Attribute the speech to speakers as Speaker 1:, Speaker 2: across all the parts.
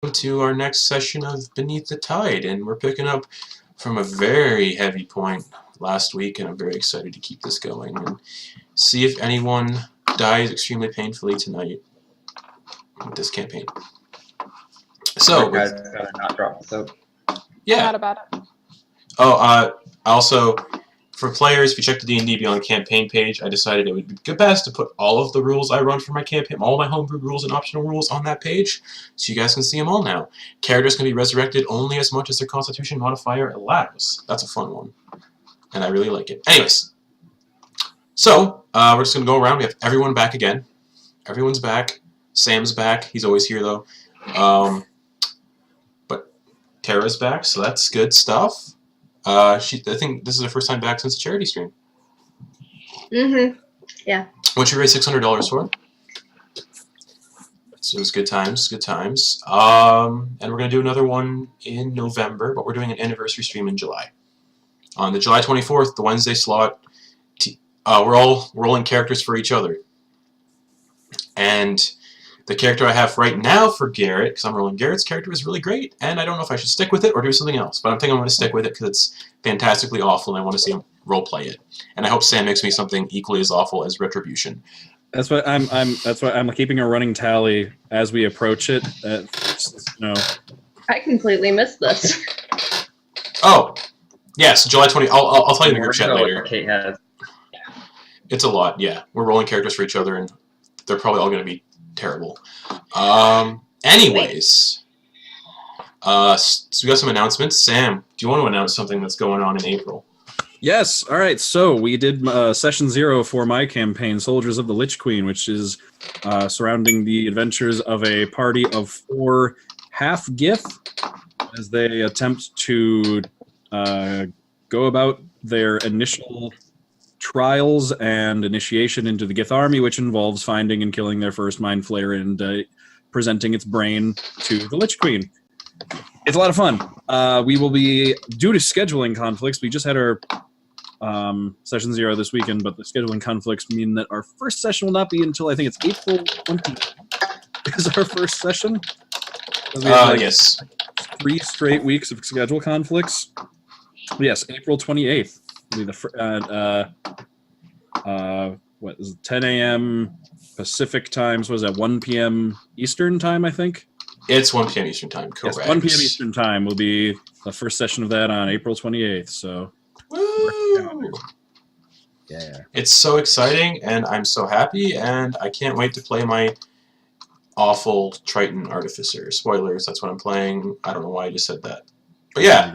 Speaker 1: to our next session of Beneath the Tide, and we're picking up from a very heavy point last week, and I'm very excited to keep this going and see if anyone dies extremely painfully tonight with this campaign. So,
Speaker 2: guys gotta not drop the soap.
Speaker 1: Yeah.
Speaker 3: Not about it.
Speaker 1: Oh, also, for players, if you check the D&D Beyond campaign page, I decided it would be best to put all of the rules I run for my campaign, all my homebrew rules and optional rules on that page, so you guys can see them all now. Characters can be resurrected only as much as their constitution modifier allows. That's a fun one, and I really like it. Anyways, so, we're just going to go around. We have everyone back again. Everyone's back. Sam's back. He's always here, though. But Tara's back, so that's good stuff. I think this is her first time back since the charity stream.
Speaker 4: Yeah.
Speaker 1: What you raised $600 for? So it was good times, good times. And we're gonna do another one in November, but we're doing an anniversary stream in July. On the July 24th, the Wednesday slot, we're all rolling characters for each other. And the character I have right now for Garrett, because I'm rolling Garrett's character, is really great, and I don't know if I should stick with it or do something else. But I'm thinking I'm going to stick with it because it's fantastically awful, and I want to see him roleplay it. And I hope Sam makes me something equally as awful as Retribution.
Speaker 5: That's why I'm keeping a running tally as we approach it.
Speaker 4: I completely missed this.
Speaker 1: Oh, yes, July 20th. I'll tell you in the group chat later.
Speaker 2: Kate has.
Speaker 1: It's a lot, yeah. We're rolling characters for each other, and they're probably all going to be terrible. Anyways, so we got some announcements. Sam, do you want to announce something that's going on in April?
Speaker 5: Yes. All right. So we did session 0 for my campaign, Soldiers of the Lich Queen, which is surrounding the adventures of a party of 4 half-gith as they attempt to go about their initial trials and initiation into the Gith army, which involves finding and killing their first mind flayer and presenting its brain to the Lich Queen. It's a lot of fun. We will be, due to scheduling conflicts, we just had our session 0 this weekend, but the scheduling conflicts mean that our first session will not be until I think it's April 20th is our first session.
Speaker 1: Yes.
Speaker 5: 3 straight weeks of schedule conflicts. Yes, April 28th. Be the what is it, 10 a.m. Pacific time? So was that 1 p.m. Eastern time? I think
Speaker 1: it's 1 p.m. Eastern time. Correct.
Speaker 5: Yes, 1 p.m. Eastern time will be the first session of that on April 28th. So,
Speaker 1: woo!
Speaker 5: Yeah,
Speaker 1: it's so exciting, and I'm so happy, and I can't wait to play my awful Triton Artificer. Spoilers. That's what I'm playing. I don't know why I just said that, but yeah.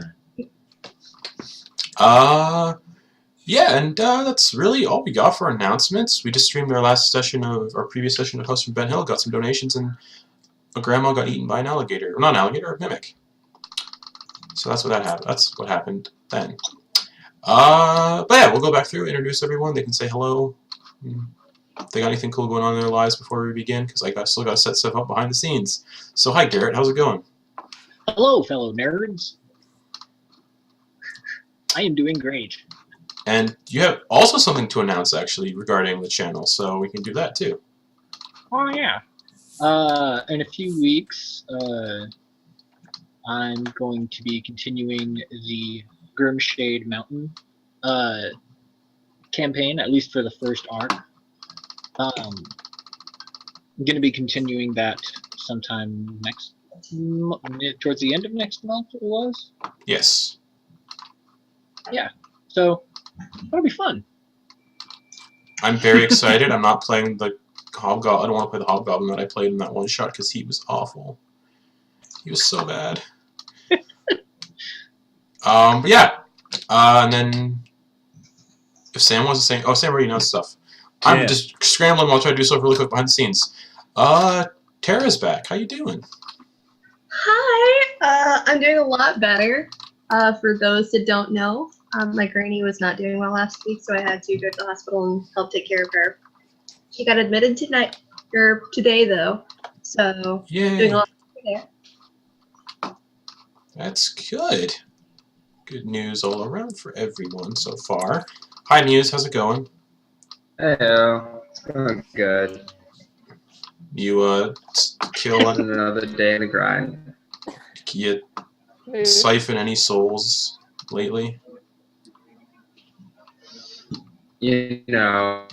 Speaker 1: Yeah, and that's really all we got for announcements. We just streamed our previous session of House from Ben Hill, got some donations, and a grandma got eaten by an alligator. Or not an alligator, a mimic. So that's what happened. That's what happened then. But yeah, we'll go back through, introduce everyone. They can say hello. If they got anything cool going on in their lives before we begin, because I still got to set stuff up behind the scenes. So hi, Garrett. How's it going?
Speaker 6: Hello, fellow nerds. I am doing great.
Speaker 1: And you have also something to announce, actually, regarding the channel, so we can do that, too.
Speaker 6: Oh, yeah. In a few weeks, I'm going to be continuing the Grimshade Mountain campaign, at least for the first arc. I'm going to be continuing that sometime towards the end of next month, it was?
Speaker 1: Yes.
Speaker 6: Yeah. So, that'll be fun.
Speaker 1: I'm very excited. I'm not playing the Hobgoblin. I don't want to play the Hobgoblin that I played in that one shot because he was awful. He was so bad. But yeah. And then if Sam wants to say, oh, Sam already knows stuff. I'm just scrambling while I try to do stuff really quick behind the scenes. Tara's back. How you doing?
Speaker 4: Hi. I'm doing a lot better. For those that don't know, my granny was not doing well last week, so I had to go to the hospital and help take care of her. She got admitted today, though. So doing a lot better there.
Speaker 1: That's good. Good news all around for everyone so far. Hi, Muse. How's it going?
Speaker 2: Hello. It's going good.
Speaker 1: You kill
Speaker 2: another day in the grind.
Speaker 1: You
Speaker 3: Mood.
Speaker 1: siphon any souls lately?
Speaker 2: You know,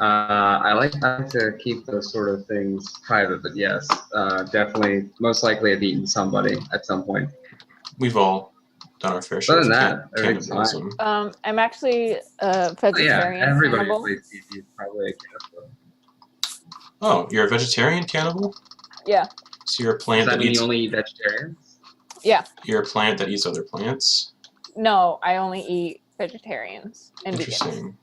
Speaker 2: I like to keep those sort of things private, but yes, definitely, most likely I've eaten somebody at some point.
Speaker 1: We've all done our fair share
Speaker 2: Other
Speaker 1: of
Speaker 2: than that, everything's
Speaker 1: cannibalism.
Speaker 3: I'm actually a vegetarian
Speaker 2: Yeah, everybody
Speaker 3: cannibal.
Speaker 2: is probably a cannibal.
Speaker 1: Oh, you're a vegetarian cannibal?
Speaker 3: Yeah.
Speaker 1: So you're a
Speaker 2: Does
Speaker 1: plant
Speaker 2: that
Speaker 1: that
Speaker 2: mean
Speaker 1: eats.
Speaker 2: you only eat vegetarians?
Speaker 3: Yeah.
Speaker 1: You're a plant that eats other plants.
Speaker 3: No, I only eat vegetarians and vegans.
Speaker 1: Interesting.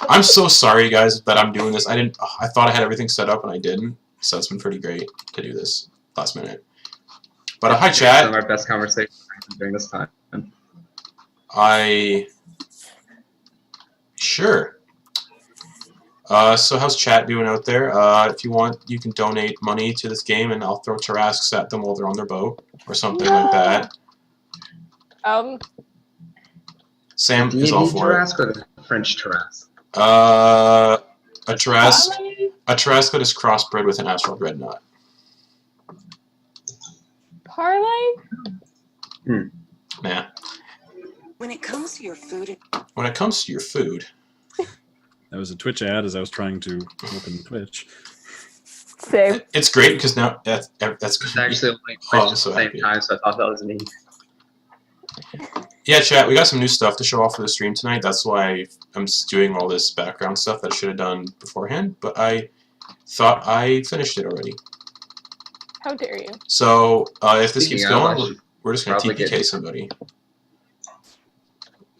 Speaker 1: I'm so sorry, guys, that I'm doing this. I thought I had everything set up and I didn't. So it's been pretty great to do this last minute. But hi,
Speaker 2: Some of
Speaker 1: chat.
Speaker 2: our best conversations during this time.
Speaker 1: Sure. So how's chat doing out there? If you want, you can donate money to this game, and I'll throw Tarasques at them while they're on their boat or something like that. Sam
Speaker 2: Do you
Speaker 1: is all
Speaker 2: need
Speaker 1: for it.
Speaker 2: Tarasque or the French Tarasque?
Speaker 1: A Tarasque that is crossbred with an astral dreadnought.
Speaker 3: Parlay?
Speaker 1: Nah.
Speaker 7: When it comes to your food,
Speaker 1: When it comes to your food,
Speaker 5: That was a Twitch ad as I was trying to open Twitch.
Speaker 3: Same.
Speaker 1: it's great because now that's
Speaker 2: It's
Speaker 1: good.
Speaker 2: actually only
Speaker 1: Oh, I'm
Speaker 2: at the
Speaker 1: so
Speaker 2: same
Speaker 1: happy.
Speaker 2: time, so I thought that was neat.
Speaker 1: Yeah, chat, we got some new stuff to show off for the stream tonight. That's why I'm doing all this background stuff that I should have done beforehand, but I thought I finished it already.
Speaker 3: How dare you?
Speaker 1: So, if this
Speaker 2: Speaking
Speaker 1: keeps
Speaker 2: of, I
Speaker 1: going,
Speaker 2: should
Speaker 1: we're just going to
Speaker 2: probably
Speaker 1: TPK
Speaker 2: get-
Speaker 1: somebody.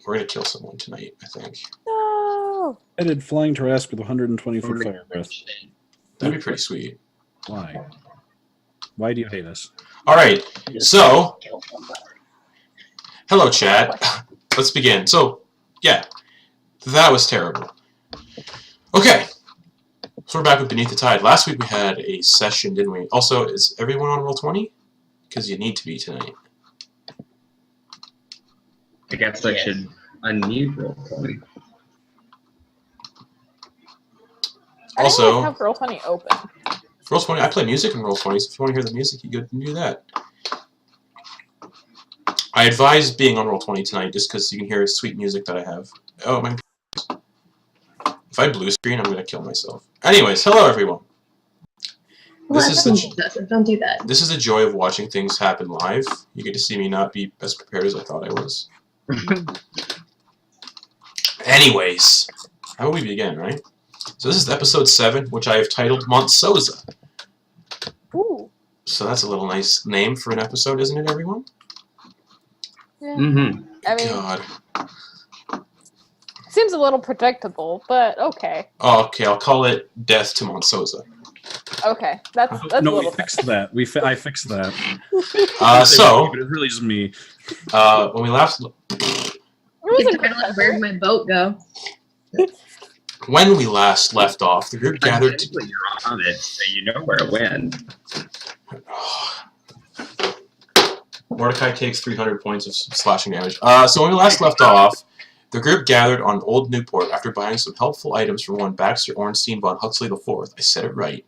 Speaker 1: We're going to kill someone tonight, I think.
Speaker 3: No.
Speaker 5: I did flying Tarrasque with 120 foot fire breath.
Speaker 1: That'd be pretty sweet.
Speaker 5: Why? Why do you hate us?
Speaker 1: Alright, so, hello chat. Let's begin. So, yeah, that was terrible. Okay, so we're back with Beneath the Tide. Last week we had a session, didn't we? Also, is everyone on Roll20? Because you need to be tonight.
Speaker 2: I guess I should unmute Roll20.
Speaker 1: Also,
Speaker 3: I have Roll20 open.
Speaker 1: Roll20, I play music in Roll20, so if you want to hear the music, you go and do that. I advise being on Roll20 tonight just because you can hear sweet music that I have. Oh, my. If I blue screen, I'm going to kill myself. Anyways, hello everyone. This is the
Speaker 4: Don't do that.
Speaker 1: This is the joy of watching things happen live. You get to see me not be as prepared as I thought I was. Anyways, how about we begin, right? So this is episode 7, which I have titled Montsoza.
Speaker 3: Ooh.
Speaker 1: So that's a little nice name for an episode, isn't it, everyone?
Speaker 3: Yeah.
Speaker 2: Mm-hmm.
Speaker 3: I mean,
Speaker 1: God.
Speaker 3: seems a little predictable, but okay.
Speaker 1: Oh, okay, I'll call it Death to Montsoza.
Speaker 3: Okay, that's
Speaker 5: No,
Speaker 3: a
Speaker 5: we
Speaker 3: little
Speaker 5: fixed that. I fixed that.
Speaker 1: So,
Speaker 5: But it's really just me.
Speaker 1: when we last
Speaker 3: It was a good
Speaker 4: Where'd my boat go?
Speaker 1: left off, the group gathered.
Speaker 2: Technically, you're on it, so you know where to win.
Speaker 1: Mordecai takes 300 points of slashing damage. So when we last left off, the group gathered on Old Newport after buying some helpful items from one Baxter Ornstein von Huxley IV, I said it right,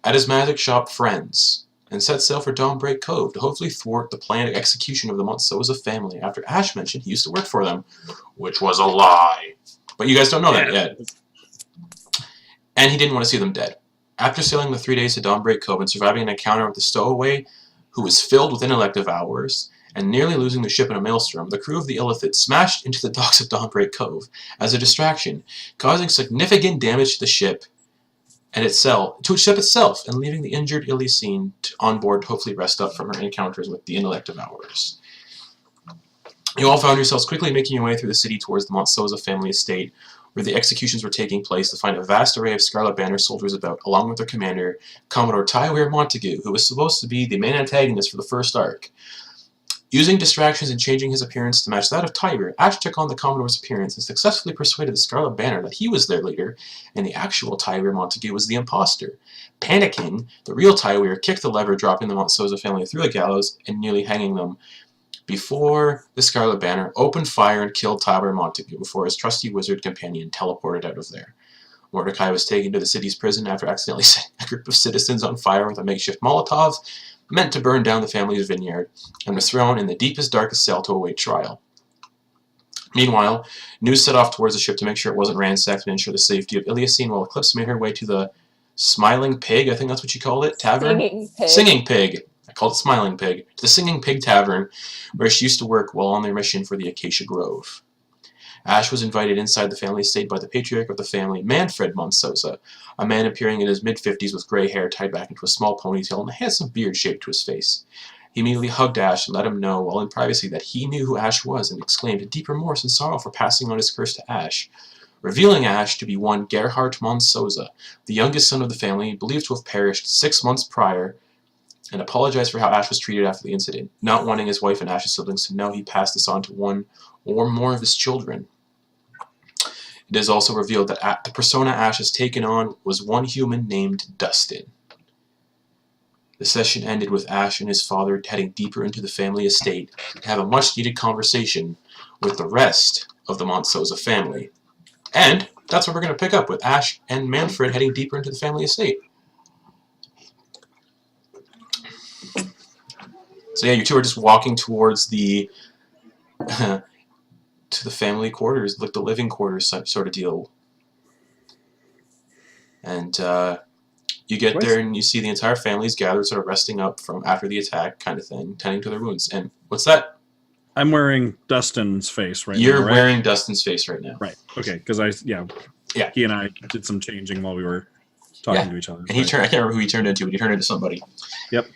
Speaker 1: at his magic shop Friends, and set sail for Dawnbreak Cove to hopefully thwart the planned execution of the Montsoza family after Ash mentioned he used to work for them, which was a lie. But you guys don't know that yet. And he didn't want to see them dead. After sailing the 3 days to Dawnbreak Cove and surviving an encounter with the stowaway who was filled with intellect hours, and nearly losing the ship in a maelstrom, the crew of the Illithid smashed into the docks of Dawnbreak Cove as a distraction, causing significant damage to the ship and itself, and leaving the injured Illicene on board to hopefully rest up from her encounters with the intellect hours. You all found yourselves quickly making your way through the city towards the Montsoza family estate, where the executions were taking place, to find a vast array of Scarlet Banner soldiers about, along with their commander, Commodore Tyware Montague, who was supposed to be the main antagonist for the first arc. Using distractions and changing his appearance to match that of Tyware, Ash took on the Commodore's appearance and successfully persuaded the Scarlet Banner that he was their leader, and the actual Tyware Montague was the imposter. Panicking, the real Tyware kicked the lever, dropping the Montsoza family through the gallows and nearly hanging them, before the Scarlet Banner opened fire and killed Tyware Montague before his trusty wizard companion teleported out of there. Mordecai was taken to the city's prison after accidentally setting a group of citizens on fire with a makeshift Molotov, meant to burn down the family's vineyard, and was thrown in the deepest, darkest cell to await trial. Meanwhile, Muse set off towards the ship to make sure it wasn't ransacked and ensure the safety of Iliasine, while Eclipse made her way to the Smiling Pig, I think that's what you called it, tavern?
Speaker 3: Singing pig.
Speaker 1: Singing Pig. I called it Smiling Pig. To the Singing Pig Tavern, where she used to work while on their mission for the Acacia Grove. Ash was invited inside the family estate by the patriarch of the family, Manfred Montsoza, a man appearing in his mid-50s with gray hair tied back into a small ponytail and a handsome beard shaped to his face. He immediately hugged Ash and let him know, while in privacy, that he knew who Ash was, and exclaimed deep remorse and sorrow for passing on his curse to Ash, revealing Ash to be one Gerhardt Montsoza, the youngest son of the family, believed to have perished 6 months prior, and apologized for how Ash was treated after the incident, not wanting his wife and Ash's siblings to know he passed this on to one or more of his children. It is also revealed that the persona Ash has taken on was one human named Dustin. The session ended with Ash and his father heading deeper into the family estate to have a much-needed conversation with the rest of the Montsoza family. And that's what we're going to pick up with Ash and Manfred heading deeper into the family estate. So yeah, you two are just walking towards the to the family quarters, like the living quarters sort of deal. And you get there and you see the entire family's gathered, sort of resting up from after the attack, kind of thing, tending to their wounds. And what's that?
Speaker 5: I'm wearing Dustin's face right now.
Speaker 1: You're
Speaker 5: right?
Speaker 1: wearing Dustin's face right now.
Speaker 5: Right. Okay. Because
Speaker 1: Yeah.
Speaker 5: he and I did some changing while we were talking to each other.
Speaker 1: And he turned. I can't remember who he turned into, but he turned into somebody.
Speaker 5: Yep.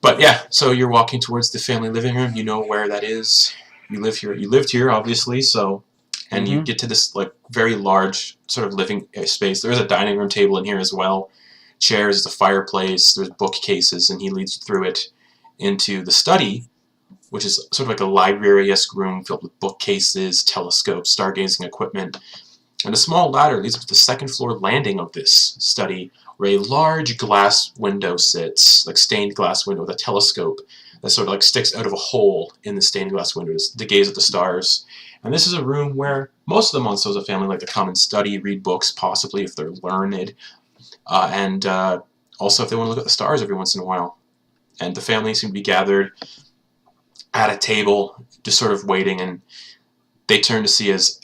Speaker 1: But yeah, so you're walking towards the family living room. You know where that is. You live here. You lived here, obviously. So, and you get to this like very large sort of living space. There's a dining room table in here as well. Chairs, the fireplace. There's bookcases, and he leads you through it into the study, which is sort of like a library-esque room filled with bookcases, telescopes, stargazing equipment, and a small ladder leads up to the second-floor landing of this study, where a large glass window sits, like stained glass window with a telescope that sort of like sticks out of a hole in the stained glass window to gaze at the stars. And this is a room where most of the Montsoza family like to come and study, read books, possibly if they're learned, and also if they want to look at the stars every once in a while. And the family seem to be gathered at a table, just sort of waiting, and they turn to see as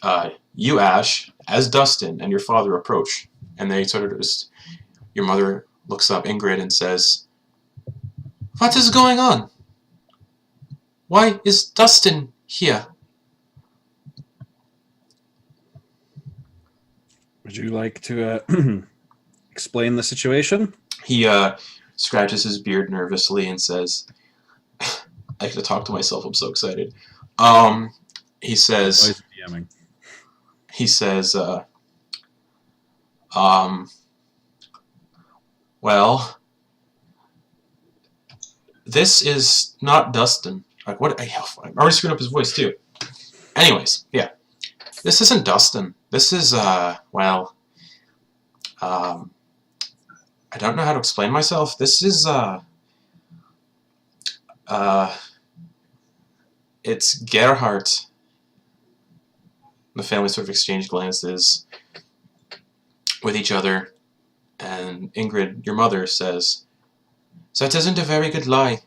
Speaker 1: you, Ash, as Dustin, and your father approach. And they sort of just, your mother looks up, Ingrid, and says, "What is going on? Why is Dustin here?"
Speaker 5: Would you like to explain the situation?
Speaker 1: He scratches his beard nervously and says, I have to talk to myself, I'm so excited. He says, well, this is not Dustin. Like, what? I'm already screwing up his voice, too. Anyways, yeah. This isn't Dustin. This is, well, I don't know how to explain myself. This is, it's Gerhardt. The family sort of exchanged glances with each other, and Ingrid, your mother, says, "That isn't a very good lie.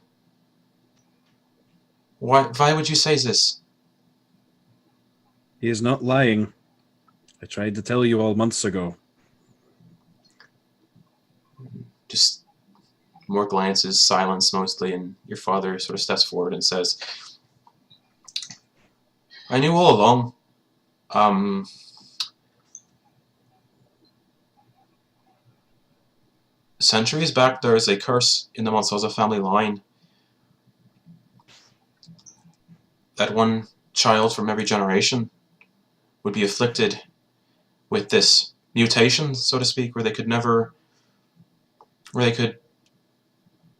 Speaker 1: Why would you say this?"
Speaker 5: He is not lying. I tried to tell you all months ago.
Speaker 1: Just more glances, silence mostly, and your father sort of steps forward and says, "I knew all along. Centuries back, there is a curse in the Montsoza family line that one child from every generation would be afflicted with this mutation, so to speak, where they could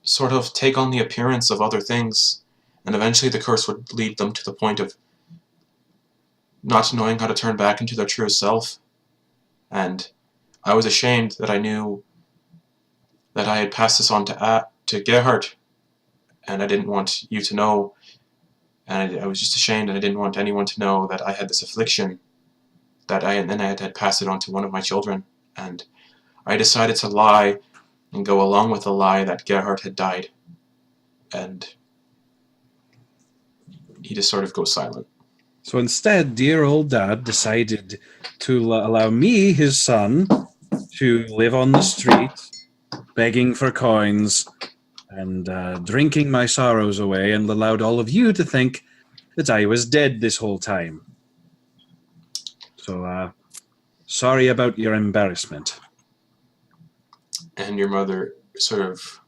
Speaker 1: sort of take on the appearance of other things, and eventually the curse would lead them to the point of not knowing how to turn back into their true self. And I was ashamed that I knew that I had passed this on to Gerhardt, and I didn't want you to know, and I was just ashamed, and I didn't want anyone to know that I had this affliction, and then I had passed it on to one of my children, and I decided to lie and go along with the lie that Gerhardt had died. And he just sort of goes silent.
Speaker 5: So instead, dear old Dad decided to allow me, his son, to live on the street, begging for coins and drinking my sorrows away, and allowed all of you to think that I was dead this whole time. So, sorry about your embarrassment.
Speaker 1: And your mother sort of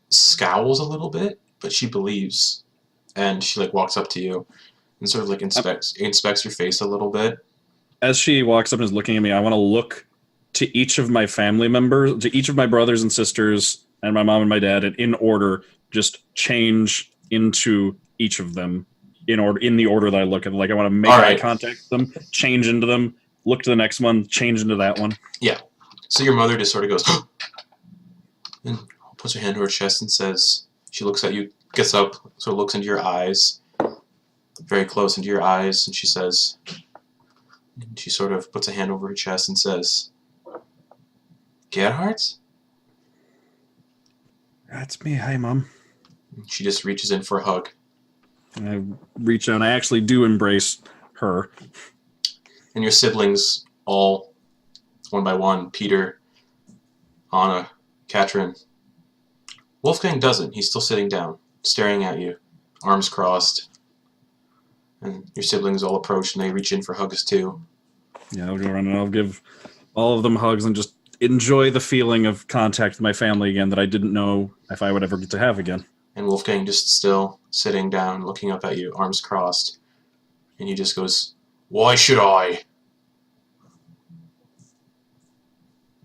Speaker 1: scowls a little bit, but she believes. And she like walks up to you and sort of like inspects your face a little bit.
Speaker 5: As she walks up and is looking at me, I want to look to each of my family members, to each of my brothers and sisters, and my mom and my dad, and in order, just change into each of them in the order that I look at. Like I want to make eye contact with them, change into them, look to the next one, change into that one.
Speaker 1: Yeah. So your mother just sort of goes and puts her hand to her chest and says, she looks at you, gets up, sort of looks into your eyes, very close into your eyes, and she says, and she sort of puts a hand over her chest and says, Gerhardt?
Speaker 5: That's me. Hi, Mom.
Speaker 1: She just reaches in for a hug.
Speaker 5: And I reach out and I actually do embrace her.
Speaker 1: And your siblings all, one by one, Peter, Anna, Katrin. Wolfgang doesn't. He's still sitting down, staring at you, arms crossed. And your siblings all approach and they reach in for hugs too.
Speaker 5: Yeah, I'll go around and I'll give all of them hugs and just enjoy the feeling of contact with my family again that I didn't know if I would ever get to have again.
Speaker 1: And Wolfgang just still sitting down, looking up at you, arms crossed. And he just goes, Why should I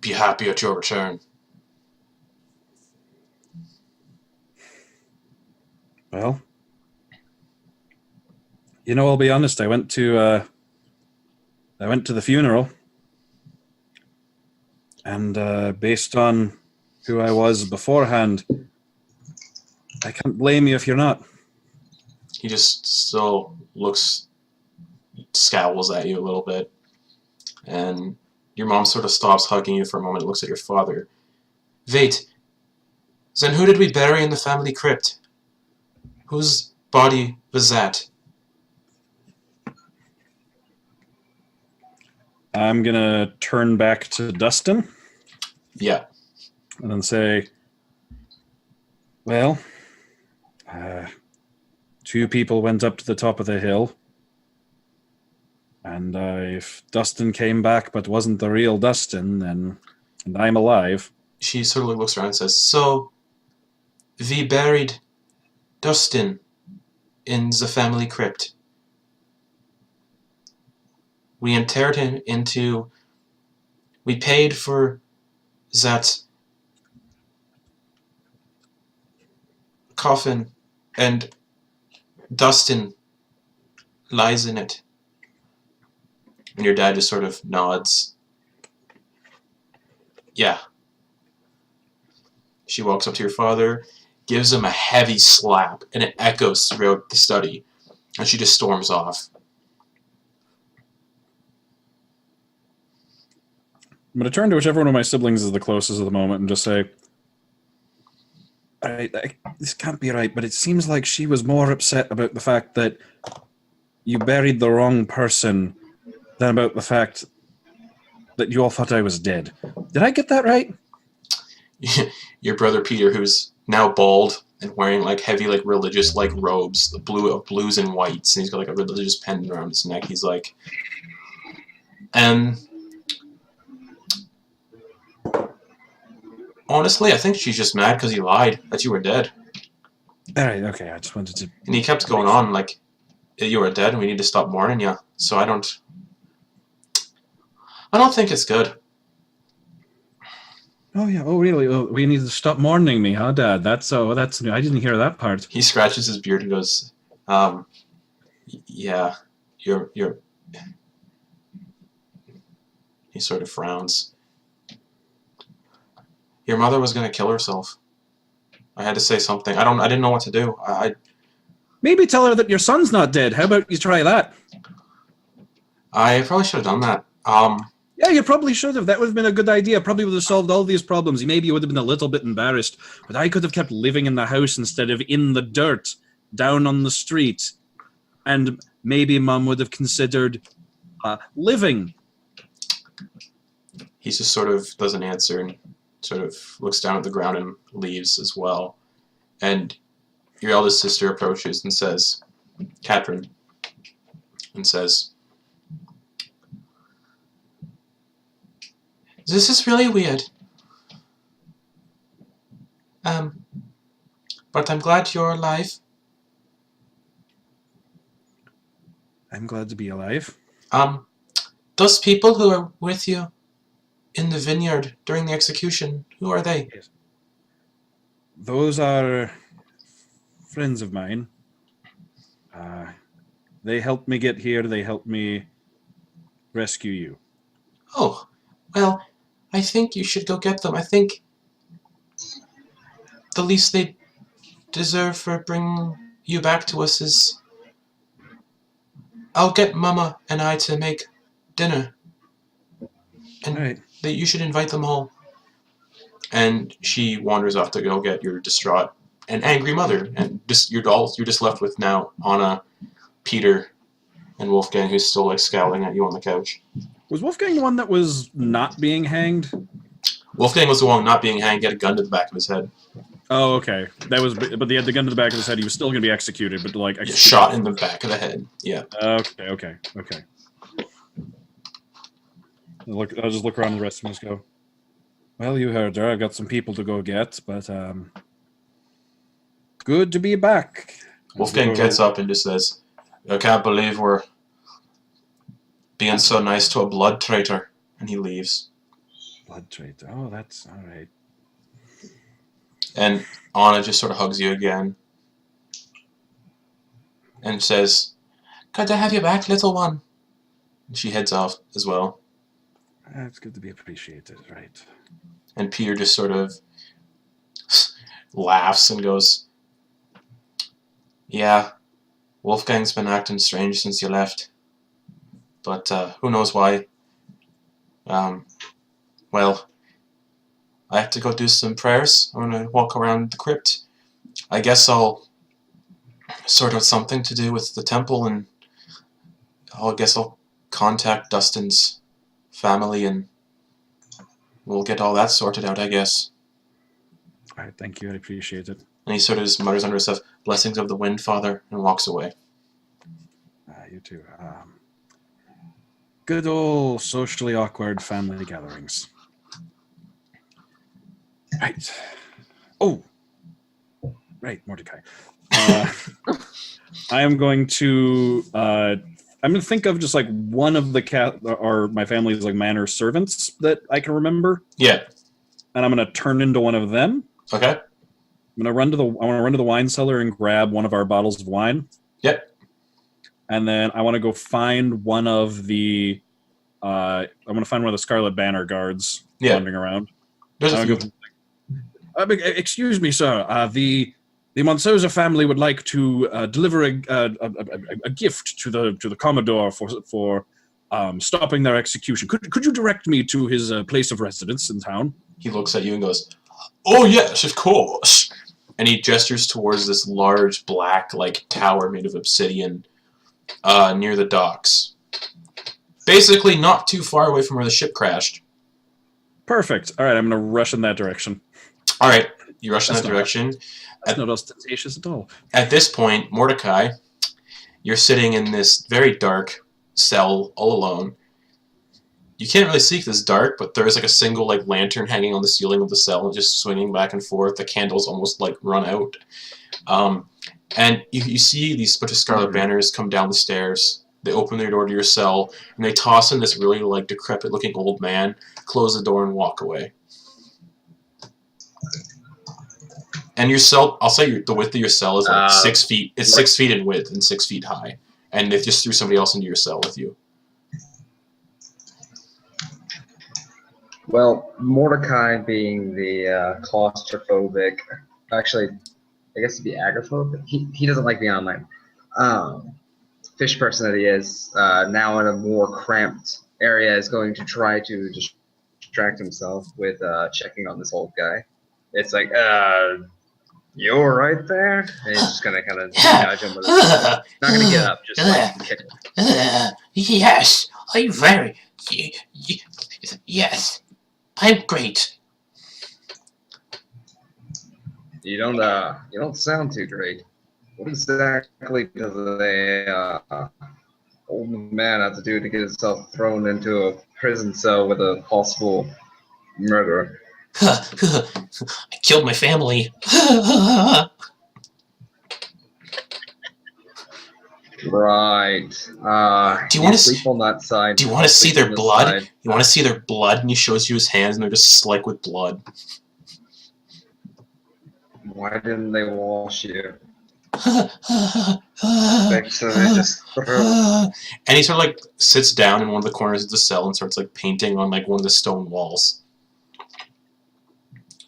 Speaker 1: be happy at your return?
Speaker 5: Well, you know, I'll be honest. I went to the funeral, and based on who I was beforehand, I can't blame you if you're not.
Speaker 1: He just still scowls at you a little bit. And your mom sort of stops hugging you for a moment and looks at your father. Wait, then who did we bury in the family crypt? Whose body was that?
Speaker 5: I'm going to turn back to Dustin.
Speaker 1: Yeah.
Speaker 5: And then say, well, two people went up to the top of the hill. And if Dustin came back but wasn't the real Dustin, then and I'm alive.
Speaker 1: She sort of looks around and says, So, we buried Dustin in the family crypt. We interred him we paid for that coffin, and Dustin lies in it. And your dad just sort of nods. Yeah. She walks up to your father, gives him a heavy slap, and it echoes throughout the study. And she just storms off.
Speaker 5: I'm going to turn to whichever one of my siblings is the closest at the moment and just say, this can't be right, but it seems like she was more upset about the fact that you buried the wrong person than about the fact that you all thought I was dead. Did I get that right?
Speaker 1: Your brother Peter, who's now bald and wearing like heavy like religious like robes, the blues and whites, and he's got like a religious pendant around his neck. He's like, honestly, I think she's just mad because he lied that you were dead.
Speaker 5: All right, okay, I just wanted to...
Speaker 1: And he kept going on like, you were dead and we need to stop mourning you. So I don't think it's good.
Speaker 5: Oh, yeah, oh, really? Oh, we need to stop mourning me, huh, Dad? That's new. I didn't hear that part.
Speaker 1: He scratches his beard and goes, yeah, you're... He sort of frowns. Your mother was going to kill herself. I had to say something. I didn't know what to do.
Speaker 5: Maybe tell her that your son's not dead. How about you try that?
Speaker 1: I probably should have done that.
Speaker 5: Yeah, you probably should have. That would have been a good idea. Probably would have solved all these problems. Maybe you would have been a little bit embarrassed, but I could have kept living in the house instead of in the dirt, down on the street. And maybe Mum would have considered living.
Speaker 1: He just sort of doesn't answer and sort of looks down at the ground and leaves as well. And your eldest sister approaches and says, Catherine, and says, this is really weird. But I'm glad you're alive.
Speaker 5: I'm glad to be alive.
Speaker 1: Those people who are with you in the vineyard during the execution, who are they?
Speaker 5: Those are friends of mine. They helped me get here. They helped me rescue you.
Speaker 1: Oh, well, I think you should go get them. I think the least they deserve for bringing you back to us is... I'll get Mama and I to make dinner. And
Speaker 5: All right.
Speaker 1: you should invite them all. And she wanders off to go get your distraught and angry mother. And you're just left with now Anna, Peter, and Wolfgang, who's still like scowling at you on the couch.
Speaker 5: Was Wolfgang the one that was not being hanged?
Speaker 1: Wolfgang was the one not being hanged. He had a gun to the back of his head.
Speaker 5: Oh, okay. But he had the gun to the back of his head. He was still going to be executed, but like executed.
Speaker 1: Shot in the back of the head. Yeah.
Speaker 5: Okay. I'll just look around the rest of them and just go, well, you heard her. I've got some people to go get, but good to be back.
Speaker 1: Wolfgang gets up and just says, I can't believe we're being so nice to a blood traitor. And he leaves.
Speaker 5: Blood traitor. Oh, that's all right.
Speaker 1: And Anna just sort of hugs you again. And says, good to have you back, little one. And she heads off as well.
Speaker 5: It's good to be appreciated, right?
Speaker 1: And Peter just sort of laughs and goes, yeah, Wolfgang's been acting strange since you left. But who knows why. Well, I have to go do some prayers. I'm going to walk around the crypt. I guess I'll sort out something to do with the temple, and I guess I'll contact Dustin's family and we'll get all that sorted out, I guess.
Speaker 5: All right, thank you. I appreciate it.
Speaker 1: And he sort of just mutters under himself, blessings of the wind, Father, and walks away.
Speaker 5: You too. Good old socially awkward family gatherings. Right. Oh. Right, Mordecai. I am going to think of just like one of the cat or my family's like manor servants that I can remember.
Speaker 1: Yeah.
Speaker 5: And I'm gonna turn into one of them.
Speaker 1: Okay.
Speaker 5: I want to run to the wine cellar and grab one of our bottles of wine.
Speaker 1: Yep.
Speaker 5: And then I want to go find one of the Scarlet Banner guards wandering around.
Speaker 1: There's a few.
Speaker 5: Excuse me, sir. The Montsoza family would like to deliver a gift to the Commodore for stopping their execution. Could you direct me to his place of residence in town?
Speaker 1: He looks at you and goes, oh yes, of course. And he gestures towards this large black like tower made of obsidian near the docks. Basically not too far away from where the ship crashed.
Speaker 5: Perfect. All right, I'm going to rush in that direction.
Speaker 1: All right, you rush in that direction.
Speaker 5: That's not ostentatious at all.
Speaker 1: At this point, Mordecai, you're sitting in this very dark cell all alone. You can't really see if it's dark, but there is like a single like lantern hanging on the ceiling of the cell and just swinging back and forth. The candles almost like run out. And you see these bunch of Scarlet Banners come down the stairs. They open their door to your cell, and they toss in this really like decrepit-looking old man, close the door, and walk away. And your cell, I'll say the width of your cell is like 6 feet. It's 6 feet in width and 6 feet high. And they just threw somebody else into your cell with you.
Speaker 2: Well, Mordecai being the claustrophobic, actually, I guess to be agoraphobic, he doesn't like being online. Fish person that he is, now in a more cramped area is going to try to distract himself with checking on this old guy. It's like, you're right there? And he's just gonna kind of nudge him with his not gonna get up, just like kick him.
Speaker 1: Yes, I'm very... Yes, I'm great.
Speaker 2: You don't sound too great. What exactly does a old man have to do to get himself thrown into a prison cell with a possible murderer?
Speaker 1: I killed my family.
Speaker 2: Right.
Speaker 1: Do you want to
Speaker 2: sleep on that side?
Speaker 1: Do you want to see
Speaker 2: Sleep
Speaker 1: their
Speaker 2: on this
Speaker 1: blood?
Speaker 2: side.
Speaker 1: You want to see their blood? And he shows you his hands, and they're just slick with blood.
Speaker 2: Why didn't they wash you?
Speaker 1: And he sort of like sits down in one of the corners of the cell and starts like painting on like one of the stone walls.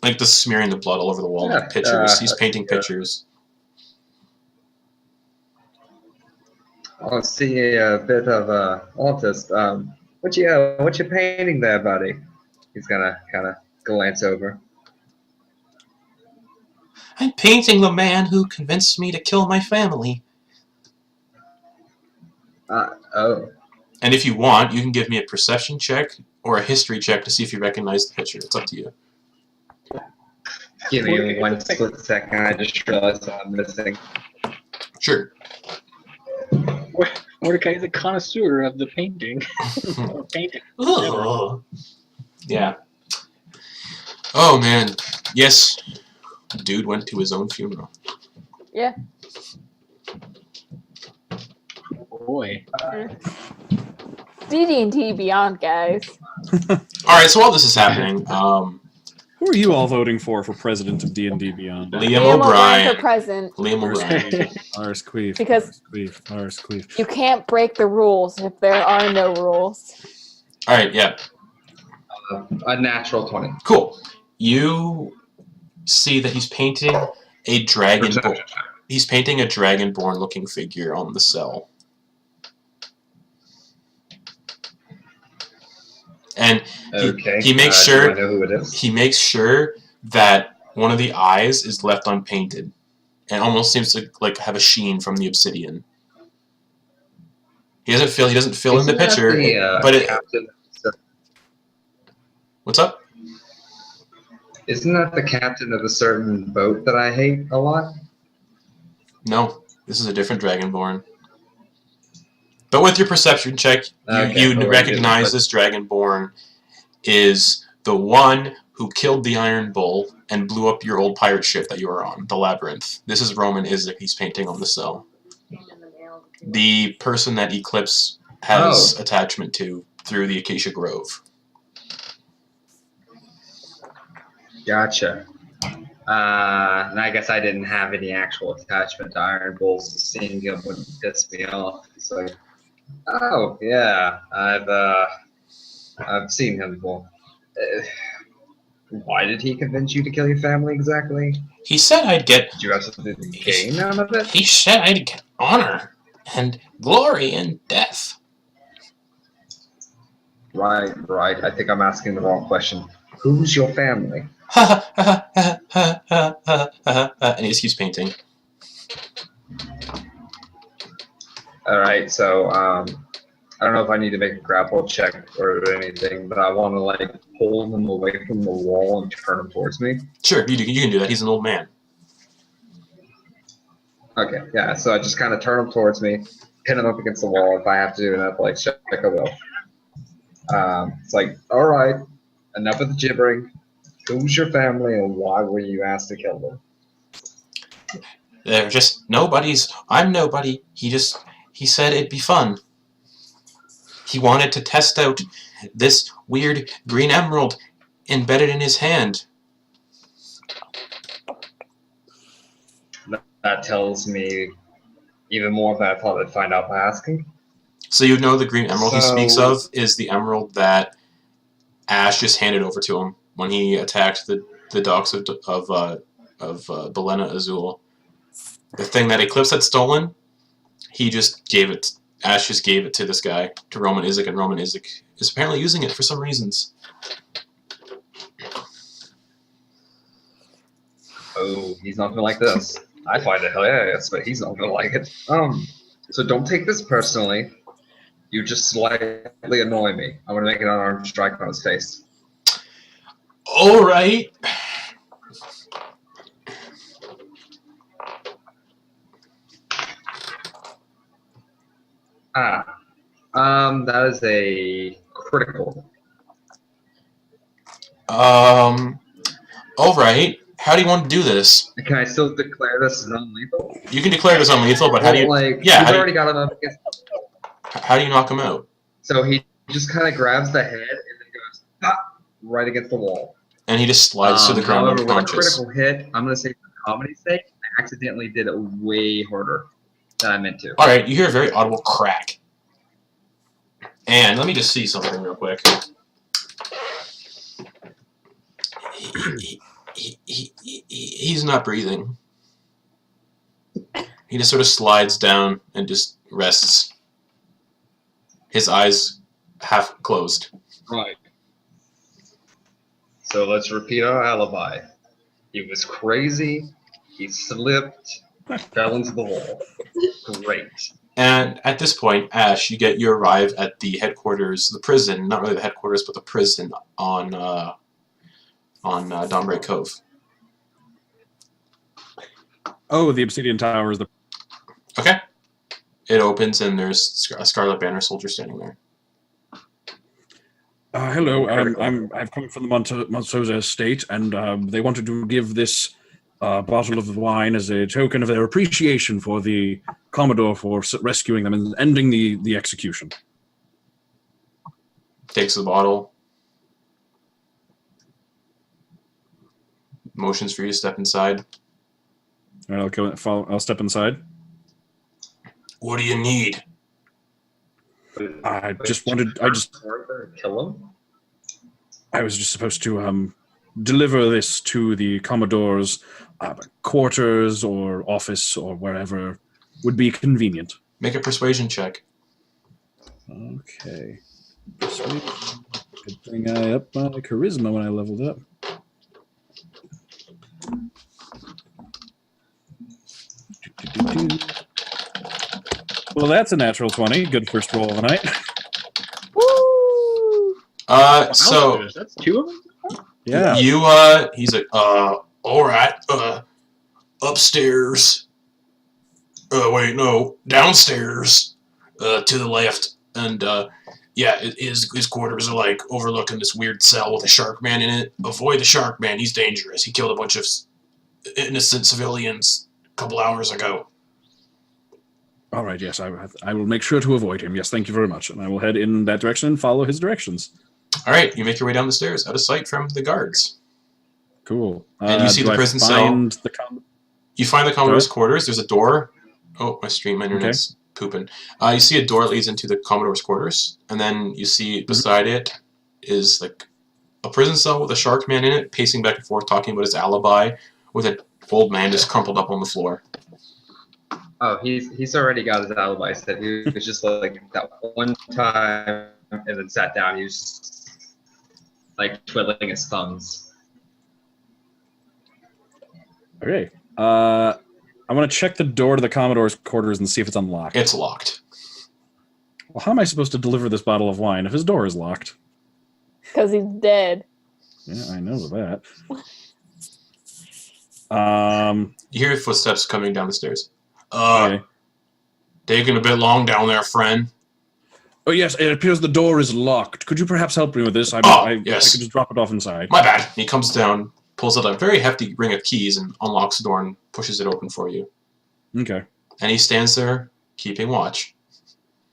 Speaker 1: Like just smearing the blood all over the wall with pictures. He's painting pictures.
Speaker 2: I see a bit of artist. What you painting there, buddy? He's gonna kind of glance over.
Speaker 1: I'm painting the man who convinced me to kill my family.
Speaker 2: Oh.
Speaker 1: And if you want, you can give me a perception check or a history check to see if you recognize the picture. It's up to you.
Speaker 2: Give me one split second. I just realized I'm missing.
Speaker 1: Sure.
Speaker 6: Mordecai is a connoisseur of the painting. Painting.
Speaker 1: Ugh. Yeah. Oh man. Yes. Dude went to his own funeral.
Speaker 3: Yeah.
Speaker 6: Boy.
Speaker 3: DD&D Beyond, guys.
Speaker 1: Alright, so while this is happening,
Speaker 5: Who are you all voting for president of D&D Beyond?
Speaker 1: Liam
Speaker 3: O'Brien for
Speaker 1: O'Brien.
Speaker 3: president.
Speaker 1: Liam O'Brien.
Speaker 5: Ars Queef.
Speaker 3: Because
Speaker 5: Ars Queef.
Speaker 3: you can't break the rules if there are no rules.
Speaker 1: Alright, yeah.
Speaker 2: A natural 20.
Speaker 1: Cool. You see that he's painting a dragon. He's painting a dragonborn looking figure on the cell. And he makes sure
Speaker 2: do I know who it is?
Speaker 1: he makes sure that one of the eyes is left unpainted, and almost seems to like have a sheen from the obsidian. He doesn't fill in the picture, but it. What's up?
Speaker 2: Isn't that the captain of a certain boat that I hate a lot?
Speaker 1: No, this is a different dragonborn. But with your perception check, you recognize this dragonborn is the one who killed the Iron Bull and blew up your old pirate ship that you were on, the Labyrinth. This is Roman Isaac he's painting on the cell. The person that Eclipse has attachment to through the Acacia Grove.
Speaker 2: Gotcha. And I guess I didn't have any actual attachment to Iron Bulls. Seeing him wouldn't piss me off. It's like, oh yeah, I've seen him before. Why did he convince you to kill your family exactly?
Speaker 1: He said I'd get.
Speaker 2: Did you have something to gain out of it?
Speaker 1: He said I'd get honor and glory and death.
Speaker 2: Right. I think I'm asking the wrong question. Who's your family?
Speaker 1: And he just keeps painting.
Speaker 2: All right, so I don't know if I need to make a grapple check or anything, but I want to like pull him away from the wall and turn him towards me.
Speaker 1: Sure, you can do that. He's an old man.
Speaker 2: Okay, yeah. So I just kind of turn him towards me, pin him up against the wall. If I have to do an athletics check, I will. It's like, all right, enough of the gibbering. Who's your family and why were you asked to kill them?
Speaker 1: They're just nobodies. I'm nobody. He said it'd be fun. He wanted to test out this weird green emerald embedded in his hand.
Speaker 2: That tells me even more than I thought I'd find out by asking.
Speaker 1: So you know the green emerald he speaks of is the emerald that Ash just handed over to him when he attacked the docks of Belena Azul. The thing that Eclipse had stolen, he just gave it Ash just gave it to this guy, to Roman Isaac, and Roman Isaac is apparently using it for some reasons.
Speaker 2: Oh, he's not gonna like this. I find it hilarious, but he's not gonna like it. So don't take this personally. You just slightly annoy me. I'm gonna make an unarmed strike on his face.
Speaker 1: Alright.
Speaker 2: That is a critical.
Speaker 1: Alright. How do you want to do this?
Speaker 2: Can I still declare this as non-lethal?
Speaker 1: You can declare this unlethal, but how do you...
Speaker 2: Like,
Speaker 1: yeah,
Speaker 2: he's
Speaker 1: how do
Speaker 2: already
Speaker 1: you,
Speaker 2: got him up against.
Speaker 1: how do you knock him out?
Speaker 2: So he just kind of grabs the head and then goes pop, right against the wall.
Speaker 1: And he just slides to the ground
Speaker 2: However, with a
Speaker 1: unconscious.
Speaker 2: critical hit, I'm gonna say for comedy's sake, I accidentally did it way harder than I meant to.
Speaker 1: Alright, you hear a very audible crack. And let me just see something real quick. He's not breathing. He just sort of slides down and just rests. His eyes half closed.
Speaker 2: Right. So let's repeat our alibi. He was crazy. He slipped. Fell into the wall. Great.
Speaker 1: And at this point, Ash, you arrive at the headquarters, the prison, not really the headquarters, but the prison on Donbray Cove.
Speaker 5: Oh, the Obsidian Tower is the...
Speaker 1: Okay. It opens and there's a Scarlet Banner soldier standing there.
Speaker 5: Hello, I've come from the Montsoza estate, and they wanted to give this bottle of wine as a token of their appreciation for the Commodore for rescuing them and ending the execution.
Speaker 1: Takes the bottle. Motions for you to step inside.
Speaker 5: All right, I'll step inside.
Speaker 1: What do you need?
Speaker 5: I was just supposed to deliver this to the Commodore's quarters or office or wherever would be convenient.
Speaker 1: Make a persuasion check.
Speaker 5: Okay. Persuasion. Good thing I upped my charisma when I leveled up. Well, that's a natural 20. Good first roll of the night.
Speaker 3: Woo!
Speaker 1: So
Speaker 6: That's two of them?
Speaker 5: Yeah.
Speaker 1: he's like, alright, upstairs. Wait, no, downstairs, to the left. And, yeah, his quarters are like overlooking this weird cell with a shark man in it. Avoid the shark man, he's dangerous. He killed a bunch of innocent civilians a couple hours ago.
Speaker 5: All right, yes, I will make sure to avoid him. Yes, thank you very much. And I will head in that direction and follow his directions.
Speaker 1: All right, you make your way down the stairs, out of sight from the guards.
Speaker 5: Cool.
Speaker 1: And you see the prison cell. You find the Commodore's quarters. There's a door. Oh, my internet's pooping. You see a door that leads into the Commodore's quarters, and then you see beside it is like a prison cell with a shark man in it, pacing back and forth, talking about his alibi, with an old man just crumpled up on the floor.
Speaker 2: Oh, he's already got his alibi set. He was just like that one time and then sat down. He was just, like twiddling his thumbs.
Speaker 5: Okay. I want to check the door to the Commodore's quarters and see if it's unlocked.
Speaker 1: It's locked.
Speaker 5: Well, how am I supposed to deliver this bottle of wine if his door is locked?
Speaker 3: Because he's dead.
Speaker 5: Yeah, I know that.
Speaker 1: You hear footsteps coming down the stairs.
Speaker 5: Okay.
Speaker 1: Taking a bit long down there, friend.
Speaker 5: Oh, yes, it appears the door is locked. Could you perhaps help me with this?
Speaker 1: Yes.
Speaker 5: I could just drop it off inside.
Speaker 1: My bad. He comes down, pulls out a very hefty ring of keys, and unlocks the door and pushes it open for you.
Speaker 5: Okay.
Speaker 1: And he stands there, keeping watch.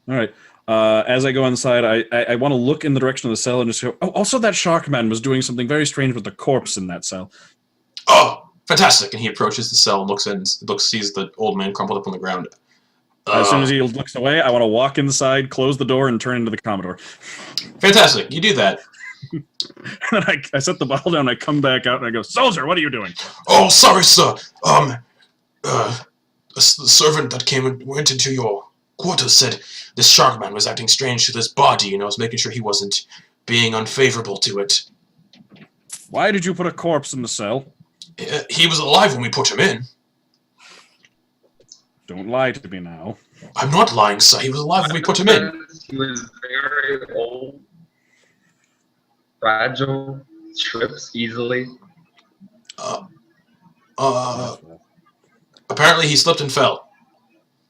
Speaker 5: All right. As I go inside, I want to look in the direction of the cell and just go, oh, also that shark man was doing something very strange with the corpse in that cell.
Speaker 1: Oh, fantastic. And he approaches the cell and sees the old man crumpled up on the ground.
Speaker 5: As soon as he looks away, I want to walk inside, close the door, and turn into the Commodore.
Speaker 1: Fantastic. You do that.
Speaker 5: And then I set the bottle down, I come back out, and I go, Soldier, what are you doing?
Speaker 1: Oh, sorry, sir. The servant that came and went into your quarters said this shark man was acting strange to this body, and I was making sure he wasn't being unfavorable to it.
Speaker 5: Why did you put a corpse in the cell?
Speaker 1: He was alive when we put him in.
Speaker 5: Don't lie to me now.
Speaker 1: I'm not lying, sir. He was alive when we put him in.
Speaker 2: He was very old, fragile, trips easily.
Speaker 1: Apparently he slipped and fell.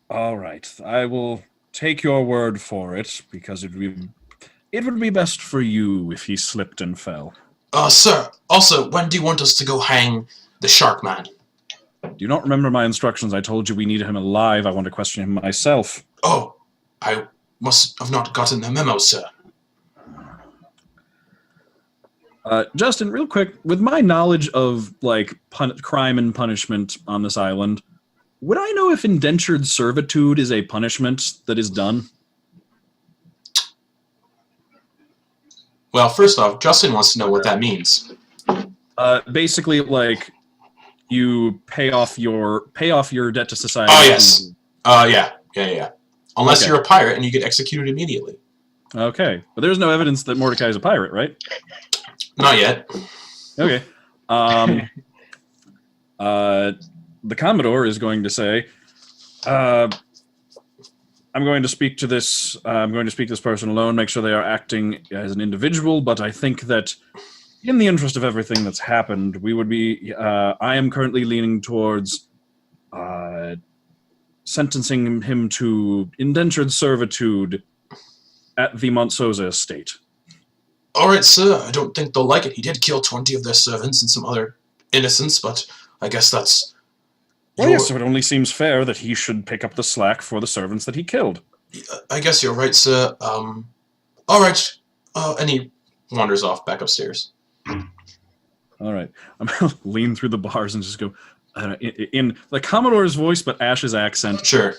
Speaker 5: All right, I will take your word for it, because it would be best for you if he slipped and fell.
Speaker 1: Sir, also, when do you want us to go hang the shark man?
Speaker 5: Do you not remember my instructions? I told you we needed him alive. I want to question him myself.
Speaker 1: Oh, I must have not gotten the memo, sir.
Speaker 5: Justin, real quick, with my knowledge of, like, crime and punishment on this island, would I know if indentured servitude is a punishment that is done?
Speaker 1: Well, first off, Justin wants to know what that means.
Speaker 5: Basically, like, you pay off your debt to society.
Speaker 1: Oh, yes. Yeah. Unless
Speaker 5: Okay.
Speaker 1: you're a pirate and you get executed immediately.
Speaker 5: Okay, but there's no evidence that Mordecai is a pirate, right?
Speaker 1: Not yet.
Speaker 5: Okay. The Commodore is going to say, I'm going to speak to this person alone, make sure they are acting as an individual, but I think that in the interest of everything that's happened, I am currently leaning towards sentencing him to indentured servitude at the Montsoza estate.
Speaker 1: All right, sir. I don't think they'll like it. He did kill 20 of their servants and some other innocents, but I guess that's...
Speaker 5: Well, yes, so it only seems fair that he should pick up the slack for the servants that he killed.
Speaker 1: I guess you're right, sir. All right. And he wanders off back upstairs.
Speaker 5: All right. I'm going to lean through the bars and just go, in the Commodore's voice, but Ash's accent.
Speaker 1: Sure.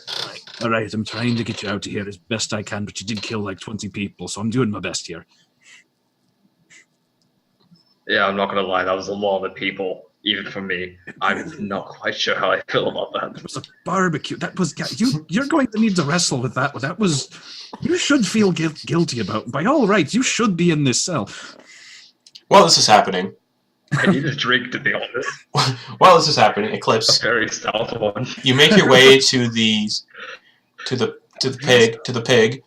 Speaker 5: All right, I'm trying to get you out of here as best I can, but you did kill like 20 people, so I'm doing my best here.
Speaker 2: Yeah, I'm not gonna lie, that was a lot of people, even for me. I'm not quite sure how I feel about that.
Speaker 5: It was a barbecue. That was you're going to need to wrestle with that. That was you should feel guilty about. By all rights, you should be in this cell.
Speaker 1: While this is happening,
Speaker 2: I need a drink, to be honest.
Speaker 1: while this is happening,
Speaker 2: A
Speaker 1: Eclipse,
Speaker 2: very stout one.
Speaker 1: you make your way to the pig.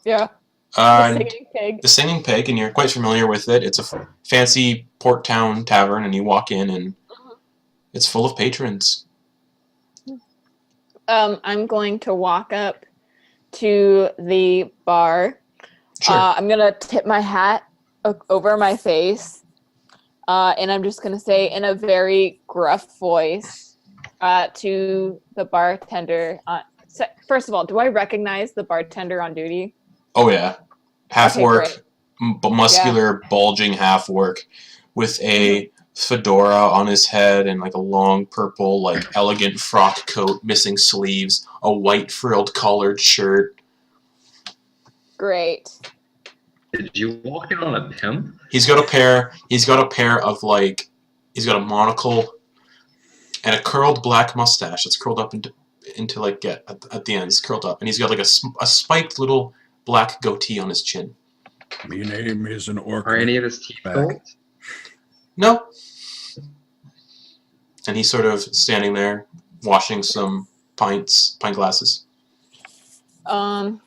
Speaker 3: Yeah. The
Speaker 1: And
Speaker 3: singing pig.
Speaker 1: the singing pig, and you're quite familiar with it. It's a fancy port town tavern, and you walk in, and it's full of patrons.
Speaker 3: I'm going to walk up to the bar.
Speaker 1: Sure.
Speaker 3: I'm gonna tip my hat over my face, and I'm just gonna say in a very gruff voice to the bartender. First of all, do I recognize the bartender on duty?
Speaker 1: Oh yeah, half
Speaker 3: Okay,
Speaker 1: work,
Speaker 3: great.
Speaker 1: muscular, bulging half work, with a fedora on his head and like a long purple, like elegant frock coat, missing sleeves, a white frilled collared shirt.
Speaker 3: Great.
Speaker 2: Did you walk in on a pimp?
Speaker 1: He's got a pair of like, he's got a monocle and a curled black mustache that's curled up into like at the ends, curled up, and he's got like a spiked little black goatee on his chin.
Speaker 5: My name is an orc.
Speaker 2: Are any of his teeth
Speaker 5: Back.
Speaker 2: gold?
Speaker 1: No. And he's sort of standing there, washing some pint glasses.
Speaker 3: Trying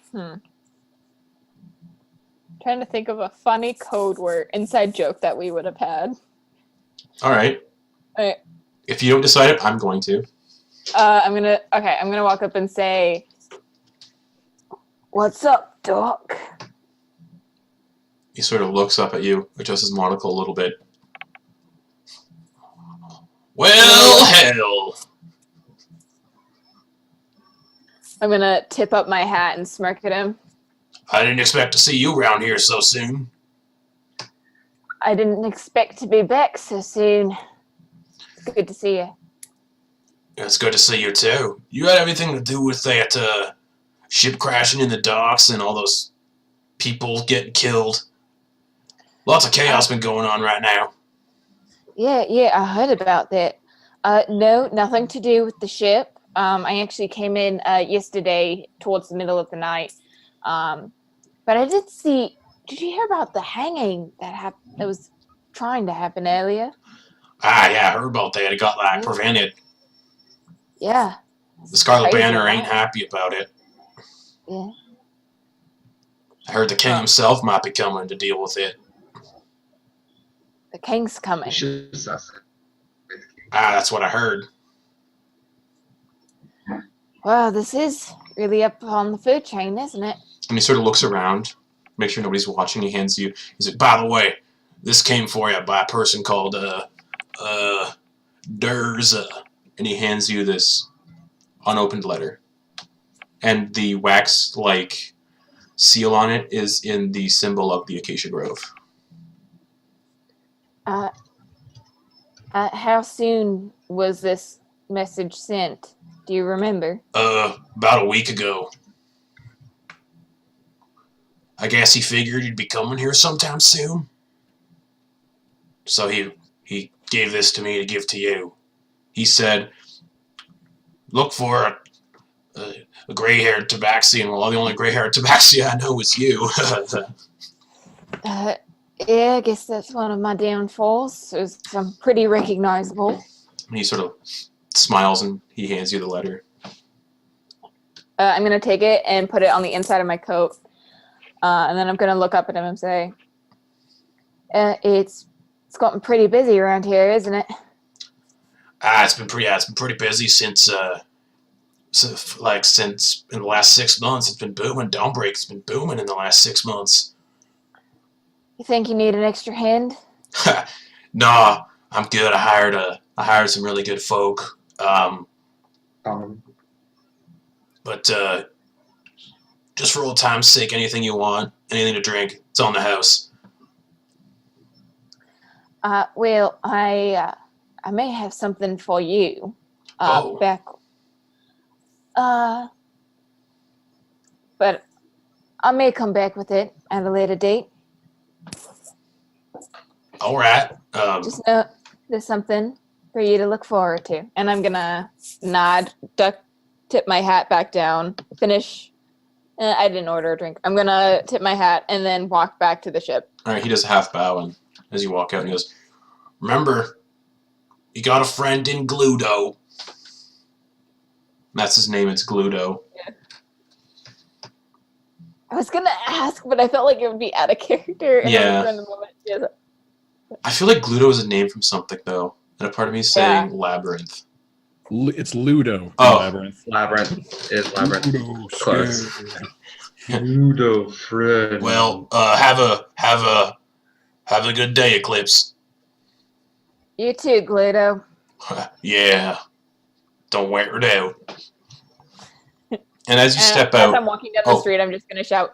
Speaker 3: to think of a funny code word, inside joke that we would have had.
Speaker 1: All right.
Speaker 3: Alright.
Speaker 1: If you don't decide it, I'm going to.
Speaker 3: I'm gonna walk up and say, "What's up, Doc?"
Speaker 1: He sort of looks up at you, adjusts his monocle a little bit. Well, hell.
Speaker 3: I'm gonna tip up my hat and smirk at him.
Speaker 1: I didn't expect to see you around here so soon.
Speaker 3: I didn't expect to be back so soon. It's good to see you.
Speaker 1: It's good to see you too. You had everything to do with that ship crashing in the docks and all those people getting killed. Lots of chaos been going on right now.
Speaker 3: Yeah, I heard about that. No, nothing to do with the ship. I actually came in yesterday towards the middle of the night. But I did see. Did you hear about the hanging that was trying to happen earlier?
Speaker 1: Ah, yeah, I heard about that. It got like prevented.
Speaker 3: Yeah.
Speaker 1: The Scarlet
Speaker 3: Crazy,
Speaker 1: Banner
Speaker 3: right?
Speaker 1: ain't happy about it.
Speaker 3: Yeah.
Speaker 1: I heard the king himself might be coming to deal with it.
Speaker 3: The king's coming.
Speaker 1: That's what I heard.
Speaker 3: Well, this is really up on the food chain, isn't it?
Speaker 1: And he sort of looks around, make sure nobody's watching. He hands you. He's like, by the way, this came for you by a person called Durza. And he hands you this unopened letter. And the wax-like seal on it is in the symbol of the Acacia Grove.
Speaker 3: How soon was this message sent? Do you remember?
Speaker 1: About a week ago. I guess he figured you'd be coming here sometime soon. So he gave this to me to give to you. He said, look for a gray-haired Tabaxi, and well, the only gray-haired Tabaxi I know is you.
Speaker 3: Yeah, I guess that's one of my downfalls. I'm pretty recognizable.
Speaker 1: And he sort of smiles and he hands you the letter.
Speaker 3: I'm going to take it and put it on the inside of my coat. And then I'm going to look up at him and say, it's gotten pretty busy around here, isn't it?
Speaker 1: It's been pretty busy since in the last 6 months. It's been booming. Dawnbreak's been booming in the last 6 months.
Speaker 3: You think you need an extra hand?
Speaker 1: Nah, I'm good. I hired some really good folk. But just for old time's sake, anything you want, anything to drink, it's on the house.
Speaker 3: Well, I may have something for you. But I may come back with it at a later date.
Speaker 1: All right.
Speaker 3: Just know there's something for you to look forward to. And I'm gonna nod, tip my hat back down, finish. I didn't order a drink. I'm gonna tip my hat and then walk back to the ship.
Speaker 1: All right. He does a half bow, and as you walk out, and he goes, "Remember, you got a friend in Gludo." That's his name. It's Gludo.
Speaker 3: Yeah. I was gonna ask, but I felt like it would be out of character.
Speaker 1: Yeah.
Speaker 3: In the moment. Yeah.
Speaker 1: I feel like Gludo is a name from something, though. And a part of me is saying Labyrinth.
Speaker 5: It's Ludo.
Speaker 1: Oh.
Speaker 5: Labyrinth.
Speaker 2: Labyrinth is Labyrinth.
Speaker 5: Ludo.
Speaker 2: Close. Ludo, friend.
Speaker 1: Well, have a good day, Eclipse.
Speaker 3: You too, Gludo.
Speaker 1: Yeah. Don't wear it out. And as you step
Speaker 3: as
Speaker 1: out...
Speaker 3: I'm walking down the street, I'm just going to shout,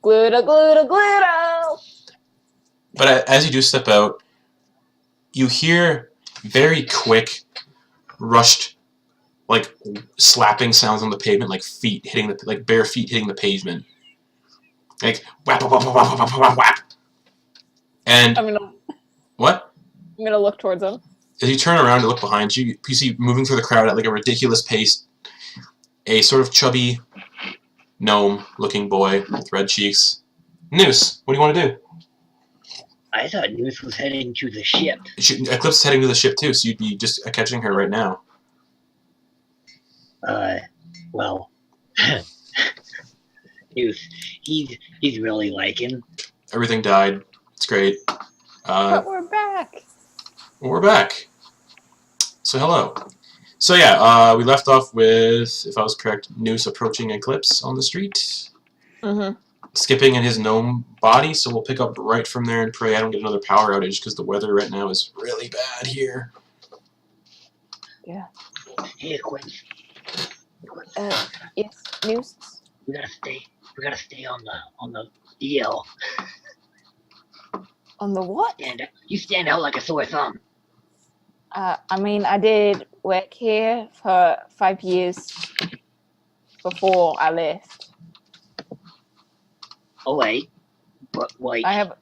Speaker 3: Gludo, Gludo, Gludo!
Speaker 1: But as you do step out, you hear very quick, rushed, like, slapping sounds on the pavement, like feet hitting the... like bare feet hitting the pavement. Like, whap, whap, whap, whap, whap, whap, whap. And... What?
Speaker 3: I'm going to look towards him.
Speaker 1: As you turn around to look behind you, you see moving through the crowd at like a ridiculous pace, a sort of chubby, gnome-looking boy with red cheeks. Noose, what do you want to do?
Speaker 8: I thought Noose was heading to the ship.
Speaker 1: Eclipse is heading to the ship too, so you'd be just catching her right now.
Speaker 8: Well, Noose, he's really liking.
Speaker 1: Everything died. It's great.
Speaker 3: But we're back.
Speaker 1: We're back. So hello. So yeah, we left off with, if I was correct, Noose approaching Eclipse on the street.
Speaker 3: Mm-hmm.
Speaker 1: Skipping in his gnome body, so we'll pick up right from there and pray I don't get another power outage because the weather right now is really bad here.
Speaker 3: Yeah.
Speaker 8: Hey, Eclipse.
Speaker 3: Yes, Noose?
Speaker 8: We gotta stay on the DL.
Speaker 3: On the what?
Speaker 8: You stand out like a sore thumb.
Speaker 3: I mean, I did work here for 5 years before I left.
Speaker 8: Oh wait, but like
Speaker 3: I have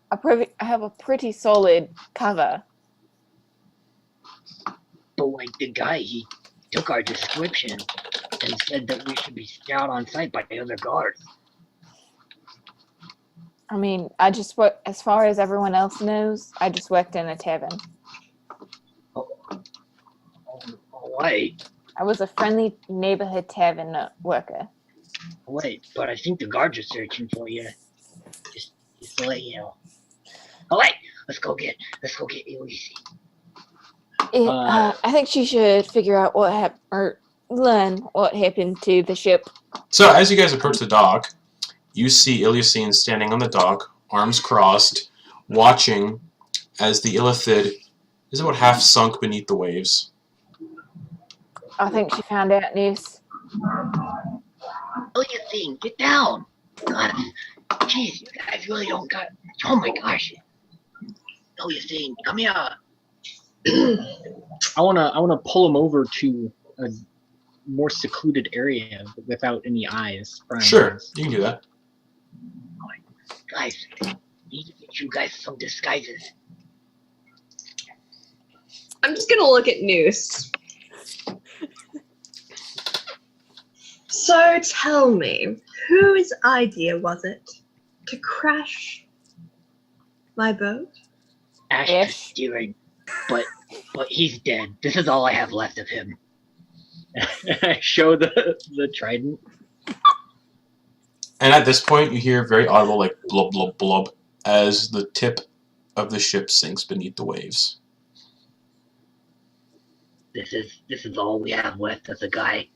Speaker 3: a pretty solid cover.
Speaker 8: But like the guy, he took our description. He said that we should be scouted on site by the other guards.
Speaker 3: I mean, I just work, as far as everyone else knows, I just worked in a tavern.
Speaker 8: Oh, wait,
Speaker 3: I was a friendly neighborhood tavern worker.
Speaker 8: wait, but I think the guards are searching for you. Just to let you know. Oh wait, let's go get Ulysses.
Speaker 3: I think she should figure out what happened, or learn what happened to the ship.
Speaker 1: So as you guys approach the dock, you see Ilyasine standing on the dock, arms crossed, watching as the Illithid is about half sunk beneath the waves.
Speaker 3: I think she found out news.
Speaker 8: Oh, you thing, get down. God, jeez, you guys really don't got. Oh my gosh. Oh, you thing, come here.
Speaker 6: I wanna pull him over to a more secluded area without any eyes. prying
Speaker 1: Sure,
Speaker 6: eyes.
Speaker 1: you can do that.
Speaker 8: Guys, I need to get you guys some disguises.
Speaker 4: I'm just gonna look at Noose. So tell me, whose idea was it to crash my boat?
Speaker 8: Ash is steering, but he's dead. This is all I have left of him.
Speaker 6: I show the trident.
Speaker 1: And at this point, you hear very audible, like, blub, blub, blub, as the tip of the ship sinks beneath the waves.
Speaker 8: This is all we have left as a guy.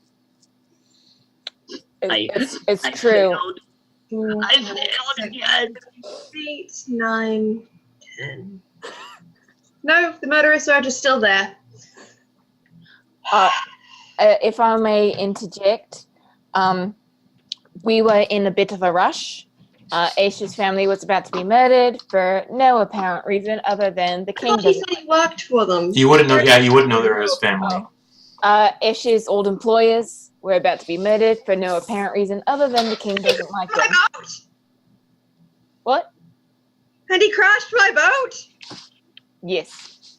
Speaker 3: It's
Speaker 8: I
Speaker 3: true.
Speaker 8: failed. I failed again.
Speaker 4: 8, 9, 10. No, the motorist surge is still there.
Speaker 3: If I may interject, we were in a bit of a rush. Aisha's family was about to be murdered for no apparent reason other than the
Speaker 4: I
Speaker 3: king
Speaker 4: thought he
Speaker 3: doesn't.
Speaker 4: said he worked for them.
Speaker 1: You wouldn't know, yeah, you wouldn't know they're his family.
Speaker 3: Aisha's old employers were about to be murdered for no apparent reason other than the king doesn't like
Speaker 4: My
Speaker 3: them.
Speaker 4: boat!
Speaker 3: What?
Speaker 4: And he crashed my boat!
Speaker 3: Yes.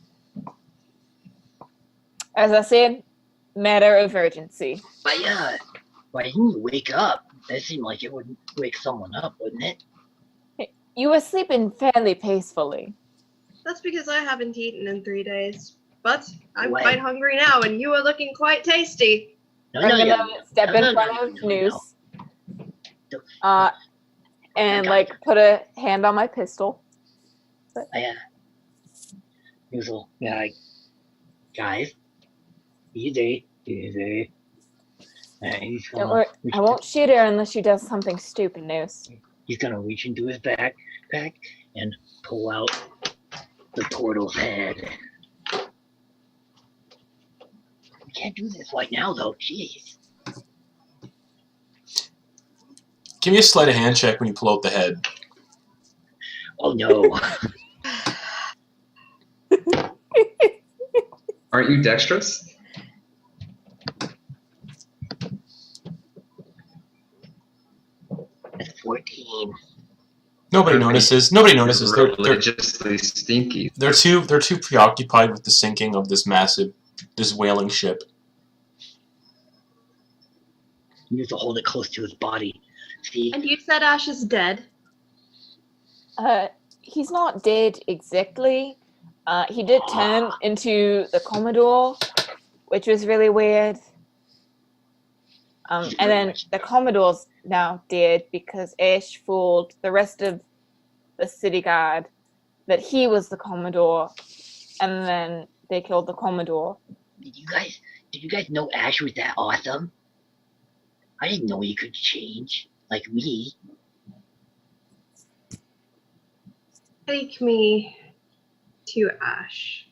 Speaker 3: As I said, matter of urgency.
Speaker 8: Why didn't you wake up? That seemed like it would wake someone up, wouldn't it?
Speaker 3: You were sleeping fairly peacefully.
Speaker 4: That's because I haven't eaten in 3 days. But I'm
Speaker 8: Wait.
Speaker 4: quite hungry now, and you are looking quite tasty.
Speaker 8: No,
Speaker 3: I'm
Speaker 8: no,
Speaker 3: gonna
Speaker 8: no.
Speaker 3: step
Speaker 8: No,
Speaker 3: in
Speaker 8: no,
Speaker 3: front
Speaker 8: no,
Speaker 3: of
Speaker 8: no,
Speaker 3: Noose,
Speaker 8: no.
Speaker 3: and
Speaker 8: I
Speaker 3: like put a hand on my pistol.
Speaker 8: Usual. Yeah, guys. Easy. He's
Speaker 3: Don't
Speaker 8: gonna
Speaker 3: worry,
Speaker 8: reach
Speaker 3: I won't shoot her unless she does something stupid, Noose.
Speaker 8: He's gonna reach into his backpack and pull out the portal's head. We can't do this right now, though. Jeez.
Speaker 1: Give me a sleight of hand check when you pull out the head.
Speaker 8: Oh no.
Speaker 2: Aren't you dexterous?
Speaker 8: That's 14.
Speaker 1: Nobody notices. Nobody notices. They're
Speaker 2: Religiously stinky.
Speaker 1: too preoccupied with the sinking of this whaling ship.
Speaker 8: He needs to hold it close to his body. See?
Speaker 4: And you said Ash is dead.
Speaker 3: He's not dead exactly. He did turn into the Commodore, which was really weird. And then the Commodore's now dead because Ash fooled the rest of the city guard that he was the Commodore, and then they killed the Commodore.
Speaker 8: Did you guys know Ash was that awesome? I didn't know he could change like me.
Speaker 4: Take me to Ash.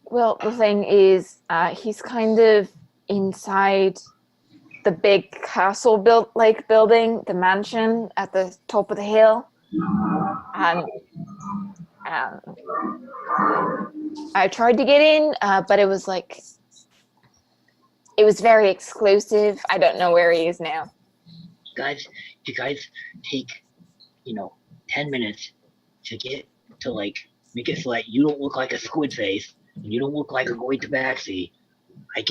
Speaker 3: Well, the thing is, he's kind of inside the big castle building, the mansion at the top of the hill. And I tried to get in, but it was very exclusive. I don't know where he is now.
Speaker 8: You guys take, 10 minutes to get to make it so that you don't look like a squid face and you don't look like a going Tabaxi. I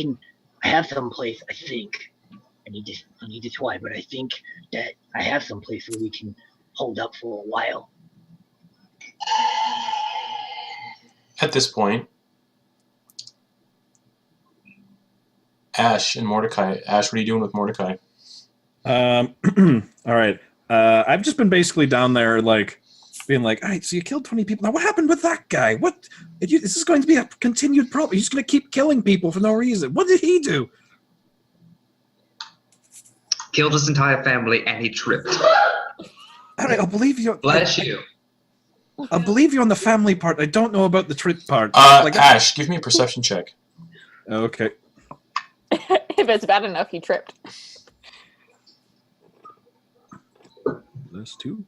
Speaker 8: I have some place, I think. I need to try, but I think that I have some place where we can hold up for a while.
Speaker 1: At this point, Ash and Mordecai. Ash, what are you doing with Mordecai?
Speaker 5: All right. I've just been basically down there, like, being like, all right, so you killed 20 people. Now, what happened with that guy? What? This is going to be a continued problem. He's going to keep killing people for no reason. What did he do?
Speaker 2: Killed his entire family and he tripped.
Speaker 5: All right, I'll believe you.
Speaker 2: Bless you.
Speaker 5: I'll believe you on the family part. I don't know about the trip part.
Speaker 1: Ash, give me a perception check.
Speaker 5: Okay.
Speaker 3: If it's bad enough, he tripped.
Speaker 5: This 2.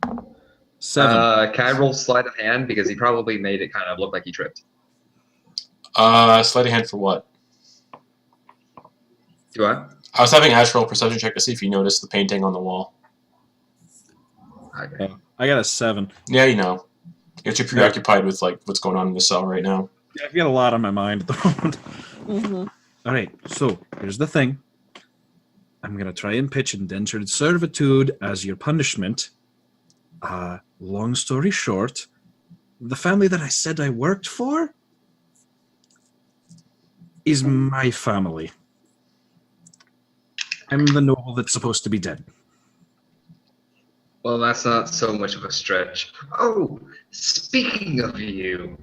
Speaker 5: 7.
Speaker 2: Can I roll sleight of hand? Because he probably made it kind of look like he tripped.
Speaker 1: Sleight of hand for what?
Speaker 2: Do I?
Speaker 1: I was having Ash roll a perception check to see if you noticed the painting on the wall.
Speaker 2: Okay.
Speaker 5: I got a 7.
Speaker 1: Yeah, you know. You're too preoccupied with like what's going on in the cell right now.
Speaker 5: Yeah, I've got a lot on my mind at the moment.
Speaker 3: Mm-hmm.
Speaker 5: All right, so here's the thing. I'm going to try and pitch indentured servitude as your punishment. Long story short, the family that I said I worked for is my family. I'm the noble that's supposed to be dead.
Speaker 2: Well, that's not so much of a stretch. Oh, speaking of you.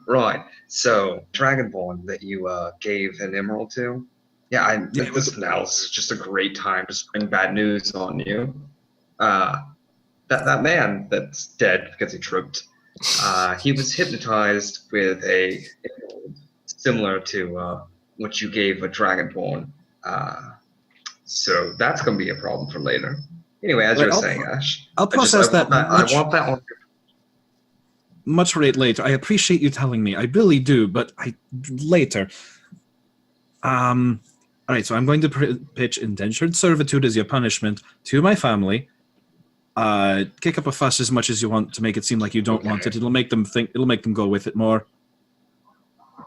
Speaker 2: Right, so Dragonborn that you gave an emerald to? Yeah, this now's just a great time to spring bad news on you. That man that's dead because he tripped, he was hypnotized with a emerald similar to what you gave a Dragonborn. So that's going to be a problem for later. Anyway, as you're saying, Ash.
Speaker 5: I'll process that.
Speaker 2: I want that one.
Speaker 5: Much later. I appreciate you telling me. I really do, but later. All right, so I'm going to pitch indentured servitude as your punishment to my family. Kick up a fuss as much as you want to make it seem like you don't want it. It'll make them think. It'll make them go with it more.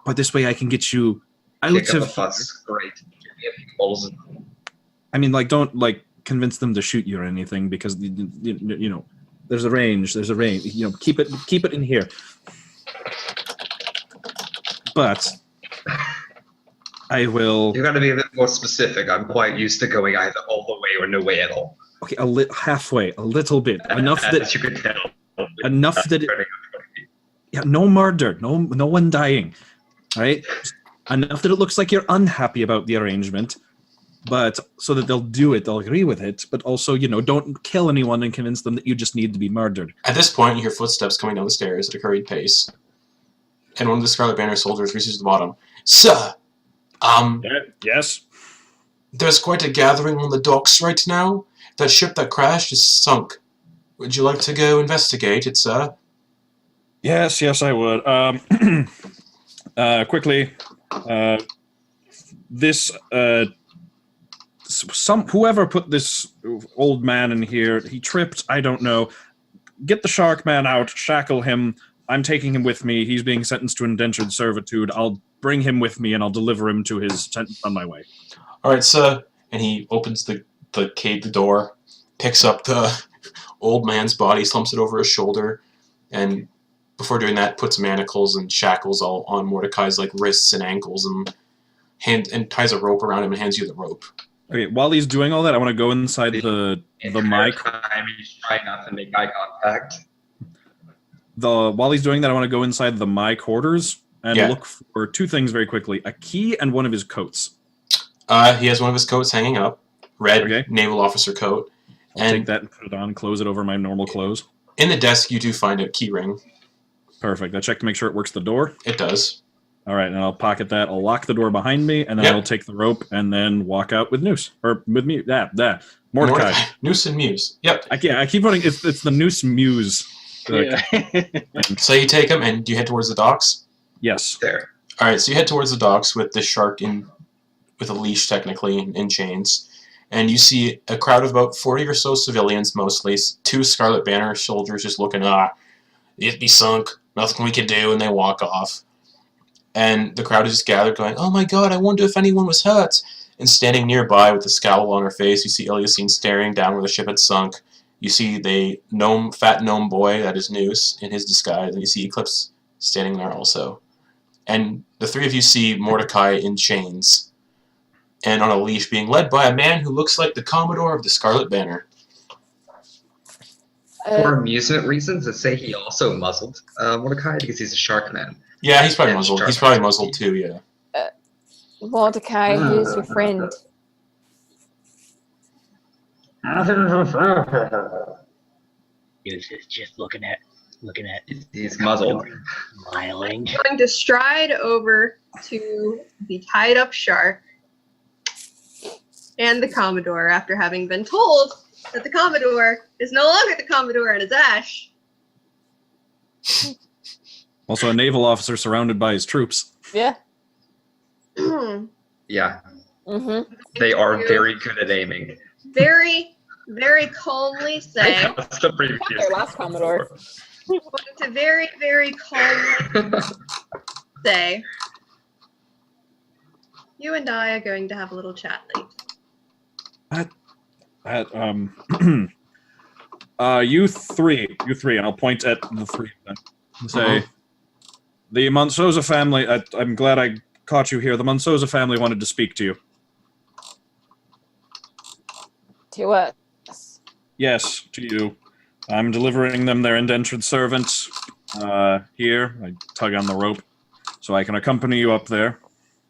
Speaker 5: But this way, I can get you out
Speaker 2: Kick
Speaker 5: of.
Speaker 2: up a fuss. Great. Give me a few balls.
Speaker 5: I mean, like, don't like convince them to shoot you or anything because you know there's a range. There's a range. You know, keep it in here. But I will.
Speaker 2: You got to be a bit more specific. I'm quite used to going either all the way or no way at all.
Speaker 5: Okay, halfway, a little bit, enough
Speaker 2: As
Speaker 5: that
Speaker 2: you could tell.
Speaker 5: enough that. No murder, no one dying. All right, enough that it looks like you're unhappy about the arrangement. But so that they'll do it, they'll agree with it, but also, don't kill anyone and convince them that you just need to be murdered.
Speaker 1: At this point, you hear footsteps coming down the stairs at a hurried pace. And one of the Scarlet Banner soldiers reaches the bottom. Sir!
Speaker 5: Yes?
Speaker 1: There's quite a gathering on the docks right now. That ship that crashed is sunk. Would you like to go investigate it, sir?
Speaker 5: Yes, I would. Quickly, this... whoever put this old man in here, he tripped, I don't know. Get the shark man out, shackle him. I'm taking him with me. He's being sentenced to indentured servitude. I'll bring him with me and I'll deliver him to his sentence on my way.
Speaker 1: Alright, sir. And he opens the door, picks up the old man's body, slumps it over his shoulder, and before doing that, puts manacles and shackles all on Mordecai's wrists and ankles and ties a rope around him and hands you the rope.
Speaker 5: Okay, while he's doing all that, I want to go inside the mic.
Speaker 2: Time he's trying not to make eye contact.
Speaker 5: While he's doing that, I want to go inside the my quarters and look for two things very quickly: a key and one of his coats.
Speaker 1: He has one of his coats hanging up, red naval officer coat.
Speaker 5: I'll take that and put it on, close it over my normal clothes.
Speaker 1: In the desk, you do find a key ring.
Speaker 5: Perfect. I check to make sure it works the door.
Speaker 1: It does.
Speaker 5: All right, and I'll pocket that. I'll lock the door behind me, and then I'll take the rope and then walk out with Noose. Or with me. Mordecai.
Speaker 1: Noose and Muse. Yep.
Speaker 5: I keep running. It's the Noose Muse.
Speaker 6: Yeah.
Speaker 1: So you take him, and do you head towards the docks?
Speaker 5: Yes.
Speaker 2: There.
Speaker 1: All right, so you head towards the docks with this shark with a leash, technically, in chains. And you see a crowd of about 40 or so civilians, mostly. 2 Scarlet Banner soldiers just looking, it be sunk. Nothing we can do, and they walk off. And the crowd is just gathered going, oh my god, I wonder if anyone was hurt. And standing nearby with a scowl on her face, you see Iliasine staring down where the ship had sunk. You see the fat gnome boy, that is Noose, in his disguise, and you see Eclipse standing there also. And the three of you see Mordecai in chains and on a leash being led by a man who looks like the Commodore of the Scarlet Banner.
Speaker 2: For amusement reasons, I say he also muzzled Mordecai because he's a shark man.
Speaker 1: Yeah, he's probably
Speaker 2: And
Speaker 1: muzzled. He's
Speaker 2: Charcharion.
Speaker 1: probably muzzled too, yeah.
Speaker 3: Mordecai, who's your friend?
Speaker 8: Muse is just looking at
Speaker 2: He's muzzled.
Speaker 8: smiling.
Speaker 4: Going to stride over to the tied up shark and the Commodore after having been told that the Commodore is no longer the Commodore and is Ash.
Speaker 5: Also, a naval officer surrounded by his troops.
Speaker 3: Yeah.
Speaker 2: Yeah,
Speaker 3: Mm-hmm.
Speaker 2: they are very good at aiming.
Speaker 4: Very, very calmly say,
Speaker 2: That's the previous.
Speaker 3: Their last Commodore.
Speaker 4: going to very, very calmly say, you and I are going to have a little chat later.
Speaker 5: You three, and I'll point at the three of them and say, the Montsoza family, I'm glad I caught you here. The Montsoza family wanted to speak to you.
Speaker 3: To us.
Speaker 5: Yes, to you. I'm delivering them their indentured servants. Here, I tug on the rope, so I can accompany you up there.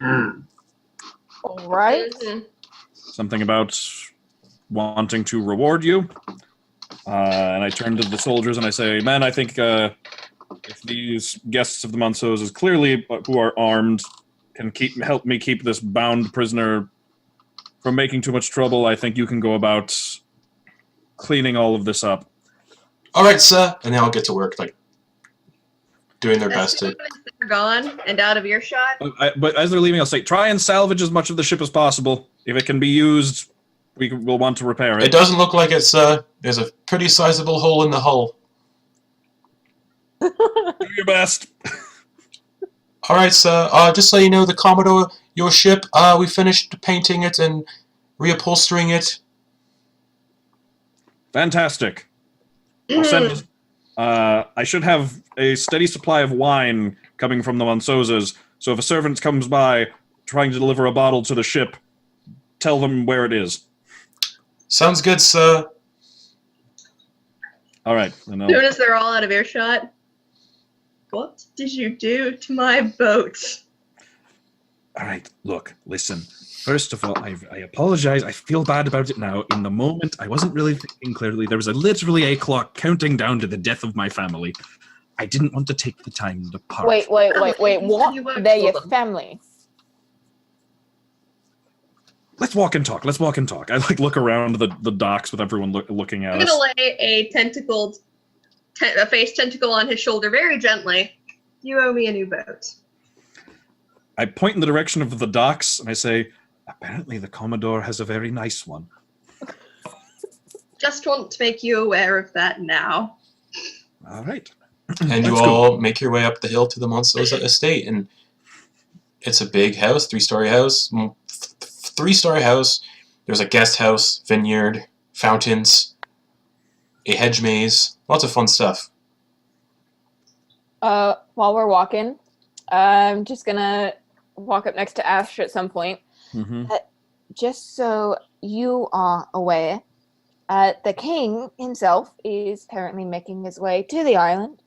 Speaker 3: All right.
Speaker 4: Mhm.
Speaker 5: Something about wanting to reward you. And I turn to the soldiers and I say, men, I think if these guests of the Montsozas, clearly who are armed, can help me keep this bound prisoner from making too much trouble, I think you can go about cleaning all of this up.
Speaker 1: All right, sir. And they all get to work, like, doing their best to...
Speaker 4: They're gone and out of earshot.
Speaker 5: But as they're leaving, I'll say, try and salvage as much of the ship as possible. If it can be used, we'll want to repair it.
Speaker 1: It doesn't look like it's, there's a pretty sizable hole in the hull.
Speaker 5: Do your best.
Speaker 1: All right, sir. Just so you know, the Commodore, your ship, we finished painting it and reupholstering it.
Speaker 5: Fantastic. I'll send. I should have a steady supply of wine coming from the Montsozas, so if a servant comes by trying to deliver a bottle to the ship, tell them where it is.
Speaker 1: Sounds good, sir.
Speaker 5: All right.
Speaker 4: As soon as they're all out of earshot, what did you do to my boat?
Speaker 5: All right. Look, listen. First of all, I apologize. I feel bad about it now. In the moment, I wasn't really thinking clearly. There was literally a clock counting down to the death of my family. I didn't want to take the time to park.
Speaker 3: Wait. What?
Speaker 4: You won't
Speaker 3: They're
Speaker 4: kill
Speaker 3: your
Speaker 4: them.
Speaker 3: family.
Speaker 5: Let's walk and talk. I look around the docks with everyone looking at
Speaker 4: I'm
Speaker 5: us.
Speaker 4: gonna lay a a face tentacle on his shoulder very gently. You owe me a new boat.
Speaker 5: I point in the direction of the docks and I say, apparently the Commodore has a very nice one.
Speaker 4: Just want to make you aware of that now.
Speaker 5: All right.
Speaker 1: And you
Speaker 5: Let's go.
Speaker 1: all make your way up the hill to the Montsoza estate, and it's a big house, three-story house. Three-story house. There's a guest house, vineyard, fountains, a hedge maze, lots of fun stuff.
Speaker 3: While we're walking, I'm just gonna walk up next to Ash at some point.
Speaker 5: Mm-hmm.
Speaker 3: Just so you are aware, the king himself is currently making his way to the island.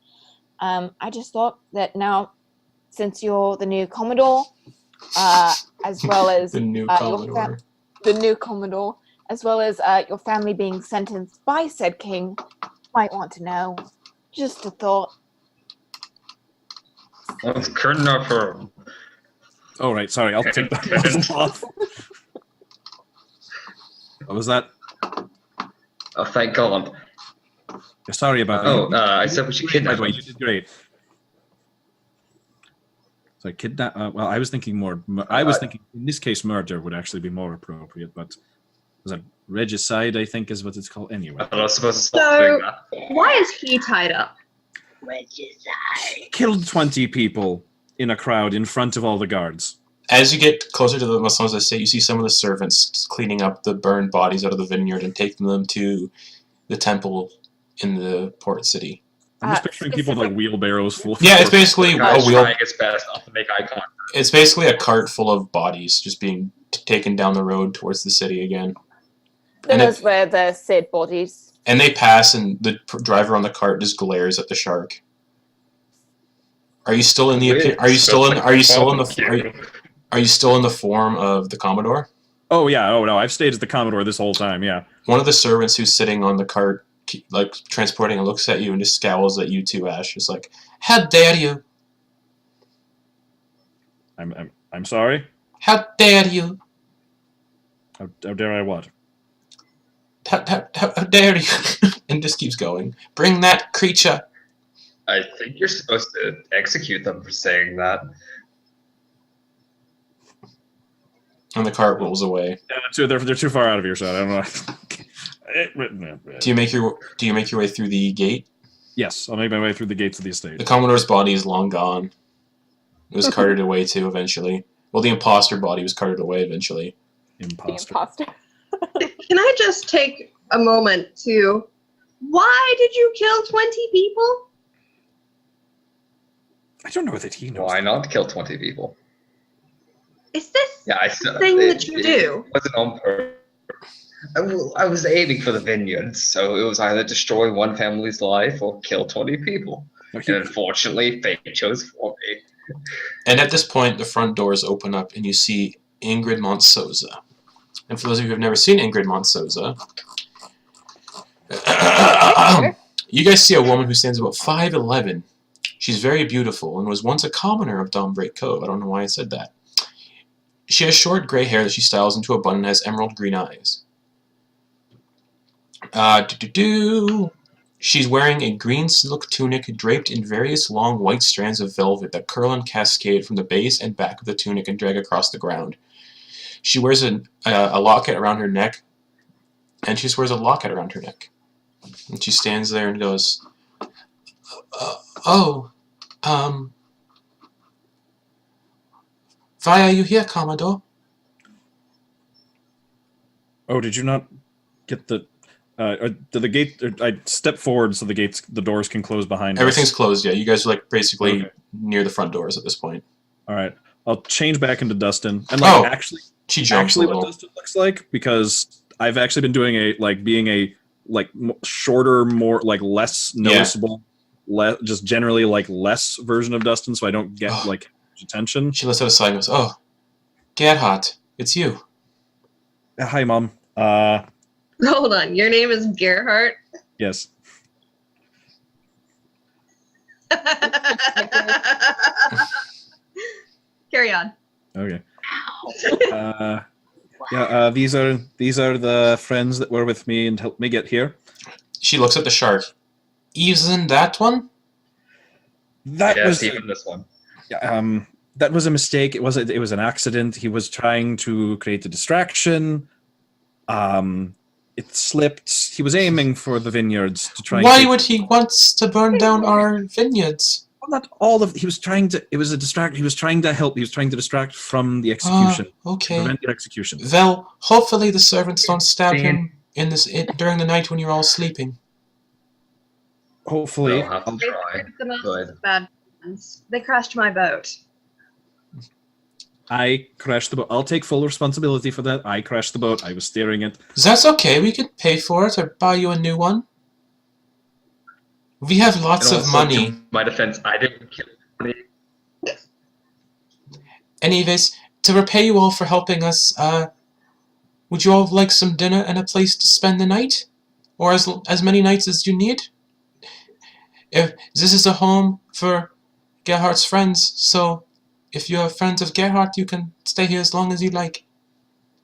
Speaker 3: I just thought that now, since you're the new Commodore, as well as
Speaker 1: The new
Speaker 3: your
Speaker 1: Commodore.
Speaker 3: the new Commodore, as well as your family being sentenced by said king, might want to know. Just a thought.
Speaker 2: Let's curtain up for.
Speaker 5: Oh, right. Sorry. I'll take that muzzle off. What was that?
Speaker 2: Oh, thank God.
Speaker 5: Sorry about that.
Speaker 2: Oh, I said we should
Speaker 5: By
Speaker 2: kidnap
Speaker 5: the way,
Speaker 2: him.
Speaker 5: you did great. So kidnap. Well, I was thinking more. I was thinking in this case, murder would actually be more appropriate. But was it regicide? I think is what it's called. Anyway,
Speaker 2: I'm not supposed to stop
Speaker 4: So-
Speaker 2: doing that.
Speaker 4: Why is he tied up?
Speaker 8: Regicide.
Speaker 5: killed 20 people. in a crowd in front of all the guards.
Speaker 1: As you get closer to the Monstrosities estate, you see some of the servants cleaning up the burned bodies out of the vineyard and taking them to the temple in the port city.
Speaker 5: I'm just picturing people with like wheelbarrows full of
Speaker 1: Yeah, it's basically a
Speaker 2: Guy's
Speaker 1: wheel.
Speaker 2: trying his best not to make eye contact.
Speaker 1: It's basically a cart full of bodies just being taken down the road towards the city again. And
Speaker 3: Those were the said bodies.
Speaker 1: And they pass, and the driver on the cart just glares at the shark. Are you still in the? Are you still in? Are you still in the? Are you still in the form of the Commodore?
Speaker 5: Oh yeah. Oh no, I've stayed as the Commodore this whole time. Yeah.
Speaker 1: One of the servants who's sitting on the cart, like transporting, and looks at you and just scowls at you too, Ash. Just like, how dare you?
Speaker 5: I'm sorry.
Speaker 1: How dare you?
Speaker 5: How dare I what?
Speaker 1: How dare you? And just keeps going. Bring that creature.
Speaker 2: I think you're supposed to execute them for saying that.
Speaker 1: And the cart rolls away.
Speaker 5: Yeah, they're too far out of earshot. I don't know.
Speaker 1: Do you make your way through the gate?
Speaker 5: Yes, I'll make my way through the gates of the estate.
Speaker 1: The Commodore's body is long gone. It was carted away too eventually. Well, the imposter body was carted away eventually.
Speaker 5: Imposter.
Speaker 3: The imposter.
Speaker 4: Can I just take a moment to... Why did you kill 20 people?
Speaker 5: I don't know that he knows.
Speaker 2: Why not kill 20 people?
Speaker 4: Is this
Speaker 2: Yeah, I
Speaker 4: the thing that you do?
Speaker 2: It wasn't on purpose. I was aiming for the vineyards, so it was either destroy one family's life or kill 20 people.
Speaker 5: No,
Speaker 2: And unfortunately, fate chose for me.
Speaker 1: And at this point, the front doors open up, and you see Ingrid Montsoza. And for those of you who have never seen Ingrid Montsoza, you guys see a woman who stands about 5'11". She's very beautiful and was once a commoner of Dawnbreak Cove. I don't know why I said that. She has short gray hair that she styles into a bun and has emerald green eyes. She's wearing a green silk tunic draped in various long white strands of velvet that curl and cascade from the base and back of the tunic and drag across the ground. She wears a locket around her neck, and she just wears a locket around her neck. And she stands there and goes, why are you here, Commodore?
Speaker 5: Oh, did you not get the? The gate. I step forward so the doors can close behind
Speaker 1: Everything's
Speaker 5: us.
Speaker 1: closed. Yeah, you guys are like basically
Speaker 5: Okay.
Speaker 1: near the front doors at this point.
Speaker 5: All right, I'll change back into Dustin and like
Speaker 1: She jumps
Speaker 5: actually
Speaker 1: a little.
Speaker 5: what Dustin looks like, because I've actually been doing being a shorter, more like less noticeable, just generally like less version of Dustin, so I don't get like attention.
Speaker 1: She lifts out a side and goes, "Oh, Gerhardt, it's you."
Speaker 5: Hi, Mom.
Speaker 4: Hold on, your name is Gerhardt?
Speaker 5: Yes.
Speaker 4: Carry on.
Speaker 5: Okay. These are the friends that were with me and helped me get here.
Speaker 1: She looks at the shark. Even that one?
Speaker 5: That
Speaker 2: Yes,
Speaker 5: was
Speaker 2: even this one.
Speaker 5: that was a mistake. It was an accident. He was trying to create a distraction. It slipped. He was aiming for the vineyards to try.
Speaker 1: Why would he want to burn down our vineyards?
Speaker 5: Well, not all of. He was trying to. It was a distract. He was trying to help. He was trying to distract from the execution.
Speaker 1: Okay.
Speaker 5: Prevent the execution.
Speaker 1: Well, hopefully the servants don't stab him during the night when you're all sleeping.
Speaker 5: Hopefully.
Speaker 2: They'll have to
Speaker 4: They
Speaker 2: try.
Speaker 4: were the most
Speaker 2: Good.
Speaker 4: bad ones. They crashed my boat.
Speaker 5: I crashed the boat. I'll take full responsibility for that. I crashed the boat. I was steering it.
Speaker 1: That's okay. We could pay for it or buy you a new one. We have lots
Speaker 2: And
Speaker 1: of
Speaker 2: also,
Speaker 1: money.
Speaker 2: to my defense, I didn't kill anybody.
Speaker 1: Anyways, to repay you all for helping us, would you all like some dinner and a place to spend the night? Or as many nights as you need? This is a home for Gerhardt's friends, so if you're friends of Gerhardt, you can stay here as long as you like.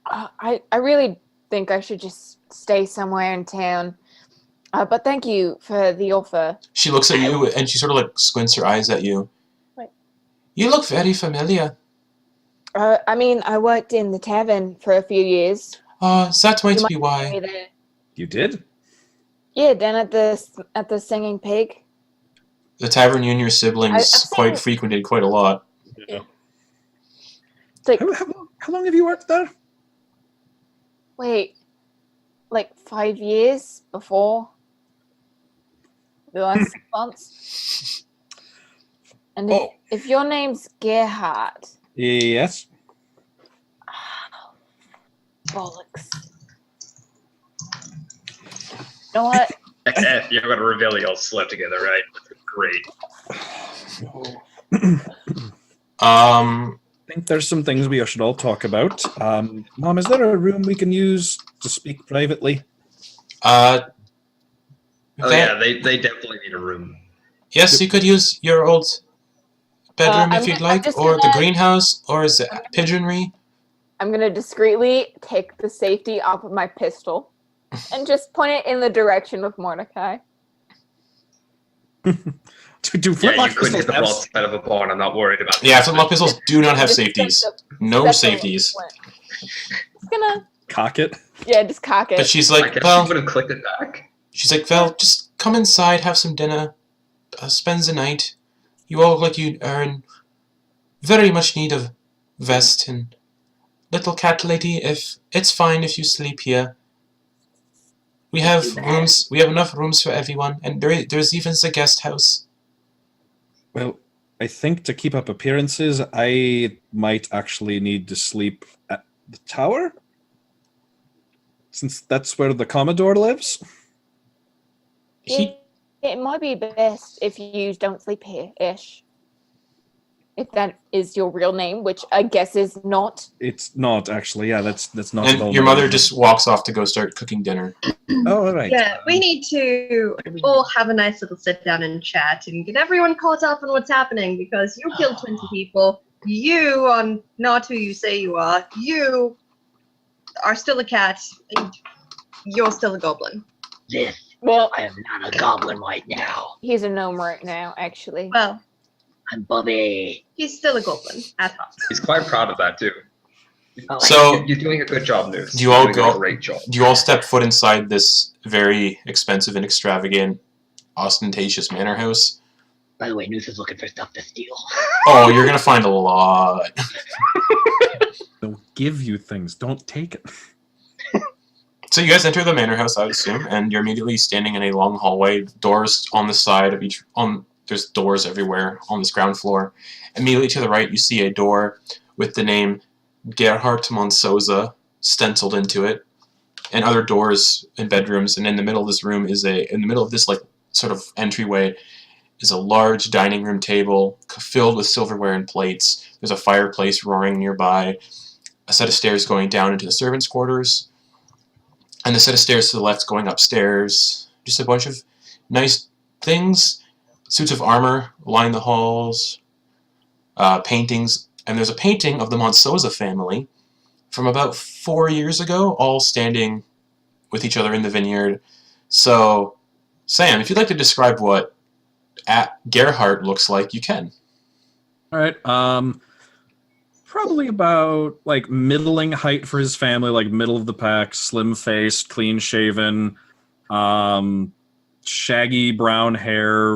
Speaker 3: I really think I should just stay somewhere in town. But thank you for the offer.
Speaker 1: She looks at you and she sort of like squints her eyes at you.
Speaker 3: Right.
Speaker 1: You look very familiar.
Speaker 3: I mean, I worked in the tavern for a few years.
Speaker 1: That might
Speaker 3: You
Speaker 1: be
Speaker 3: might
Speaker 1: why.
Speaker 3: be there.
Speaker 5: You did?
Speaker 3: Yeah, down at the Singing Pig.
Speaker 1: The tavern you and your siblings
Speaker 3: I've
Speaker 1: quite
Speaker 3: seen-
Speaker 1: frequented quite a lot.
Speaker 3: It's like,
Speaker 5: How long have you worked there?
Speaker 3: wait, like 5 years before the last 6 months? And if your name's Gerhard,
Speaker 5: Yes.
Speaker 3: bollocks. You know what?
Speaker 9: You're gonna reveal you all slept together, right? Great.
Speaker 5: I think there's some things we should all talk about. Mom, is there a room we can use to speak privately?
Speaker 9: Oh yeah, they definitely need a room.
Speaker 1: Yes, you could use your old bedroom if
Speaker 3: I'm
Speaker 1: you'd like,
Speaker 3: just
Speaker 1: or the
Speaker 3: gonna-
Speaker 1: greenhouse, or is it pigeonry?
Speaker 3: I'm going to discreetly take the safety off of my pistol and just point it in the direction of Mordecai.
Speaker 5: Do
Speaker 9: Yeah, you
Speaker 5: flintlock
Speaker 9: couldn't hit
Speaker 5: pistols
Speaker 9: the
Speaker 5: have
Speaker 9: broadside of a barn. I'm not worried about that.
Speaker 1: Yeah, flintlock pistols do not have
Speaker 3: Just
Speaker 1: safeties.
Speaker 3: step
Speaker 1: No
Speaker 3: up
Speaker 1: safeties.
Speaker 3: Just gonna,
Speaker 5: cock it?
Speaker 3: yeah, just cock it.
Speaker 1: But she's
Speaker 9: I
Speaker 1: like,
Speaker 9: guess
Speaker 1: well,
Speaker 9: you would have clicked it back.
Speaker 1: she's like, well, just come inside, have some dinner, spend the night. You all look like you are in very much need of vest, and little cat lady, if it's fine if you sleep here. We have rooms. We have enough rooms for everyone, and there's even the guest house.
Speaker 5: Well, I think to keep up appearances, I might actually need to sleep at the tower, since that's where the Commodore lives.
Speaker 1: He,
Speaker 3: It might be best if you don't sleep here-ish. If that is your real name, which I guess is not.
Speaker 5: It's not actually. Yeah, that's not. at all
Speaker 1: and your
Speaker 5: my
Speaker 1: mother
Speaker 5: name.
Speaker 1: just walks off to go start cooking dinner.
Speaker 5: Oh, all right.
Speaker 4: Yeah, we need to all have a nice little sit down and chat and get everyone caught up on what's happening, because you killed 20 people. You are not who you say you are. You are still a cat, and you're still a goblin.
Speaker 8: This,
Speaker 3: Well,
Speaker 8: I am not a goblin right now.
Speaker 3: he's a gnome right now, actually.
Speaker 4: Well,
Speaker 8: I'm Bobby.
Speaker 4: he's still a goblin at heart.
Speaker 9: He's quite proud of that too.
Speaker 8: Oh,
Speaker 1: So,
Speaker 9: You're doing a good job, Muse.
Speaker 1: Do you all
Speaker 9: You're doing
Speaker 1: go-
Speaker 9: a great job.
Speaker 1: you all step foot inside this very expensive and extravagant, ostentatious manor house.
Speaker 8: by the way, Noose is looking for stuff to steal.
Speaker 1: Oh, you're gonna find a lot.
Speaker 5: They'll give you things. Don't take it.
Speaker 1: So you guys enter the manor house, I would assume, and you're immediately standing in a long hallway. Doors on the side of each. There's doors everywhere on this ground floor. Immediately to the right, you see a door with the name Gerhard Montsoza stenciled into it, and other doors and bedrooms. And in the middle of this room is in the middle of this like sort of entryway is a large dining room table filled with silverware and plates. There's a fireplace roaring nearby. A set of stairs going down into the servants' quarters. And the set of stairs to the left going upstairs. Just a bunch of nice things. Suits of armor line the halls. Paintings. And there's a painting of the Montsoza family from about 4 years ago, all standing with each other in the vineyard. So, Sam, if you'd like to describe what Gerhard looks like, you can.
Speaker 5: All right. Probably about like middling height for his family, like middle of the pack, slim faced, clean shaven, shaggy brown hair,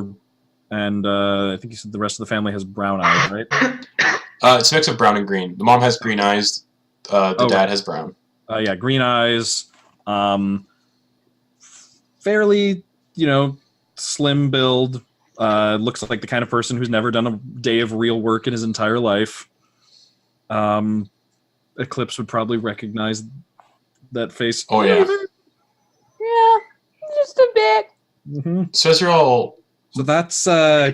Speaker 5: and I think you said the rest of the family has brown eyes, right?
Speaker 1: It's a mix of brown and green. The mom has green eyes. The dad has brown.
Speaker 5: Yeah, green eyes. Fairly, slim build. Looks like the kind of person who's never done a day of real work in his entire life. Eclipse would probably recognize that face.
Speaker 1: Oh, yeah.
Speaker 3: Yeah, just a bit.
Speaker 5: Mm-hmm.
Speaker 1: So as you're all...
Speaker 5: So that's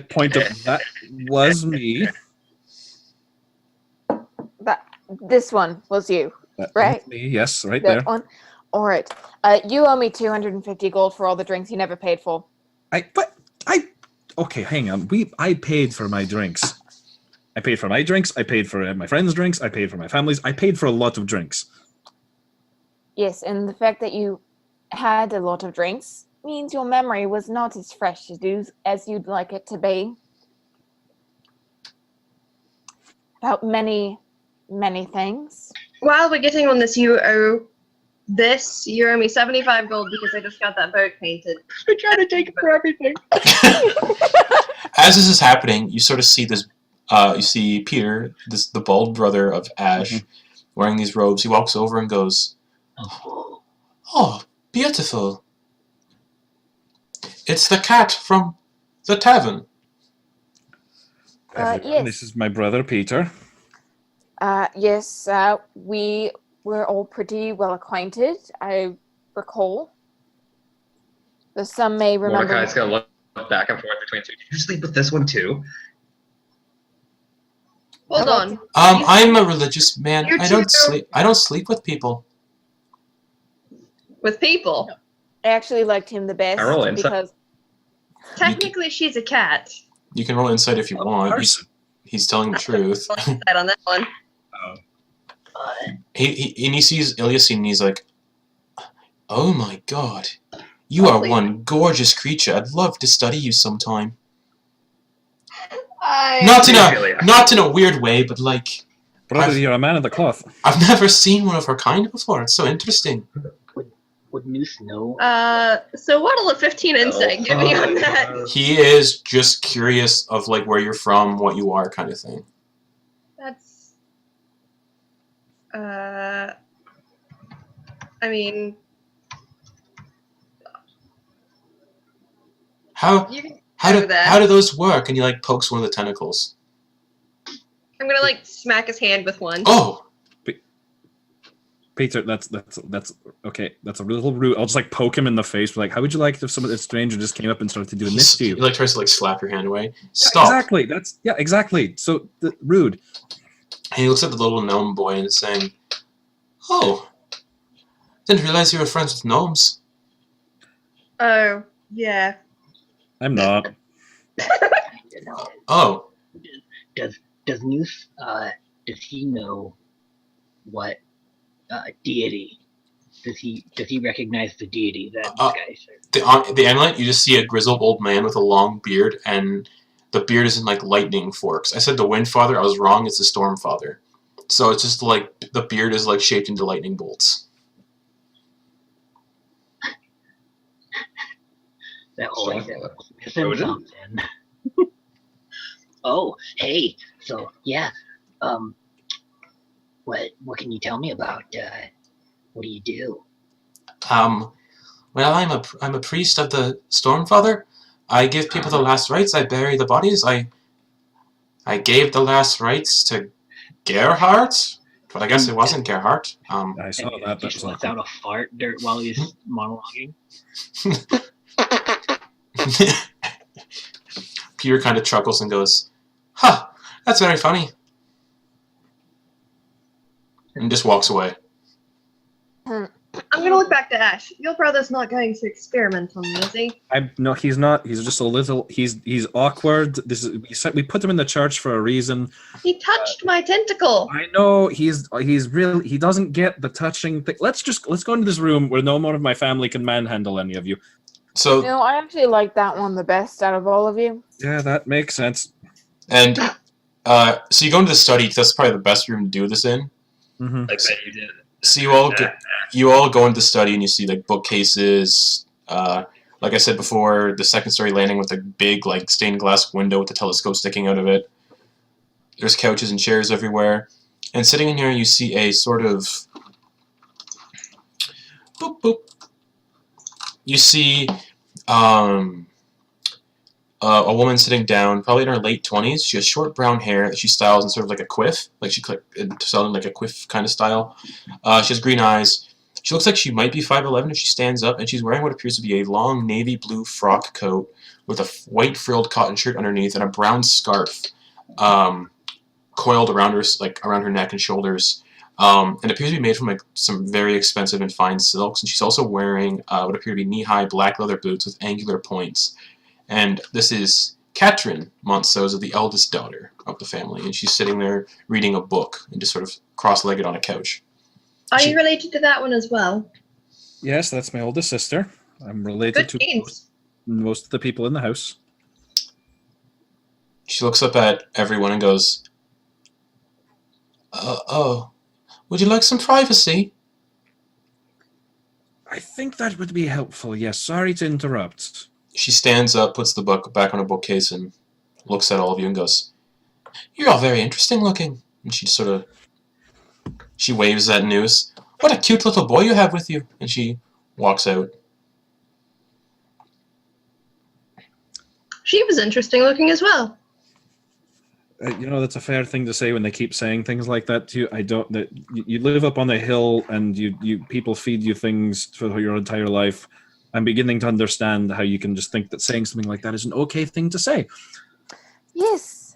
Speaker 5: point of that was me.
Speaker 3: This one was you,
Speaker 5: That
Speaker 3: right?
Speaker 5: was me, yes, right
Speaker 3: That
Speaker 5: there.
Speaker 3: one. All right. You owe me 250 gold for all the drinks you never paid for.
Speaker 5: Okay, hang on. I paid for my drinks. I paid for my drinks. I paid for my friends' drinks. I paid for my family's. I paid for a lot of drinks.
Speaker 3: Yes, and the fact that you had a lot of drinks means your memory was not as fresh as you'd like it to be. About many, many things.
Speaker 4: While we're getting on this, you owe me 75 gold because I just got that boat painted.
Speaker 8: We're trying to take it for everything.
Speaker 1: As this is happening, you sort of see this You see Peter, the bald brother of Ash, wearing these robes. He walks over and goes, "Oh, beautiful. It's the cat from the tavern."
Speaker 5: Everyone,
Speaker 3: yes.
Speaker 5: this is my brother Peter.
Speaker 3: Yes, we were all pretty well acquainted, I recall. Though some may remember.
Speaker 2: Mordecai's gonna look back and forth between two. Did you sleep with this one too?
Speaker 4: Hold on.
Speaker 1: I'm a religious man.
Speaker 4: You
Speaker 1: I don't
Speaker 4: two-
Speaker 1: sleep with people.
Speaker 4: With people.
Speaker 3: I actually liked him the best
Speaker 2: I roll insight.
Speaker 3: because
Speaker 4: Technically, she's a cat.
Speaker 1: You can roll insight if you want. He's telling the truth.
Speaker 4: Roll insight on that one.
Speaker 1: he sees Iliasine and he's like, "Oh my god. You are one gorgeous creature. I'd love to study you sometime." Not in a weird way, but like,
Speaker 5: Brother, you're a man of the cloth.
Speaker 1: I've never seen one of her kind before. It's so interesting.
Speaker 8: Would Muse know?
Speaker 4: So what'll a 15 insight give me on that?
Speaker 1: He is just curious of like where you're from, what you are, kind of thing.
Speaker 4: That's. I mean.
Speaker 1: How
Speaker 4: You can
Speaker 1: how
Speaker 4: do
Speaker 1: do
Speaker 4: that.
Speaker 1: how do those work? And he like pokes one of the tentacles.
Speaker 4: I'm gonna like smack his hand with one.
Speaker 1: Oh,
Speaker 5: Peter, that's okay. That's a little rude. I'll just like poke him in the face. Like, how would you like if a stranger just came up and started doing this to you?
Speaker 1: He like tries to like slap your hand away. Stop.
Speaker 5: Exactly. Exactly. So rude.
Speaker 1: And he looks at the little gnome boy and is saying, "Oh, didn't realize you were friends with gnomes."
Speaker 4: Oh, yeah.
Speaker 5: I'm not.
Speaker 1: Oh,
Speaker 8: Does Muse does he know what deity? Does he recognize the deity that this guy serves?
Speaker 1: the amulet. You just see a grizzled old man with a long beard, and the beard is in like lightning forks. I said the Wind Father. I was wrong. It's the Storm Father. So it's just like the beard is like shaped into lightning bolts.
Speaker 8: That always
Speaker 2: Something.
Speaker 8: missing
Speaker 2: Odin?
Speaker 8: something. Oh, hey. So yeah. What can you tell me about what do you do?
Speaker 1: Well, I'm a priest of the Storm Father. I give people the last rites. I bury the bodies. I gave the last rites to Gerhardt, but I guess it wasn't Gerhardt.
Speaker 5: I saw
Speaker 8: And
Speaker 5: that.
Speaker 8: just
Speaker 5: That's
Speaker 8: lets out a fart while he's monologuing.
Speaker 1: Peter kind of chuckles and goes, "Huh, that's very funny," and just walks away.
Speaker 4: I'm gonna look back to Ash. Your brother's not going to experiment on me, is he?
Speaker 5: No, he's not. He's just a little. He's awkward. We put him in the church for a reason.
Speaker 4: He touched my tentacle.
Speaker 5: I know he's really. He doesn't get the touching thing. Let's go into this room where no one of my family can manhandle any of you.
Speaker 1: So
Speaker 3: No, I actually like that one the best out of all of you.
Speaker 5: Yeah, that makes sense.
Speaker 1: and so you go into the study. 'Cause that's probably the best room to do this in.
Speaker 5: Mm-hmm.
Speaker 9: I bet you did.
Speaker 1: So you all go into the study and you see like bookcases. Like I said before, the second story landing with a big like stained glass window with a telescope sticking out of it. There's couches and chairs everywhere, and sitting in here you see a sort of boop boop. You see a woman sitting down, probably in her late 20s. She has short brown hair that she styles in sort of like a quiff, like she styled in like a quiff kind of style. She has green eyes. She looks like she might be 5'11" if she stands up, and she's wearing what appears to be a long navy blue frock coat with a white frilled cotton shirt underneath and a brown scarf coiled around her, like around her neck and shoulders. And appears to be made from like some very expensive and fine silks. And she's also wearing what appear to be knee-high black leather boots with angular points. And this is Catherine Montsoza, the eldest daughter of the family, and she's sitting there reading a book and just sort of cross-legged on a couch.
Speaker 4: Are you related to that one as well?
Speaker 5: Yes, that's my oldest sister. I'm related
Speaker 4: Good
Speaker 5: to
Speaker 4: genes.
Speaker 5: most of the people in the house.
Speaker 1: She looks up at everyone and goes, "Oh, would you like some privacy?"
Speaker 5: I think that would be helpful. Yes, sorry to interrupt.
Speaker 1: She stands up, puts the book back on a bookcase, and looks at all of you and goes, You're all very interesting looking. And she waves at Noose. What a cute little boy you have with you. And she walks out.
Speaker 4: She was interesting looking as well.
Speaker 5: That's a fair thing to say when they keep saying things like that to you. You live up on a hill and you people feed you things for your entire life. I'm beginning to understand how you can just think that saying something like that is an okay thing to say.
Speaker 3: Yes.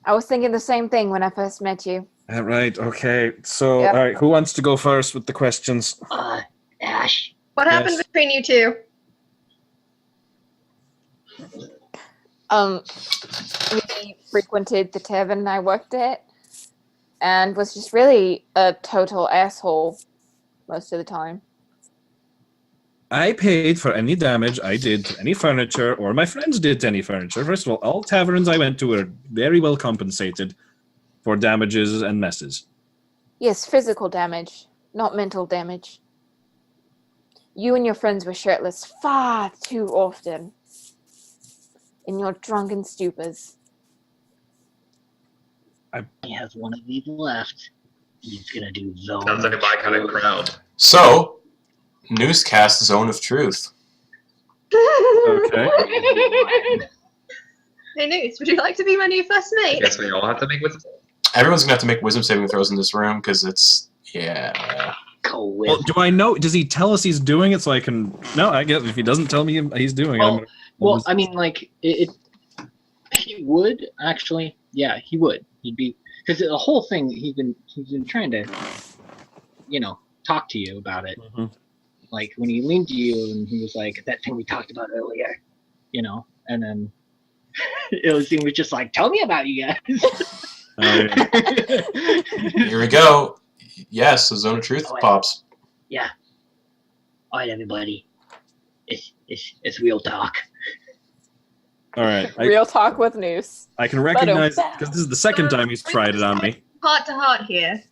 Speaker 3: I was thinking the same thing when I first met you.
Speaker 5: Right, okay. So,
Speaker 3: Yep.
Speaker 5: all right, who wants to go first with the questions?
Speaker 8: Ash.
Speaker 4: What happened
Speaker 5: Yes.
Speaker 4: between you two?
Speaker 3: We frequented the tavern I worked at and was just really a total asshole most of the time.
Speaker 5: I paid for any damage I did to any furniture or my friends did to any furniture. First of all taverns I went to were very well compensated for damages and messes.
Speaker 3: Yes, physical damage, not mental damage. You and your friends were shirtless far too often in your drunken stupors.
Speaker 8: He has one of these left. He's gonna do zone.
Speaker 9: Sounds like my kind of crowd.
Speaker 1: So, Noose casts Zone of Truth.
Speaker 5: Okay.
Speaker 4: Hey, Noose, would you like to be my new first
Speaker 9: I
Speaker 4: mate?
Speaker 9: guess we all have to make wisdom.
Speaker 1: Everyone's gonna have to make wisdom saving throws in this room because it's
Speaker 5: Well, do I know? Does he tell us he's doing it so I can? No, I guess if he doesn't tell me he's doing it.
Speaker 6: Well, I mean, like he would actually. Yeah, he would. He'd be because the whole thing he's been trying to, talk to you about it.
Speaker 5: Mm-hmm.
Speaker 6: Like when he leaned to you and he was like that thing we talked about earlier, and then he was just like, tell me about you guys.
Speaker 1: Here we go. Yes, the Zone of Truth pops.
Speaker 8: Yeah. All right, everybody. It's real talk.
Speaker 5: All right.
Speaker 3: Real talk with Noose.
Speaker 5: I can recognize because this is the second time he's tried it on me.
Speaker 4: Heart to heart here.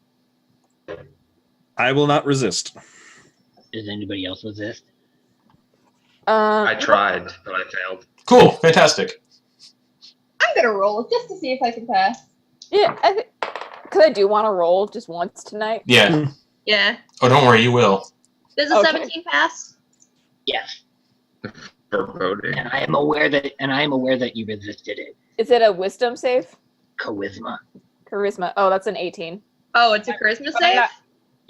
Speaker 5: I will not resist.
Speaker 8: Does anybody else resist?
Speaker 9: I tried, but I failed.
Speaker 1: Cool, fantastic.
Speaker 4: I'm gonna roll just to see if I can pass.
Speaker 3: Yeah, because I do want to roll just once tonight.
Speaker 1: Yeah.
Speaker 4: Yeah.
Speaker 1: Oh, don't worry, you will.
Speaker 4: Does a
Speaker 3: Okay.
Speaker 4: 17 pass?
Speaker 8: Yes.
Speaker 9: For voting.
Speaker 8: And I am aware that you resisted it.
Speaker 3: Is it a wisdom save?
Speaker 8: Charisma.
Speaker 3: Charisma. Oh, that's an 18.
Speaker 4: Oh, it's a charisma
Speaker 3: But
Speaker 4: save?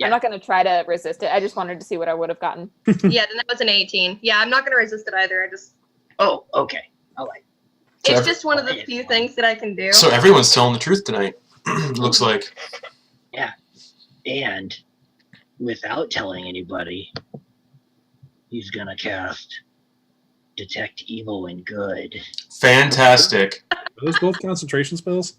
Speaker 3: I'm not going to try to resist it. I just wanted to see what I would have gotten.
Speaker 4: Yeah, then that was an 18. Yeah, I'm not gonna resist it either.
Speaker 8: Oh, okay. All right.
Speaker 4: It's just one of the few things that I can do.
Speaker 1: So everyone's telling the truth tonight. Looks like.
Speaker 8: Yeah. And without telling anybody, he's gonna cast Detect Evil and Good.
Speaker 1: Fantastic.
Speaker 5: Are those both concentration spells?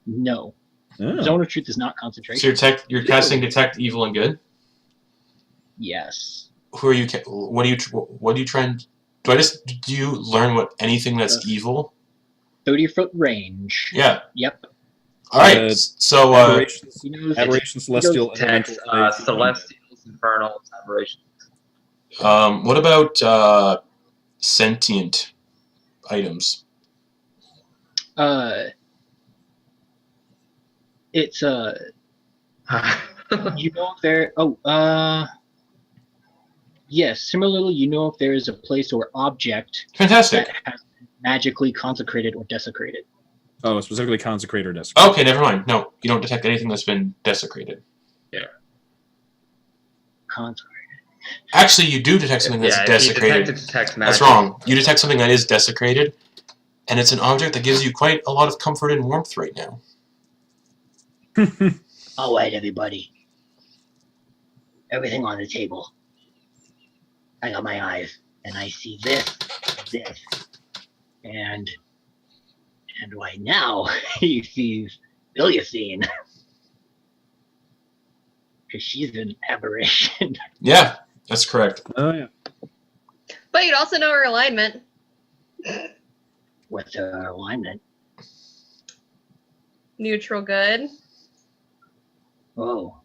Speaker 6: No.
Speaker 5: Oh.
Speaker 6: Zone of Truth is not
Speaker 1: So
Speaker 6: concentration.
Speaker 1: you're casting Detect Evil and Good?
Speaker 6: Yes.
Speaker 1: Who are you what do you try and do you learn what anything that's evil?
Speaker 6: 30-foot range.
Speaker 1: Yeah.
Speaker 6: Yep.
Speaker 1: All right. So
Speaker 5: Aberration, Celestial,
Speaker 9: Text,
Speaker 5: Elemental.
Speaker 9: Celestials, Infernals, Aberrations.
Speaker 1: what about sentient items?
Speaker 6: It's you know if there yes, similarly you know if there is a place or object
Speaker 1: Fantastic.
Speaker 6: that has been magically consecrated or desecrated.
Speaker 5: Oh, specifically consecrate or desecrate.
Speaker 1: Okay, never mind. No, you don't detect anything that's been desecrated.
Speaker 6: Consecrated.
Speaker 1: Actually, you do detect something that's desecrated.
Speaker 9: Detect
Speaker 1: That's
Speaker 9: magic.
Speaker 1: wrong. You detect something that is desecrated, and it's an object that gives you quite a lot of comfort and warmth right now.
Speaker 8: All right, everybody. Everything on the table. I got my eyes, and I see this, and right now he sees Iliasine. Because she's an aberration.
Speaker 1: Yeah, that's correct.
Speaker 5: Oh yeah.
Speaker 4: But you'd also know her alignment.
Speaker 8: What's her alignment?
Speaker 4: Neutral good.
Speaker 8: Oh.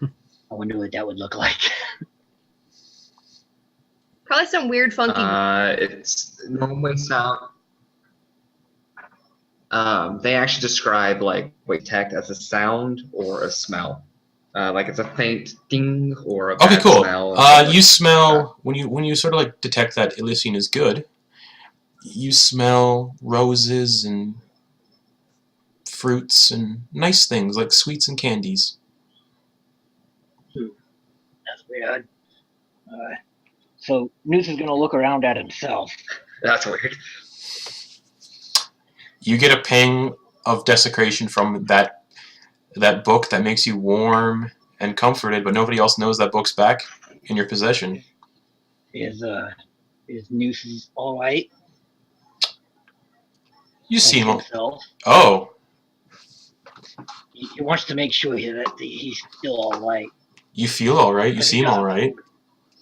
Speaker 8: I wonder what that would look like.
Speaker 4: Probably some weird funky.
Speaker 9: It's normally sound.
Speaker 2: they actually describe like what you detect as a sound or a smell. Like it's a faint ding or a
Speaker 1: Okay,
Speaker 2: bad
Speaker 1: cool.
Speaker 2: smell.
Speaker 1: You smell when you sort of like detect that Elysian is good. You smell roses and fruits and nice things like sweets and candies.
Speaker 8: That's weird. So Noose is gonna look around at himself.
Speaker 2: That's weird.
Speaker 1: You get a ping of desecration from that book that makes you warm and comforted, but nobody else knows that book's back in your possession.
Speaker 8: Is Noose all right?
Speaker 1: You see him.
Speaker 8: Himself.
Speaker 1: Oh,
Speaker 8: He wants to make sure that he's still all right.
Speaker 1: you feel all right. You seem all right.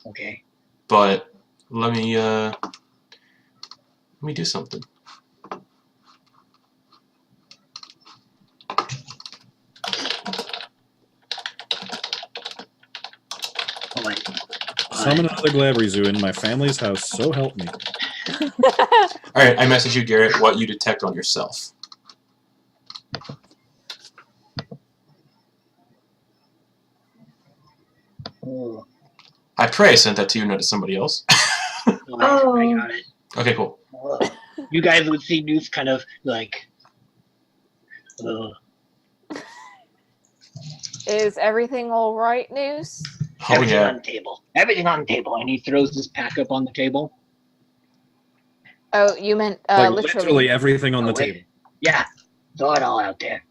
Speaker 8: Okay.
Speaker 1: But let me do something.
Speaker 8: All right.
Speaker 5: Summon another Glabrezu in my family's house, so help me.
Speaker 1: Alright, I message you, Garrett, what you detect on yourself.
Speaker 8: Oh,
Speaker 1: I pray I sent that to you, not to somebody else.
Speaker 8: I got it.
Speaker 1: Okay, cool.
Speaker 8: You guys would see Noose kind of like.
Speaker 3: Is everything all right, News?
Speaker 1: Oh
Speaker 8: Everything
Speaker 1: yeah.
Speaker 8: on the table. Everything on the table. And he throws his pack up on the table.
Speaker 3: Oh, you meant
Speaker 5: Like
Speaker 3: literally.
Speaker 5: literally everything on the
Speaker 8: wait.
Speaker 5: table.
Speaker 8: Yeah. Throw it all out there.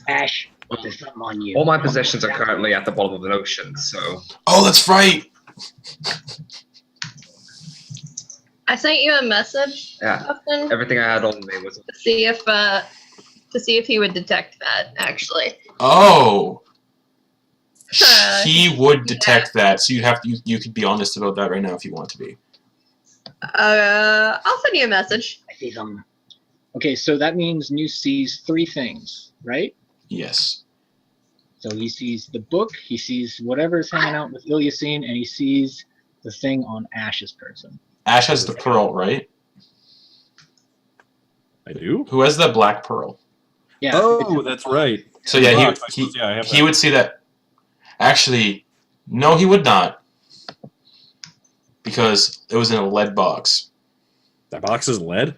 Speaker 8: Ash, there's something on you.
Speaker 2: All my possessions are currently at the bottom of an ocean, so
Speaker 1: Oh, that's right.
Speaker 4: I sent you a message,
Speaker 2: yeah.
Speaker 4: Justin,
Speaker 2: Everything I had on me was.
Speaker 4: to see if he would detect that. Actually,
Speaker 1: Oh.
Speaker 4: Uh,
Speaker 1: He would detect that, so you could be honest about that right now if you want to be.
Speaker 4: I'll send you a message.
Speaker 8: I see something.
Speaker 6: Okay, so that means Noose sees 3 things, right?
Speaker 1: Yes.
Speaker 6: So he sees the book, he sees whatever's hanging out with Ilyasine, and he sees the thing on Ash's person.
Speaker 1: Ash has the pearl, right?
Speaker 5: I do?
Speaker 1: Who has the black pearl?
Speaker 6: Yeah.
Speaker 5: Oh, that's right.
Speaker 1: So yeah,
Speaker 5: Box, I suppose, I have
Speaker 1: he
Speaker 5: that.
Speaker 1: would see that. Actually, no, he would not, because it was in a lead box.
Speaker 5: That box is lead?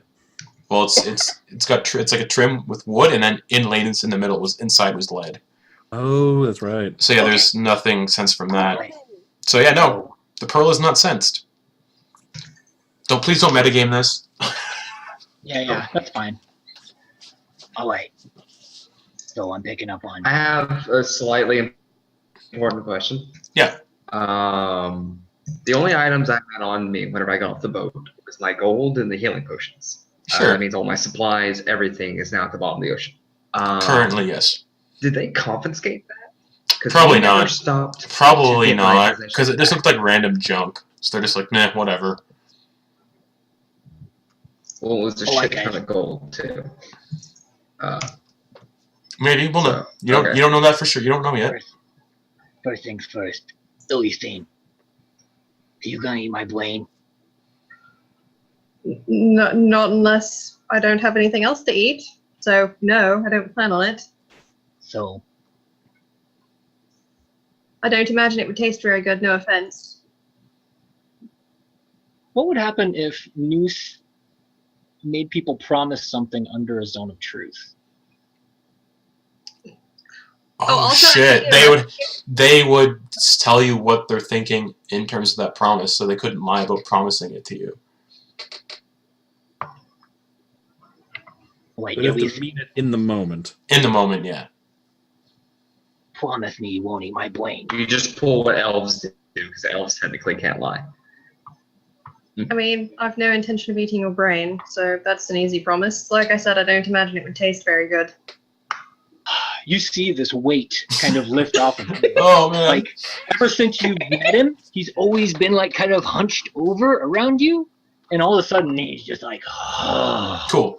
Speaker 1: Well, it's like a trim with wood, and then inlaid in the middle was lead.
Speaker 5: Oh, that's right.
Speaker 1: So yeah, there's nothing sensed from that. So yeah, no, the pearl is not sensed. Please don't metagame this.
Speaker 6: Yeah, that's fine.
Speaker 8: All right. So I'm picking up on.
Speaker 2: I have a slightly important question.
Speaker 1: Yeah.
Speaker 2: The only items I had on me whenever I got off the boat was my gold and the healing potions.
Speaker 1: Sure.
Speaker 2: That means all my supplies, everything is now at the bottom of the ocean.
Speaker 1: Currently, yes.
Speaker 2: Did they confiscate that? 'Cause
Speaker 1: Probably
Speaker 2: they never
Speaker 1: not.
Speaker 2: Stopped to
Speaker 1: Probably
Speaker 2: get my
Speaker 1: not,
Speaker 2: possessions
Speaker 1: because this
Speaker 2: back.
Speaker 1: looked like random junk. So they're just like, nah, whatever.
Speaker 2: Well, it was a
Speaker 8: Oh,
Speaker 2: shit
Speaker 8: okay.
Speaker 2: ton of gold too.
Speaker 1: Maybe we'll know.
Speaker 2: So,
Speaker 1: You don't know that for sure. You don't know yet.
Speaker 8: First things first. Ilyasine. Are you gonna eat my brain?
Speaker 4: Not unless I don't have anything else to eat. So no, I don't plan on it.
Speaker 8: So
Speaker 4: I don't imagine it would taste very good. No offense.
Speaker 6: What would happen if Noose made people promise something under a zone of truth?
Speaker 1: Oh
Speaker 4: also,
Speaker 1: shit!
Speaker 4: I
Speaker 1: They would tell you what they're thinking in terms of that promise, so they couldn't lie about promising it to you.
Speaker 8: wait,
Speaker 5: They'd have to
Speaker 8: Ilyasine,
Speaker 5: mean it in the moment.
Speaker 1: In the moment, yeah.
Speaker 8: promise me you won't eat my brain.
Speaker 2: You just pull what elves do, because elves technically can't lie.
Speaker 4: I mean, I've no intention of eating your brain, so that's an easy promise. Like I said, I don't imagine it would taste very good.
Speaker 6: You see this weight kind of lift off of him.
Speaker 1: Oh man.
Speaker 6: Like, ever since you met him, he's always been like kind of hunched over around you, and all of a sudden he's just like,
Speaker 1: Cool.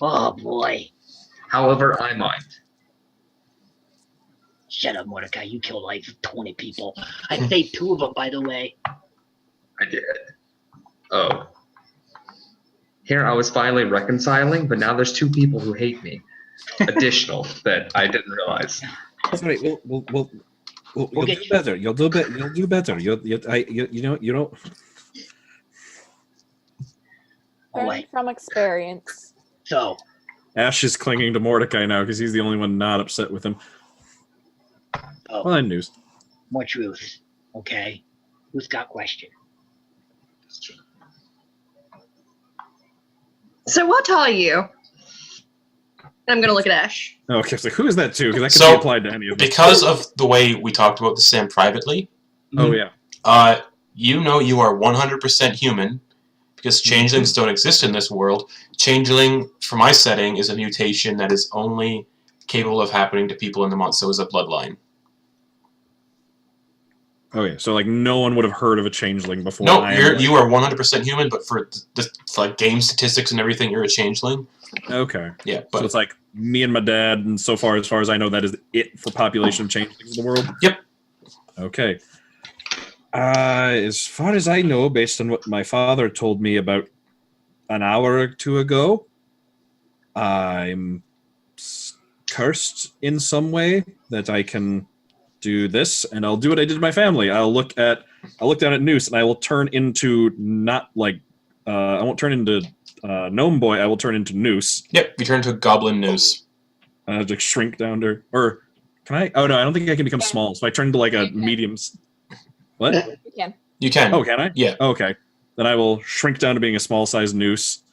Speaker 8: Oh boy.
Speaker 2: However, I might.
Speaker 8: Shut up, Mordecai. You killed like 20 people. I saved 2 of them, by the way.
Speaker 2: I did. Oh. Here I was finally reconciling, but now there's 2 people who hate me. Additional that I didn't realize.
Speaker 5: Sorry, you'll
Speaker 8: get
Speaker 5: do
Speaker 8: you.
Speaker 5: better. You'll do better. You'll do better. You don't.
Speaker 8: All
Speaker 3: Learn
Speaker 8: right.
Speaker 3: from experience.
Speaker 8: So,
Speaker 5: Ash is clinging to Mordecai now because he's the only one not upset with him.
Speaker 8: oh,
Speaker 5: Well, and News.
Speaker 8: more truth. Okay. Who's got question?
Speaker 4: So what are you? I'm gonna look at Ash.
Speaker 5: Oh, okay, so who is that too? Because that could
Speaker 1: So,
Speaker 5: be applied to any of them.
Speaker 1: Because of the way we talked about the Sam privately,
Speaker 5: Oh yeah.
Speaker 1: you know you are 100% human, because changelings don't exist in this world. Changeling, for my setting, is a mutation that is only capable of happening to people in the Montsoza bloodline.
Speaker 5: Oh yeah. So like no one would have heard of a changeling before.
Speaker 1: No,
Speaker 5: I am,
Speaker 1: you are 100% human, but for the like game statistics and everything, you're a changeling.
Speaker 5: Okay.
Speaker 1: Yeah,
Speaker 5: So
Speaker 1: but
Speaker 5: it's like me and my dad, and as far as I know, that is it for population of changelings in the world.
Speaker 1: Yep.
Speaker 5: Okay. As far as I know, based on what my father told me about an hour or 2 ago, I'm cursed in some way that I can do this, and I'll do what I did to my family. I'll look down at Noose, and I will turn into not like I won't turn into Gnome Boy. I will turn into Noose.
Speaker 1: yep, you turn into a goblin noose.
Speaker 5: I have to shrink down to, or can I? Oh no, I don't think I can become
Speaker 3: Yeah.
Speaker 5: small. So I turn into like a
Speaker 3: You can.
Speaker 5: medium. What?
Speaker 3: You can.
Speaker 1: You can.
Speaker 5: Oh, can I?
Speaker 1: Yeah.
Speaker 5: Okay. Then I will shrink down to being a small-sized Noose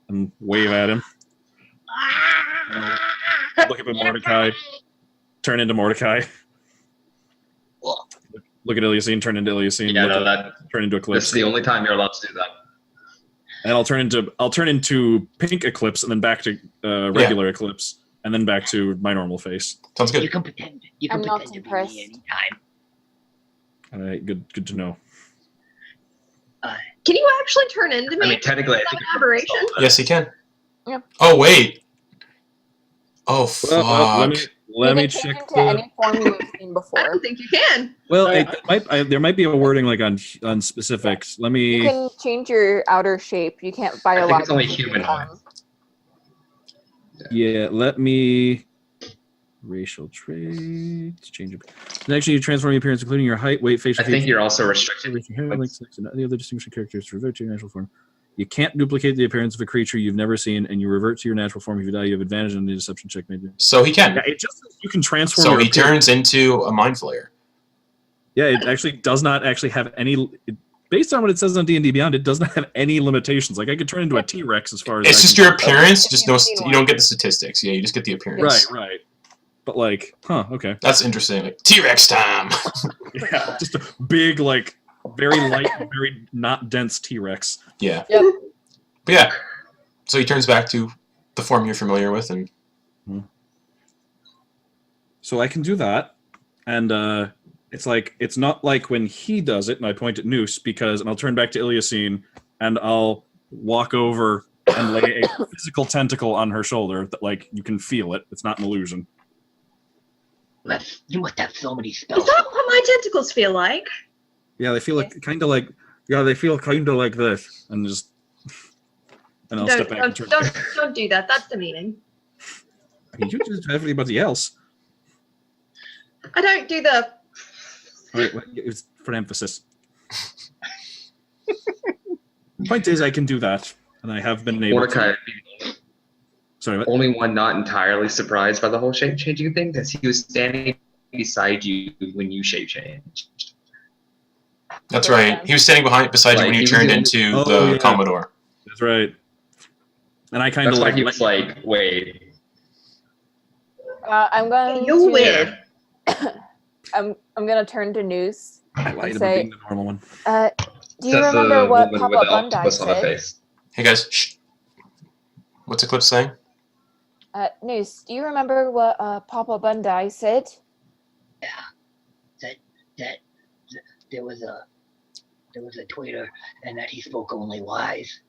Speaker 5: and wave at him. Look up at Mordecai. Turn into Mordecai. Look at Ilyasine. Turn into Ilyasine.
Speaker 2: Yeah,
Speaker 5: look
Speaker 2: no,
Speaker 5: at, turn into
Speaker 2: This
Speaker 5: Eclipse.
Speaker 2: is the only time you're allowed to do that.
Speaker 5: And I'll turn into pink Eclipse, and then back to regular Eclipse, and then back to my normal face.
Speaker 1: Sounds
Speaker 8: You
Speaker 1: good.
Speaker 8: can pretend. You can
Speaker 3: I'm not
Speaker 8: pretend to be
Speaker 3: impressed.
Speaker 8: me anytime.
Speaker 5: All right, good to know.
Speaker 4: Can you actually turn into me?
Speaker 2: I mean, technically, I
Speaker 4: Is that
Speaker 2: think
Speaker 4: an aberration?
Speaker 1: Yes, he can.
Speaker 3: Yeah.
Speaker 1: Oh wait. Oh fuck.
Speaker 5: Well, let me
Speaker 3: You can change
Speaker 5: check
Speaker 3: into
Speaker 5: the.
Speaker 3: any form you've seen
Speaker 4: I
Speaker 3: before.
Speaker 4: don't think you can.
Speaker 5: Well, there might be a wording like on specifics. Let
Speaker 3: You
Speaker 5: me.
Speaker 3: can change your outer shape. You can't
Speaker 2: I think it's
Speaker 3: biologically.
Speaker 2: only humanoid.
Speaker 5: Yeah, let me. Racial traits. Change. Next, you transform your appearance, including your height, weight, facial
Speaker 2: I think
Speaker 5: features,
Speaker 2: you're also restricted.
Speaker 5: hair, length, sex, and any other distinguishing characters to revert to your natural form. You can't duplicate the appearance of a creature you've never seen, and you revert to your natural form. If you die, you have advantage on the deception check made.
Speaker 1: So he can.
Speaker 5: Yeah, it just says you can transform.
Speaker 1: So
Speaker 5: your
Speaker 1: he
Speaker 5: appearance.
Speaker 1: turns into a mind flayer.
Speaker 5: Yeah, it actually does not actually have any. Based on what it says on D&D Beyond, it does not have any limitations. Like I could turn into a T-Rex as far as
Speaker 1: It's
Speaker 5: I
Speaker 1: just
Speaker 5: can
Speaker 1: your
Speaker 5: tell.
Speaker 1: appearance. Just no.
Speaker 3: If you've seen
Speaker 1: You don't
Speaker 3: one.
Speaker 1: get the statistics. Yeah, you just get the appearance.
Speaker 5: Right. But like, okay.
Speaker 1: That's interesting. Like T-Rex time.
Speaker 5: Yeah, just a big, like, very light, very not dense T-Rex.
Speaker 1: Yeah.
Speaker 3: Yep.
Speaker 1: But yeah. So he turns back to the form you're familiar with, and
Speaker 5: So I can do that, and it's like it's not like when he does it, and I point at Noose and I'll turn back to Ilyasine, and I'll walk over and lay a physical tentacle on her shoulder that like you can feel it. It's not an illusion.
Speaker 8: You must have so many spells.
Speaker 4: Is that what my tentacles feel like?
Speaker 5: Yeah, they feel like kind of like this, and just and I'll step back and turn.
Speaker 4: Don't do that. That's demeaning.
Speaker 5: You just have everybody else.
Speaker 4: I don't do the.
Speaker 5: Wait, it's for emphasis. Point is, I can do that, and I have been able
Speaker 2: Mordecai
Speaker 5: to. Sorry, what?
Speaker 2: only one not entirely surprised by the whole shape changing thing, because he was standing beside you when you shape changed.
Speaker 1: that's right. He was standing beside you when
Speaker 2: Like,
Speaker 1: you
Speaker 2: he was
Speaker 1: turned
Speaker 2: the
Speaker 1: into
Speaker 5: only-
Speaker 1: the
Speaker 5: Oh, yeah.
Speaker 1: Commodore.
Speaker 5: That's right. And I kind of
Speaker 2: That's why
Speaker 5: like.
Speaker 2: he was like, wait.
Speaker 3: I'm going
Speaker 4: You're
Speaker 3: to.
Speaker 4: weird.
Speaker 3: I'm gonna turn to Noose.
Speaker 5: I lied about
Speaker 3: say-
Speaker 5: being the normal one.
Speaker 3: Do you
Speaker 2: Says
Speaker 3: remember
Speaker 2: the
Speaker 3: what
Speaker 2: woman
Speaker 3: Papa
Speaker 2: with the
Speaker 3: Bundai
Speaker 2: octopus on her
Speaker 3: said?
Speaker 2: face.
Speaker 1: Hey guys, shh. What's Eclipse saying?
Speaker 3: Noose, do you remember what Papa Bundai said?
Speaker 8: That there was a tweeter, and that he spoke only wise.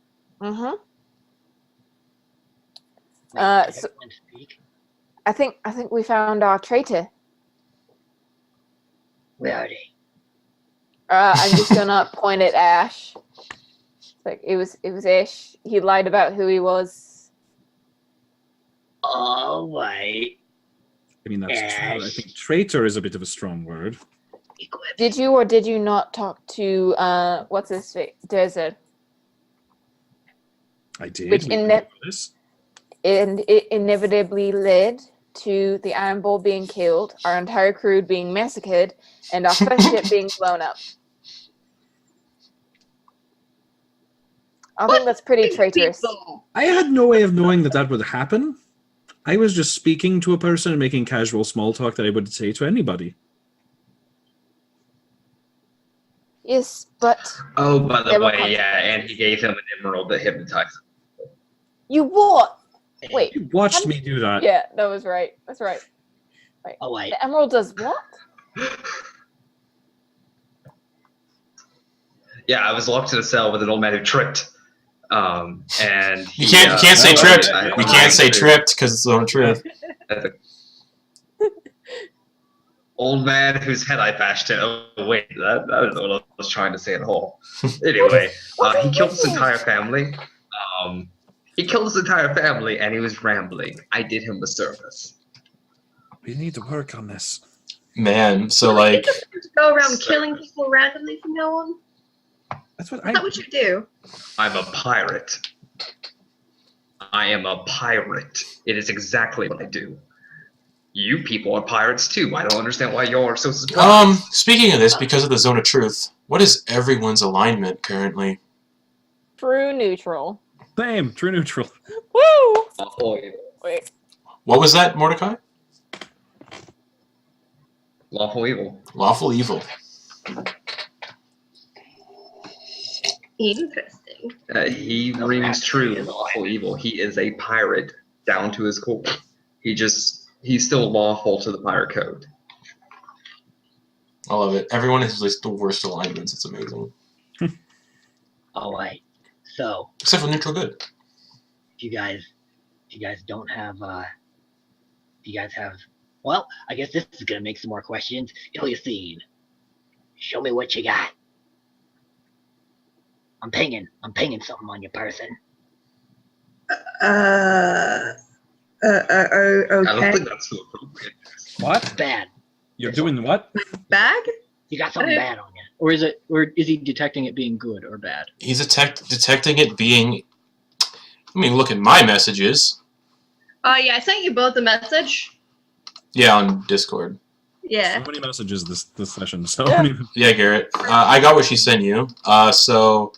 Speaker 3: Mm-hmm.
Speaker 8: Like, did
Speaker 3: so-
Speaker 8: everyone speak?
Speaker 3: I think we found our traitor.
Speaker 8: Where are they?
Speaker 3: I'm just gonna point at Ash. Like it was Ish. He lied about who he was.
Speaker 8: All right.
Speaker 5: I mean, that's true. I
Speaker 8: Ash.
Speaker 5: think traitor is a bit of a strong word.
Speaker 8: Eclipse.
Speaker 3: Did you or did you not talk to what's his face? Desert.
Speaker 5: I did.
Speaker 3: Which
Speaker 5: we
Speaker 3: in
Speaker 5: went
Speaker 3: that-
Speaker 5: over this.
Speaker 3: And it inevitably led to the Iron Bull being killed, our entire crew being massacred, and our first ship being blown up. I think that's pretty traitorous.
Speaker 5: I had no way of knowing that that would happen. I was just speaking to a person and making casual small talk that I would say to anybody.
Speaker 3: Yes, but
Speaker 9: Oh, by the
Speaker 3: There were
Speaker 9: way, yeah, and he gave him an emerald to hypnotize him.
Speaker 3: you what? Wait.
Speaker 5: You watched me do that.
Speaker 3: Yeah, that was right. That's right. Right.
Speaker 8: Oh, wait.
Speaker 3: The emerald does what?
Speaker 9: Yeah, I was locked in a cell with an old man who tripped. And
Speaker 1: You can't say
Speaker 5: Oh,
Speaker 1: tripped.
Speaker 5: yeah,
Speaker 1: You can't say tripped because it's the own truth.
Speaker 9: Old man whose head I bashed in. Oh wait, that I don't know what I was trying to say at all. Anyway, he killed his entire family. He killed his entire family, and he was rambling. I did him a service.
Speaker 5: We need to work on this.
Speaker 1: Man, so like,
Speaker 4: To go around killing people randomly from now on?
Speaker 5: That's what
Speaker 4: Is that what you do?
Speaker 9: I'm a pirate. I am a pirate. It is exactly what I do. You people are pirates too. I don't understand why y'all are so surprised.
Speaker 1: speaking of this, because of the zone of truth, what is everyone's alignment currently?
Speaker 3: True neutral.
Speaker 5: Same, true neutral.
Speaker 3: Woo!
Speaker 9: Oh, yeah.
Speaker 3: Wait.
Speaker 1: What was that, Mordecai?
Speaker 9: Lawful evil.
Speaker 1: Lawful evil.
Speaker 4: Interesting.
Speaker 9: He rings true in lawful evil. He is a pirate down to his core. He's still lawful to the pirate code.
Speaker 1: I love it. Everyone has like the worst alignments. It's amazing.
Speaker 8: All right. So,
Speaker 1: Except for neutral good.
Speaker 8: if you guys don't have, if you guys have, well, I guess this is gonna make some more questions. Ilyasine, show me what you got. I'm pinging something on your person.
Speaker 9: I don't
Speaker 4: Okay.
Speaker 9: think that's so appropriate.
Speaker 5: What?
Speaker 8: Bad.
Speaker 5: You're doing what?
Speaker 4: Bag?
Speaker 8: You got something bad on you. Or is he detecting it being good or bad?
Speaker 1: He's detecting it being. I mean, look at my messages.
Speaker 4: Oh, yeah, I sent you both a message.
Speaker 1: Yeah, on Discord.
Speaker 4: Yeah.
Speaker 5: So many messages this session. So
Speaker 3: Yeah.
Speaker 5: many.
Speaker 1: Yeah, Garrett. I got what she sent you. So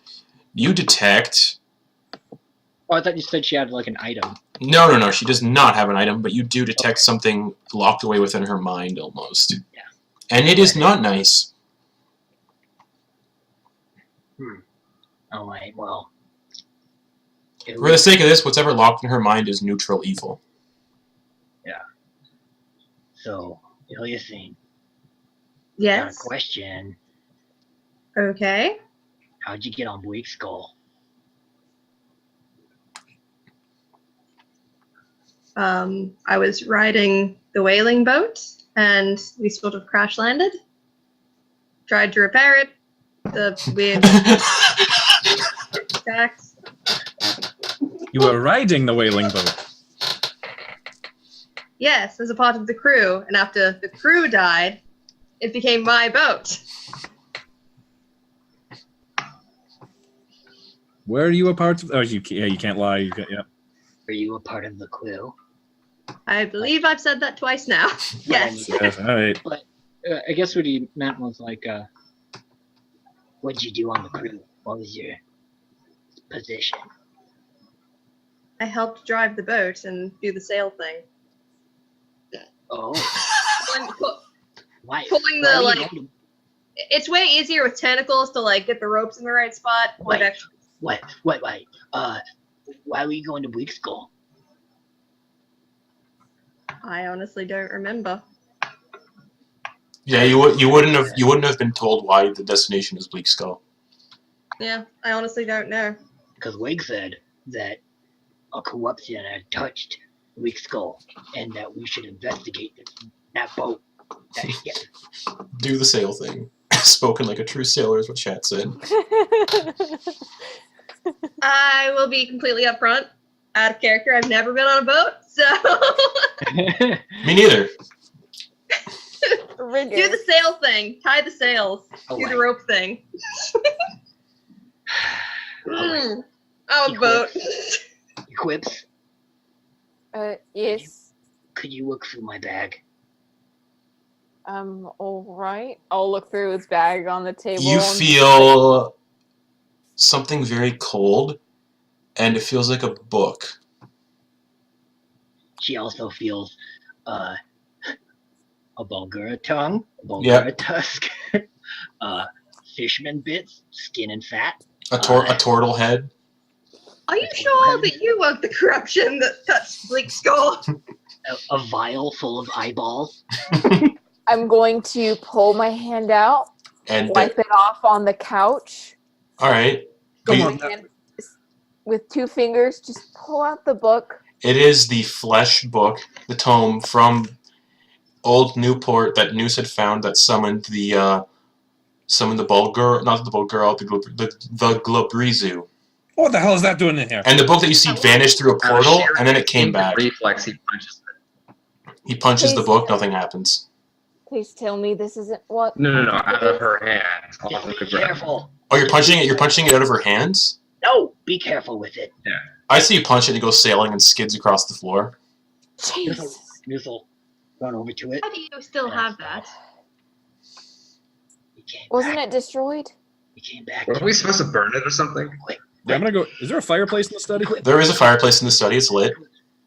Speaker 1: you detect.
Speaker 8: Oh, I thought you said she had like an item.
Speaker 1: No. She does not have an item, but you do detect something locked away within her mind almost.
Speaker 8: Yeah.
Speaker 1: And it is not nice.
Speaker 8: All right, well.
Speaker 1: For the sake of this, whatever locked in her mind is neutral evil.
Speaker 8: So, Ilyasine, got a
Speaker 4: Yes.
Speaker 8: question.
Speaker 4: Okay.
Speaker 8: How'd you get on Bleak Skull?
Speaker 4: I was riding the whaling boat, and we sort of crash landed. Tried to repair it. The weird tracks.
Speaker 5: You were riding the whaling boat.
Speaker 4: Yes, as a part of the crew, and after the crew died, it became my boat.
Speaker 5: Were you a part of? Oh, you can't lie. Yeah.
Speaker 8: Were you a part of the crew?
Speaker 4: I believe I've said that twice now. Yes.
Speaker 5: Yes. All right.
Speaker 8: But I guess what he meant was like, what'd you do on the crew? What was your position?
Speaker 4: I helped drive the boat and do the sail thing.
Speaker 8: Oh, why?
Speaker 4: Pulling
Speaker 8: why
Speaker 4: the,
Speaker 8: were you
Speaker 4: like-
Speaker 8: going to-
Speaker 4: It's way easier with tentacles to like get the ropes in the right spot.
Speaker 8: Wait.
Speaker 4: But actually,
Speaker 8: Wait. Why were you going to Bleak Skull?
Speaker 4: I honestly don't remember.
Speaker 1: Yeah, you wouldn't have been told why the destination is Bleak Skull.
Speaker 4: Yeah, I honestly don't know.
Speaker 8: Because Wig said that a corruption had touched Bleak Skull, and that we should investigate that boat. Yeah.
Speaker 1: Do the sail thing. Spoken like a true sailor is what chat said.
Speaker 4: I will be completely upfront. Out of character, I've never been on a boat, so
Speaker 1: Me neither.
Speaker 3: Rigor.
Speaker 4: do the sail thing. Tie the sails.
Speaker 8: Oh,
Speaker 4: do the
Speaker 8: wait.
Speaker 4: rope thing.
Speaker 8: Alright.
Speaker 4: Oh, a boat.
Speaker 8: Eclipse,
Speaker 3: Yes.
Speaker 8: could you look through my bag?
Speaker 3: All right. I'll look through his bag on the table.
Speaker 1: You
Speaker 3: and-
Speaker 1: feel something very cold, and it feels like a book.
Speaker 8: She also feels a Bulgura tongue, a Bulgura tusk, fishman bits, skin and fat.
Speaker 1: A turtle head.
Speaker 4: Are you sure that you woke the corruption that touched Bleak's skull?
Speaker 8: A vial full of eyeballs.
Speaker 3: I'm going to pull my hand out,
Speaker 1: And
Speaker 3: wipe it off on the couch.
Speaker 1: all right.
Speaker 3: With
Speaker 1: You-
Speaker 3: my hand- with 2 fingers, just pull out the book.
Speaker 1: It is the flesh book, the tome from old Newport that Noose had found that summoned the Bulgur, not the Bulgur, the Globrizu.
Speaker 5: What the hell is that doing in here?
Speaker 1: And the book that you see vanished through a portal, and then it came back.
Speaker 9: Reflex, he punches it.
Speaker 1: He punches the
Speaker 3: Please.
Speaker 1: book, nothing happens.
Speaker 3: Please tell me this isn't what.
Speaker 9: No, out of her hand.
Speaker 8: Just
Speaker 9: Off
Speaker 8: be
Speaker 9: of the ground.
Speaker 8: careful.
Speaker 1: Oh, you're punching it. You're punching it out of her hands.
Speaker 8: No, be careful with it.
Speaker 1: I see you punch it, and it goes sailing and skids across the floor.
Speaker 3: Jesus.
Speaker 8: Noozle, run over to it.
Speaker 4: How do you still have that?
Speaker 8: He came
Speaker 3: Wasn't
Speaker 8: back.
Speaker 3: it destroyed?
Speaker 8: He came back.
Speaker 9: Were we supposed to burn it or something?
Speaker 5: Yeah, I'm gonna go. Is there a fireplace in the study?
Speaker 1: There is a fireplace in the study. It's lit.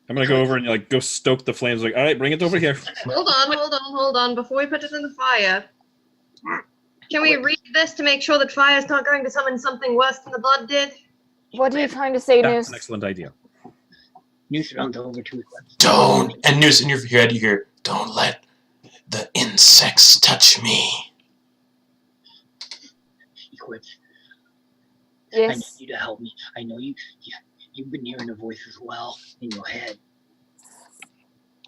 Speaker 5: I'm gonna go over and like go stoke the flames. Like, all right, bring it over here.
Speaker 4: Hold on. Before we put it in the fire, can we read this to make sure that fire's not going to summon something worse than the blood did?
Speaker 3: What are you trying to say,
Speaker 5: That's
Speaker 3: Noose?
Speaker 5: an excellent idea.
Speaker 8: Noose runs over to Eclipse.
Speaker 1: Don't. And Noose, in your head, you hear, "Don't let the insects touch me."
Speaker 8: Eclipse, I need
Speaker 3: Yes.
Speaker 8: you to help me. I know you've been hearing a voice as well in your head.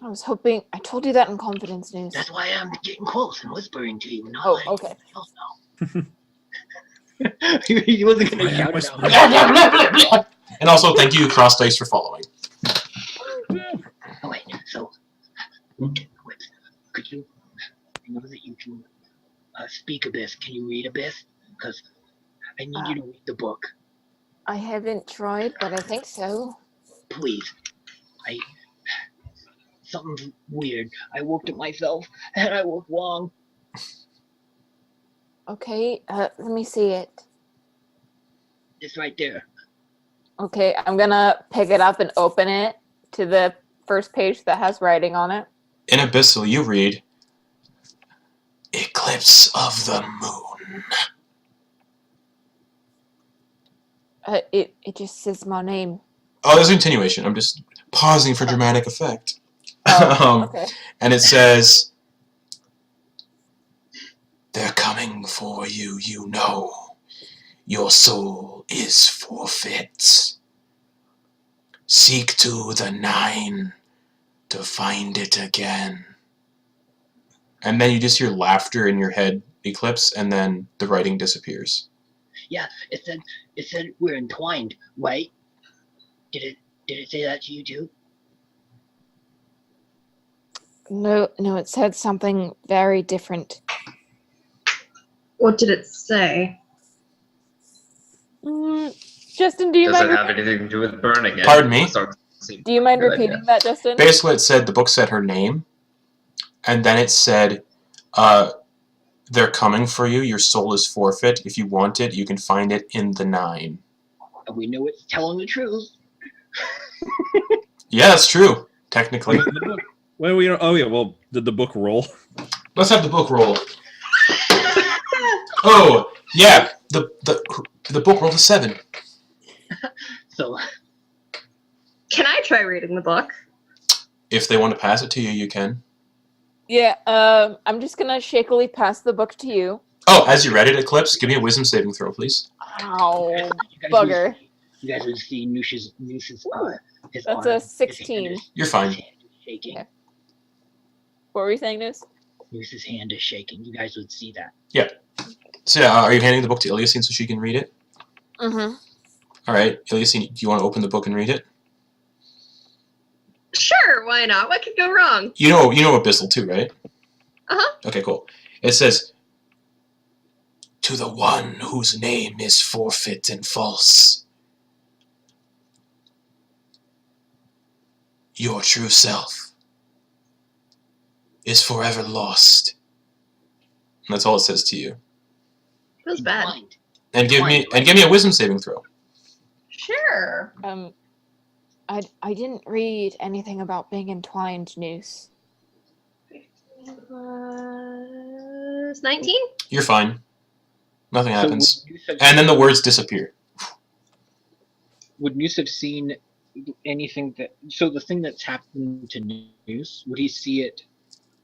Speaker 3: I was hoping. I told you that in confidence, Noose.
Speaker 8: That's why I'm getting close and whispering to you. Not
Speaker 3: Oh,
Speaker 8: like
Speaker 3: okay.
Speaker 8: else know. He wasn't gonna shout it out.
Speaker 1: And also, thank you, Cross Dice, for following.
Speaker 8: Oh wait, so Eclipse, could you? I know that you can speak Abyss. Can you read Abyss? Because I need you to read the book,
Speaker 3: I haven't tried, but I think so.
Speaker 8: please. Something's weird. I worked it myself, and I worked wrong.
Speaker 3: Okay, let me see it.
Speaker 8: It's right there.
Speaker 3: Okay, I'm gonna pick it up and open it to the first page that has writing on it.
Speaker 1: In Abyssal, you read, "Eclipse of the Moon."
Speaker 3: It just says my name.
Speaker 1: Oh, there's a continuation. I'm just pausing for dramatic effect.
Speaker 3: Oh, okay.
Speaker 1: And it says, "They're coming for you, you know. Your soul is forfeit. Seek to the 9 to find it again." And then you just hear laughter in your head, Eclipse, and then the writing disappears.
Speaker 8: Yeah, it said we're entwined, right? Did it say that to you too?
Speaker 3: No, it said something very different.
Speaker 4: What did it say?
Speaker 3: Justin, do you
Speaker 9: Does
Speaker 3: mind?
Speaker 9: it have anything to do with burning it?
Speaker 1: Pardon me?
Speaker 3: Do you mind
Speaker 9: Good
Speaker 3: repeating
Speaker 9: idea.
Speaker 3: that, Justin?
Speaker 1: Basically, it said, the book said her name, and then it said, "They're coming for you. Your soul is forfeit. If you want it, you can find it in the 9.
Speaker 8: And we know it's telling the truth.
Speaker 1: Yeah, that's true, technically.
Speaker 5: Well, we don't. Oh yeah. Well, did the book roll?
Speaker 1: Let's have the book roll. Oh, yeah, the book rolled a 7.
Speaker 8: So
Speaker 4: Can I try reading the book?
Speaker 1: If they want to pass it to you, you can.
Speaker 3: Yeah, I'm just gonna shakily pass the book to you.
Speaker 1: Oh, as you read it, Eclipse, give me a wisdom saving throw, please.
Speaker 3: Ow,
Speaker 8: you guys
Speaker 3: bugger.
Speaker 8: You guys would see Noosh's his
Speaker 3: That's
Speaker 8: arm,
Speaker 3: a
Speaker 8: his
Speaker 3: 16.
Speaker 8: hand is-
Speaker 1: You're fine.
Speaker 8: his hand is shaking.
Speaker 3: Yeah. What were you saying, Noose?
Speaker 8: Noosh's hand is shaking. You guys would see that.
Speaker 1: So, yeah, are you handing the book to Iliasine so she can read it?
Speaker 3: Mm-hmm.
Speaker 1: All right, Elysian, do you want to open the book and read it?
Speaker 4: Sure, why not? What could go wrong?
Speaker 1: You know Abyssal too, right?
Speaker 4: Uh-huh.
Speaker 1: Okay, cool. It says, "To the one whose name is forfeit and false, your true self is forever lost." And that's all it says to you.
Speaker 4: Feels bad.
Speaker 8: Blind.
Speaker 1: And give me a wisdom saving throw.
Speaker 4: Sure.
Speaker 3: I didn't read anything about being entwined, Noose.
Speaker 4: Plus 19?
Speaker 1: You're fine. Nothing happens.
Speaker 6: Would
Speaker 1: And then the words disappear.
Speaker 6: Noose have seen anything that? So the thing that's happened to Noose, would he see it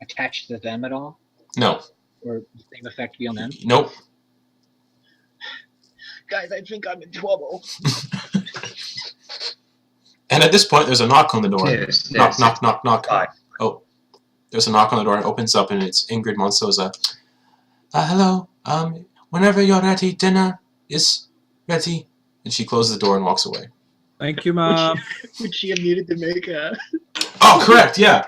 Speaker 6: attached to them at all,
Speaker 1: No.
Speaker 6: or the same effect be on them?
Speaker 1: Nope.
Speaker 6: Guys, I think I'm in trouble.
Speaker 1: And at this point, there's a knock on the door.
Speaker 9: Yes,
Speaker 1: Knock,
Speaker 9: yes.
Speaker 1: knock, knock, knock.
Speaker 9: Hi.
Speaker 1: Oh, there's a knock on the door and it opens up, and it's Ingrid Montsoza. Hello. Whenever you're ready, dinner is ready. And she closes the door and walks away.
Speaker 5: Thank you, Mom.
Speaker 6: Would she have needed to make a?
Speaker 1: Oh, correct. Yeah.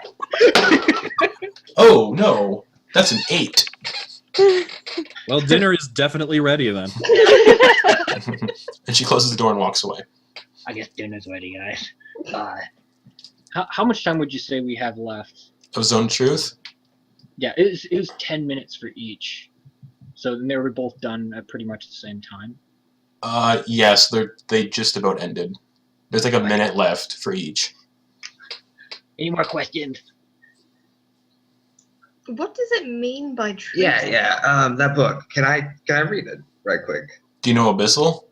Speaker 1: Oh no, that's an 8.
Speaker 5: Well, dinner is definitely ready then.
Speaker 1: And she closes the door and walks away.
Speaker 6: I guess dinner's ready, guys. How much time would you say we have left?
Speaker 1: Of Zone of Truth?
Speaker 6: Yeah, it was 10 minutes for each. So then they were both done at pretty much the same time.
Speaker 1: Yes, they just about ended. There's like a minute left for each.
Speaker 6: Any more questions?
Speaker 4: What does it mean by truth?
Speaker 9: Yeah. That book. Can I read it right quick?
Speaker 1: Do you know Abyssal?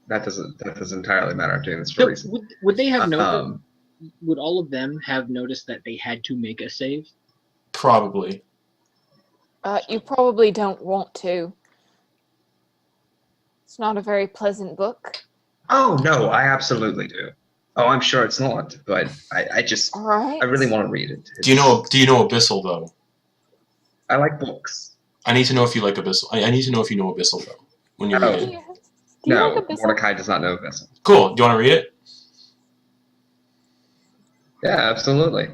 Speaker 9: That doesn't entirely matter. I'm doing this for
Speaker 6: So
Speaker 9: a reason.
Speaker 6: would they have noticed? Would all of them have noticed that they had to make a save?
Speaker 1: Probably.
Speaker 3: You probably don't want to. It's not a very pleasant book.
Speaker 9: Oh no, I absolutely do. Oh, I'm sure it's not, but I just
Speaker 3: All right.
Speaker 9: I really want to read it.
Speaker 1: Do you know Abyssal though?
Speaker 9: I like books.
Speaker 1: I need to know if you like Abyssal. I need to know if you know Abyssal though. When you
Speaker 9: Oh.
Speaker 1: read it.
Speaker 3: Do you
Speaker 9: No,
Speaker 3: like Abyssal?
Speaker 9: Mordecai does not know Vessel.
Speaker 1: Cool. Do you want to read it?
Speaker 9: Yeah, absolutely.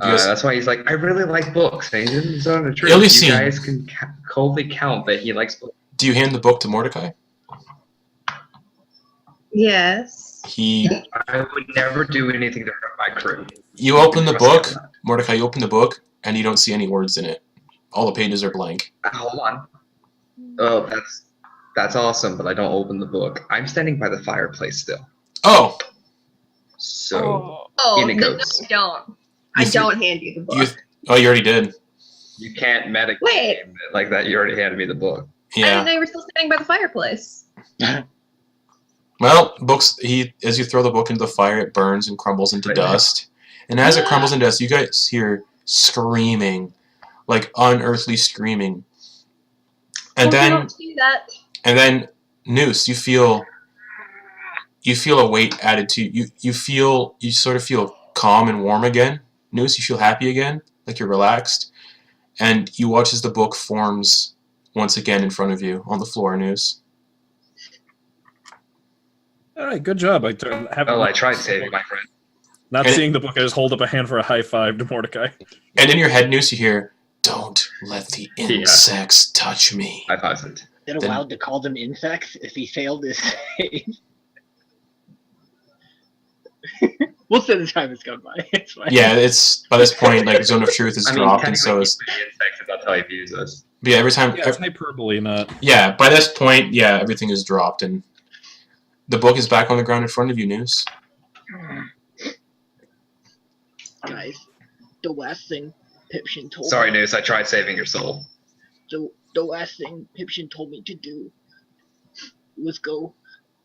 Speaker 1: Yes.
Speaker 9: That's why he's like, I really like books. And he's in Zone of Truth.
Speaker 1: Elysian.
Speaker 9: You guys can coldly count that he likes books.
Speaker 1: Do you hand the book to Mordecai?
Speaker 4: Yes.
Speaker 9: I would never do anything to hurt my crew.
Speaker 1: You open the
Speaker 9: Trust me on
Speaker 1: book,
Speaker 9: that.
Speaker 1: Mordecai. You open the book, and you don't see any words in it. All the pages are blank.
Speaker 9: Hold on. Oh, that's awesome, but I don't open the book. I'm standing by the fireplace still.
Speaker 1: Oh,
Speaker 9: So
Speaker 4: Oh,
Speaker 9: In it
Speaker 4: no,
Speaker 9: goes.
Speaker 4: don't. I
Speaker 1: You
Speaker 4: don't hand you the book.
Speaker 1: you already did.
Speaker 9: you can't metagame
Speaker 4: Wait.
Speaker 9: it like that. You already handed me the book.
Speaker 4: I didn't
Speaker 1: Yeah.
Speaker 4: know you were still standing by the fireplace.
Speaker 1: Well, books. As you throw the book into the fire, it burns and crumbles into
Speaker 9: Right now.
Speaker 1: dust. And as it crumbles into dust, you guys hear screaming, like unearthly screaming. And
Speaker 4: Well,
Speaker 1: then,
Speaker 4: don't do that.
Speaker 1: Noose, you feel a weight added to you. You sort of feel calm and warm again. Noose, you feel happy again, like you're relaxed. And you watch as the book forms once again in front of you on the floor, Noose.
Speaker 5: All right, good job. I
Speaker 9: tried saving my friend.
Speaker 5: Not
Speaker 1: And-
Speaker 5: seeing the book, I just hold up a hand for a high five to Mordecai.
Speaker 1: And in your head, Noose, you hear, "Don't let the insects touch me."
Speaker 9: I paused it.
Speaker 6: Is it
Speaker 1: Then-
Speaker 6: allowed to call them insects if he failed his save? We'll say the time has gone by. It's fine.
Speaker 1: Yeah, it's by this point, like Zone of Truth is
Speaker 9: I mean,
Speaker 1: dropped, and so
Speaker 9: technically,
Speaker 1: is.
Speaker 9: insects, and that's how he views us.
Speaker 1: But yeah, every time.
Speaker 5: Yeah, it's hyperbole, not.
Speaker 1: Yeah, by this point, yeah, everything is dropped, and the book is back on the ground in front of you, Noose.
Speaker 8: Guys, the last thing Pipshin told
Speaker 9: Sorry,
Speaker 8: me.
Speaker 9: Noose. I tried saving your soul.
Speaker 8: The last thing Pipshin told me to do was go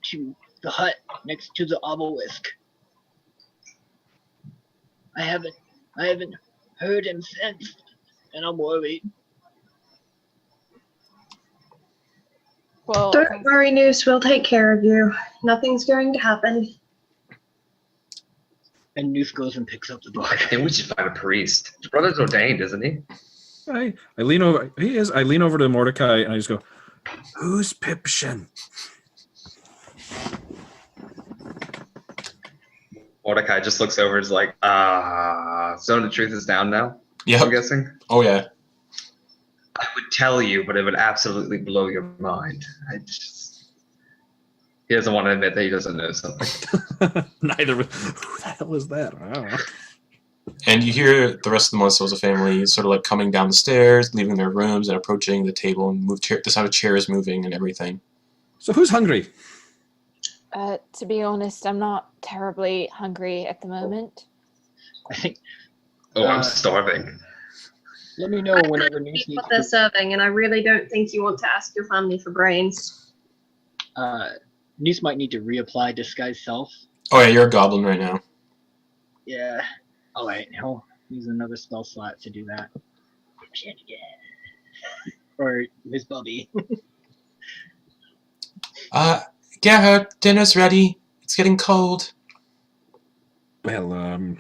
Speaker 8: to the hut next to the obelisk. I haven't heard him since, and I'm worried.
Speaker 3: Well,
Speaker 4: Don't worry, Noose. We'll take care of you. Nothing's going to happen.
Speaker 6: And Noose goes and picks up the book.
Speaker 9: I think we should find a priest. His brother's ordained, isn't he?
Speaker 5: I lean over. He is. I lean over to Mordecai and I just go, Who's Pipshin?
Speaker 2: Mordecai just looks over and is like, Zone of Truth is down now,
Speaker 1: Yep.
Speaker 2: I'm guessing?
Speaker 1: Oh, yeah.
Speaker 2: I would tell you, but it would absolutely blow your mind. He doesn't want to admit that he doesn't know something.
Speaker 5: Neither. Who the hell is that? I don't know.
Speaker 1: And you hear the rest of the Monsoza family sort of like coming down the stairs, leaving their rooms, and approaching the table, and the sound of chairs moving and everything.
Speaker 5: So who's hungry?
Speaker 3: To be honest, I'm not terribly hungry at the moment.
Speaker 6: I think.
Speaker 2: Oh, I'm starving.
Speaker 6: Let me know
Speaker 4: I
Speaker 6: whenever
Speaker 4: can't
Speaker 6: news
Speaker 4: eat what they're serving, and I really don't think you want to ask your family for brains.
Speaker 6: Noose might need to reapply disguise self.
Speaker 1: Oh, yeah, you're a goblin right now.
Speaker 6: Yeah. All right. He'll use another spell slot to do that. Or his buddy.
Speaker 1: Gerhard, dinner's ready. It's getting cold.
Speaker 5: Well, I'm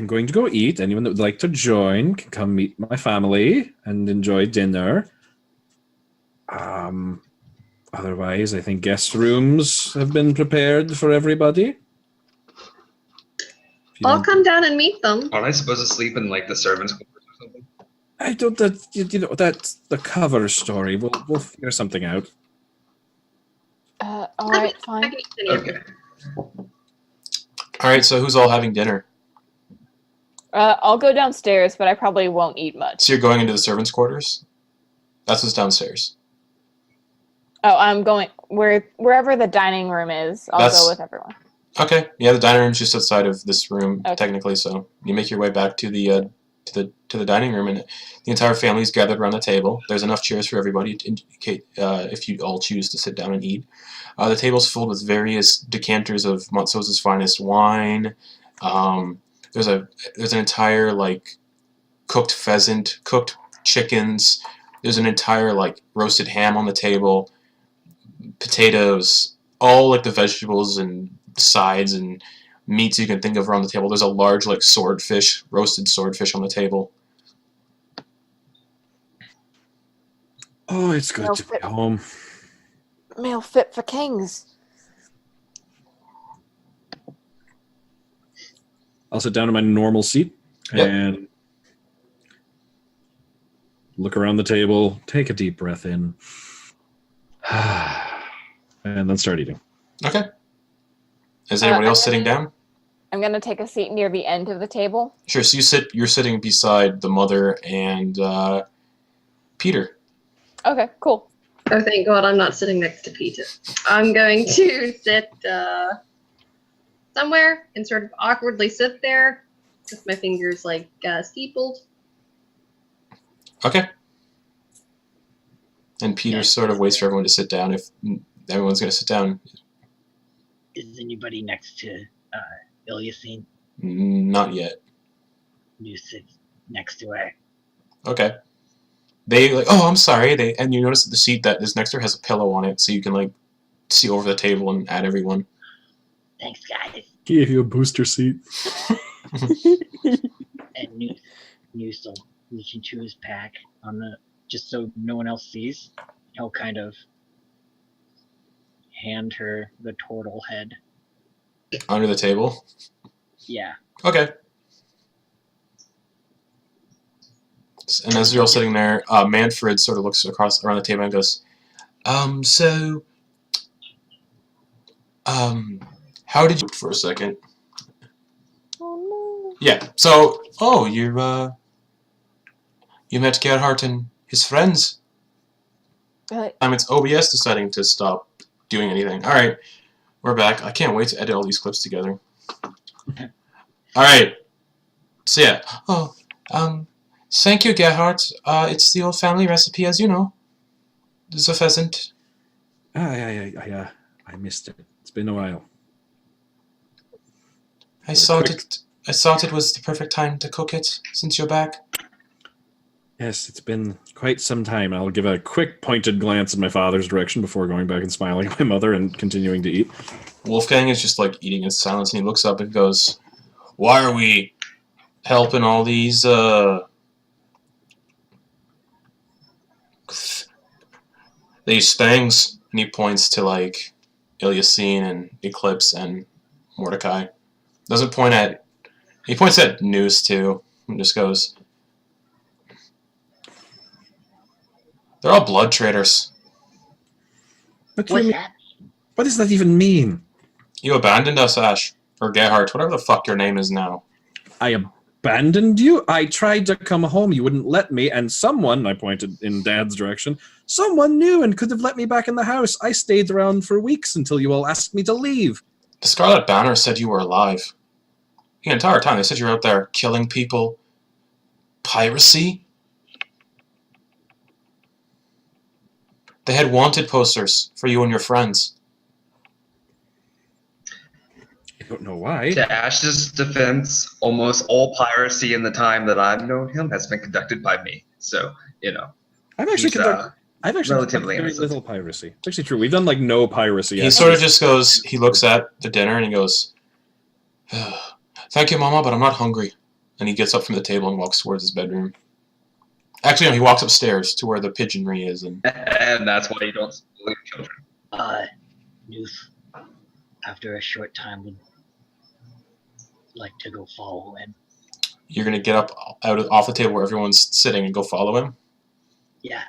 Speaker 5: going to go eat. Anyone that would like to join can come meet my family and enjoy dinner. Otherwise, I think guest rooms have been prepared for everybody.
Speaker 4: I'll come down and meet them.
Speaker 2: Aren't I supposed to sleep in like the servants' quarters or something?
Speaker 5: I don't. That's the cover story. We'll figure something out.
Speaker 3: All right,
Speaker 4: I
Speaker 3: fine.
Speaker 4: can eat any of
Speaker 2: Okay.
Speaker 4: them.
Speaker 1: All right, so who's all having dinner?
Speaker 3: I'll go downstairs, but I probably won't eat much.
Speaker 1: So you're going into the servants' quarters? That's what's downstairs.
Speaker 3: Oh, I'm going wherever the dining room is. I'll
Speaker 1: That's-
Speaker 3: go with everyone.
Speaker 1: Okay. Yeah, the dining room's just outside of this room,
Speaker 3: Okay.
Speaker 1: technically. So you make your way back to the dining room, and the entire family's gathered around the table. There's enough chairs for everybody to indicate if you all choose to sit down and eat. The table's filled with various decanters of Montsoza's finest wine. There's an entire like cooked pheasant, cooked chickens. There's an entire like roasted ham on the table, potatoes, all like the vegetables and sides and meats you can think of are on the table. There's a large like swordfish, roasted swordfish on the table.
Speaker 5: Oh, it's good to be home.
Speaker 3: Meal fit for kings.
Speaker 5: I'll sit down in my normal seat
Speaker 1: Yep.
Speaker 5: and look around the table, take a deep breath in, and then start eating.
Speaker 1: Okay. Is anybody
Speaker 3: I'm
Speaker 1: else sitting
Speaker 3: gonna-
Speaker 1: down?
Speaker 3: I'm gonna take a seat near the end of the table.
Speaker 1: Sure. So you're sitting beside the mother and Peter.
Speaker 3: Okay, cool.
Speaker 4: Oh, thank God I'm not sitting next to Peter. I'm going to sit somewhere and sort of awkwardly sit there with my fingers like steepled.
Speaker 1: Okay. And Peter sort of waits for everyone to sit down. If everyone's going to sit down,
Speaker 8: Is anybody next to Ilyasine?
Speaker 1: not yet.
Speaker 8: You sit next to her.
Speaker 1: Okay. They like, oh, I'm sorry. And you notice that the seat that is next to her has a pillow on it, so you can like see over the table and add everyone.
Speaker 8: Thanks, guys.
Speaker 5: Gave you a booster seat.
Speaker 8: And Noose will reach into his pack just so no one else sees. He'll kind of hand her the turtle head.
Speaker 1: Under the table.
Speaker 8: Yeah.
Speaker 1: Okay. And as you're all sitting there, Manfred sort of looks around the table and goes, how did you... For a second.
Speaker 3: Oh
Speaker 1: Yeah, so, you met Gerhardt and his friends.
Speaker 3: no.
Speaker 1: It's OBS deciding to stop doing anything. Alright, we're back. I can't wait to edit all these clips together. Alright, so yeah. Thank you, Gerhardt. It's the old family recipe, as you know. There's a pheasant.
Speaker 5: I missed it. It's been a while.
Speaker 1: I thought it was the perfect time to cook it, since you're back.
Speaker 5: Yes, it's been quite some time. I'll give a quick pointed glance in my father's direction before going back and smiling at my mother and continuing to eat.
Speaker 1: Wolfgang is just like eating in silence, and he looks up and goes, "Why are we helping all these They use things, and he points to like Ilyasine and Eclipse and Mordecai. Doesn't point at. He points at Noose too, and just goes, "They're all blood traders.
Speaker 5: What
Speaker 8: What's that?
Speaker 5: What does that even mean?
Speaker 1: You abandoned us, Ash, or Gerhardt, whatever the fuck your name is now."
Speaker 5: I abandoned you? I tried to come home, you wouldn't let me, and someone, I pointed in Dad's direction, someone knew and could have let me back in the house. I stayed around for weeks until you all asked me to leave.
Speaker 1: The Scarlet Banner said you were alive. The entire time they said you were out there killing people. Piracy? They had wanted posters for you and your friends.
Speaker 5: I don't know why.
Speaker 9: To Ash's defense, almost all piracy in the time that I've known him has been conducted by me. So, you know.
Speaker 5: I've actually
Speaker 9: he's,
Speaker 5: conducted
Speaker 9: relatively
Speaker 5: very
Speaker 9: innocent.
Speaker 5: little piracy. It's actually true. We've done like no piracy.
Speaker 1: He sort of just goes, he looks at the dinner and he goes, "Thank you, Mama, but I'm not hungry." And he gets up from the table and walks towards his bedroom. Actually, no, he walks upstairs to where the pigeonry is. And
Speaker 9: that's why you don't believe children.
Speaker 8: Youth, after a short time, would like to go follow him.
Speaker 1: you're going to get up off the table where everyone's sitting and go follow him?
Speaker 8: Yeah.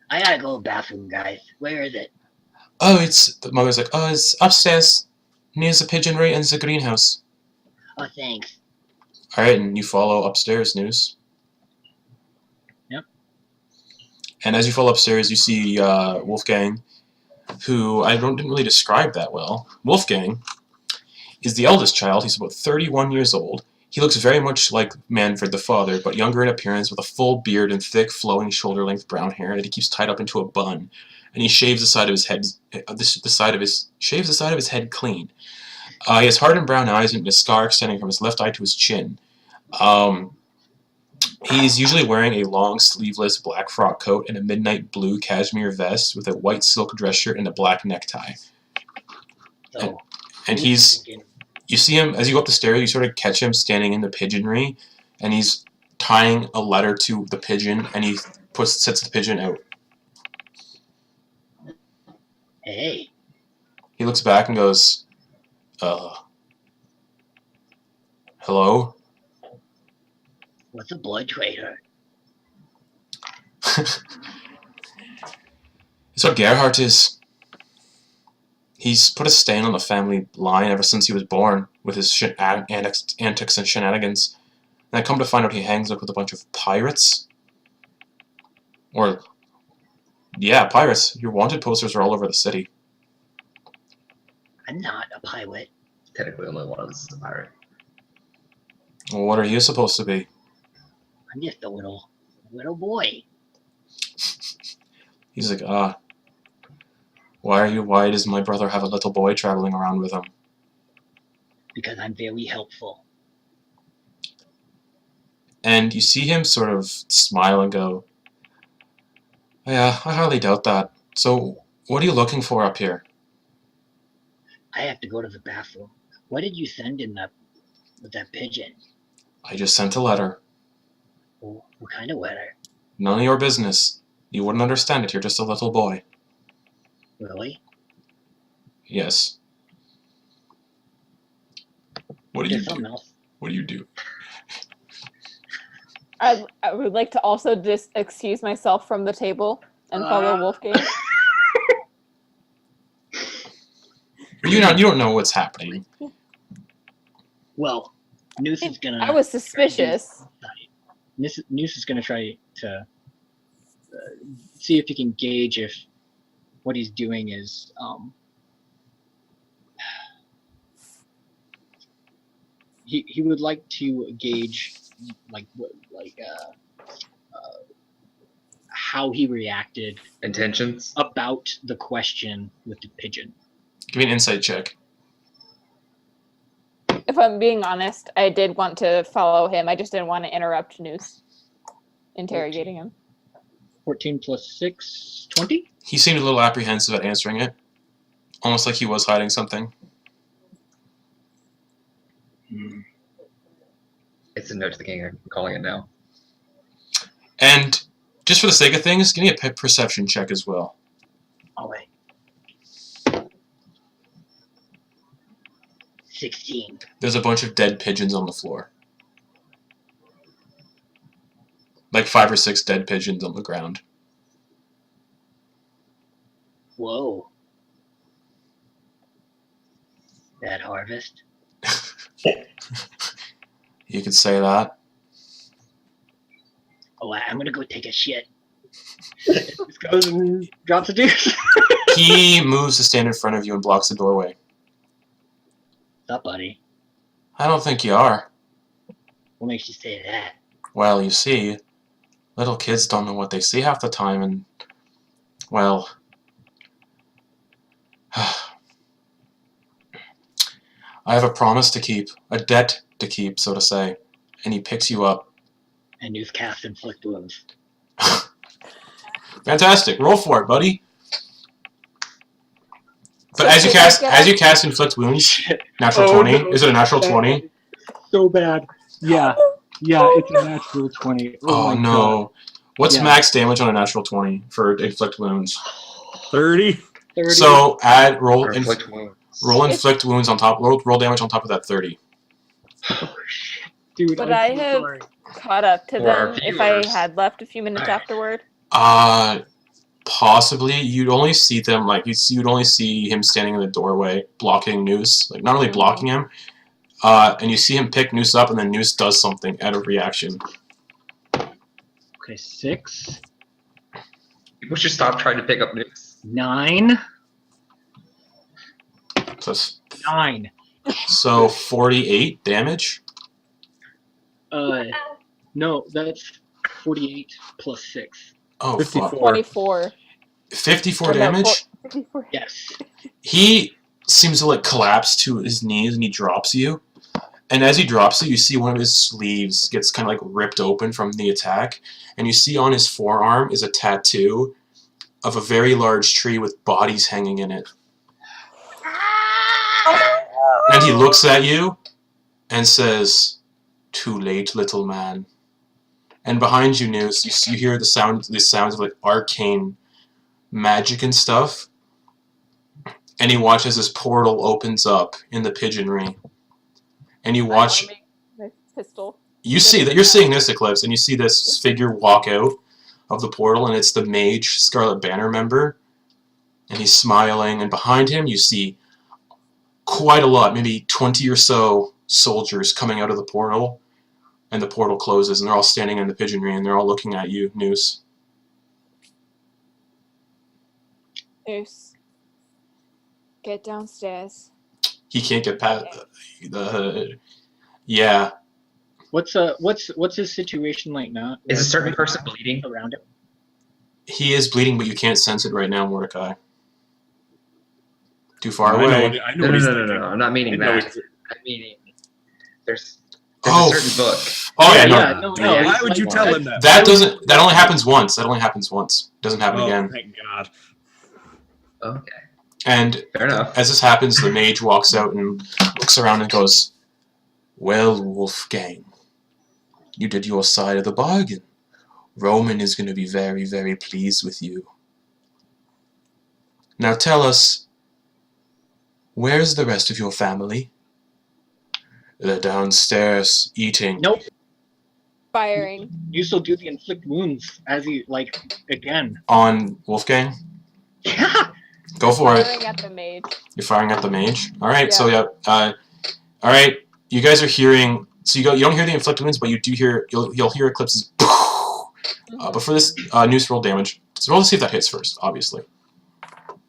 Speaker 8: I gotta go to the bathroom, guys. Where is it?
Speaker 1: Oh, the mother's like, "Oh, it's upstairs, near the pigeonry and the greenhouse."
Speaker 8: Oh, thanks.
Speaker 1: Alright, and you follow upstairs, News.
Speaker 8: Yep.
Speaker 1: And as you follow upstairs, you see Wolfgang, who I didn't really describe that well. Wolfgang is the eldest child. He's about 31 years old. He looks very much like Manfred the father, but younger in appearance, with a full beard and thick, flowing shoulder-length brown hair that he keeps tied up into a bun. And he shaves the side of his head, shaves the side of his head clean. He has hardened brown eyes and a scar extending from his left eye to his chin. He's usually wearing a long, sleeveless black frock coat and a midnight blue cashmere vest with a white silk dress shirt and a black necktie.
Speaker 8: So,
Speaker 1: And you see him, as you go up the stairs, you sort of catch him standing in the pigeonry, and he's tying a letter to the pigeon, and he sets the pigeon out.
Speaker 8: hey,
Speaker 1: He looks back and goes, hello?
Speaker 8: what's a blood trader?
Speaker 1: It's what Gerhardt is. He's put a stain on the family line ever since he was born, with his antics and shenanigans. And I come to find out he hangs up with a bunch of pirates. Or, yeah, pirates. Your wanted posters are all over the city.
Speaker 8: I'm not a pirate.
Speaker 9: Technically, only one of us is a pirate.
Speaker 1: Well, what are you supposed to be?
Speaker 8: I'm just a little boy.
Speaker 1: He's like, why does my brother have a little boy traveling around with him?
Speaker 8: Because I'm very helpful.
Speaker 1: And you see him sort of smile and go, "Yeah, I hardly doubt that. So, what are you looking for up here?"
Speaker 8: I have to go to the bathroom. What did you send in with that pigeon?
Speaker 1: I just sent a letter.
Speaker 8: What kind of letter?
Speaker 1: None of your business. You wouldn't understand it. You're just a little boy.
Speaker 8: Really?
Speaker 1: Yes. What do you
Speaker 8: There's something
Speaker 1: do?
Speaker 8: else.
Speaker 1: What do you do?
Speaker 3: I would like to also just excuse myself from the table and follow Wolfgang.
Speaker 1: You don't know what's happening.
Speaker 8: Well, Noose is gonna.
Speaker 3: I was suspicious.
Speaker 6: Noose is going to try to see if he can gauge if what he's doing is he would like to gauge how he reacted
Speaker 9: Intentions?
Speaker 6: about the question with the pigeon.
Speaker 1: Give me an insight check.
Speaker 3: If I'm being honest, I did want to follow him. I just didn't want to interrupt Noose interrogating him.
Speaker 6: 14 plus 6, 20?
Speaker 1: He seemed a little apprehensive at answering it. Almost like he was hiding something.
Speaker 9: It's a note to the king. I'm calling it now.
Speaker 1: And just for the sake of things, give me a perception check as well.
Speaker 8: All right. 16.
Speaker 1: There's a bunch of dead pigeons on the floor. Like 5 or 6 dead pigeons on the ground.
Speaker 8: Whoa. That harvest.
Speaker 1: You could say that.
Speaker 8: Oh, I'm gonna go take a shit. Just goes and drops a deuce.
Speaker 1: He moves to stand in front of you and blocks the doorway.
Speaker 8: What's up, buddy?
Speaker 1: I don't think you are.
Speaker 8: What makes you say that?
Speaker 1: Well, you see, little kids don't know what they see half the time, and, well... I have a promise to keep, a debt to keep, so to say, and he picks you up.
Speaker 8: And use cast inflict wounds.
Speaker 1: Fantastic, roll for it, buddy. But
Speaker 3: So
Speaker 1: as you
Speaker 3: did I get
Speaker 1: cast inflict wounds, natural
Speaker 6: Oh,
Speaker 1: 20.
Speaker 6: no.
Speaker 1: Is it a natural 20?
Speaker 6: So bad. Yeah. Yeah, it's a natural 20.
Speaker 1: Oh,
Speaker 6: my
Speaker 1: no.
Speaker 6: God.
Speaker 1: What's
Speaker 6: Yeah.
Speaker 1: max damage on a natural 20 for inflict wounds?
Speaker 5: 30.
Speaker 6: 30.
Speaker 1: So add roll
Speaker 9: Or inflict wounds.
Speaker 1: inflict wounds on top. Roll damage on top of that 30.
Speaker 6: Dude,
Speaker 3: Would
Speaker 6: I'm
Speaker 3: I
Speaker 6: so
Speaker 3: have
Speaker 6: sorry.
Speaker 3: caught up to
Speaker 9: For our
Speaker 3: them if I
Speaker 9: viewers.
Speaker 3: had left a few minutes afterward?
Speaker 1: Possibly. You'd only see them like you'd only see him standing in the doorway blocking Noose. Like not only blocking him, and you see him pick Noose up, and then Noose does something out of reaction.
Speaker 6: Okay, 6,
Speaker 9: People should stop trying to pick up nukes.
Speaker 6: 9,
Speaker 1: So, it's-
Speaker 6: 9.
Speaker 1: so 48 damage.
Speaker 6: No, that's 48 plus 6.
Speaker 1: Oh,
Speaker 5: 54.
Speaker 1: fuck.
Speaker 3: 24.
Speaker 1: 54
Speaker 3: Or no,
Speaker 1: damage.
Speaker 3: 54.
Speaker 6: Yes.
Speaker 1: He seems to like collapse to his knees and he drops you. And as he drops you, you see one of his sleeves gets kind of like ripped open from the attack. And you see on his forearm is a tattoo of a very large tree with bodies hanging in it. And he looks at you and says, "Too late, little man." And behind you, Noose, you hear the sounds of like arcane magic and stuff. And you watch as this portal opens up in the pigeonry. And you watch,
Speaker 3: My pistol.
Speaker 1: you see that you're seeing this Eclipse, and you see this figure walk out of the portal, and it's the mage Scarlet Banner member. And he's smiling, and behind him you see quite a lot, maybe 20 or so soldiers coming out of the portal. And the portal closes, and they're all standing in the pigeonry, and they're all looking at you, Noose.
Speaker 3: Noose. Get downstairs.
Speaker 1: He can't get past the... Yeah.
Speaker 6: What's his situation like now?
Speaker 9: Is a certain person bleeding?
Speaker 6: Around him?
Speaker 1: He is bleeding, but you can't sense it right now, Mordecai. Too far
Speaker 5: I know
Speaker 1: away.
Speaker 5: what- I know
Speaker 9: No,
Speaker 5: what
Speaker 9: no,
Speaker 5: he's
Speaker 9: no, no,
Speaker 5: thinking.
Speaker 9: no. I'm not meaning
Speaker 5: I know
Speaker 9: that.
Speaker 5: he's-
Speaker 9: I'm meaning there's
Speaker 1: Oh,
Speaker 9: a certain book.
Speaker 1: Oh yeah,
Speaker 6: Yeah,
Speaker 1: no.
Speaker 6: no,
Speaker 9: Yeah,
Speaker 5: Why would you tell him that?
Speaker 1: That doesn't. That only happens once. That only happens once. Doesn't happen
Speaker 5: Oh,
Speaker 1: again.
Speaker 5: thank God.
Speaker 9: Okay,
Speaker 1: And
Speaker 9: fair enough.
Speaker 1: as this happens, the mage walks out and looks around and goes, "Well, Wolfgang, you did your side of the bargain. Roman is going to be very, very pleased with you. Now tell us, where's the rest of your family?" "They're downstairs eating."
Speaker 6: Nope.
Speaker 3: Firing.
Speaker 6: You still do the inflict wounds as he again.
Speaker 1: On Wolfgang?
Speaker 6: Yeah.
Speaker 1: Go for it.
Speaker 3: Firing at the mage.
Speaker 1: You're firing at the mage. All right. So yeah. All right. You guys are hearing. So you don't hear the inflict wounds, but you do hear. You'll hear Eclipse's. But for this Noose, roll damage. So roll to see if that hits first. Obviously.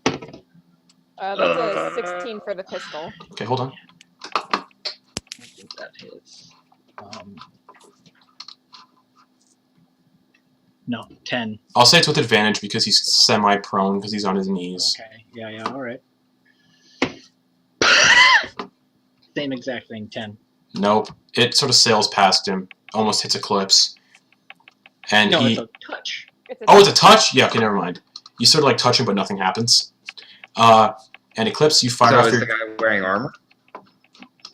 Speaker 3: That's a 16 for the pistol.
Speaker 1: Okay. Hold on.
Speaker 6: I think that hits. No, 10.
Speaker 1: I'll say it's with advantage because he's semi-prone because he's on his knees.
Speaker 6: Okay. Yeah. All right. Same exact thing. 10.
Speaker 1: Nope. It sort of sails past him. Almost hits Eclipse. And
Speaker 6: No,
Speaker 1: he.
Speaker 6: it's a touch.
Speaker 1: Oh, it's a touch? Yeah, okay, never mind. You sort of like touch him, but nothing happens. And Eclipse, you fire
Speaker 9: So
Speaker 1: off
Speaker 9: is
Speaker 1: your...
Speaker 9: the guy wearing armor?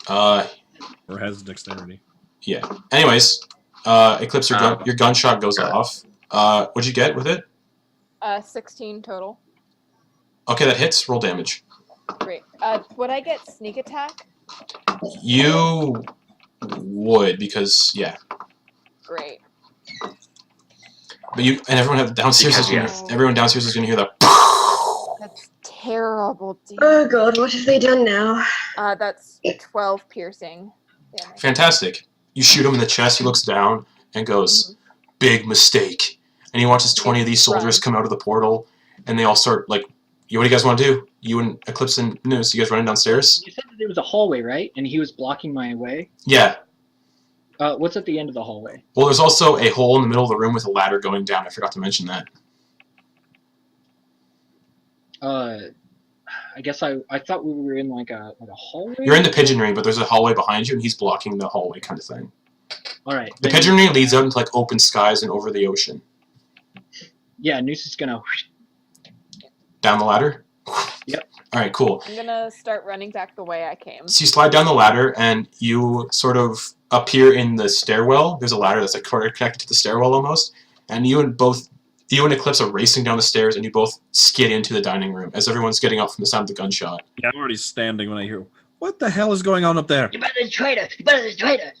Speaker 5: Or has dexterity.
Speaker 1: Yeah. Anyways, Eclipse,
Speaker 9: Oh.
Speaker 1: your gunshot goes
Speaker 9: Okay.
Speaker 1: off. What'd you get with it?
Speaker 3: 16 total.
Speaker 1: Okay, that hits. Roll damage.
Speaker 3: Great. Would I get sneak attack?
Speaker 1: You would, because, yeah.
Speaker 3: Great.
Speaker 1: But everyone downstairs is
Speaker 9: Because,
Speaker 1: gonna, everyone downstairs is gonna hear the.
Speaker 3: That's terrible.
Speaker 4: Oh god, what have they done now?
Speaker 3: That's 12 piercing damage.
Speaker 1: Fantastic. You shoot him in the chest. He looks down and goes, "Big mistake." And he watches 20 of these soldiers come out of the portal, and they all start like, "What do you guys want to do? You and Eclipse and Muse, you guys running downstairs?"
Speaker 6: You said that there was a hallway, right? And he was blocking my way.
Speaker 1: Yeah.
Speaker 6: What's at the end of the hallway?
Speaker 1: Well, there's also a hole in the middle of the room with a ladder going down. I forgot to mention that.
Speaker 6: I guess I thought we were in like a hallway.
Speaker 1: You're in the pigeonry, but there's a hallway behind you, and he's blocking the hallway kind of thing.
Speaker 6: All right.
Speaker 1: The pigeonry leads out into like open skies and over the ocean.
Speaker 6: Yeah, Noose is gonna.
Speaker 1: Down the ladder?
Speaker 6: Yep.
Speaker 1: Alright, cool.
Speaker 3: I'm gonna start running back the way I came.
Speaker 1: So you slide down the ladder, and you sort of appear in the stairwell. There's a ladder that's like connected to the stairwell almost. And you and Eclipse are racing down the stairs, and you both skid into the dining room as everyone's getting up from the sound of the gunshot.
Speaker 5: Yeah, I'm already standing when I hear, what the hell is going on up there?
Speaker 8: You better traitor! You better traitor!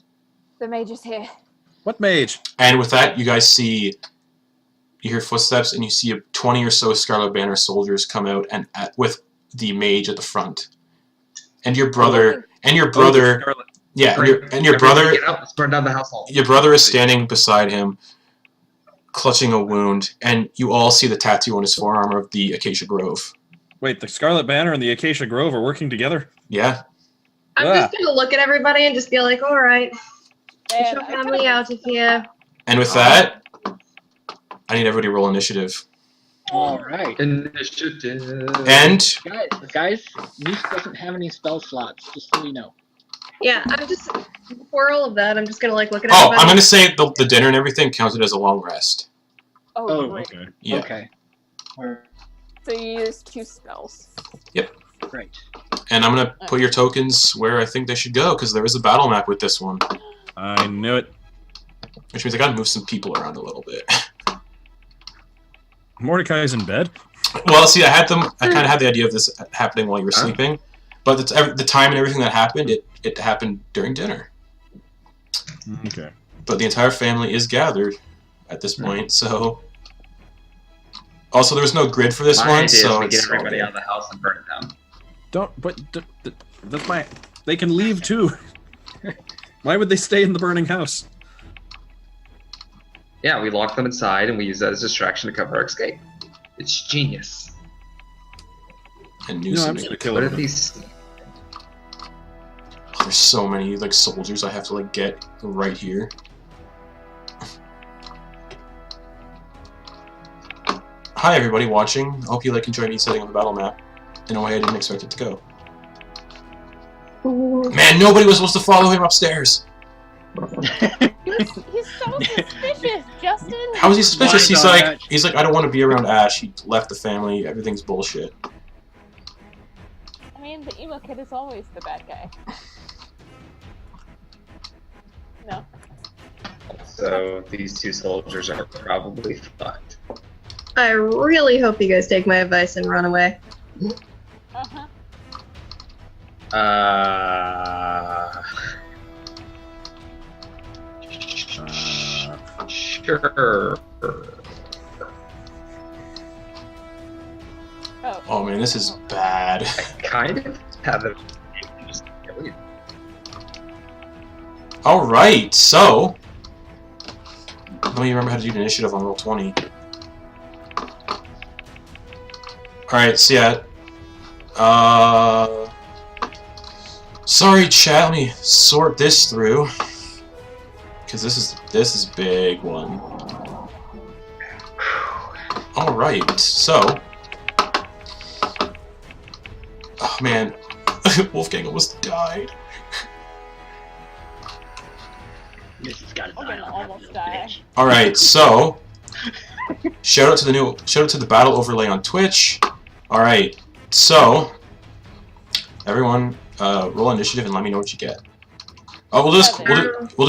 Speaker 3: The mage is here.
Speaker 5: What mage?
Speaker 1: And with that, you guys see, you hear footsteps, and you see 20 or so Scarlet Banner soldiers come out and with the mage at the front. And your brother, yeah, and your brother,
Speaker 9: Get out, let's burn down the household.
Speaker 1: your brother is standing beside him, clutching a wound, and you all see the tattoo on his forearm of the Acacia Grove.
Speaker 5: Wait, the Scarlet Banner and the Acacia Grove are working together?
Speaker 1: Yeah?
Speaker 4: I'm just gonna look at everybody and just be like, alright, get your
Speaker 3: And
Speaker 4: family out of here.
Speaker 1: And with that, I need everybody to roll initiative.
Speaker 6: All right.
Speaker 9: Initiative.
Speaker 1: And
Speaker 6: Guys, Noose doesn't have any spell slots, just so you know.
Speaker 4: Yeah, I'm just, before all of that, I'm just gonna like look at
Speaker 1: oh,
Speaker 4: everybody.
Speaker 1: I'm gonna say the dinner and everything counted as a long rest.
Speaker 3: Oh, great.
Speaker 5: okay.
Speaker 1: Yeah.
Speaker 6: Okay. All right.
Speaker 3: So you use 2 spells.
Speaker 6: Great.
Speaker 1: And I'm gonna put your tokens where I think they should go, because there is a battle map with this one.
Speaker 5: I knew it.
Speaker 1: Which means I gotta move some people around a little bit.
Speaker 5: Mordecai's in bed.
Speaker 1: Well, see, I kind of had the idea of this happening while you were sleeping, but the time and everything that happened, it happened during dinner.
Speaker 5: Okay.
Speaker 1: But the entire family is gathered at this point, so... Also, there was no grid for this
Speaker 9: My
Speaker 1: one,
Speaker 9: idea is
Speaker 1: so
Speaker 9: we
Speaker 1: it's
Speaker 9: get everybody
Speaker 1: all
Speaker 9: out of the house and burn it down.
Speaker 5: Don't, but that's my. They can leave too. Why would they stay in the burning house?
Speaker 9: Yeah, we lock them inside and we use that as a distraction to cover our escape. It's genius.
Speaker 1: And
Speaker 5: No, I'm just gonna kill
Speaker 9: What are
Speaker 5: them.
Speaker 9: these?
Speaker 1: There's so many like soldiers I have to like get right here. Hi everybody watching. I hope you like enjoyed me setting up the battle map in a way I didn't expect it to go. Man, nobody was supposed to follow him upstairs.
Speaker 3: He's so suspicious, Justin.
Speaker 1: How is he suspicious?
Speaker 6: Why
Speaker 1: He's like, I don't want to be around Ash. He left the family. Everything's bullshit.
Speaker 3: I mean, the emo kid is always the bad guy. No.
Speaker 9: So these 2 soldiers are probably fucked.
Speaker 4: I really hope you guys take my advice and run away.
Speaker 3: Uh-huh.
Speaker 9: Sure.
Speaker 1: Oh man, this is bad.
Speaker 9: Kind of have it.
Speaker 1: All right, so let me remember how to do the initiative on roll 20. All right, so yeah. Sorry, chat. Let me sort this through, because this is a big one. All right, so. Oh man, Wolfgang almost died.
Speaker 8: This has got to
Speaker 3: I'm gonna almost die.
Speaker 1: All right, so shout out to the battle overlay on Twitch. All right, so everyone, roll initiative and let me know what you get. Oh, we'll do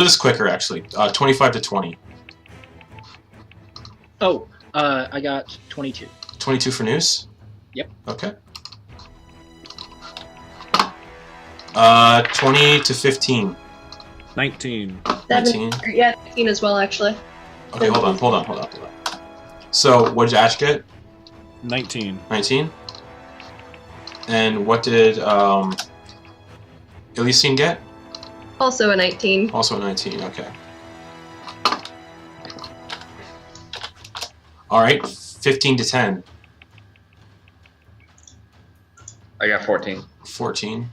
Speaker 1: this quicker actually. 25 to 20.
Speaker 6: Oh, I got 22.
Speaker 1: 22 for Noose.
Speaker 6: Yep.
Speaker 1: Okay. 20 to 15.
Speaker 5: 19.
Speaker 1: 19.
Speaker 4: Yeah, 19 as well, actually.
Speaker 1: Okay, hold on. So, what did Ash get?
Speaker 5: 19.
Speaker 1: 19. And what did Elysian get?
Speaker 4: Also a 19.
Speaker 1: Also 19. Okay. All right. 15 to 10.
Speaker 9: I got 14.
Speaker 1: 14.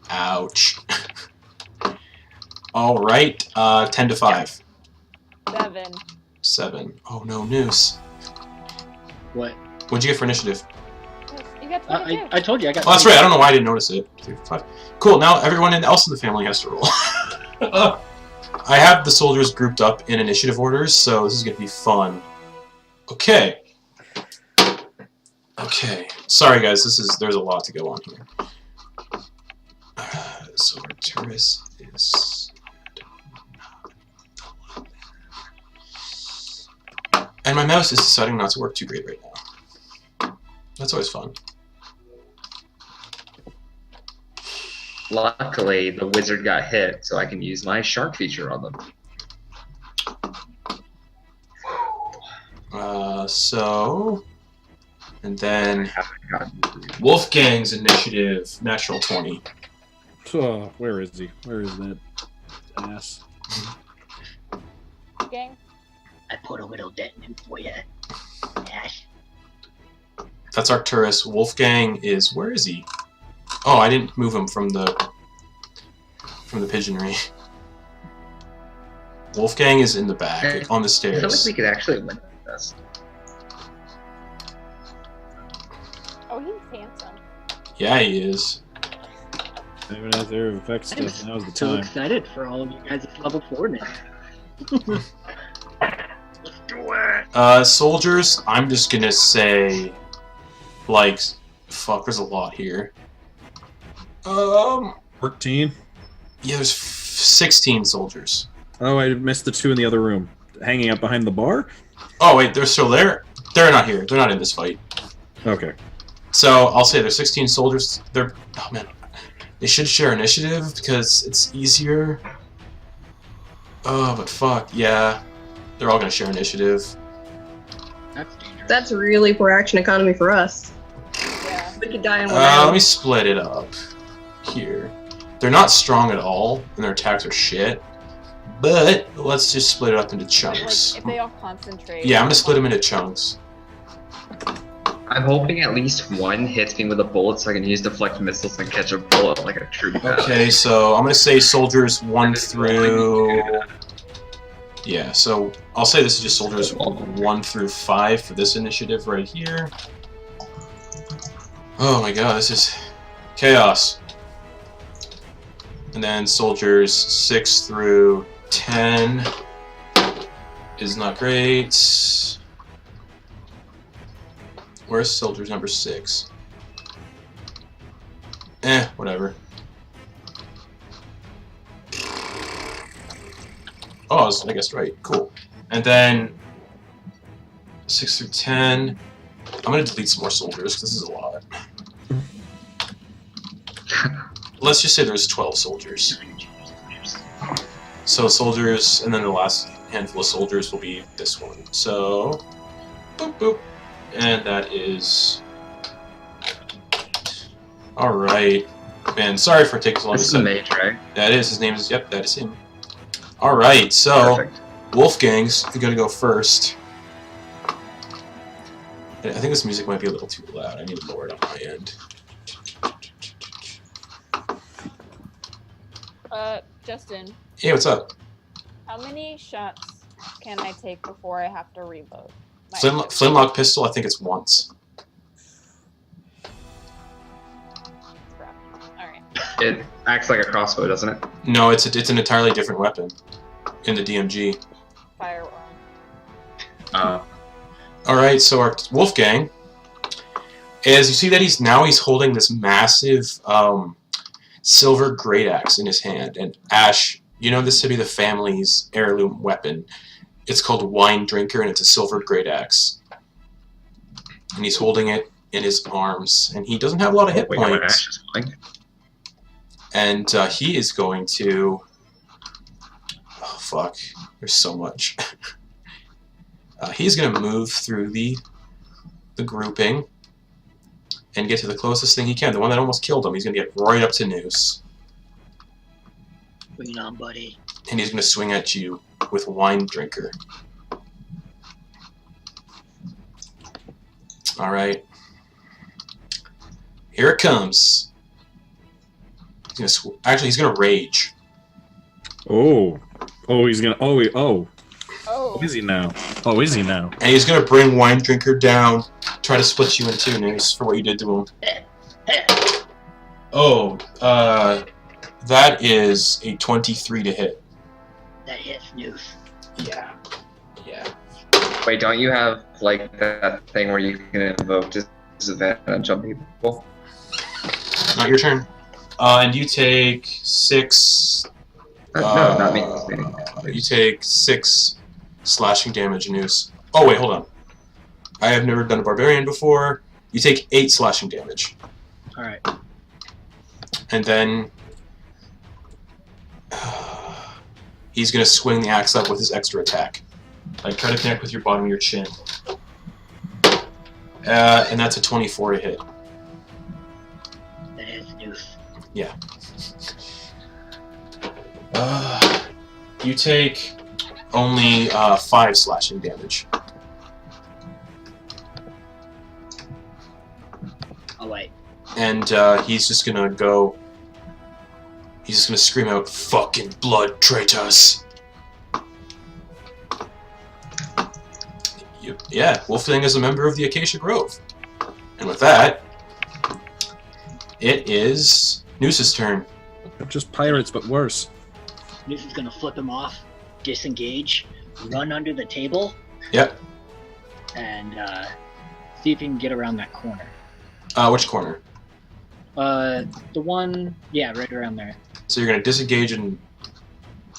Speaker 1: Ouch. All right. 10 to 5.
Speaker 3: 7.
Speaker 1: 7. Oh no, Noose.
Speaker 6: What?
Speaker 1: What'd you get for initiative?
Speaker 3: You got 22.
Speaker 6: I told you I got.
Speaker 1: Oh, that's right. I don't know why I didn't notice it. 3, 5. Cool. Now everyone else in the family has to roll. I have the soldiers grouped up in initiative orders, so this is going to be fun. Okay. Okay. Sorry, guys. There's a lot to go on here. So Arcturus is. And my mouse is deciding not to work too great right now. That's always fun.
Speaker 9: Luckily, the wizard got hit, so I can use my shark feature on them.
Speaker 1: And then Wolfgang's initiative, natural 20.
Speaker 5: Oh, where is he? Where is that ass?
Speaker 3: Gang.
Speaker 8: I put a little dent in for you, Ash.
Speaker 1: That's Arcturus. Wolfgang is, where is he? Oh, I didn't move him from the pigeonry. Wolfgang is in the back, on the
Speaker 9: I feel like
Speaker 1: stairs.
Speaker 9: we could actually win this.
Speaker 3: Oh, he's handsome.
Speaker 1: Yeah, he is.
Speaker 5: Even as their effects
Speaker 8: I'm
Speaker 5: stuff, now's the
Speaker 8: so
Speaker 5: time.
Speaker 8: excited for all of you guys at level 4 now. Let's do it.
Speaker 1: Soldiers, I'm just gonna say, like, fuck, there's a lot here.
Speaker 5: 14.
Speaker 1: Yeah, there's 16 soldiers.
Speaker 5: Oh, I missed the 2 in the other room. Hanging out behind the bar?
Speaker 1: Oh, wait, they're still there? They're not here. They're not in this fight.
Speaker 5: Okay.
Speaker 1: So, I'll say there's 16 soldiers. They're, oh man, they should share initiative because it's easier. Oh, but fuck, yeah. They're all gonna share initiative.
Speaker 6: That's dangerous.
Speaker 4: That's really poor action economy for us.
Speaker 3: Yeah.
Speaker 4: We could die in one
Speaker 1: Let
Speaker 4: round.
Speaker 1: me split it up here. They're not strong at all, and their attacks are shit. But let's just split it up into
Speaker 3: Like,
Speaker 1: chunks.
Speaker 3: if they all concentrate.
Speaker 1: Yeah, I'm gonna split them into chunks.
Speaker 9: I'm hoping at least one hits me with a bullet so I can use deflect missiles and catch a bullet like a true badass.
Speaker 1: Okay, so I'm gonna say soldiers 1 through. Yeah, so I'll say this is just soldiers 1 through 5 for this initiative right here. Oh my god, this is chaos. And then soldiers 6 through 10 is not great. Where's soldiers number 6? Whatever. Oh, I guess right. Cool. And then 6 through 10. I'm gonna delete some more soldiers because this is a lot. Let's just say there's 12 soldiers. So soldiers, and then the last handful of soldiers will be this one. So, boop boop, and that is. All right, man. Sorry for taking so long.
Speaker 9: This is a mage, right?
Speaker 1: That is his name. Is yep, that is him. All right, so
Speaker 9: Perfect.
Speaker 1: Wolfgang's gonna go first. I think this music might be a little too loud. I need to lower it on my end.
Speaker 3: Justin,
Speaker 1: Hey, what's up?
Speaker 3: how many shots can I take before I have to reload? My
Speaker 1: Flintlock pistol. I think it's once.
Speaker 3: crap. Alright.
Speaker 9: It acts like a crossbow, doesn't it?
Speaker 1: No, it's an entirely different weapon in the DMG.
Speaker 3: Firearm.
Speaker 1: All right, so our Wolfgang, as you see that he's holding this massive silver great axe in his hand, and Ash, you know this to be the family's heirloom weapon. It's called Wine Drinker, and it's a silver great axe. and he's holding it in his arms, and he doesn't have a lot of hit
Speaker 9: Wait, my
Speaker 1: points.
Speaker 9: ash is flying.
Speaker 1: And he is going to... Oh, fuck. There's so much. He's going to move through the grouping and get to the closest thing he can. The one that almost killed him. He's going to get right up to Noose.
Speaker 8: Bring it on, buddy.
Speaker 1: And he's going to swing at you with Wine Drinker. Alright. Here it comes. He's gonna rage.
Speaker 5: Oh, he's gonna.
Speaker 3: Oh.
Speaker 5: Is he now? Oh, is he now?
Speaker 1: And he's gonna bring Wine Drinker down, try to split you in two, Noose, for what you did to him. Oh, that is a 23 to hit.
Speaker 8: That hits Noose.
Speaker 1: Yeah.
Speaker 2: Wait, don't you have like that thing where you can invoke disadvantage on people?
Speaker 1: Not your turn. And you take 6.
Speaker 2: No, not me.
Speaker 1: You take 6 slashing damage, Noose. Oh wait, hold on. I have never done a Barbarian before. You take 8 slashing damage.
Speaker 8: Alright.
Speaker 1: And then he's gonna swing the axe up with his extra attack. Like, try to connect with your bottom of your chin. And that's a 24 to hit.
Speaker 8: That hits Noose.
Speaker 1: Yeah. You take only 5 slashing damage.
Speaker 8: Oh, wait.
Speaker 1: And he's just gonna go... He's just gonna scream out, "Fucking blood traitors!" Yeah, Wolfgang is a member of the Acacia Grove. And with that, it is Noose's turn.
Speaker 5: They're just pirates, but worse.
Speaker 8: Noose is gonna flip him off, disengage, run under the table.
Speaker 1: Yep.
Speaker 8: And see if he can get around that corner.
Speaker 1: Which corner?
Speaker 8: The one, yeah, right around there.
Speaker 1: So you're gonna disengage and...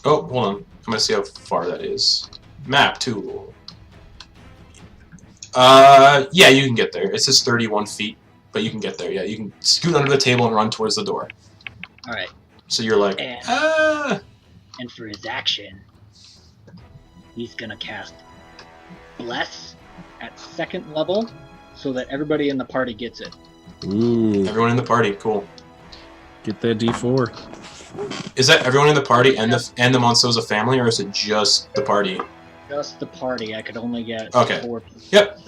Speaker 1: Oh, hold on. I'm gonna see how far that is. Map tool. Yeah, you can get there. It says 31 feet, but you can get there. Yeah, you can scoot under the table and run towards the door.
Speaker 8: Alright.
Speaker 1: So you're like,
Speaker 8: And for his action, he's gonna cast Bless at 2nd level so that everybody in the party gets it.
Speaker 5: Ooh.
Speaker 1: Everyone in the party, cool.
Speaker 5: Get that D4.
Speaker 1: Is that everyone in the party and the Montsoza family, or is it just the party?
Speaker 8: Just the party. I could only get
Speaker 1: Okay.
Speaker 8: 4 people.
Speaker 1: Yep.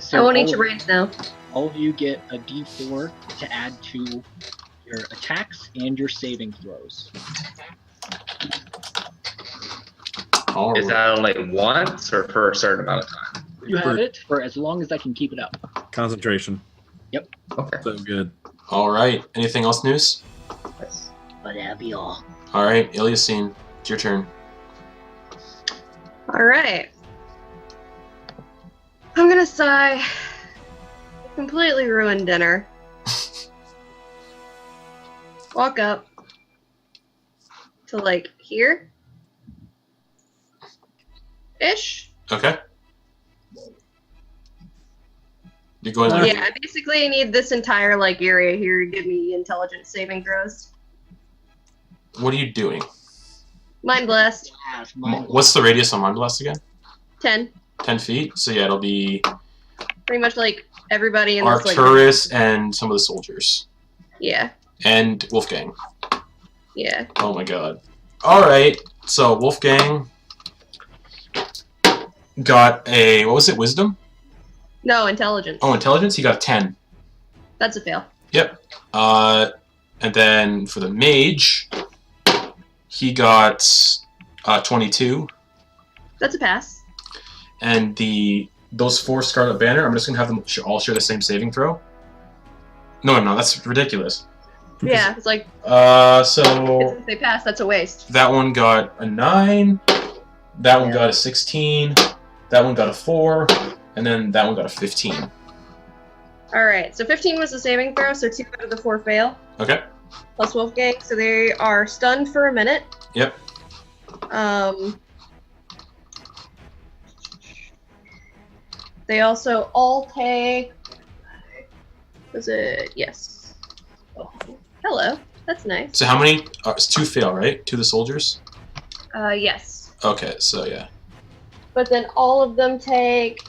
Speaker 8: So
Speaker 4: I won't need your brains now.
Speaker 8: all of you get a D4 to add to your attacks and your saving throws.
Speaker 1: All
Speaker 2: Is that only once or for a certain amount of time?
Speaker 8: You have it for as long as I can keep it up.
Speaker 5: Concentration.
Speaker 2: Okay.
Speaker 5: So good.
Speaker 1: right. Anything else, Noose?
Speaker 2: Yes.
Speaker 8: But that'll be all.
Speaker 1: All right, Iliasine, it's your turn.
Speaker 4: All right. I'm gonna sigh. Completely ruined dinner. Walk up to like here, ish.
Speaker 1: Okay. You're going there.
Speaker 4: Yeah, basically I need this entire like area here to give me intelligence saving throws.
Speaker 1: What are you doing?
Speaker 4: Mind blast.
Speaker 1: What's the radius on Mind Blast again?
Speaker 4: 10.
Speaker 1: 10 feet? So yeah, it'll be
Speaker 4: Pretty much like everybody in this like
Speaker 1: Arcturus and some of the soldiers.
Speaker 4: yeah.
Speaker 1: And Wolfgang.
Speaker 4: Yeah.
Speaker 1: Oh my god. Alright, so Wolfgang got a, what was it, Wisdom?
Speaker 4: No, intelligence.
Speaker 1: Oh, Intelligence? He got a 10.
Speaker 4: That's a fail.
Speaker 1: Yep. And then for the Mage, he got 22.
Speaker 4: That's a pass.
Speaker 1: And those 4 Scarlet Banner, I'm just going to have them all share the same saving throw. No, that's ridiculous.
Speaker 4: Yeah, it's like
Speaker 1: So
Speaker 4: if they pass, that's a waste.
Speaker 1: that one got a 9, that one got a 16, that one got a 4, and then that one got a 15.
Speaker 4: Alright, so 15 was the saving throw, so 2 out of the 4 fail.
Speaker 1: Okay.
Speaker 4: Plus Wolfgang, so they are stunned for a minute.
Speaker 1: Yep.
Speaker 4: They also all take. Was it? Yes. Oh, hello. That's nice.
Speaker 1: So how many? It's 2 fail, right? 2 of the soldiers?
Speaker 4: Yes.
Speaker 1: Okay, so yeah.
Speaker 4: But then all of them take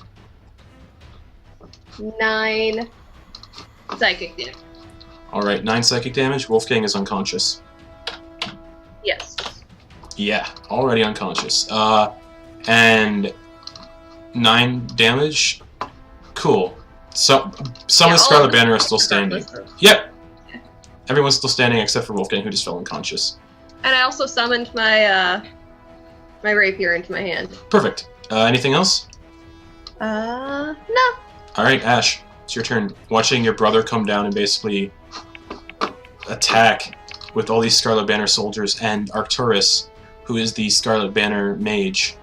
Speaker 4: 9 psychic damage.
Speaker 1: Alright, 9 psychic damage. Wolfgang is unconscious.
Speaker 4: Yes.
Speaker 1: Yeah, already unconscious. And 9 damage. Cool. So some of the Scarlet Banner are still standing. Yep. Everyone's still standing except for Wolfgang, who just fell unconscious.
Speaker 4: And I also summoned my my rapier into my hand.
Speaker 1: Perfect. Anything else?
Speaker 4: No.
Speaker 1: Alright, Ash, it's your turn. Watching your brother come down and basically attack with all these Scarlet Banner soldiers and Arcturus, who is the Scarlet Banner mage.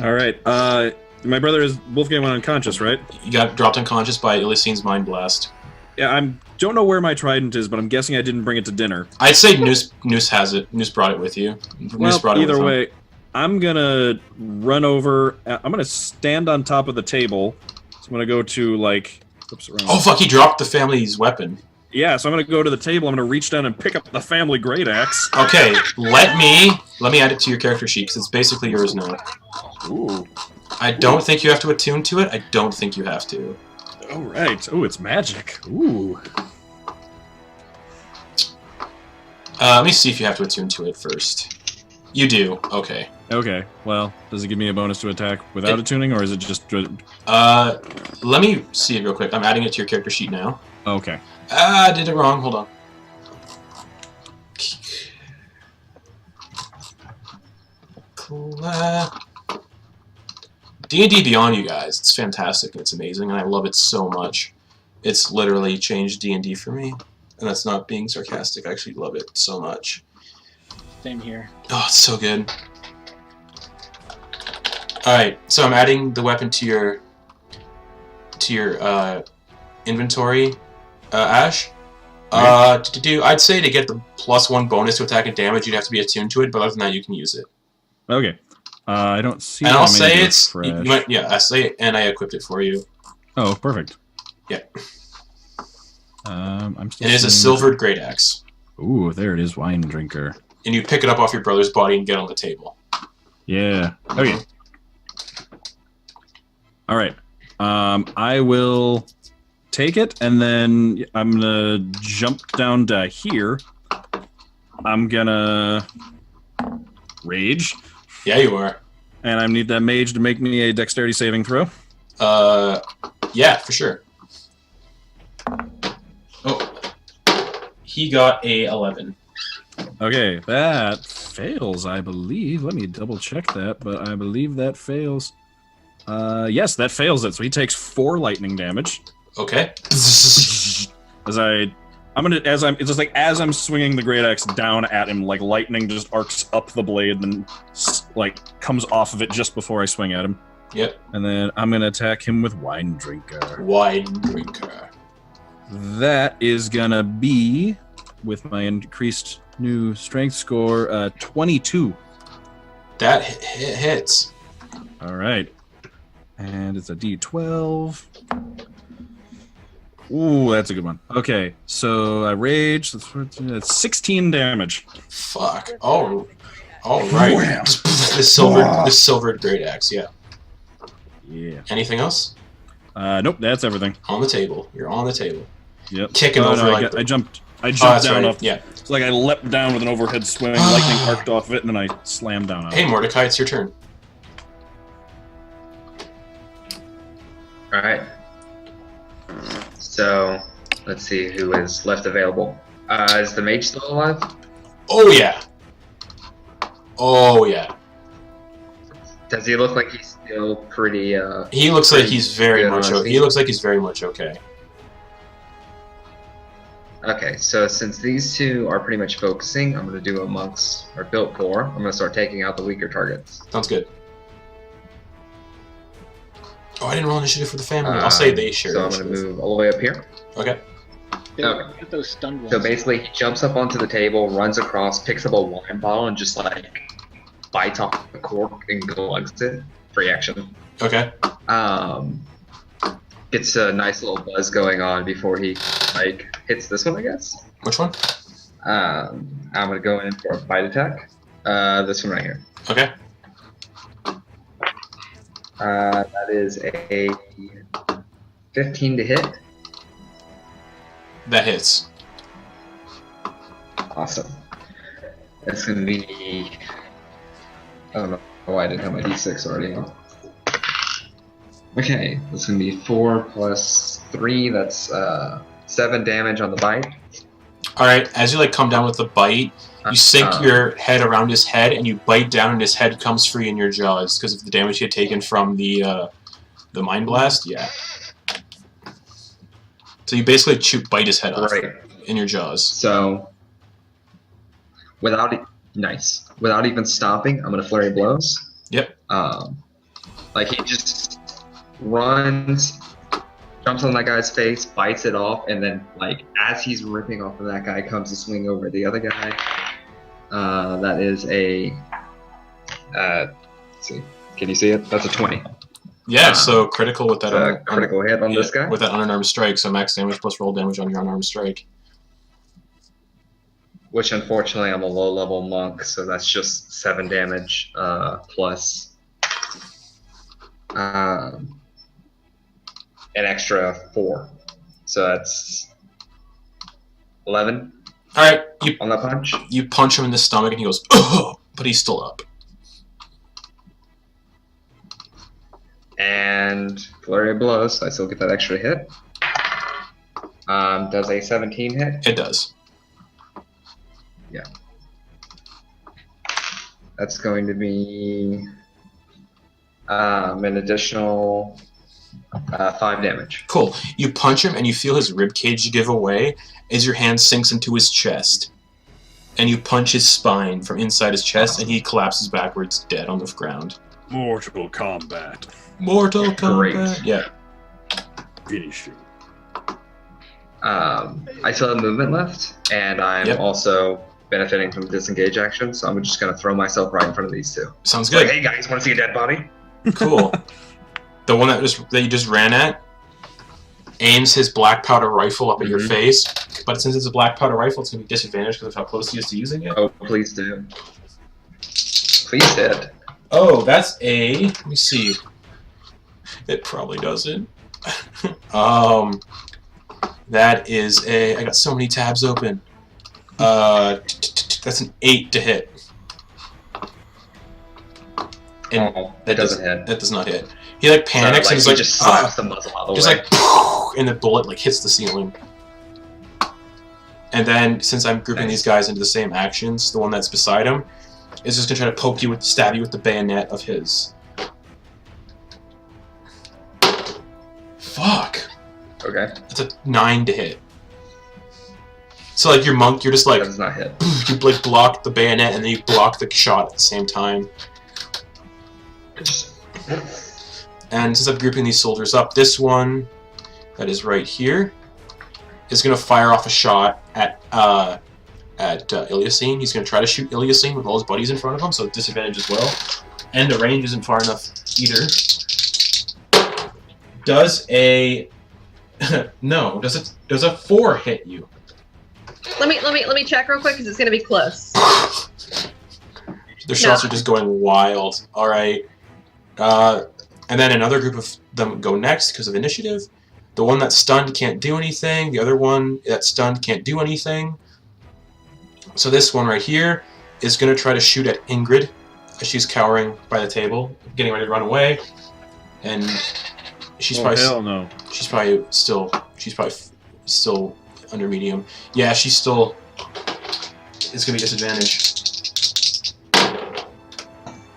Speaker 5: Alright, my brother is Wolfgang went unconscious, right?
Speaker 1: You got dropped unconscious by Illusine's Mind Blast.
Speaker 5: Yeah, I don't know where my trident is, but I'm guessing I didn't bring it to dinner.
Speaker 1: I'd say Noose has it. Noose brought it with you. Noose brought it
Speaker 5: either
Speaker 1: with him.
Speaker 5: way, I'm gonna run over. I'm gonna stand on top of the table. So I'm gonna go to like. Oops, wrong.
Speaker 1: Oh fuck! He dropped the family's weapon.
Speaker 5: Yeah, so I'm gonna go to the table. I'm gonna reach down and pick up the family great axe.
Speaker 1: Okay, let me add it to your character sheet because it's basically yours now.
Speaker 5: Ooh.
Speaker 1: I don't think you have to attune to it. I don't think you have to.
Speaker 5: All right. Oh, it's magic. Ooh.
Speaker 1: Let me see if you have to attune to it first. You do. Okay.
Speaker 5: Okay. Well, does it give me a bonus to attack without attuning, or is it just?
Speaker 1: Let me see it real quick. I'm adding it to your character sheet now.
Speaker 5: Okay.
Speaker 1: I did it wrong. Hold on. D&D Beyond, you guys. It's fantastic and it's amazing, and I love it so much. It's literally changed D&D for me, and that's not being sarcastic. I actually love it so much.
Speaker 6: Same here.
Speaker 1: Oh, it's so good. Alright, so I'm adding the weapon to your inventory, Ash. I'd say to get the +1 bonus to attack and damage, you'd have to be attuned to it, but other than that, you can use it.
Speaker 5: Okay. I don't see.
Speaker 1: And I'll say it's
Speaker 5: fresh.
Speaker 1: yeah. I say it, and I equipped it for you.
Speaker 5: Oh, perfect.
Speaker 1: Yeah.
Speaker 5: I'm still.
Speaker 1: It is a
Speaker 5: seeing-
Speaker 1: silvered great axe,
Speaker 5: Ooh, there it is, wine drinker.
Speaker 1: and you pick it up off your brother's body and get on the table.
Speaker 5: Yeah. Okay. All right. I will take it, and then I'm gonna jump down to here. I'm gonna rage.
Speaker 1: Yeah, you are.
Speaker 5: And I need that mage to make me a dexterity saving throw.
Speaker 1: Yeah, for sure. Oh, he got a 11.
Speaker 5: Okay, that fails, I believe. Let me double check that, but I believe that fails. Yes, that fails it. So he takes 4 lightning damage.
Speaker 1: Okay.
Speaker 5: It's just like as I'm swinging the great axe down at him, like lightning just arcs up the blade and like comes off of it just before I swing at him.
Speaker 1: Yep.
Speaker 5: And then I'm gonna attack him with wine drinker.
Speaker 1: Wine drinker.
Speaker 5: That is gonna be, with my increased new strength score, 22.
Speaker 1: That hits.
Speaker 5: All right. And it's a D12. Ooh, that's a good one. Okay, so I rage. That's 16 damage.
Speaker 1: Fuck. Oh. All right. This silvered great axe. Yeah.
Speaker 5: Yeah.
Speaker 1: Anything else?
Speaker 5: Nope, that's everything.
Speaker 1: On the table. You're on the table.
Speaker 5: Yep.
Speaker 1: Kicking over
Speaker 5: no,
Speaker 1: like.
Speaker 5: I jumped
Speaker 1: that's
Speaker 5: down
Speaker 1: right.
Speaker 5: off.
Speaker 1: Yeah.
Speaker 5: It's like I leapt down with an overhead swing, lightning arced off of it, and then I slammed down on
Speaker 1: Hey,
Speaker 5: it.
Speaker 1: Mordecai, it's your turn.
Speaker 2: Alright. So, let's see who is left available. Is the mage still alive?
Speaker 1: Oh yeah. Oh yeah.
Speaker 2: Does he look like he's still pretty,
Speaker 1: He looks like he's very
Speaker 2: good
Speaker 1: much.
Speaker 2: on his
Speaker 1: He
Speaker 2: feet?
Speaker 1: looks like he's very much okay.
Speaker 2: Okay, so since these two are pretty much focusing, I'm going to do amongst, or built for, I'm going to start taking out the weaker targets.
Speaker 1: Sounds good. Oh, I didn't roll initiative for the family. I'll say they share.
Speaker 2: So I'm going to
Speaker 1: initiative.
Speaker 2: move all the way up here.
Speaker 1: Okay.
Speaker 2: Okay.
Speaker 6: Get those stunned ones.
Speaker 2: So basically, he jumps up onto the table, runs across, picks up a wine bottle, and just like bites off the cork and glugs it. free action.
Speaker 1: Okay.
Speaker 2: Gets a nice little buzz going on before he like hits this one, I guess.
Speaker 1: Which one?
Speaker 2: I'm gonna go in for a bite attack. This one right here.
Speaker 1: Okay.
Speaker 2: That is a 15 to hit.
Speaker 1: That hits.
Speaker 2: Awesome. That's gonna be. I don't know why I didn't have my d6 already. Okay, that's gonna be 4 plus 3. That's 7 damage on the bite.
Speaker 1: All right. As you like come down with the bite, you sink your head around his head, and you bite down, and his head comes free in your jaws because of the damage he had taken from the mind blast. Yeah. So you basically bite his head off in your jaws.
Speaker 2: So without even stopping, I'm gonna flurry blows.
Speaker 1: Yep.
Speaker 2: Like he just runs, jumps on that guy's face, bites it off, and then like as he's ripping off of that guy, comes to swing over the other guy. That is a. Let's see, can you see it? That's a 20.
Speaker 1: Yeah, so critical with that.
Speaker 2: Critical hit on this guy
Speaker 1: with that unarmed strike. So max damage plus roll damage on your unarmed strike.
Speaker 2: Which unfortunately I'm a low-level monk, so that's just 7 damage plus an extra 4, so that's 11.
Speaker 1: All right,
Speaker 2: on that punch.
Speaker 1: You punch him in the stomach, and he goes, "Oh!" But he's still up.
Speaker 2: And flurry of blows, so I still get that extra hit. Does a 17 hit?
Speaker 1: It does.
Speaker 2: Yeah. That's going to be an additional 5 damage.
Speaker 1: Cool. You punch him, and you feel his ribcage give away as your hand sinks into his chest. And you punch his spine from inside his chest, and he collapses backwards, dead on the ground.
Speaker 5: Mortal combat.
Speaker 1: Mortal Kombat.
Speaker 2: Great.
Speaker 1: Yeah.
Speaker 5: Finish him.
Speaker 2: I still have movement left, and I'm also benefiting from disengage action, so I'm just going to throw myself right in front of these two.
Speaker 1: Sounds good.
Speaker 2: Like, hey guys, want to see a dead body?
Speaker 1: Cool. The one that you just ran at aims his black powder rifle up at your face, but since it's a black powder rifle, it's going to be disadvantaged because of how close he is to using it.
Speaker 2: Oh, please do. Please hit.
Speaker 1: Oh, that's a... Let me see. It probably doesn't. That is a... I got so many tabs open. That's an 8 to hit. And
Speaker 2: that doesn't hit.
Speaker 1: That does not hit. He like panics and is like
Speaker 2: just slaps the muzzle out of the
Speaker 1: just
Speaker 2: way.
Speaker 1: like, and the bullet like hits the ceiling. And then since I'm grouping these guys into the same actions, the one that's beside him is just gonna try to stab you with the bayonet of his. Fuck.
Speaker 2: Okay.
Speaker 1: That's a 9 to hit. So like your monk, you're just like
Speaker 2: that does not hit.
Speaker 1: You like block the bayonet and then you block the shot at the same time. And since I'm grouping these soldiers up, this one that is right here is going to fire off a shot at Iliasine. He's going to try to shoot Iliasine with all his buddies in front of him, so disadvantage as well. And the range isn't far enough either. Does a no? Does a 4 hit you?
Speaker 4: Let me check real quick because it's gonna be close.
Speaker 1: Their shots are just going wild. All right. And then another group of them go next because of initiative. The one that's stunned can't do anything. The other one that's stunned can't do anything. So this one right here is going to try to shoot at Ingrid as she's cowering by the table, getting ready to run away. And she's
Speaker 5: no.
Speaker 1: She's probably still under medium. Yeah, she's still. It's going to be disadvantage.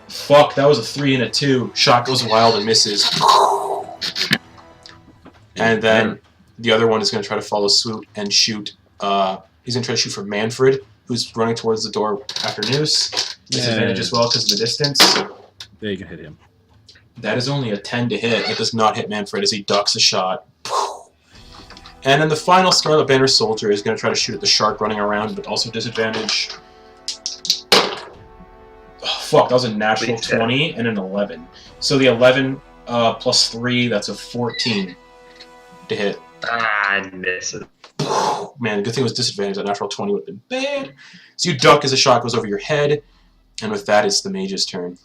Speaker 1: Fuck, that was a 3 and a 2. Shot goes wild and misses. And then the other one is going to try to follow suit and shoot. He's going to try to shoot for Manfred, who's running towards the door after Noose. Disadvantage as well because of the distance.
Speaker 5: Yeah, you can hit him.
Speaker 1: That is only a 10 to hit. It does not hit Manfred as he ducks a shot. And then the final Scarlet Banner soldier is going to try to shoot at the shark running around, but also disadvantage. Oh, fuck, that was a natural
Speaker 9: Please hit.
Speaker 1: 20 and an 11. So the 11 plus 3, that's a 14 to hit.
Speaker 9: I miss it.
Speaker 1: Man, good thing it was disadvantage. That natural 20 would have been bad. So you duck as a shot goes over your head, and with that, it's the mage's turn.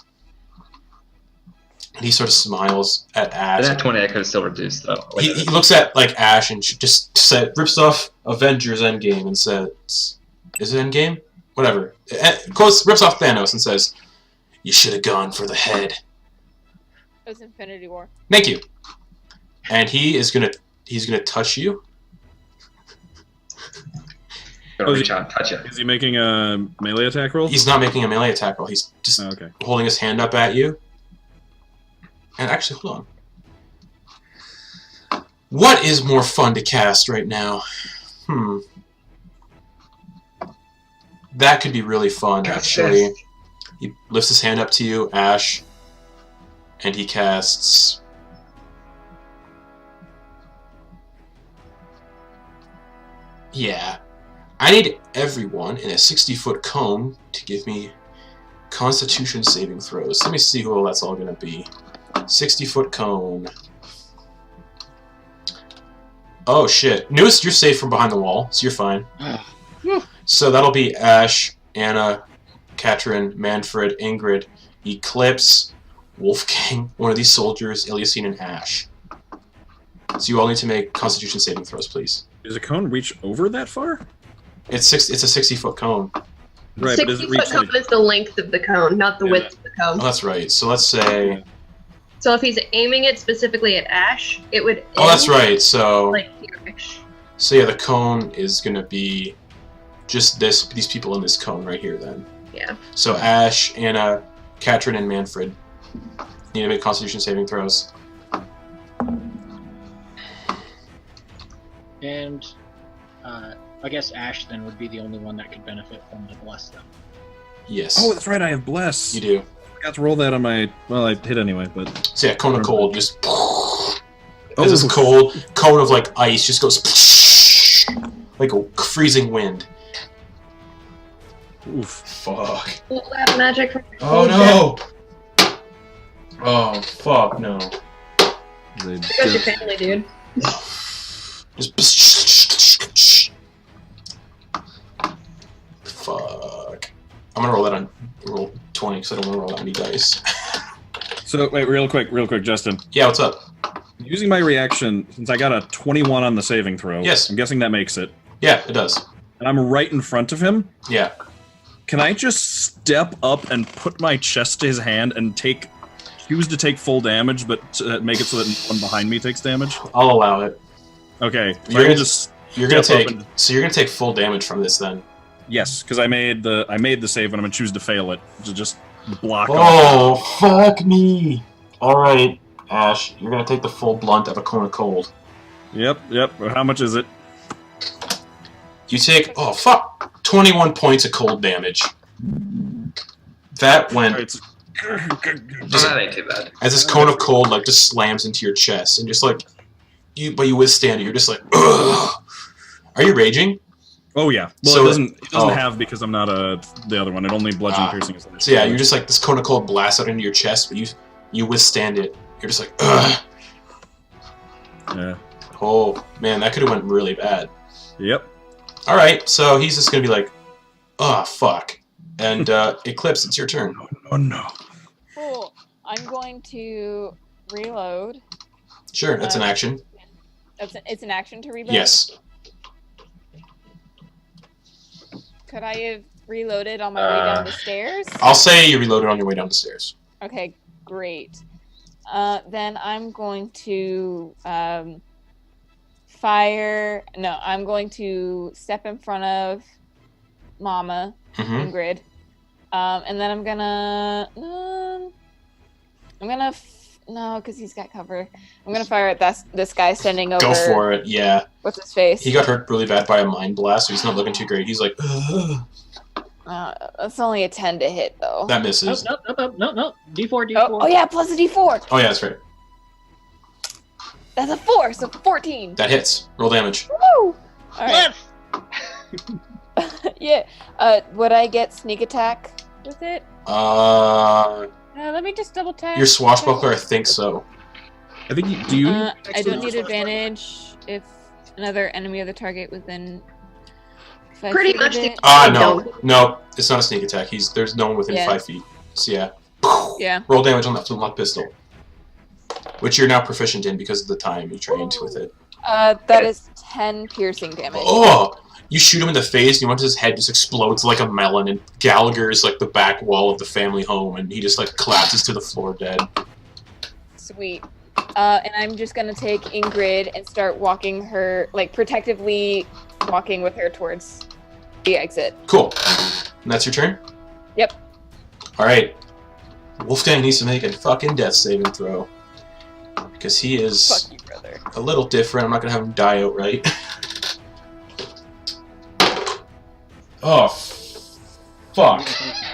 Speaker 1: And he sort of smiles at Ash.
Speaker 9: That 20 I could have still reduced, though.
Speaker 1: He looks at like Ash and just rips off Avengers Endgame and says, "Is it Endgame? Whatever." Rips off Thanos and says, "You should have gone for the head."
Speaker 3: It was Infinity War.
Speaker 1: Thank you. And he's gonna touch you.
Speaker 9: Gonna reach out and touch it.
Speaker 5: Is he making a melee attack roll?
Speaker 1: He's not making a melee attack roll. He's just
Speaker 5: Okay.
Speaker 1: holding his hand up at you. And actually, hold on. What is more fun to cast right now? That could be really fun, actually. He lifts his hand up to you, Ash, and he casts... Yeah. I need everyone in a 60-foot cone to give me Constitution saving throws. Let me see who that's all going to be. 60-foot cone. Oh, shit. Newest, you're safe from behind the wall, so you're fine. So that'll be Ash, Anna, Katrin, Manfred, Ingrid, Eclipse, Wolfgang, one of these soldiers, Iliasine, and Ash. So you all need to make Constitution saving throws, please.
Speaker 5: Does a cone reach over that far?
Speaker 1: It's a 60-foot cone.
Speaker 5: Right, but does it
Speaker 4: 60-foot
Speaker 5: reach
Speaker 4: cone
Speaker 5: like...
Speaker 4: is the length of the cone, not the
Speaker 5: Yeah.
Speaker 4: width of the
Speaker 1: Oh,
Speaker 4: cone.
Speaker 1: that's right. So let's say...
Speaker 4: So if he's aiming it specifically at Ash, it would
Speaker 1: Oh, that's
Speaker 4: end,
Speaker 1: right. So...
Speaker 4: like here-ish.
Speaker 1: So yeah, the cone is going to be just these people in this cone right here then.
Speaker 4: Yeah.
Speaker 1: So Ash, Anna, Katrin, and Manfred need to make Constitution saving throws.
Speaker 6: And I guess Ash then would be the only one that could benefit from the bless them.
Speaker 1: Yes.
Speaker 5: Oh, that's right, I have bless.
Speaker 1: You do.
Speaker 5: I forgot to roll that on my... Well, I hit anyway, but...
Speaker 1: So yeah, cone of cold just... As this cold cone of like ice just goes like a freezing wind.
Speaker 5: Oof.
Speaker 1: Fuck.
Speaker 4: Pull that magic from
Speaker 1: Oh no! Oh fuck no.
Speaker 5: They
Speaker 4: Because your family, dude.
Speaker 1: Just fuck. I'm gonna roll that on roll 20 because I don't want to roll that many dice.
Speaker 5: So, wait, real quick, Justin.
Speaker 1: Yeah, what's up?
Speaker 5: Using my reaction, since I got a 21 on the saving throw,
Speaker 1: Yes.
Speaker 5: I'm guessing that makes it,
Speaker 1: Yeah, it does.
Speaker 5: and I'm right in front of him,
Speaker 1: Yeah.
Speaker 5: can I just step up and put my chest to his hand and choose to take full damage, but to make it so that no one behind me takes damage?
Speaker 1: I'll allow it.
Speaker 5: Okay, so
Speaker 1: You're
Speaker 5: I
Speaker 1: gonna-
Speaker 5: can just...
Speaker 1: You're gonna
Speaker 5: step up
Speaker 1: take
Speaker 5: and-
Speaker 1: so you're gonna take full damage from this then.
Speaker 5: Yes, because I made the save, and I'm gonna choose to fail it to just block off.
Speaker 1: Oh fuck me! All right, Ash, you're gonna take the full blunt of a cone of cold.
Speaker 5: Yep. How much is it?
Speaker 1: You take 21 points of cold damage. That went
Speaker 5: It's...
Speaker 9: That ain't too bad.
Speaker 1: as this cone of cold like just slams into your chest and just like you withstand it. You're just like, ugh. Are you raging?
Speaker 5: Oh yeah. Well,
Speaker 1: So-
Speaker 5: it doesn't
Speaker 1: oh.
Speaker 5: have because I'm not the other one. It only bludgeon piercing is.
Speaker 1: So yeah, you're just like this cone of cold blasts out into your chest, but you withstand it. You're just like, ugh.
Speaker 5: Yeah.
Speaker 1: Oh man, that could have went really bad.
Speaker 5: Yep.
Speaker 1: All right, so he's just gonna be like, oh fuck, and Eclipse, it's your turn.
Speaker 5: Oh no.
Speaker 3: Cool. I'm going to reload.
Speaker 1: Sure, that's an action.
Speaker 3: It's an action to reload?
Speaker 1: Yes.
Speaker 3: Could I have reloaded on my way down the stairs?
Speaker 1: I'll say you reloaded on your way down the stairs.
Speaker 3: Okay, great. Then I'm going to fire... No, I'm going to step in front of Mama,
Speaker 1: Mm-hmm.
Speaker 3: Ingrid. And then I'm gonna... no, because he's got cover. I'm gonna fire at this guy standing over...
Speaker 1: Go for it, yeah.
Speaker 3: What's his face?
Speaker 1: He got hurt really bad by a mind blast, so he's not looking too great. He's like, ugh.
Speaker 3: That's only a 10 to hit, though.
Speaker 1: That misses.
Speaker 6: No. D4.
Speaker 3: Oh, yeah, plus a d4.
Speaker 1: Oh yeah, that's right.
Speaker 3: That's a 4, so 14.
Speaker 1: That hits. Roll damage.
Speaker 3: Woo! All right. Yeah. Would I get sneak attack with it? Let me just double check.
Speaker 1: Your swashbuckler, I think so.
Speaker 5: I think do you?
Speaker 3: I don't need advantage if another enemy of the target within 5
Speaker 4: Pretty
Speaker 3: feet
Speaker 4: much
Speaker 3: of
Speaker 4: the-
Speaker 3: it.
Speaker 1: No, it's not a sneak attack. There's no one within
Speaker 3: Yeah.
Speaker 1: 5 feet. So yeah.
Speaker 3: Yeah.
Speaker 1: Roll damage on that flintlock pistol, which you're now proficient in because of the time you trained with it.
Speaker 3: That is 10 piercing damage.
Speaker 1: Oh! You shoot him in the face, and once his head just explodes like a melon, and Gallagher is like the back wall of the family home, and he just like collapses to the floor dead.
Speaker 3: Sweet. And I'm just gonna take Ingrid and start walking her, like protectively walking with her towards the exit.
Speaker 1: Cool. And that's your turn?
Speaker 3: Yep.
Speaker 1: Alright. Wolfgang needs to make a fucking death saving throw. Because he is
Speaker 3: Fuck you, brother.
Speaker 1: a little different. I'm not gonna have him die outright. Oh, fuck.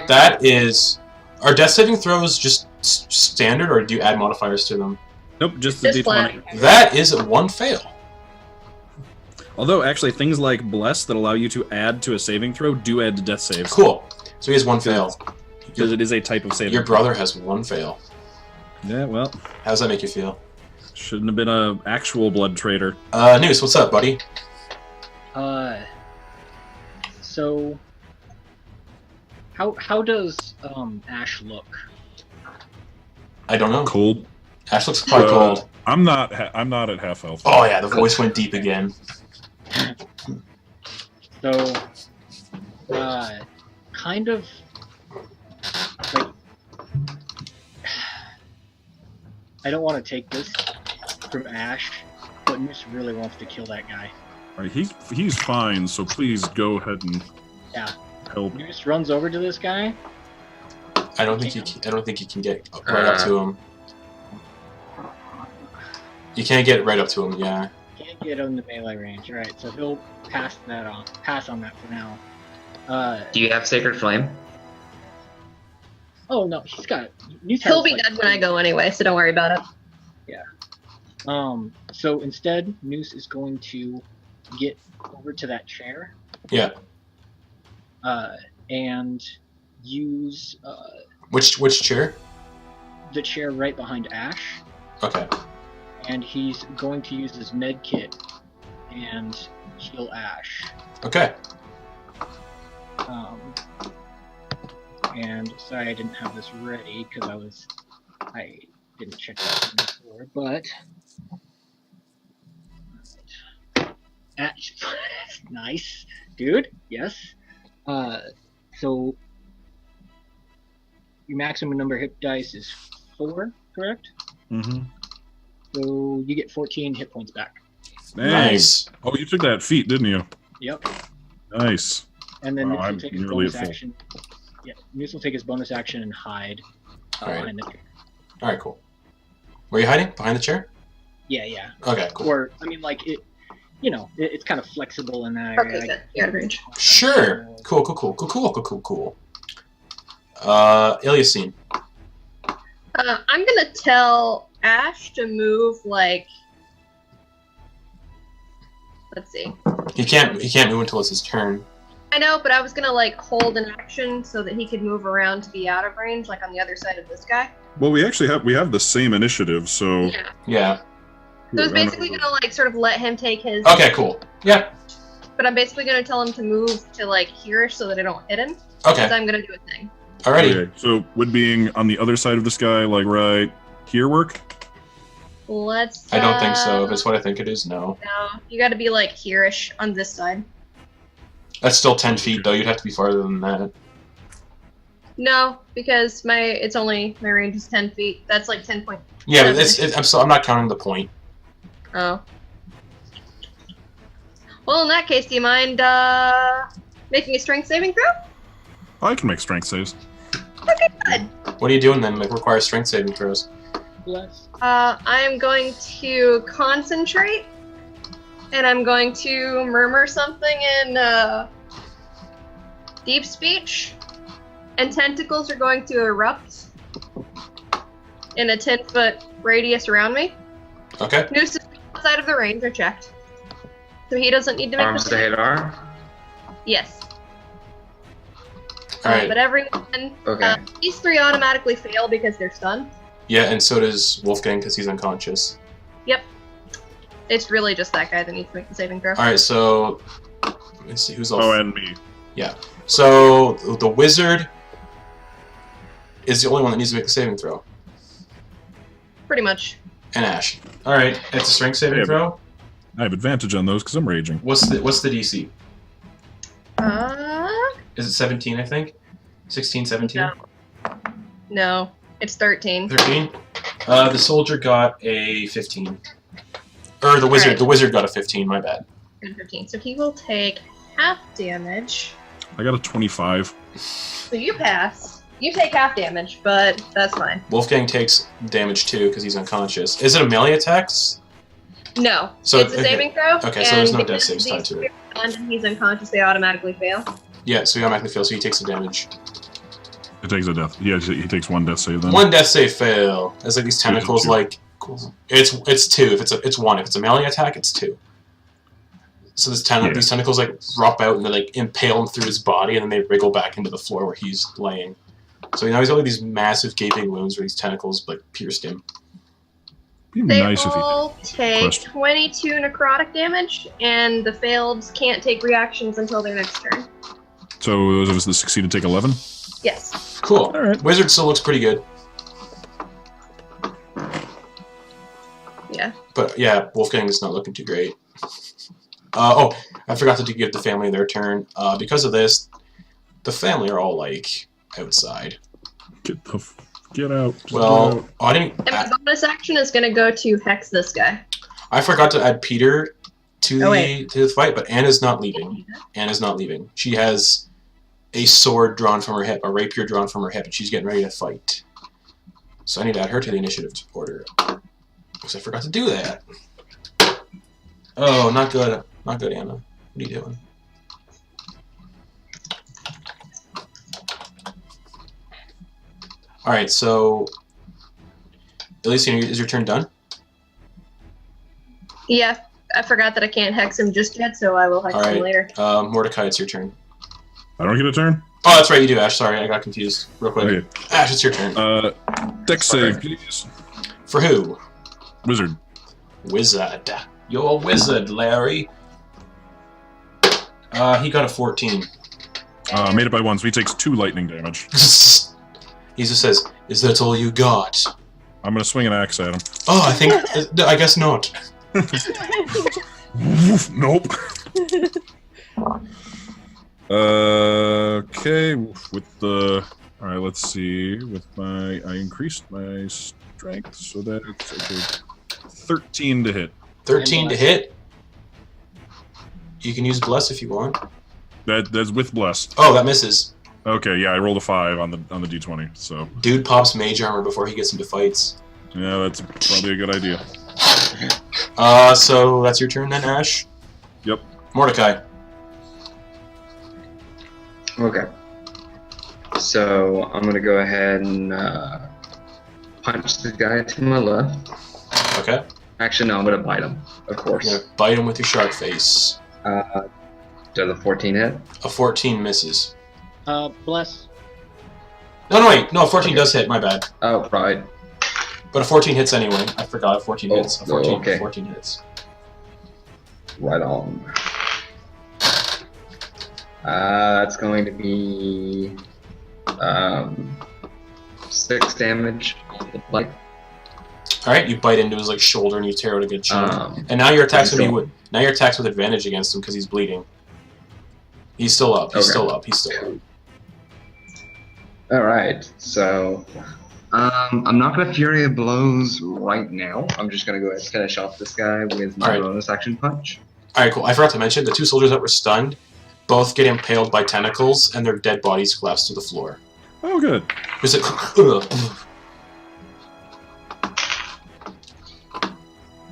Speaker 1: That is... Are death saving throws just standard, or do you add modifiers to them?
Speaker 5: Nope, just the
Speaker 4: Just
Speaker 5: D20.
Speaker 1: That is a 1 fail.
Speaker 5: Although, actually, things like Bless that allow you to add to a saving throw do add to death saves.
Speaker 1: Cool. So he has 1 fail.
Speaker 5: Because it is a type of saving
Speaker 1: Your
Speaker 5: throw.
Speaker 1: brother has 1 fail.
Speaker 5: Yeah, well,
Speaker 1: How does that make you feel?
Speaker 5: shouldn't have been a actual blood traitor.
Speaker 1: Noose, what's up, buddy?
Speaker 6: So how does Ash look?
Speaker 1: I don't know.
Speaker 5: Cold.
Speaker 1: Ash looks quite cold.
Speaker 10: I'm not at half health.
Speaker 1: Oh yeah, the voice went deep again.
Speaker 6: So kind of like I don't want to take this from Ash, but Moose really wants to kill that guy.
Speaker 10: All right, he's fine, so please go ahead and
Speaker 6: Yeah.
Speaker 10: help.
Speaker 6: Moose runs over to this guy.
Speaker 1: I don't think you can get right up to him. You can't get right up to him. Yeah.
Speaker 6: Can't get on the melee range. All right, so he'll pass on that for now.
Speaker 9: Do you have Sacred Flame?
Speaker 6: Oh no, he's got.
Speaker 4: He'll be dead when I go anyway, so don't worry about it.
Speaker 6: So instead, Noose is going to get over to that chair.
Speaker 1: Yeah.
Speaker 6: And use
Speaker 1: Which chair?
Speaker 6: the chair right behind Ash,
Speaker 1: Okay.
Speaker 6: and he's going to use his med kit and heal Ash.
Speaker 1: Okay.
Speaker 6: And sorry I didn't have this ready because I didn't check that before, but Ash, nice, dude. Yes. So your maximum number of hit dice is 4, correct?
Speaker 10: Mm-hmm.
Speaker 6: So you get 14 hit points back.
Speaker 1: Nice.
Speaker 10: Oh, you took that feat, didn't you?
Speaker 6: Yep.
Speaker 10: Nice.
Speaker 6: And then
Speaker 10: Wow,
Speaker 6: Noose will
Speaker 10: I'm
Speaker 6: take his
Speaker 10: nearly
Speaker 6: bonus
Speaker 10: at full.
Speaker 6: action. Yeah, Noose will take his bonus action and hide
Speaker 1: Alright.
Speaker 6: behind the chair.
Speaker 1: All right. Cool. Where are you hiding? Behind the chair?
Speaker 6: Yeah.
Speaker 1: Okay. Cool.
Speaker 6: Or I mean, like it. You know, it's kind of flexible in that area.
Speaker 4: Okay, good. You're out of range.
Speaker 1: Sure. Cool. Iliasine.
Speaker 4: I'm gonna tell Ash to move like. Let's see.
Speaker 1: He can't move until it's his turn.
Speaker 4: I know, but I was gonna like hold an action so that he could move around to be out of range, like on the other side of this guy.
Speaker 10: Well, we actually have the same initiative, so
Speaker 4: Yeah.
Speaker 1: Yeah.
Speaker 4: So it's basically gonna like sort of let him take his.
Speaker 1: Okay. Cool. Yeah.
Speaker 4: But I'm basically gonna tell him to move to like here so that I don't hit him. Because
Speaker 1: Okay.
Speaker 4: I'm gonna do a thing.
Speaker 1: Alrighty.
Speaker 10: Okay, so would being on the other side of the sky, like right here, work?
Speaker 4: Let's.
Speaker 1: I don't think so. If it's what I think it is, no.
Speaker 4: No, you got to be like here-ish on this side.
Speaker 1: That's still 10 feet, though. You'd have to be farther than that.
Speaker 4: No, because my range is 10 feet. That's like 10 point.
Speaker 1: Yeah, but I'm not counting the point.
Speaker 4: Oh. Well, in that case, do you mind making a strength saving throw?
Speaker 10: I can make strength saves.
Speaker 4: Okay, good.
Speaker 1: What are you doing then? It requires strength saving throws.
Speaker 6: Bless.
Speaker 4: I'm going to concentrate, and I'm going to murmur something in deep speech, and tentacles are going to erupt in a 10-foot radius around me.
Speaker 1: Okay.
Speaker 4: Noose is outside of the range, I checked. So he doesn't need to make
Speaker 9: Arms to hit arm.
Speaker 4: Yes.
Speaker 1: Alright.
Speaker 4: But everyone,
Speaker 2: Okay.
Speaker 4: these 3 automatically fail because they're stunned.
Speaker 1: Yeah, and so does Wolfgang because he's unconscious.
Speaker 4: Yep. It's really just that guy that needs to make the saving throw.
Speaker 1: Alright, so let me see who's all.
Speaker 10: Oh, and me.
Speaker 1: So the wizard is the only one that needs to make the saving throw.
Speaker 4: Pretty much.
Speaker 1: And Ash. Alright, it's a strength saving
Speaker 10: Yeah, but-
Speaker 1: throw.
Speaker 10: I have advantage on those because I'm raging.
Speaker 1: What's the DC?
Speaker 4: Uh,
Speaker 1: Is it 17, I think? 16, 17?
Speaker 4: No. No. It's 13.
Speaker 1: 13? The soldier got a 15. Or the wizard.
Speaker 4: Alright.
Speaker 1: The wizard got a 15, my bad.
Speaker 4: And 15. So he will take half damage.
Speaker 10: I got a 25.
Speaker 4: So you pass. You take half damage, but that's fine.
Speaker 1: Wolfgang takes damage too because he's unconscious. Is it a melee attack?
Speaker 4: No.
Speaker 1: So-
Speaker 4: it's a saving throw.
Speaker 1: Okay, so there's no
Speaker 4: and
Speaker 1: death
Speaker 4: because
Speaker 1: saves tied to it.
Speaker 4: And he's unconscious, they automatically fail.
Speaker 1: Yeah, so he automatically fails, so he takes the damage.
Speaker 10: It takes a death. Yeah, he takes 1 death save then.
Speaker 1: One death save fail. It's like these tentacles,
Speaker 10: Two.
Speaker 1: like it's 2. If it's 1. If it's a melee attack, it's 2. So these tentacles like drop out and they like impale him through his body, and then they wriggle back into the floor where he's laying. So now he's got like these massive gaping wounds where these tentacles like pierced him.
Speaker 10: It'd be
Speaker 4: They
Speaker 10: nice if he
Speaker 4: all take
Speaker 10: Question.
Speaker 4: 22 necrotic damage, and the failed can't take reactions until their next turn.
Speaker 10: So those of us that succeeded take 11.
Speaker 4: Yes.
Speaker 1: Cool.
Speaker 10: All right.
Speaker 1: Wizard still looks pretty good.
Speaker 4: Yeah.
Speaker 1: But yeah, Wolfgang is not looking too great. Oh, I forgot to give the family their turn. Because of this, the family are all like outside.
Speaker 10: Get out. Just
Speaker 1: Well,
Speaker 10: get out.
Speaker 1: I didn't.
Speaker 4: And my bonus action is going to go to hex this guy.
Speaker 1: I forgot to add Peter to
Speaker 4: Oh,
Speaker 1: the
Speaker 4: wait.
Speaker 1: to the fight, but Anna's not leaving. Anna's not leaving. She has a sword drawn from her hip, a rapier drawn from her hip, and she's getting ready to fight. So I need to add her to the initiative order. Because I forgot to do that. Oh, not good. Not good, Anna. What are you doing? Alright, so Elysian, is your turn done?
Speaker 4: Yeah. I forgot that I can't hex him just yet, so I will hex
Speaker 1: Alright.
Speaker 4: him later.
Speaker 1: Mordecai, it's your turn.
Speaker 10: I don't get a turn?
Speaker 1: Oh, that's right, you do, Ash. Sorry, I got confused. Real quick.
Speaker 10: Okay.
Speaker 1: Ash, it's your turn.
Speaker 10: Dex save, please.
Speaker 1: For who?
Speaker 10: Wizard.
Speaker 1: Wizard. You're a wizard, Larry. He got a 14.
Speaker 10: Made it by 1, so he takes 2 lightning damage.
Speaker 1: He just says, "Is that all you got?"
Speaker 10: I'm gonna swing an axe at him.
Speaker 1: Oh, I guess not.
Speaker 10: Nope. Okay, with the... Alright, let's see. With my... I increased my strength, so that's... Okay, 13 to hit.
Speaker 1: 13 to hit. You can use bless if you want.
Speaker 10: That's with bless.
Speaker 1: Oh, that misses.
Speaker 10: Okay, yeah, I rolled a 5 on the d20, so...
Speaker 1: Dude pops mage armor before he gets into fights.
Speaker 10: Yeah, that's probably a good idea.
Speaker 1: So that's your turn then, Ash?
Speaker 10: Yep.
Speaker 1: Mordecai.
Speaker 2: Okay. So I'm gonna go ahead and punch the guy to my left.
Speaker 1: Okay.
Speaker 2: Actually, no, I'm gonna bite him, of course.
Speaker 1: You're gonna bite him with your shark face.
Speaker 2: Does a 14 hit?
Speaker 1: A 14 misses.
Speaker 6: Bless.
Speaker 1: No, wait. No, 14 does hit. My bad.
Speaker 2: Oh, right.
Speaker 1: But a 14 hits anyway. I forgot. 14 hits. A 14,
Speaker 2: okay.
Speaker 1: 14 hits.
Speaker 2: Right on. That's going to be 6 damage. Like,
Speaker 1: All right, you bite into his like shoulder and you tear out a good chunk. and now your attacks with advantage against him because he's bleeding. He's still up. He's
Speaker 2: Okay.
Speaker 1: still up. He's still up.
Speaker 2: all right. So, I'm not gonna Fury of Blows right now. I'm just gonna go ahead and finish off this guy with my
Speaker 1: Alright.
Speaker 2: bonus action punch.
Speaker 1: All right, cool. I forgot to mention the 2 soldiers that were stunned both get impaled by tentacles and their dead bodies collapse to the floor.
Speaker 10: Oh, good.
Speaker 1: It's like,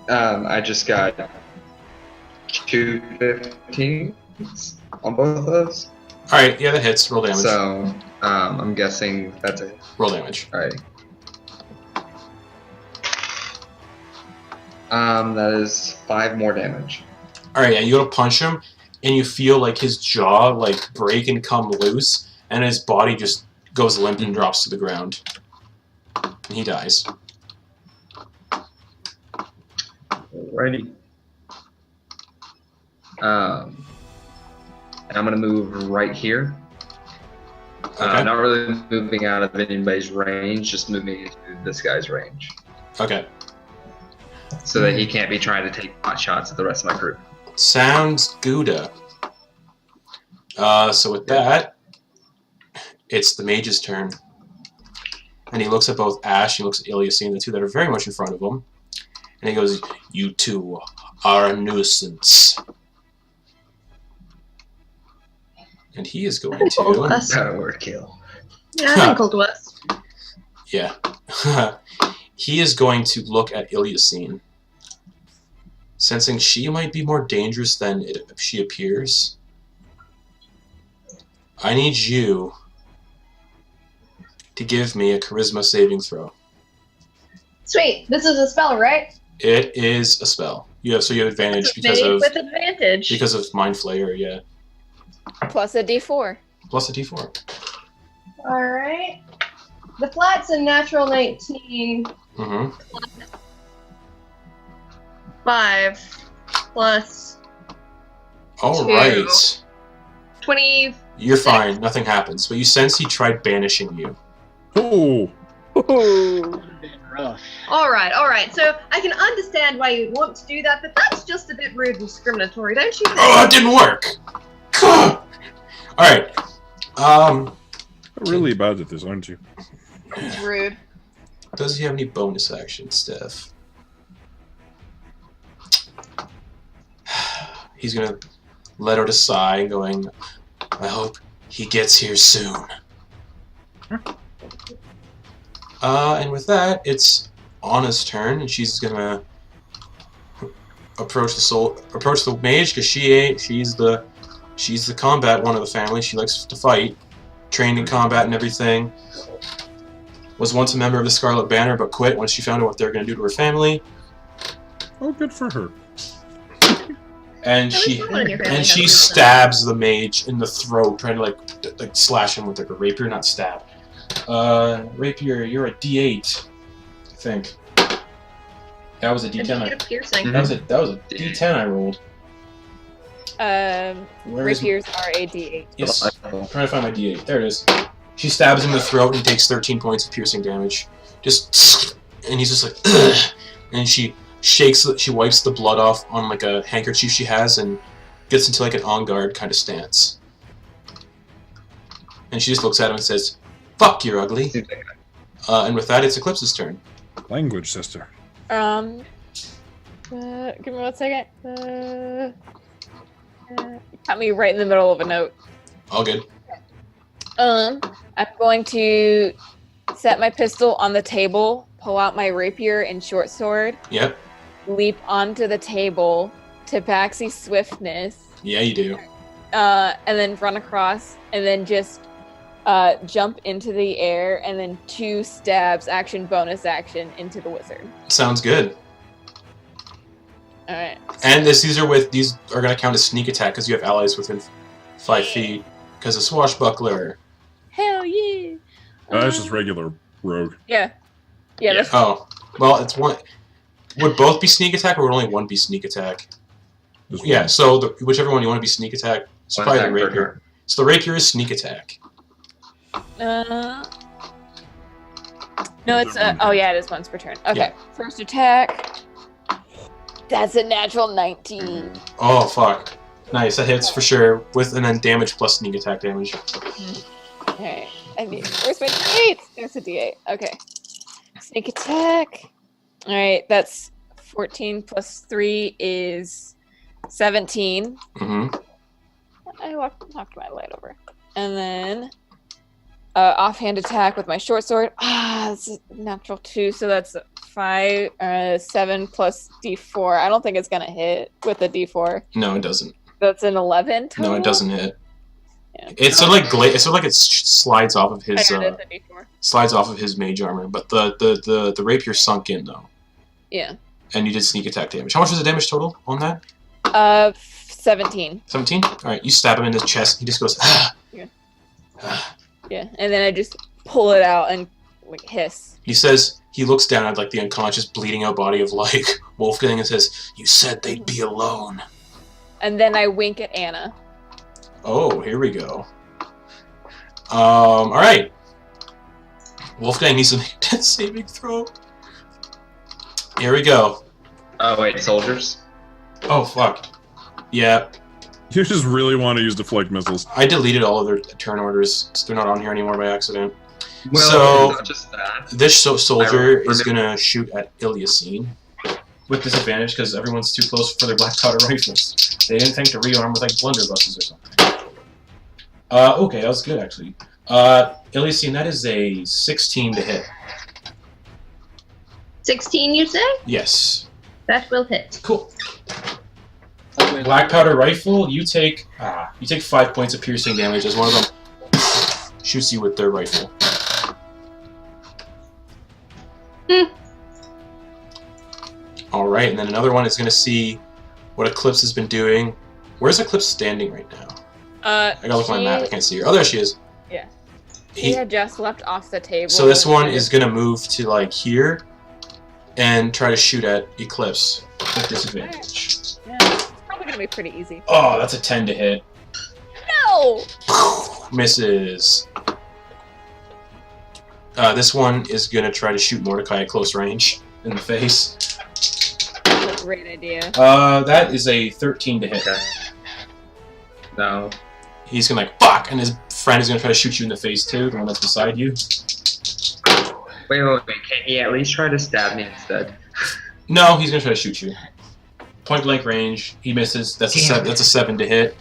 Speaker 2: I just got 2 15s on both of those.
Speaker 1: all right, yeah, that hits. Roll damage.
Speaker 2: So, I'm guessing that's it.
Speaker 1: Roll damage.
Speaker 2: Alright. That is 5 more damage.
Speaker 1: All right, yeah, you go to punch him, and you feel like his jaw like break and come loose, and his body just goes limp and drops to the ground. And he dies.
Speaker 2: Alrighty. I'm gonna move right here.
Speaker 1: Okay.
Speaker 2: Not really moving out of anybody's range, just moving into this guy's range,
Speaker 1: Okay.
Speaker 2: so that he can't be trying to take pot shots at the rest of my group.
Speaker 1: Sounds good. So with that, it's the mage's turn. And he looks at both Ash, he looks at Iliasine, the two that are very much in front of him. And he goes, "You two are a nuisance." And he is going
Speaker 4: Cold
Speaker 1: to...
Speaker 4: West.
Speaker 2: Power kill.
Speaker 4: Yeah, I think Cold West.
Speaker 1: Yeah. He is going to look at Iliasine. Sensing she might be more dangerous than she appears. I need you to give me a charisma saving throw.
Speaker 4: Sweet. This is a spell, right?
Speaker 1: It is a spell. So you have advantage because
Speaker 4: Made
Speaker 1: of
Speaker 4: with advantage.
Speaker 1: Mind Flayer, yeah.
Speaker 3: Plus a D4.
Speaker 1: Plus a D4.
Speaker 4: All right. The flat's a natural 19.
Speaker 1: Mm-hmm.
Speaker 4: 5 plus
Speaker 1: All
Speaker 4: Two.
Speaker 1: right.
Speaker 4: 20.
Speaker 1: You're fine. Nothing happens. But you sense he tried banishing you.
Speaker 5: Oh,
Speaker 6: Rough.
Speaker 4: All right. So I can understand why you want to do that, but that's just a bit rude and discriminatory, don't you think?
Speaker 1: Oh, it didn't work. All right.
Speaker 10: Really bad at this, aren't you?
Speaker 4: It's rude.
Speaker 1: Does he have any bonus actions, Steph? He's gonna let out a sigh, going, "I hope he gets here soon." And with that, it's Anna's turn, and she's gonna approach the mage, because she's the combat one of the family. She likes to fight, trained in combat and everything. Was once a member of the Scarlet Banner, but quit when she found out what they were going to do to her family.
Speaker 10: Oh, good for her.
Speaker 1: And she stabs the mage in the throat, trying to like slash him with like a rapier, not stab. Rapier, you're a D8, I think. That was a D10.
Speaker 4: Piercing.
Speaker 1: That was a D10 I rolled. Where is
Speaker 3: Rapiers are a D8.
Speaker 1: Yes, I'm trying to find my D8. There it is. She stabs him in the throat and he takes 13 points of piercing damage. And he's just like, ugh. And she wipes the blood off on like a handkerchief she has and gets into like an on guard kind of stance. And she just looks at him and says, "Fuck, you're ugly." And with that, it's Eclipse's turn.
Speaker 10: Language, sister.
Speaker 3: Give me 1 second. Got me right in the middle of a note.
Speaker 1: All good.
Speaker 3: I'm going to set my pistol on the table, pull out my rapier and short sword,
Speaker 1: Yep.
Speaker 3: leap onto the table, Tabaxi swiftness,
Speaker 1: Yeah, you do.
Speaker 3: and then run across, and then just jump into the air, and then 2 stabs, action, bonus action, into the wizard.
Speaker 1: Sounds good.
Speaker 3: All right.
Speaker 1: And these are going to count as sneak attack because you have allies within 5 feet. Because of swashbuckler.
Speaker 3: Hell yeah!
Speaker 10: That's just regular rogue.
Speaker 3: Yeah. That's
Speaker 1: Oh, well, it's one. Would both be sneak attack, or would only one be sneak attack?
Speaker 10: Just
Speaker 1: Yeah.
Speaker 10: one.
Speaker 1: So whichever one you want to be sneak attack. It's
Speaker 2: One
Speaker 1: probably the
Speaker 2: attack per
Speaker 1: rapier.
Speaker 2: turn.
Speaker 1: So the rapier is sneak attack.
Speaker 3: No, it's oh yeah, it is once per turn. Okay, first attack. That's a natural 19.
Speaker 1: Oh fuck! Nice, that hits for sure. And then damage plus sneak attack damage.
Speaker 3: Okay, I mean, where's my D8? There's a D8. Okay, sneak attack. All right, that's 14 plus 3 is 17.
Speaker 1: Mm-hmm.
Speaker 3: I knocked my light over, and then offhand attack with my short sword. That's a natural 2, so that's 7 plus D4. I don't think it's gonna hit with a D4.
Speaker 1: No, it doesn't.
Speaker 3: That's an 11 total.
Speaker 1: No, it doesn't hit.
Speaker 3: Yeah.
Speaker 1: It's sort of like it slides off of his
Speaker 3: I added the D4.
Speaker 1: slides off of his mage armor, but the rapier sunk in though.
Speaker 3: Yeah.
Speaker 1: And you did sneak attack damage. How much was the damage total on that?
Speaker 3: 17.
Speaker 1: 17? Alright, you stab him in the chest, he just goes, ah.
Speaker 3: Yeah.
Speaker 1: Ah.
Speaker 3: Yeah, and then I just pull it out and like hiss.
Speaker 1: He says, he looks down at like the unconscious, bleeding out body of like Wolfgang and says, "You said they'd be alone."
Speaker 3: And then I wink at Anna.
Speaker 1: Oh, here we go. All right. Wolfgang needs to make a death saving throw. Here we go.
Speaker 9: Oh wait, soldiers.
Speaker 1: Oh fuck. Yeah,
Speaker 10: You just really want to use deflect missiles.
Speaker 1: I deleted all of their turn orders. So they're not on here anymore by accident.
Speaker 9: Well,
Speaker 1: So-
Speaker 9: not just that.
Speaker 1: This soldier is
Speaker 9: remember-
Speaker 1: gonna shoot at Iliasine with disadvantage because everyone's too close for their black powder rifles. They didn't think to rearm with like blunderbusses or something. Okay, that was good actually. Iliasine, that is a 16 to hit.
Speaker 4: 16, you say?
Speaker 1: Yes.
Speaker 4: That will hit.
Speaker 1: Cool. Black powder rifle, you take 5 points of piercing damage as one of them shoots you with their rifle. Alright, and then another one is going to see what Eclipse has been doing. Where's Eclipse standing right now? I gotta look at my map, I can't see her. Oh, there she is.
Speaker 3: Yeah. She had just left off the table.
Speaker 1: So this one is going to move to like here and try to shoot at Eclipse with disadvantage.
Speaker 3: Yeah, it's probably gonna be pretty easy.
Speaker 1: Oh, that's a 10 to hit.
Speaker 3: No!
Speaker 1: Misses. This one is gonna try to shoot Mordecai at close range in the face.
Speaker 3: That's a great idea.
Speaker 1: That is a 13 to hit.
Speaker 9: Okay. No.
Speaker 1: He's gonna like, fuck! And his friend is gonna try to shoot you in the face too, the one that's beside you.
Speaker 9: Wait. Can he at least try to stab me instead?
Speaker 1: No, he's gonna try to shoot you. Point blank range, he misses. That's a 7 to hit.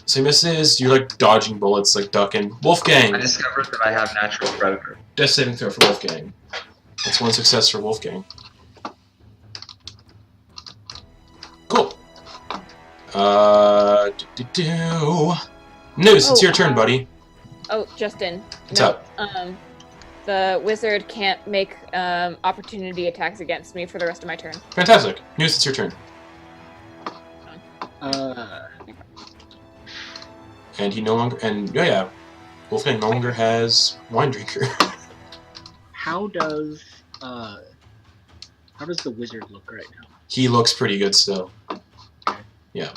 Speaker 1: So he misses, you're like dodging bullets, like ducking. Wolfgang!
Speaker 9: I discovered that I have natural predator.
Speaker 1: Death saving throw for Wolfgang. That's one success for Wolfgang. Cool. Muse, it's your turn, buddy.
Speaker 3: Oh, Justin.
Speaker 1: What's
Speaker 3: no,
Speaker 1: up?
Speaker 3: The wizard can't make opportunity attacks against me for the rest of my turn.
Speaker 1: Fantastic. Muse, it's your turn. And he no longer, yeah, Wolfgang no longer has Wine Drinker.
Speaker 6: How does the wizard look right now?
Speaker 1: He looks pretty good still. Yeah.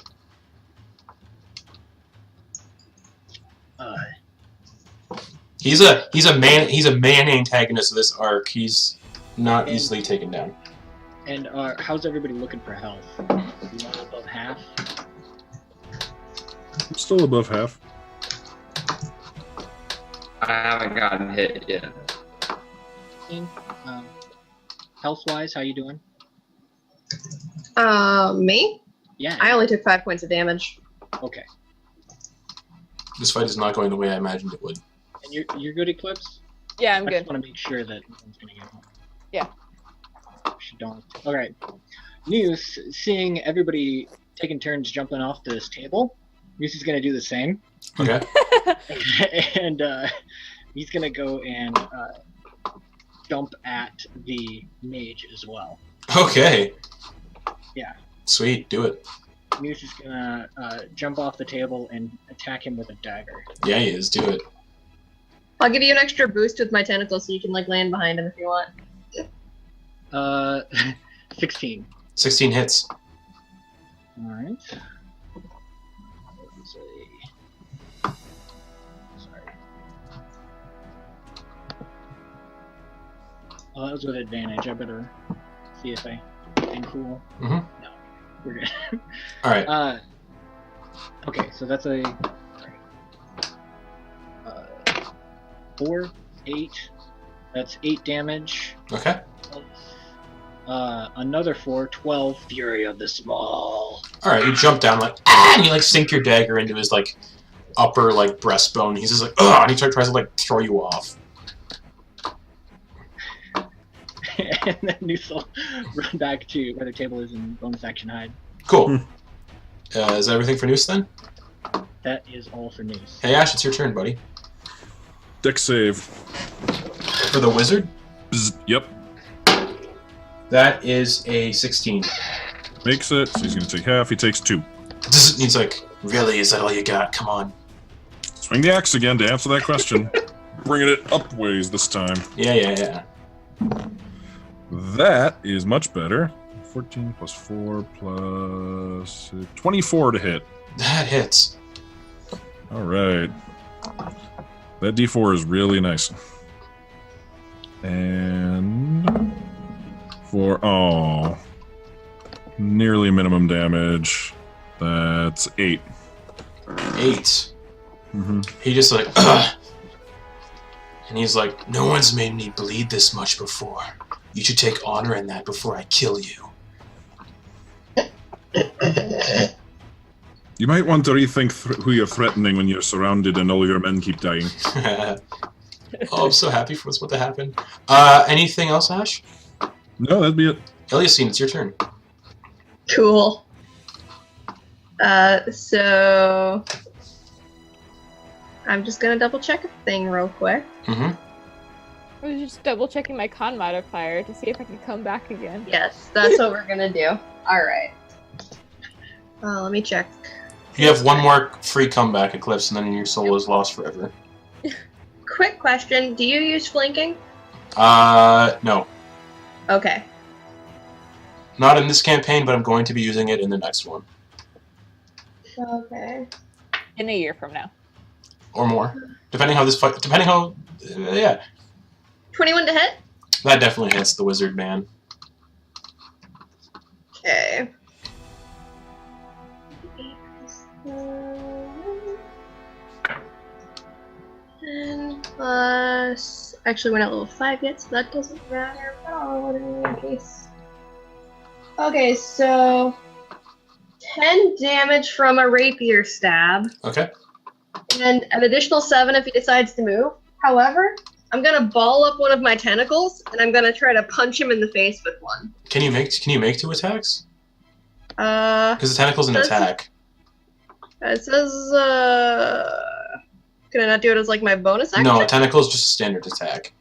Speaker 1: He's a man antagonist of this arc. He's not easily taken down.
Speaker 6: And how's everybody looking for health? You want above half?
Speaker 10: I'm still above half.
Speaker 9: I haven't gotten hit yet.
Speaker 6: Health-wise, how you doing?
Speaker 4: Me?
Speaker 6: Yeah.
Speaker 4: I only took 5 points of damage.
Speaker 6: Okay.
Speaker 1: This fight is not going the way I imagined it would.
Speaker 6: And you're good, Eclipse?
Speaker 3: Yeah, I'm
Speaker 6: I
Speaker 3: good.
Speaker 6: just want to make sure that no one's gonna get home.
Speaker 3: Yeah.
Speaker 6: She don't. All right. Muse, seeing everybody taking turns jumping off this table, Muse is gonna do the same.
Speaker 1: Okay.
Speaker 6: And he's gonna go and jump at the mage as well.
Speaker 1: Okay.
Speaker 6: Yeah.
Speaker 1: Sweet, do it.
Speaker 6: Muse is gonna jump off the table and attack him with a dagger.
Speaker 1: Yeah, he is. Do it.
Speaker 4: I'll give you an extra boost with my tentacles so you can like land behind him if you want.
Speaker 6: 16.
Speaker 1: 16 hits.
Speaker 6: All right. Sorry. Oh, that was with advantage. I better see if I am cool.
Speaker 1: Mhm.
Speaker 6: No, we're good.
Speaker 1: All right.
Speaker 6: Okay, so that's a 4, 8. That's 8 damage.
Speaker 1: Okay.
Speaker 6: Another 4, 12. Fury of the Small.
Speaker 1: All right. You jump down like, ah, and you like sink your dagger into his like upper like breastbone. He's just like, ugh, and he tries to like throw you off.
Speaker 6: And then Noose will run back to where the table is and bonus action hide.
Speaker 1: Cool. Is that everything for Noose then?
Speaker 6: That is all for Noose.
Speaker 1: Hey Ash, it's your turn, buddy.
Speaker 10: Dex save.
Speaker 1: For the wizard?
Speaker 10: Bzz, yep.
Speaker 1: That is a 16.
Speaker 10: Makes it. So he's going to take half. He takes 2.
Speaker 1: He's like, really? Is that all you got? Come on.
Speaker 10: Swing the axe again to answer that question. Bringing it upways this time.
Speaker 1: Yeah.
Speaker 10: That is much better. 14 plus 4 plus 24 to hit.
Speaker 1: That hits.
Speaker 10: All right. That D4 is really nice. And for nearly minimum damage. That's 8.
Speaker 1: 8.
Speaker 10: Mm-hmm.
Speaker 1: He just like, ugh. And he's like, no one's made me bleed this much before. You should take honor in that before I kill you.
Speaker 10: You might want to rethink who you're threatening when you're surrounded and all of your men keep dying.
Speaker 1: Oh, I'm so happy for what's about to happen. Anything else, Ash?
Speaker 10: No, that'd be it.
Speaker 1: Eliasine, it's your turn.
Speaker 4: Cool. So I'm just gonna double check a thing real quick.
Speaker 1: Mm-hmm.
Speaker 3: I was just double checking my con modifier to see if I could come back again.
Speaker 4: Yes, that's what we're gonna do. Alright. Let me check.
Speaker 1: You have one more free comeback, Eclipse, and then your soul is lost forever.
Speaker 4: Quick question, do you use flanking?
Speaker 1: No.
Speaker 4: Okay.
Speaker 1: Not in this campaign, but I'm going to be using it in the next one.
Speaker 4: Okay.
Speaker 3: In a year from now.
Speaker 1: Or more. Depending how this fight... Depending how... yeah.
Speaker 4: 21 to hit?
Speaker 1: That definitely hits the wizard man.
Speaker 4: Okay. 10 plus... Actually, we're not level 5 yet, so that doesn't matter at all in any case. Okay, so... 10 damage from a rapier stab.
Speaker 1: Okay.
Speaker 4: And an additional 7 if he decides to move. However, I'm gonna ball up one of my tentacles, and I'm gonna try to punch him in the face with one.
Speaker 1: Can you make 2 attacks?
Speaker 4: Because
Speaker 1: the tentacle's an attack.
Speaker 4: It says, can I not do it as, like, my bonus action?
Speaker 1: No, a tentacle is just a standard attack.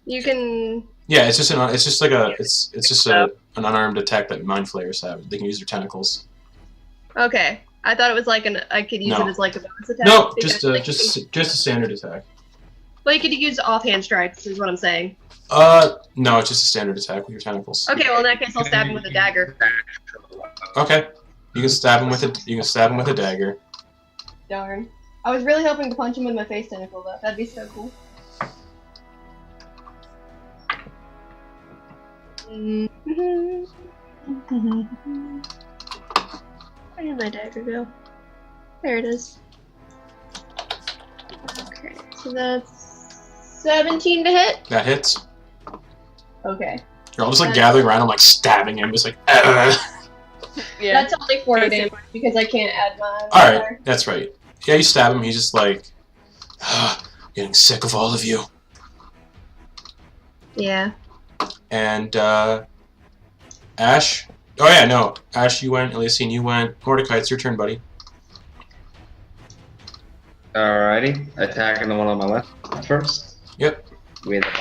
Speaker 4: You can...
Speaker 1: Yeah, it's just an unarmed attack that Mind Flayers have. They can use their tentacles.
Speaker 4: Okay. I thought it was like I could use
Speaker 1: No.
Speaker 4: it as, like, a bonus attack.
Speaker 1: No,
Speaker 4: because,
Speaker 1: just a standard attack.
Speaker 4: Well, you could use offhand strikes, is what I'm saying.
Speaker 1: No, it's just a standard attack with your tentacles.
Speaker 4: Okay, well, in that case, I'll stab him with a dagger.
Speaker 1: Okay. You can stab him with a dagger.
Speaker 4: Darn. I was really hoping to punch him with my face tentacle, though. That'd be so cool. Where did my dagger go? There it is. Okay, so that's 17 to hit?
Speaker 1: That hits.
Speaker 4: Okay.
Speaker 1: You're all just like gathering around him, like stabbing him, just like. Yeah.
Speaker 4: That's only 4 damage because I can't add my.
Speaker 1: Alright, that's right. Yeah, you stab him, he's just like. Getting sick of all of you.
Speaker 4: Yeah.
Speaker 1: And, Ash? Oh yeah, no. Ash, you went. Eliasine, you went. Mordecai, it's your turn, buddy.
Speaker 2: Alrighty. Attacking the one on my left first.
Speaker 1: Yep.
Speaker 2: With a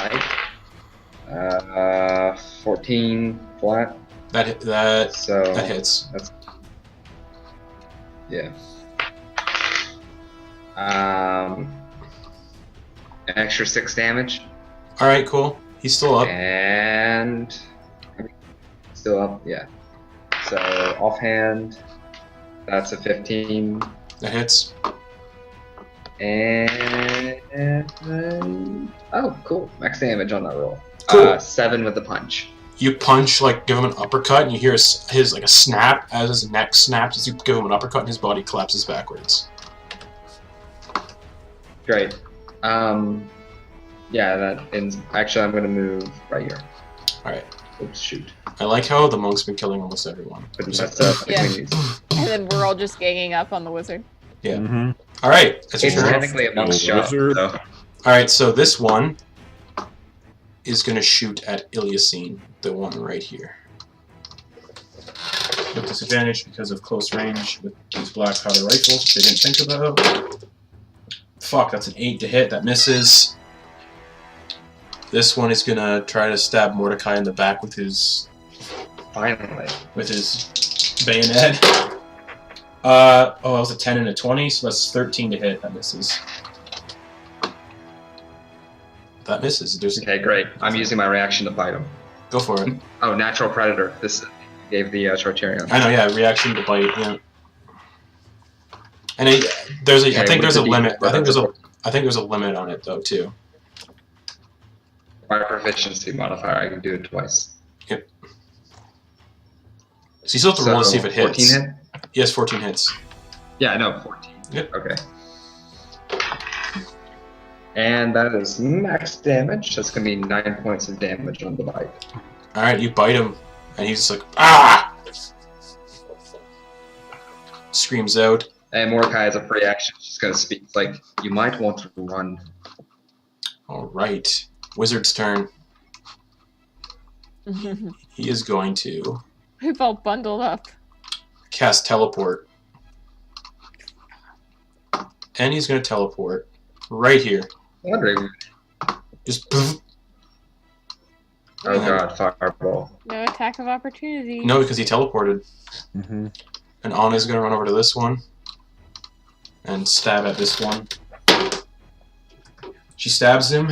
Speaker 2: bite. 14 flat.
Speaker 1: That hits.
Speaker 2: That's... Yeah. An extra 6 damage.
Speaker 1: Alright, cool. He's still up.
Speaker 2: And... Still up, yeah. So, offhand, that's a 15.
Speaker 1: That hits.
Speaker 2: And... oh, cool. Max damage on that roll.
Speaker 1: Cool.
Speaker 2: 7 with the punch.
Speaker 1: You punch, like, give him an uppercut, and you hear his like, a snap as his neck snaps as you give him an uppercut, and his body collapses backwards.
Speaker 2: Great. Yeah, that ends... Actually, I'm going to move right here.
Speaker 1: Alright.
Speaker 2: Oops, shoot.
Speaker 1: I like how the monk's been killing almost everyone.
Speaker 3: Yeah. And then we're all just ganging up on the wizard.
Speaker 1: Yeah.
Speaker 10: Mm-hmm.
Speaker 1: Alright, that's your
Speaker 2: It's
Speaker 1: turn.
Speaker 2: technically a monk's job,
Speaker 10: Wizard.
Speaker 2: so...
Speaker 1: Alright, so this one is going to shoot at Eliasine, the one right here. With disadvantage because of close range with these black powder rifles, which I didn't think about. Fuck, that's an 8 to hit, that misses. This one is going to try to stab Mordecai in the back with his...
Speaker 2: Finally.
Speaker 1: with his bayonet. Oh, it was a 10 and a 20, so that's 13 to hit. That misses. That misses. There's...
Speaker 2: Okay, great. I'm using my reaction to bite him.
Speaker 1: Go for it.
Speaker 2: Oh, natural predator. This gave the Charcharion.
Speaker 1: I know, yeah, reaction to bite, yeah. And I think there's a limit. I think there's a limit on it though too.
Speaker 2: My proficiency modifier, I can do it twice.
Speaker 1: Yep. So you still have to roll to see if it hits.
Speaker 2: 14 hit?
Speaker 1: Yes, 14 hits.
Speaker 2: Yeah, I know, 14.
Speaker 1: Yep.
Speaker 2: Okay. And that is max damage. That's going to be 9 points of damage on the bite.
Speaker 1: Alright, you bite him, and he's just like, ah! Screams out.
Speaker 2: And Mordecai has a free action. She's going to speak. It's like, you might want to run.
Speaker 1: Alright. Wizard's turn. He is going to
Speaker 3: We've all bundled up.
Speaker 1: cast teleport. And he's going to teleport right here.
Speaker 2: Wondering.
Speaker 1: Just poof.
Speaker 2: Oh god, fireball.
Speaker 3: No attack of opportunity.
Speaker 1: No, because he teleported.
Speaker 5: Mm-hmm.
Speaker 1: And Anna's going to run over to this one and stab at this one. She stabs him.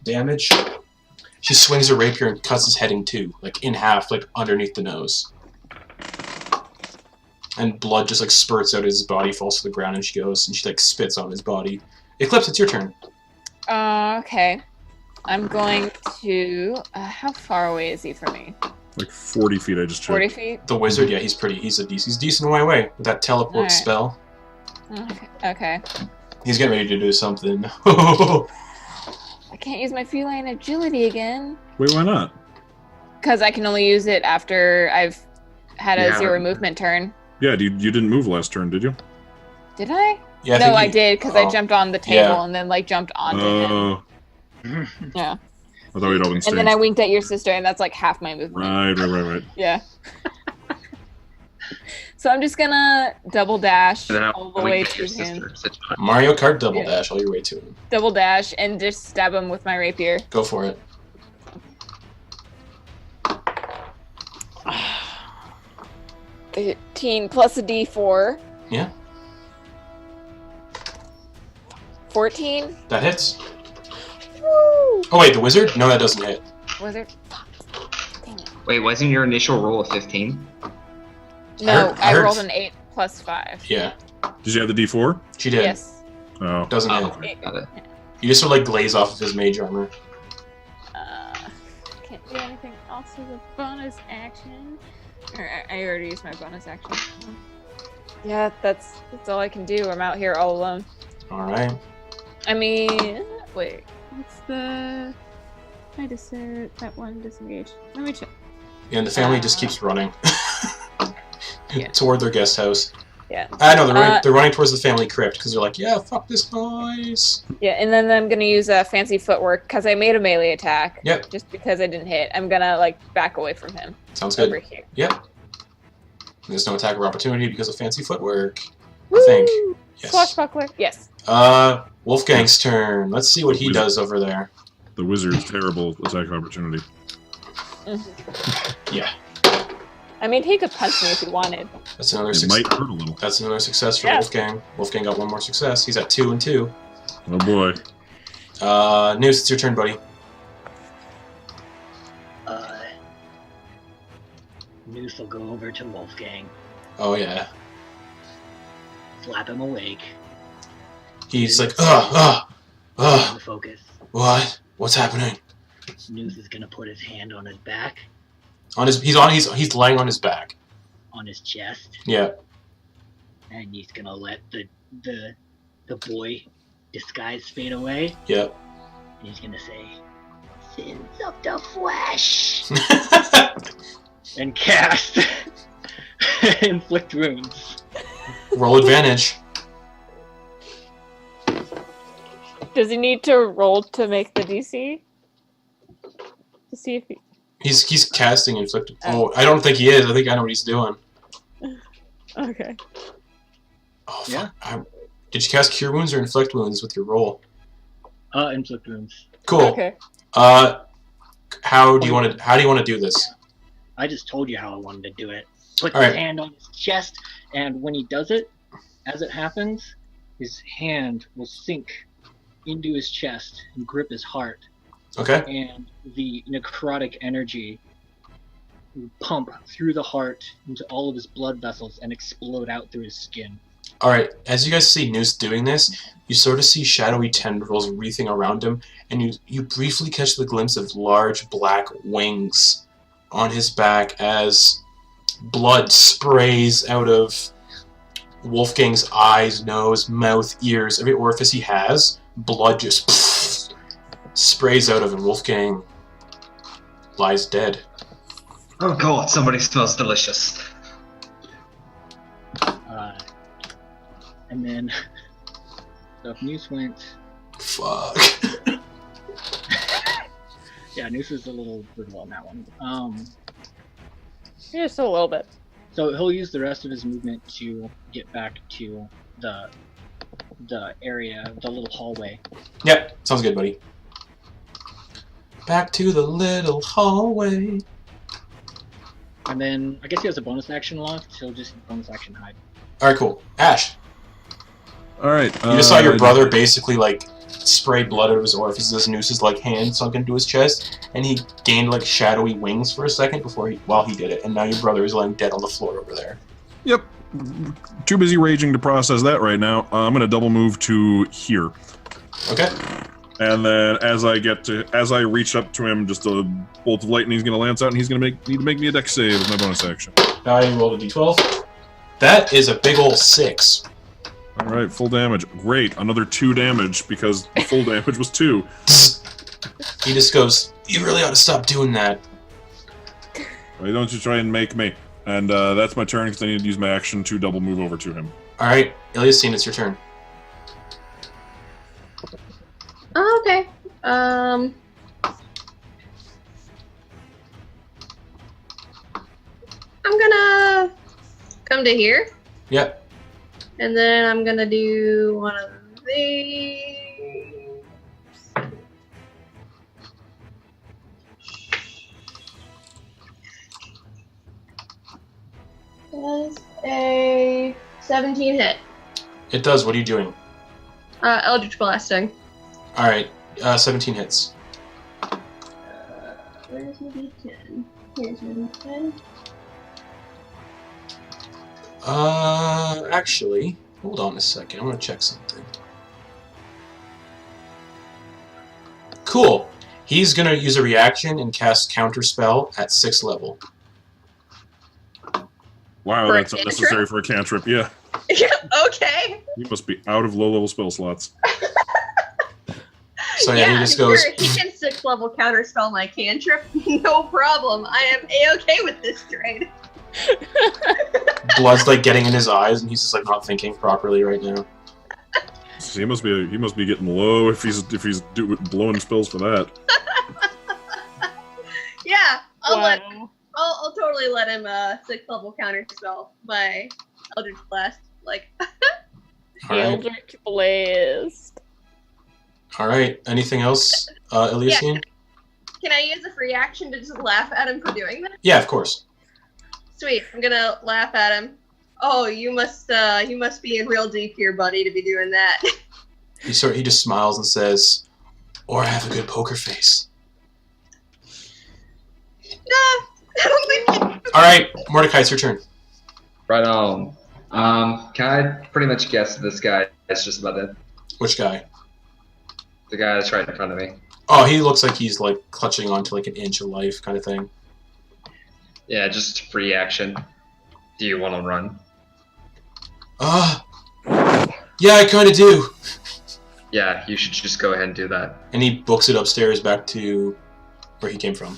Speaker 1: Damage. She swings her rapier and cuts his head in two, like in half, like underneath the nose. And blood just like spurts out as his body falls to the ground, and she goes and she like spits on his body. Eclipse, it's your turn.
Speaker 3: Okay. I'm going to. How far away is he from me?
Speaker 5: Like 40 feet, I just checked.
Speaker 3: 40 feet?
Speaker 1: The wizard, yeah, he's a decent way away with that teleport
Speaker 3: Alright.
Speaker 1: spell.
Speaker 3: Okay.
Speaker 1: He's getting ready to do something.
Speaker 3: I can't use my feline agility again.
Speaker 5: Wait, why not?
Speaker 3: Because I can only use it after I've had a
Speaker 2: Yeah.
Speaker 3: 0 movement turn.
Speaker 5: Yeah, you didn't move last turn, did you?
Speaker 3: Did I?
Speaker 1: Yeah,
Speaker 3: No,
Speaker 1: think
Speaker 3: I
Speaker 1: he-
Speaker 3: did, because
Speaker 1: oh.
Speaker 3: I jumped on the table
Speaker 1: Yeah.
Speaker 3: and then like jumped onto him.
Speaker 5: Oh,
Speaker 3: Yeah.
Speaker 5: I thought we'd all been
Speaker 3: And
Speaker 5: staying.
Speaker 3: then I winked at your sister, and that's like half my movement.
Speaker 5: Right.
Speaker 3: Yeah. So I'm just gonna double dash
Speaker 2: And then
Speaker 3: all the way to him.
Speaker 2: sister.
Speaker 1: Mario Kart double
Speaker 3: Yeah.
Speaker 1: dash all your way to him.
Speaker 3: Double dash and just stab him with my rapier.
Speaker 1: Go for it.
Speaker 3: 13 plus a d4.
Speaker 1: Yeah.
Speaker 3: 14.
Speaker 1: That hits.
Speaker 3: Woo!
Speaker 1: Oh wait, the wizard? No, that doesn't hit.
Speaker 3: Wizard. Fuck. Dang it.
Speaker 9: Wait, wasn't your initial roll a 15?
Speaker 3: No,
Speaker 1: I heard-
Speaker 3: I rolled an 8 plus 5.
Speaker 1: Yeah,
Speaker 5: Did you have the D4?
Speaker 1: she did.
Speaker 3: Yes.
Speaker 5: Oh.
Speaker 1: Doesn't
Speaker 9: Oh,
Speaker 1: hit.
Speaker 9: got it.
Speaker 1: You just sort of like glaze off of his mage armor.
Speaker 3: Can't do anything else as a bonus action. I already used my bonus action. Yeah, that's all I can do. I'm out here all alone.
Speaker 1: Alright.
Speaker 3: I mean, wait. What's the? I just said that one disengage. Let me check.
Speaker 1: Yeah, and the family just keeps running.
Speaker 3: Yeah.
Speaker 1: Toward their guest house.
Speaker 3: Yeah.
Speaker 1: I know, they're running towards the family crypt because they're like, yeah, fuck this noise.
Speaker 3: Yeah, and then I'm gonna use a fancy footwork because I made a melee attack.
Speaker 1: Yep.
Speaker 3: Just because I didn't hit, I'm gonna like back away from him.
Speaker 1: Sounds
Speaker 3: Over
Speaker 1: good.
Speaker 3: here.
Speaker 1: Yep. There's no attack of opportunity because of fancy footwork. I
Speaker 3: Woo!
Speaker 1: think. Yes.
Speaker 3: Swashbuckler. Yes.
Speaker 1: Wolfgang's turn. Let's see what he does over there.
Speaker 5: The wizard's terrible attack opportunity.
Speaker 1: Yeah.
Speaker 3: I mean, he could punch me if he wanted.
Speaker 1: That's another
Speaker 5: It might hurt a little.
Speaker 1: That's another success for
Speaker 3: Yeah.
Speaker 1: Wolfgang. Wolfgang got one more success. He's at 2 and 2.
Speaker 5: Oh boy.
Speaker 1: Noose, it's your turn, buddy.
Speaker 8: Noose will go over to Wolfgang,
Speaker 1: Oh yeah.
Speaker 8: slap him awake,
Speaker 1: He's like,
Speaker 8: on the focus.
Speaker 1: what? What's happening?
Speaker 8: Noose is gonna put his hand on his back,
Speaker 1: On his, he's laying on his back.
Speaker 8: on his chest,
Speaker 1: Yeah.
Speaker 8: and he's gonna let the boy disguise fade away,
Speaker 1: Yep.
Speaker 8: and he's gonna say, "Sins of the flesh," and cast inflict wounds.
Speaker 1: Roll advantage.
Speaker 3: Does he need to roll to make the DC? To see if he.
Speaker 1: He's casting inflict. Oh, I don't think he is. I think I know what he's doing.
Speaker 3: Okay.
Speaker 1: Oh,
Speaker 8: Yeah.
Speaker 1: fuck. Did you cast Cure Wounds or Inflict Wounds with your roll?
Speaker 8: Inflict wounds.
Speaker 1: Cool.
Speaker 3: Okay.
Speaker 1: How do you want to do this?
Speaker 8: I just told you how I wanted to do it. Put
Speaker 1: All
Speaker 8: his
Speaker 1: right.
Speaker 8: hand on his chest
Speaker 6: And when he does it, as it happens, his hand will sink into his chest and grip his heart.
Speaker 1: Okay.
Speaker 6: And the necrotic energy will pump through the heart into all of his blood vessels and explode out through his skin.
Speaker 1: Alright, as you guys see Noose doing this, you sort of see shadowy tendrils wreathing around him, and you briefly catch the glimpse of large black wings on his back as blood sprays out of Wolfgang's eyes, nose, mouth, ears, every orifice he has. Blood just sprays out of him. Wolfgang lies dead.
Speaker 9: Oh god, somebody smells delicious.
Speaker 6: And then, so if Noose went...
Speaker 1: Fuck.
Speaker 6: Yeah, Noose is a little brutal on that one.
Speaker 3: Just a little bit.
Speaker 6: So he'll use the rest of his movement to get back to the area, the little hallway.
Speaker 1: Yep, sounds good, buddy. Back to the little hallway.
Speaker 6: And then, I guess he has a bonus action left, so he'll just bonus action hide.
Speaker 1: Alright, cool. Ash,
Speaker 10: All right.
Speaker 1: you just saw your brother basically, like, spray blood out of his orifices as Noose's, like, hand sunk into his chest, and he gained, like, shadowy wings for a second while he did it, and now your brother is lying dead on the floor over there.
Speaker 10: Yep. Too busy raging to process that right now. I'm gonna double move to here.
Speaker 1: Okay.
Speaker 10: And then as I reach up to him, just a bolt of lightning is gonna lance out, and he's gonna need to make me a dex save as my bonus action.
Speaker 1: Now you rolled a d12. That is a big ol' 6.
Speaker 10: All right, full damage. Great, another 2 damage because the full damage was 2.
Speaker 1: He just goes, "You really ought to stop doing that."
Speaker 10: Why don't you try and make me? And that's my turn because I need to use my action to double move over to him.
Speaker 1: Alright, Iliasine, it's your turn.
Speaker 4: Oh, okay. I'm gonna come to here,
Speaker 1: Yep.
Speaker 4: and then I'm gonna do one of these. Does a 17 hit.
Speaker 1: It does. What are you doing?
Speaker 4: Eldritch Blasting.
Speaker 1: Alright, 17 hits.
Speaker 4: Where's my D10? Here's my D10.
Speaker 1: Actually, hold on a second. I want to check something. Cool. He's gonna use a reaction and cast Counterspell at 6th level.
Speaker 10: Wow,
Speaker 4: For a
Speaker 10: that's unnecessary for a cantrip. Yeah,
Speaker 4: Okay.
Speaker 10: you must be out of low-level spell slots.
Speaker 1: So yeah, he just
Speaker 4: sure.
Speaker 1: goes.
Speaker 4: He can 6th level counterspell my cantrip. No problem. I am a-okay with this trade.
Speaker 1: Blood's like getting in his eyes, and he's just like not thinking properly right now.
Speaker 10: So he must be getting low if he's blowing spells for that.
Speaker 4: Yeah,
Speaker 3: Wow.
Speaker 4: I'll totally let him 6th level counterspell my Eldritch Blast. Like,
Speaker 1: Alright.
Speaker 3: Eldritch Blast.
Speaker 1: Alright. Anything else, Iliasine?
Speaker 4: can I use a free action to just laugh at him for doing that?
Speaker 1: Yeah, of course.
Speaker 4: Sweet. I'm gonna laugh at him. Oh, you must be in real deep here, buddy, to be doing that.
Speaker 1: He just smiles and says, "Or I have a good poker face."
Speaker 4: Nah, I don't think.
Speaker 1: Alright, Mordecai, it's your turn.
Speaker 2: Right on. Can I pretty much guess this guy is just about dead?
Speaker 1: Which guy?
Speaker 2: The guy that's right in front of me.
Speaker 1: Oh, he looks like he's like clutching onto like an inch of life kind of thing.
Speaker 2: Yeah, just free action. Do you want to run?
Speaker 1: Yeah, I kind of do.
Speaker 2: Yeah, you should just go ahead and do that.
Speaker 1: And he books it upstairs back to where he came from.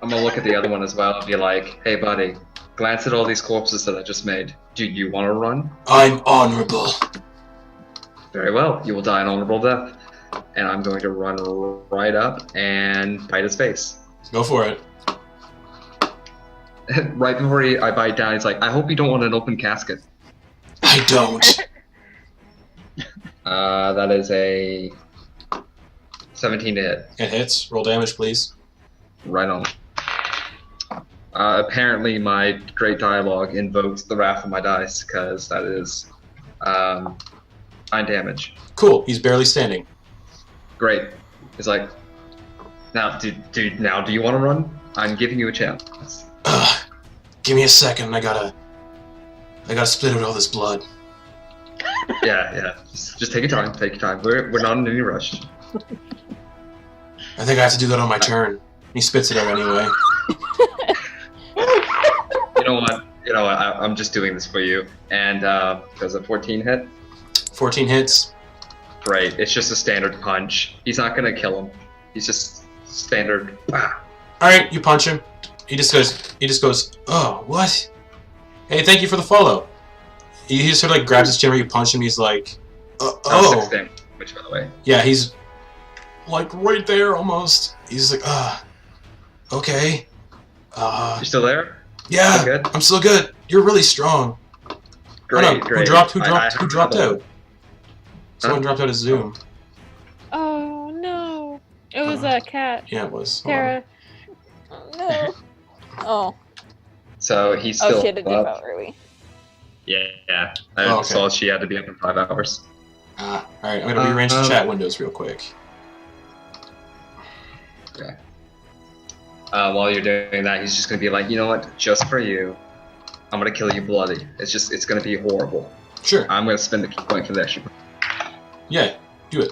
Speaker 2: I'm gonna look at the other one as well and be like, hey buddy, glance at all these corpses that I just made. Do you want to run?
Speaker 1: I'm honorable.
Speaker 2: Very well, you will die an honorable death. And I'm going to run right up and bite his face.
Speaker 1: Go for it.
Speaker 2: Right before I bite down, he's like, I hope you don't want an open casket.
Speaker 1: I don't.
Speaker 2: That is a 17 to hit.
Speaker 1: It hits. Roll damage, please.
Speaker 2: Right on. Apparently, my great dialogue invokes the wrath of my dice, because that is 9 damage.
Speaker 1: Cool. He's barely standing.
Speaker 2: Great. He's like, now, dude, now do you want to run? I'm giving you a chance.
Speaker 1: Give me a second. I gotta split out all this blood.
Speaker 2: Yeah. Just take your time. Take your time. We're not in any rush.
Speaker 1: I think I have to do that on my turn. He spits it out anyway.
Speaker 2: You know what? I'm just doing this for you. And does a 14 hit?
Speaker 1: 14 hits.
Speaker 2: Great. It's just a standard punch. He's not gonna kill him. He's just standard.
Speaker 1: All right, you punch him. He just goes. Oh, what? Hey, thank you for the follow. He just sort of like grabs his chin where you punch him. He's like, oh.
Speaker 2: 6 damage, by the way.
Speaker 1: Yeah, he's like right there almost. He's like, okay.
Speaker 2: You still there?
Speaker 1: Yeah,
Speaker 2: Still good?
Speaker 1: I'm still good. You're really strong.
Speaker 2: Great,
Speaker 1: no,
Speaker 2: great.
Speaker 1: Who dropped out? Someone dropped out of Zoom.
Speaker 3: Oh no! It was a cat.
Speaker 1: Yeah, it was.
Speaker 3: Tara. No. Oh.
Speaker 2: So he's still
Speaker 3: she had to dip
Speaker 2: up.
Speaker 3: out early.
Speaker 2: Yeah. I saw she had to be up in 5 hours.
Speaker 1: Alright, I'm gonna rearrange the chat windows real quick.
Speaker 2: Okay. While you're doing that, he's just gonna be like, you know what? Just for you, I'm gonna kill you bloody. It's gonna be horrible.
Speaker 1: Sure.
Speaker 2: I'm gonna spend the key point for the extra.
Speaker 1: Yeah, do it.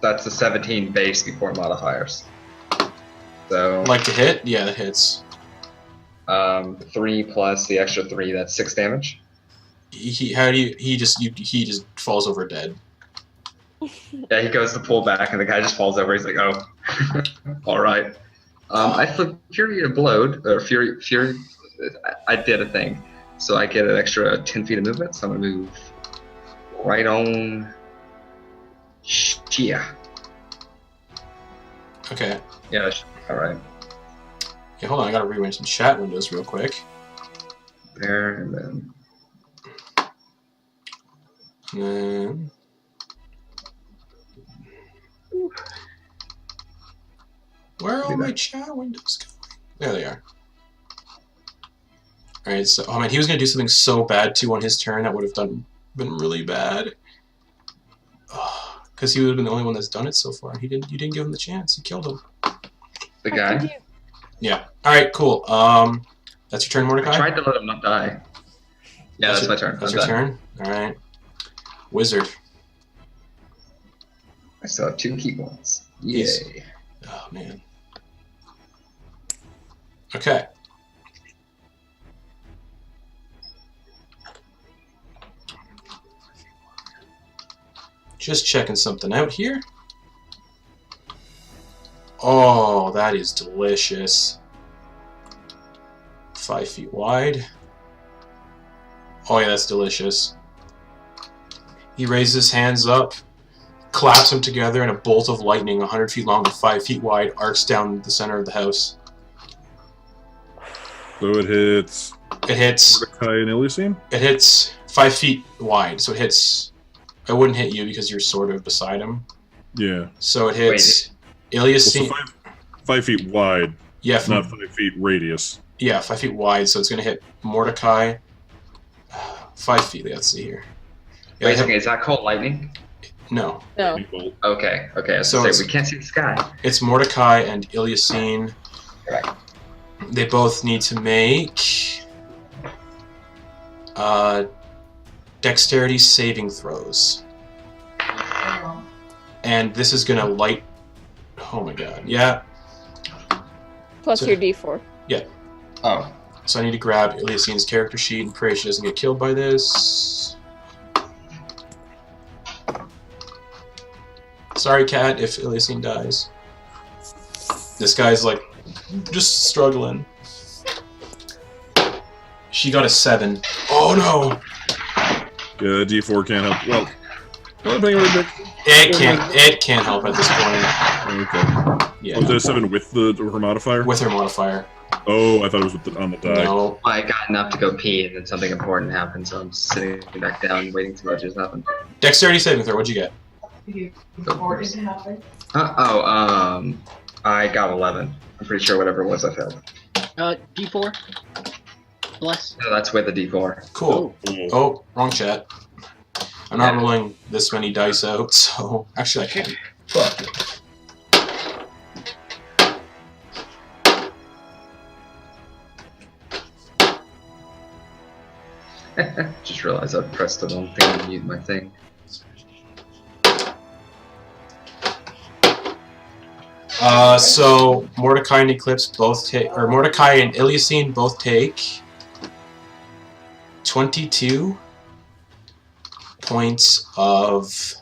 Speaker 2: That's a 17 base before modifiers. So.
Speaker 1: Like to hit? Yeah, that hits.
Speaker 2: 3 plus the extra 3. That's 6 damage.
Speaker 1: He just falls over dead.
Speaker 2: Yeah, he goes to pull back, and the guy just falls over. He's like, "Oh, all right." I flip Fury to Blowed, or Fury. I did a thing, so I get an extra 10 feet of movement. So I'm gonna move right on. Chia.
Speaker 1: Okay.
Speaker 2: Yeah. All right.
Speaker 1: Yeah, hold on. I gotta rearrange some chat windows real quick.
Speaker 2: There and then.
Speaker 1: And then. Where are all my chat windows going? There they are. Alright, so oh man, he was gonna do something so bad too on his turn that would have been really bad. Because he would have been the only one that's done it so far. You didn't give him the chance. You killed him.
Speaker 2: The guy?
Speaker 1: Yeah. Alright, cool. That's your turn, Mordecai?
Speaker 2: I tried to let him not die. Yeah, that's my turn.
Speaker 1: That's your turn? Alright. Wizard.
Speaker 2: I still have 2 key points. Yay.
Speaker 1: Oh, man. Okay. Just checking something out here. Oh, that is delicious. 5 feet wide. Oh yeah, that's delicious. He raises his hands up, claps them together, and a bolt of lightning 100 feet long and 5 feet wide arcs down the center of the house.
Speaker 10: So it hits.
Speaker 1: It hits.
Speaker 10: Mordecai and Elysium?
Speaker 1: It hits 5 feet wide, so it hits. It wouldn't hit you because you're sort of beside him.
Speaker 10: Yeah.
Speaker 1: So it hits Elysium.
Speaker 10: Well, so 5 feet wide.
Speaker 1: Yeah.
Speaker 10: Not 5 feet radius.
Speaker 1: Yeah, 5 feet wide, so it's going to hit Mordecai. 5 feet, let's see here. Yeah,
Speaker 2: Wait a second, is that called lightning?
Speaker 1: No.
Speaker 3: No.
Speaker 2: Okay,
Speaker 1: So
Speaker 2: we can't see the sky.
Speaker 1: It's Mordecai and Elysium.
Speaker 2: Right.
Speaker 1: They both need to make dexterity saving throws. And this is going to light... Oh my god. Yeah.
Speaker 3: Plus your D4.
Speaker 1: Yeah.
Speaker 2: Oh.
Speaker 1: So I need to grab Elysium's character sheet and pray she doesn't get killed by this. Sorry, Cat, if Elysium dies. This guy's like just struggling. She got a 7. Oh no!
Speaker 10: Yeah, D4 can't help. Well,
Speaker 1: it can't help at this point.
Speaker 10: Okay.
Speaker 1: Yeah.
Speaker 10: Was it a 7 with her modifier?
Speaker 1: With her modifier.
Speaker 10: Oh, I thought it was on the die.
Speaker 1: No.
Speaker 2: I got enough to go pee, and then something important happened, so I'm sitting back down, waiting for it to happen.
Speaker 1: Dexterity saving throw. What'd you get?
Speaker 2: I got 11. I'm pretty sure whatever it was, I failed.
Speaker 6: D4. Bless.
Speaker 2: No, that's with the D4.
Speaker 1: Cool. Oh, wrong chat. I'm not rolling this many dice out, so actually I can. Fuck it.
Speaker 2: Just realized I pressed the wrong thing to mute my thing.
Speaker 1: So Mordecai and Eclipse both take, or Mordecai and Iliasine both take 22 points of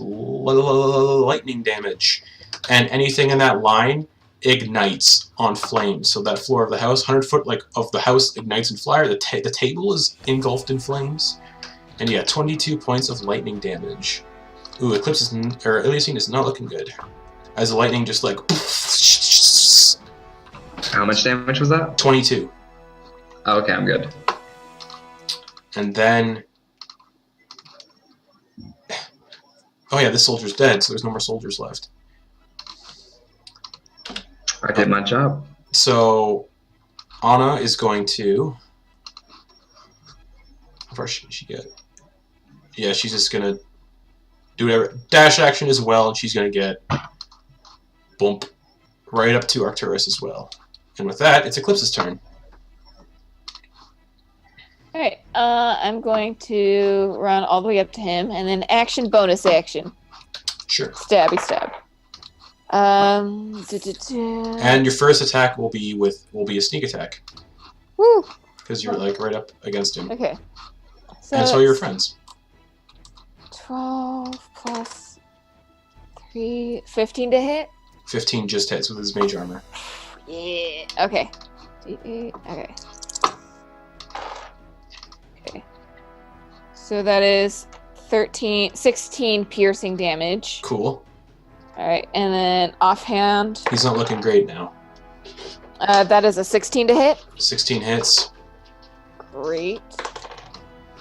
Speaker 1: lightning damage, and anything in that line ignites on flames. So that floor of the house, 100 foot like of the house ignites in fire. The table is engulfed in flames, and yeah, 22 points of lightning damage. Ooh, Eclipse is or Iliasine is not looking good, as the lightning just like.
Speaker 2: How much damage was that?
Speaker 1: 22.
Speaker 2: Oh, okay, I'm good.
Speaker 1: And then, oh yeah, this soldier's dead, so there's no more soldiers left.
Speaker 2: I did my job.
Speaker 1: So, Anna is going to. How far should she get? Yeah, she's just gonna do whatever. Dash action as well, and she's gonna get bump right up to Arcturus as well. And with that, it's Eclipse's turn.
Speaker 3: Alright, I'm going to run all the way up to him, and then action, bonus action.
Speaker 1: Sure.
Speaker 3: Stabby stab.
Speaker 1: And your first attack will be a sneak attack.
Speaker 3: Woo!
Speaker 1: Because you're like right up against him.
Speaker 3: Okay.
Speaker 1: And so are your friends.
Speaker 3: 12 plus 3, 15 to hit?
Speaker 1: 15 just hits with his mage armor.
Speaker 3: Yeah. Okay. D8. Okay. Okay. So that is 16 piercing damage.
Speaker 1: Cool.
Speaker 3: Alright, and then offhand.
Speaker 1: He's not looking great now.
Speaker 3: That is a 16 to hit.
Speaker 1: 16 hits.
Speaker 3: Great.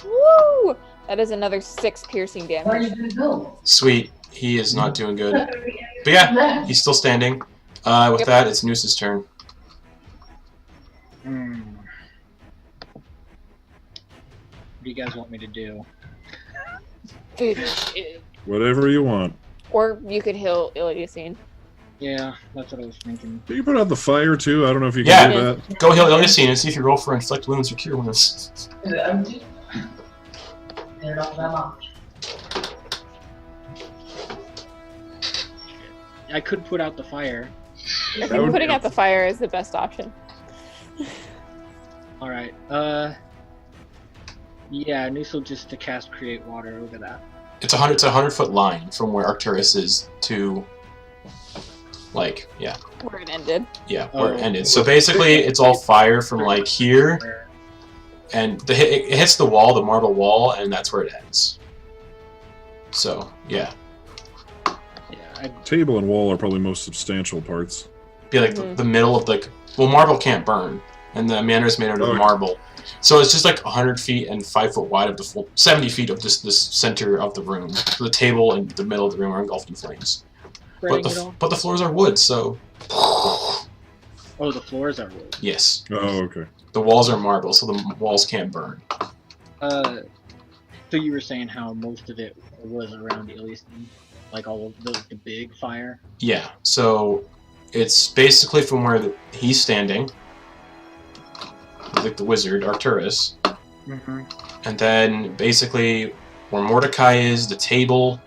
Speaker 3: Woo! That is another 6 piercing damage.
Speaker 11: Where are you gonna go?
Speaker 1: Sweet. He is not doing good. But yeah, he's still standing. With that, it's Noose's turn.
Speaker 6: What do you guys want me to do?
Speaker 10: Whatever you want.
Speaker 3: Or you could heal Iliasine.
Speaker 6: Yeah, that's what I was thinking.
Speaker 10: You put out the fire too. I don't know if you can do that.
Speaker 1: Go heal Iliasine and see if you roll for inflict wounds or cure wounds.
Speaker 11: Is it empty? They're not that much.
Speaker 6: I could put out the fire.
Speaker 3: I think putting out the fire is the best option.
Speaker 6: Alright, yeah, Noose will just to cast Create Water over that.
Speaker 1: It's a 100-foot line from where Arcturus is to, like, yeah.
Speaker 3: Where it ended.
Speaker 1: Yeah, where it ended. So basically, it's all fire from like here, and it hits the wall, the marble wall, and that's where it ends. So yeah.
Speaker 10: Table and wall are probably most substantial parts.
Speaker 1: Be like the middle of like, well, marble can't burn, and the manor is made out of marble, so it's just like 100 feet and 5 foot wide of the full 70 feet of this center of the room. So the table and the middle of the room are engulfed in flames. But the floors are wood, so.
Speaker 6: Oh, the floors are wood.
Speaker 1: Yes.
Speaker 10: Oh, okay.
Speaker 1: The walls are marble, so the walls can't burn.
Speaker 6: So you were saying how most of it was around Iliasine, like all of the big fire?
Speaker 1: Yeah, so it's basically from where he's standing, like the wizard, Arcturus, and then basically where Mordecai is, the table,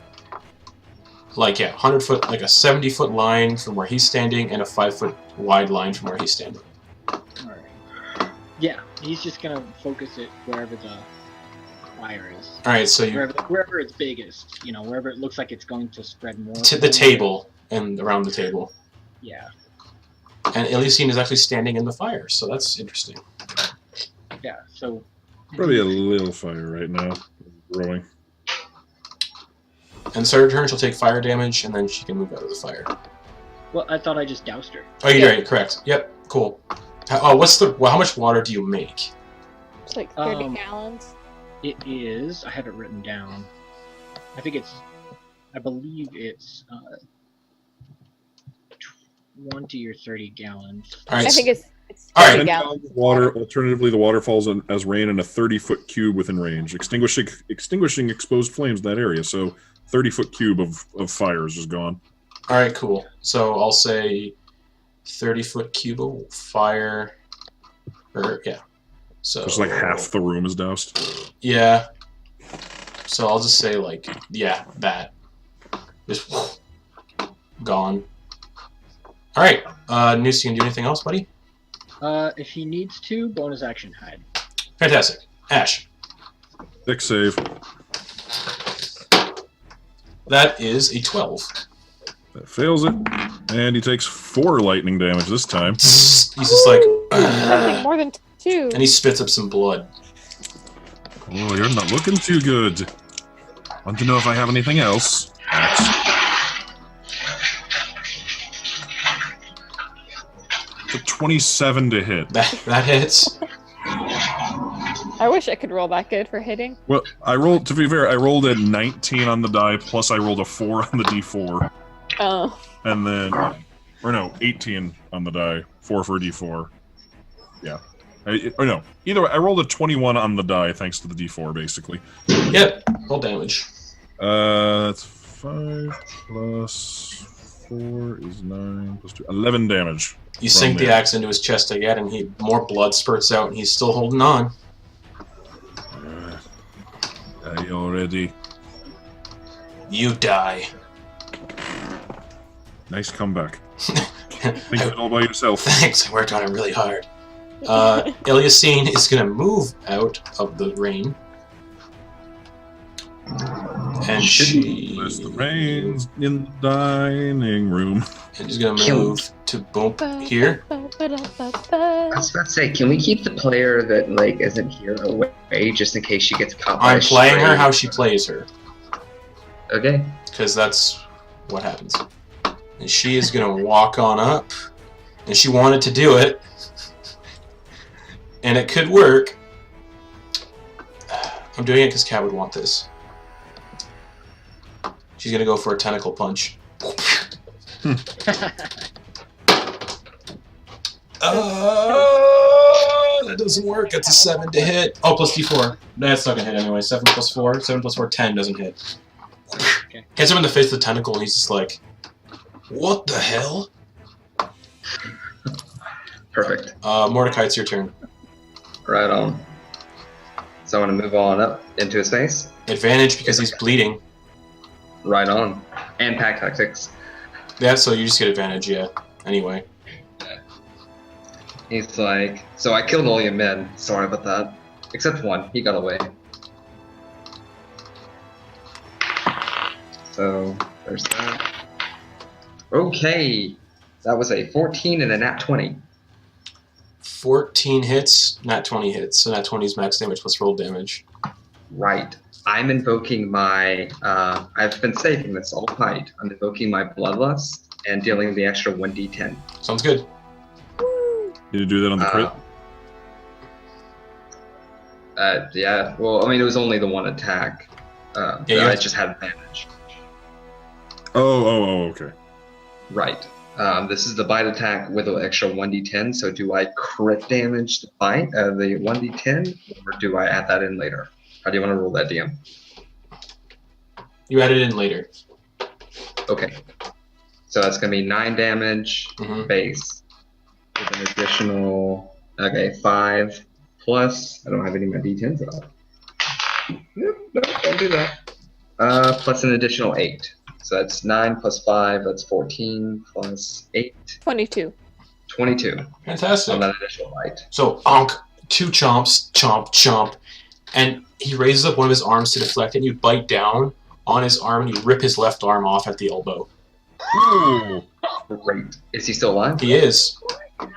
Speaker 1: like, yeah, 100-foot, like a 70-foot line from where he's standing, and a 5-foot wide line from where he's standing.
Speaker 6: Alright. Yeah, he's just gonna focus it wherever the fire is.
Speaker 1: Alright, so you...
Speaker 6: Wherever it's biggest, you know, wherever it looks like it's going to spread more.
Speaker 1: To the table, and around the table.
Speaker 6: Yeah.
Speaker 1: And Iliasine is actually standing in the fire, so that's interesting.
Speaker 6: Yeah, so...
Speaker 10: Probably a little fire right now. Growing.
Speaker 1: And so her turn, she'll take fire damage, and then she can move out of the fire.
Speaker 6: Well, I thought I just doused her.
Speaker 1: Oh, you're right, correct. Yep, cool. How much water do you make?
Speaker 3: It's like 30 gallons.
Speaker 6: It is. I had it written down. I believe it's 1 to your 30 gallons.
Speaker 1: All right.
Speaker 3: I think it's
Speaker 1: All right.
Speaker 3: 30
Speaker 5: 10
Speaker 3: gallons.
Speaker 5: gallons of water. Alternatively, the water falls as rain in a 30-foot cube within range, extinguishing exposed flames in that area. So 30-foot cube of fires is gone.
Speaker 1: All right, cool. So I'll say 30-foot cube of fire. Yeah. So
Speaker 5: Just like half the room is doused.
Speaker 1: Yeah. So I'll just say like, yeah, that. Just gone. All right. Noose, you can do anything else, buddy?
Speaker 6: If he needs to, bonus action hide.
Speaker 1: Fantastic. Ash.
Speaker 5: Dex save.
Speaker 1: That is a 12.
Speaker 5: That fails it. And he takes 4 lightning damage this time.
Speaker 1: He's just like,
Speaker 3: Nothing more than 2.
Speaker 1: and he spits up some blood.
Speaker 5: Oh, you're not looking too good. Want to know if I have anything else? It's a 27 to hit.
Speaker 1: That hits.
Speaker 3: I wish I could roll that good for hitting.
Speaker 5: Well, to be fair, I rolled a 19 on the die, plus I rolled a 4 on the d4.
Speaker 3: Oh.
Speaker 5: And then, 18 on the die, 4 for a d4. Yeah. Either way, I rolled a 21 on the die thanks to the d4, basically.
Speaker 1: Yep. Roll damage.
Speaker 5: That's 5 plus 4 is 9 plus 2. 11 damage.
Speaker 1: You sink the axe into his chest again, and more blood spurts out, and he's still holding on.
Speaker 5: Die already.
Speaker 1: You die.
Speaker 5: Nice comeback. Think of it all by yourself.
Speaker 1: Thanks, I worked on it really hard. Ilyasine is going to move out of the rain. And she...
Speaker 5: Bless the rains in the dining room.
Speaker 1: And she's going to move to boom here.
Speaker 2: I was about to say, can we keep the player that isn't here away just in case she gets caught by
Speaker 1: I'm
Speaker 2: a
Speaker 1: playing
Speaker 2: stray?
Speaker 1: her how she plays her.
Speaker 2: Okay.
Speaker 1: Because that's what happens. And she is going to walk on up. And she wanted to do it. And it could work. I'm doing it because Cat would want this. She's going to go for a tentacle punch. That doesn't work. It's a 7 to hit. Oh, plus d4. That's not going to hit anyway. 7 plus 4. 7 plus 4, 10 doesn't hit.
Speaker 6: Okay.
Speaker 1: Hits him in the face with the tentacle, and he's just like, what the hell?
Speaker 2: Perfect.
Speaker 1: Mordecai, it's your turn.
Speaker 2: Right on. So I want to move on up into his face.
Speaker 1: Advantage because he's bleeding.
Speaker 2: Right on. And pack tactics.
Speaker 1: Yeah, so you just get advantage, yeah. Anyway.
Speaker 2: He's like, so I killed all your men. Sorry about that. Except one. He got away. So, there's that. Okay. That was a 14 and a nat 20.
Speaker 1: 14 hits, nat 20 hits. So nat 20 is max damage plus roll damage.
Speaker 2: Right. I'm invoking my, I've been saving this all night. I'm invoking my Bloodlust and dealing the extra 1d10.
Speaker 1: Sounds good.
Speaker 5: Did you do that on the crit?
Speaker 2: Yeah, well, I mean, it was only the one attack.
Speaker 1: Yeah,
Speaker 2: I just had advantage.
Speaker 5: Oh, okay.
Speaker 2: Right. This is the bite attack with an extra 1d10, so do I crit damage the bite, the 1d10, or do I add that in later? How do you want to roll that, DM?
Speaker 1: You add it in later.
Speaker 2: Okay. So that's going to be 9 damage base with an additional, 5 plus, I don't have any of my d10s at all. Nope, don't do that. Plus an additional 8. So that's 9 plus 5, that's 14 plus 8.
Speaker 3: 22.
Speaker 2: 22.
Speaker 1: Fantastic.
Speaker 2: On that additional bite.
Speaker 1: So, onk, 2 chomps, chomp, chomp, and he raises up one of his arms to deflect it, and you bite down on his arm, and you rip his left arm off at the elbow.
Speaker 2: Ooh. Great. Is he still alive?
Speaker 1: He is.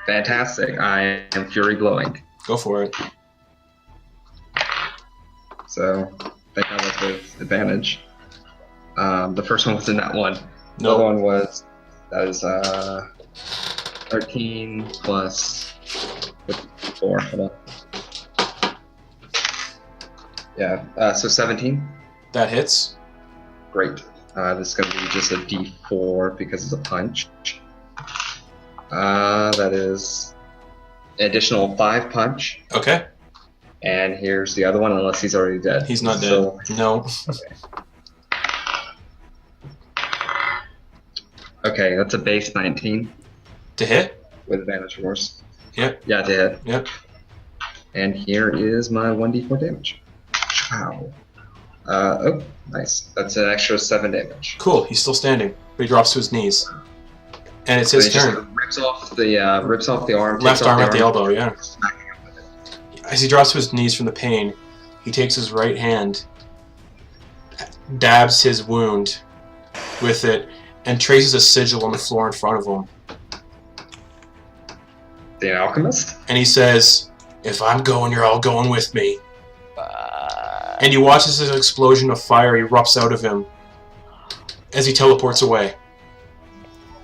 Speaker 2: Fantastic. I am Fury Glowing.
Speaker 1: Go for it.
Speaker 2: So, thank God that's with advantage. The first one was in that one. The
Speaker 1: No.
Speaker 2: other one was, that is 13 plus 4. Hold on. Yeah, so 17.
Speaker 1: That hits.
Speaker 2: Great. This is going to be just a d4 because it's a punch. That is an additional 5 punch.
Speaker 1: Okay.
Speaker 2: And here's the other one, unless he's already dead.
Speaker 1: He's not dead.
Speaker 2: So,
Speaker 1: No.
Speaker 2: okay, that's a base 19
Speaker 1: To hit?
Speaker 2: with advantage, of course.
Speaker 1: Yep.
Speaker 2: Yeah, to hit.
Speaker 1: Yep.
Speaker 2: And here is my 1d4 damage. Wow. Oh, nice. That's an extra 7 damage.
Speaker 1: Cool. He's still standing, but he drops to his knees. And it's
Speaker 2: So
Speaker 1: his
Speaker 2: he just
Speaker 1: turn.
Speaker 2: rips off the arm.
Speaker 1: Left
Speaker 2: takes off
Speaker 1: arm at the
Speaker 2: arm,
Speaker 1: elbow, yeah.
Speaker 2: smacking him with it.
Speaker 1: As he drops to his knees from the pain, he takes his right hand, dabs his wound with it, and traces a sigil on the floor in front of him.
Speaker 2: The alchemist?
Speaker 1: And he says, "If I'm going, you're all going with me." And he watches as an explosion of fire erupts out of him as he teleports away.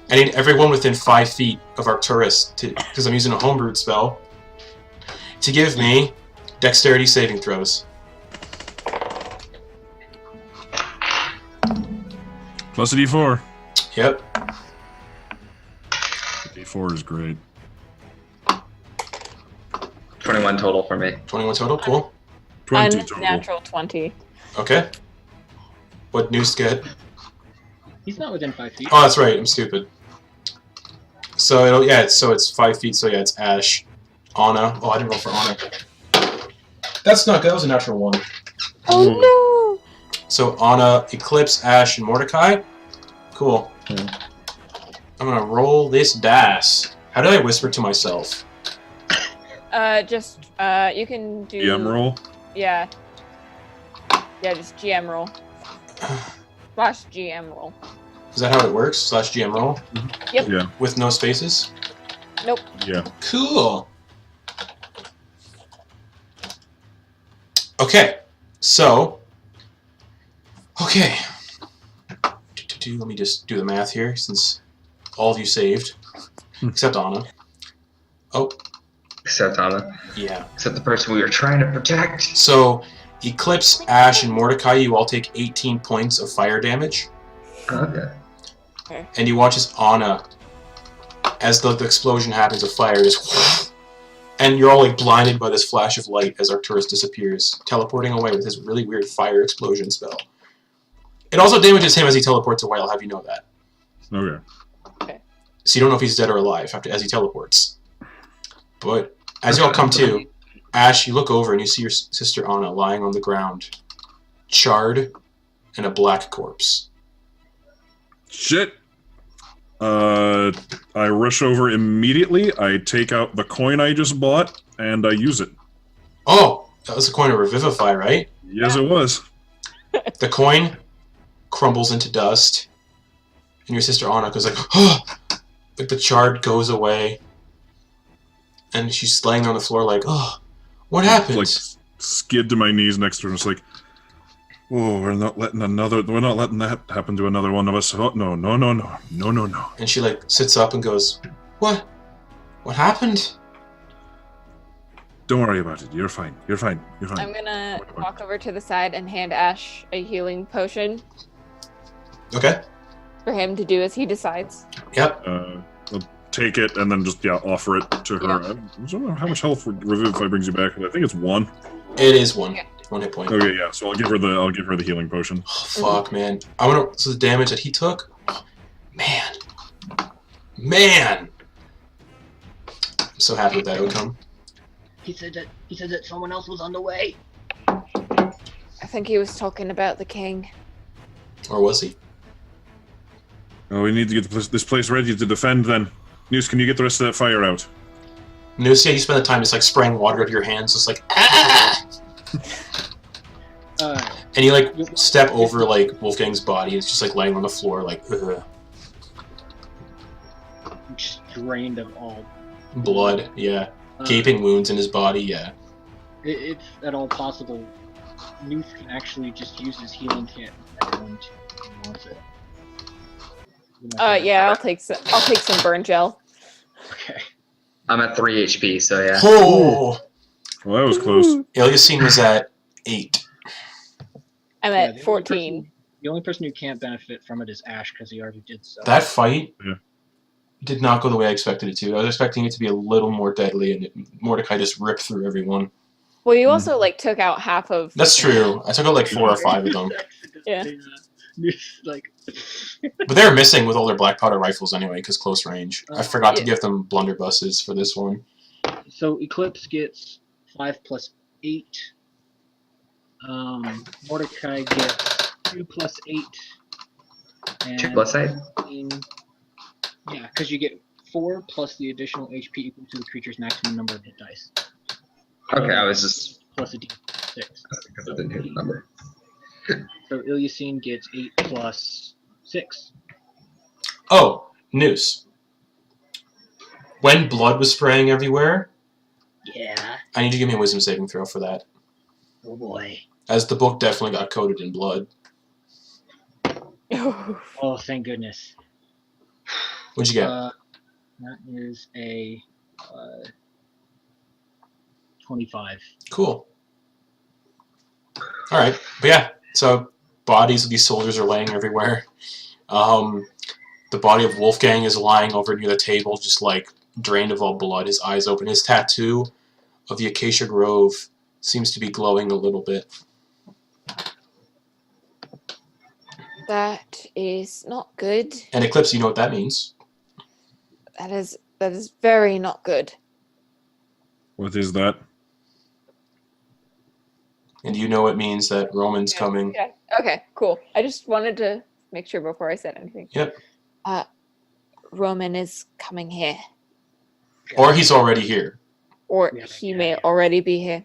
Speaker 1: And everyone within 5 feet of Arcturus, because I'm using a homebrewed spell, to give me dexterity saving throws.
Speaker 10: Plus a d4.
Speaker 1: Yep.
Speaker 10: D4 is great.
Speaker 2: 21 total for me.
Speaker 1: 21 total, cool.
Speaker 10: 20 total.
Speaker 3: Unnatural 20.
Speaker 1: Okay. What Noose get?
Speaker 6: He's not within 5 feet.
Speaker 1: Oh, that's right. I'm stupid. So it's 5 feet. So yeah, it's Ash, Anna. Oh, I didn't roll for Anna. That's not good. That was a natural 1.
Speaker 3: Oh no!
Speaker 1: So Anna, Eclipse, Ash, and Mordecai. Cool. I'm gonna roll this dice. How do I whisper to myself?
Speaker 3: You can do.
Speaker 10: GM roll.
Speaker 3: Yeah. Yeah, just GM roll. Slash GM roll.
Speaker 1: Is that how it works? Slash GM roll?
Speaker 3: Yep.
Speaker 10: Yeah.
Speaker 1: With no spaces?
Speaker 3: Nope.
Speaker 10: Yeah.
Speaker 1: Cool. Okay. So. Okay. Let me just do the math here, since all of you saved. Except Anna. Oh.
Speaker 2: Except Anna.
Speaker 1: Yeah.
Speaker 2: Except the person we were trying to protect.
Speaker 1: So, Eclipse, Ash, and Mordecai, you all take 18 points of fire damage.
Speaker 2: Okay.
Speaker 1: And you watch as Anna, as the explosion happens of fire, just and you're all like blinded by this flash of light as Arcturus disappears, teleporting away with his really weird fire explosion spell. It also damages him as he teleports away, I'll have you know that.
Speaker 10: Okay.
Speaker 1: So you don't know if he's dead or alive as he teleports. But as you all come to, Ash, you look over and you see your sister Anna lying on the ground, charred, and a black corpse.
Speaker 10: Shit. I rush over immediately. I take out the coin I just bought and I use it.
Speaker 1: Oh, that was a coin of Revivify, right?
Speaker 10: Yes, it was.
Speaker 1: The coin crumbles into dust, and your sister Anna goes like, oh! Like the shard goes away, and she's laying on the floor like, oh, what happened?
Speaker 10: Like skid to my knees next to her. It's like, oh, we're not letting that happen to another one of us. Oh, no.
Speaker 1: And she like sits up and goes, what? What happened?
Speaker 10: Don't worry about it. You're fine.
Speaker 3: I'm gonna walk over to the side and hand Ash a healing potion
Speaker 1: Okay.
Speaker 3: for him to do as he decides.
Speaker 1: Yep.
Speaker 10: I'll take it and then just offer it to her.
Speaker 3: Yeah.
Speaker 10: I don't know how much health Revivify brings you back. I think it's 1.
Speaker 1: It is 1.
Speaker 3: Yeah.
Speaker 1: 1 hit point.
Speaker 10: Okay, yeah. So I'll give her the healing potion.
Speaker 1: Oh, fuck, man. So the damage that he took? Man. I'm so happy with that outcome.
Speaker 8: He said that someone else was on the way.
Speaker 3: I think he was talking about the king.
Speaker 1: Or was he?
Speaker 10: Oh, we need to get this place ready to defend then. Noose, can you get the rest of that fire out?
Speaker 1: Noose, yeah, you spend the time just like spraying water out of your hands, just like, ah! And you like step over like Wolfgang's body. It's just like laying on the floor, like ugh.
Speaker 6: Just drained of all.
Speaker 1: Blood. Yeah, gaping wounds in his body. Yeah.
Speaker 6: If at all possible, Noose can actually just use his healing kit if he wants it.
Speaker 3: Yeah, I'll take some burn gel.
Speaker 6: Okay.
Speaker 2: I'm at 3 HP, so yeah.
Speaker 1: Oh.
Speaker 10: Well, that was close.
Speaker 1: Iliasine was at 8.
Speaker 3: I'm
Speaker 6: Yeah,
Speaker 3: at 14.
Speaker 6: The only person who can't benefit from it is Ash because he already did so.
Speaker 1: That fight did not go the way I expected it to. I was expecting it to be a little more deadly, and Mordecai just ripped through everyone.
Speaker 3: Well, you also like took out half of.
Speaker 1: That's true. I took out like 4 or 5 of them.
Speaker 3: Yeah.
Speaker 6: Like,
Speaker 1: But they were missing with all their black powder rifles anyway, because close range. I forgot to
Speaker 3: Yeah.
Speaker 1: give them blunderbusses for this one.
Speaker 6: so Eclipse gets 5 plus 8. Mordecai gets 2 plus 8. And
Speaker 9: 2 plus 8.
Speaker 6: Yeah, because you get 4 plus the additional HP equal to the creature's maximum number of hit dice.
Speaker 9: Okay, I was just
Speaker 6: Plus a d6.
Speaker 9: because I didn't hear the number.
Speaker 6: So Ilyasine gets 8 plus 6.
Speaker 1: Oh, news. When blood was spraying everywhere,
Speaker 8: Yeah.
Speaker 1: I need you to give me a wisdom saving throw for that.
Speaker 8: Oh boy.
Speaker 1: As the book definitely got coated in blood.
Speaker 6: Oh, thank goodness.
Speaker 1: What'd you get?
Speaker 6: That is a 25.
Speaker 1: Cool. Alright, but yeah, so bodies of these soldiers are laying everywhere. The body of Wolfgang is lying over near the table, just like drained of all blood, his eyes open. His tattoo of the Acacia Grove seems to be glowing a little bit.
Speaker 3: That is not good.
Speaker 1: And Eclipse, you know what that means.
Speaker 3: That is very not good.
Speaker 10: What is that?
Speaker 1: And you know it means that Roman's coming.
Speaker 3: Yeah. Okay, cool. I just wanted to make sure before I said anything.
Speaker 1: Yep.
Speaker 3: Roman is coming here.
Speaker 1: Or he's already here.
Speaker 3: Or he may already be here.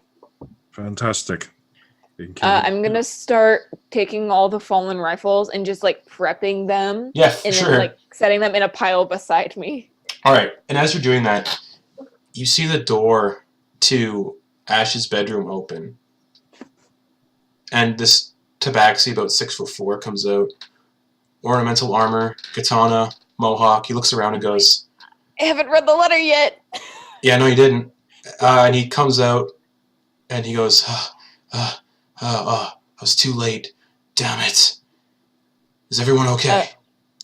Speaker 10: Fantastic.
Speaker 3: I'm gonna start taking all the fallen rifles and just like prepping them.
Speaker 1: Yeah, for
Speaker 3: and
Speaker 1: sure.
Speaker 3: then like setting them in a pile beside me.
Speaker 1: Alright, and as you're doing that, you see the door to Ash's bedroom open. And this Tabaxi, about 6'4", comes out. Ornamental armor, katana, mohawk. He looks around and goes,
Speaker 3: I haven't read the letter yet.
Speaker 1: yeah, no, you didn't. And he comes out and he goes, I was too late. Damn it. Is everyone okay?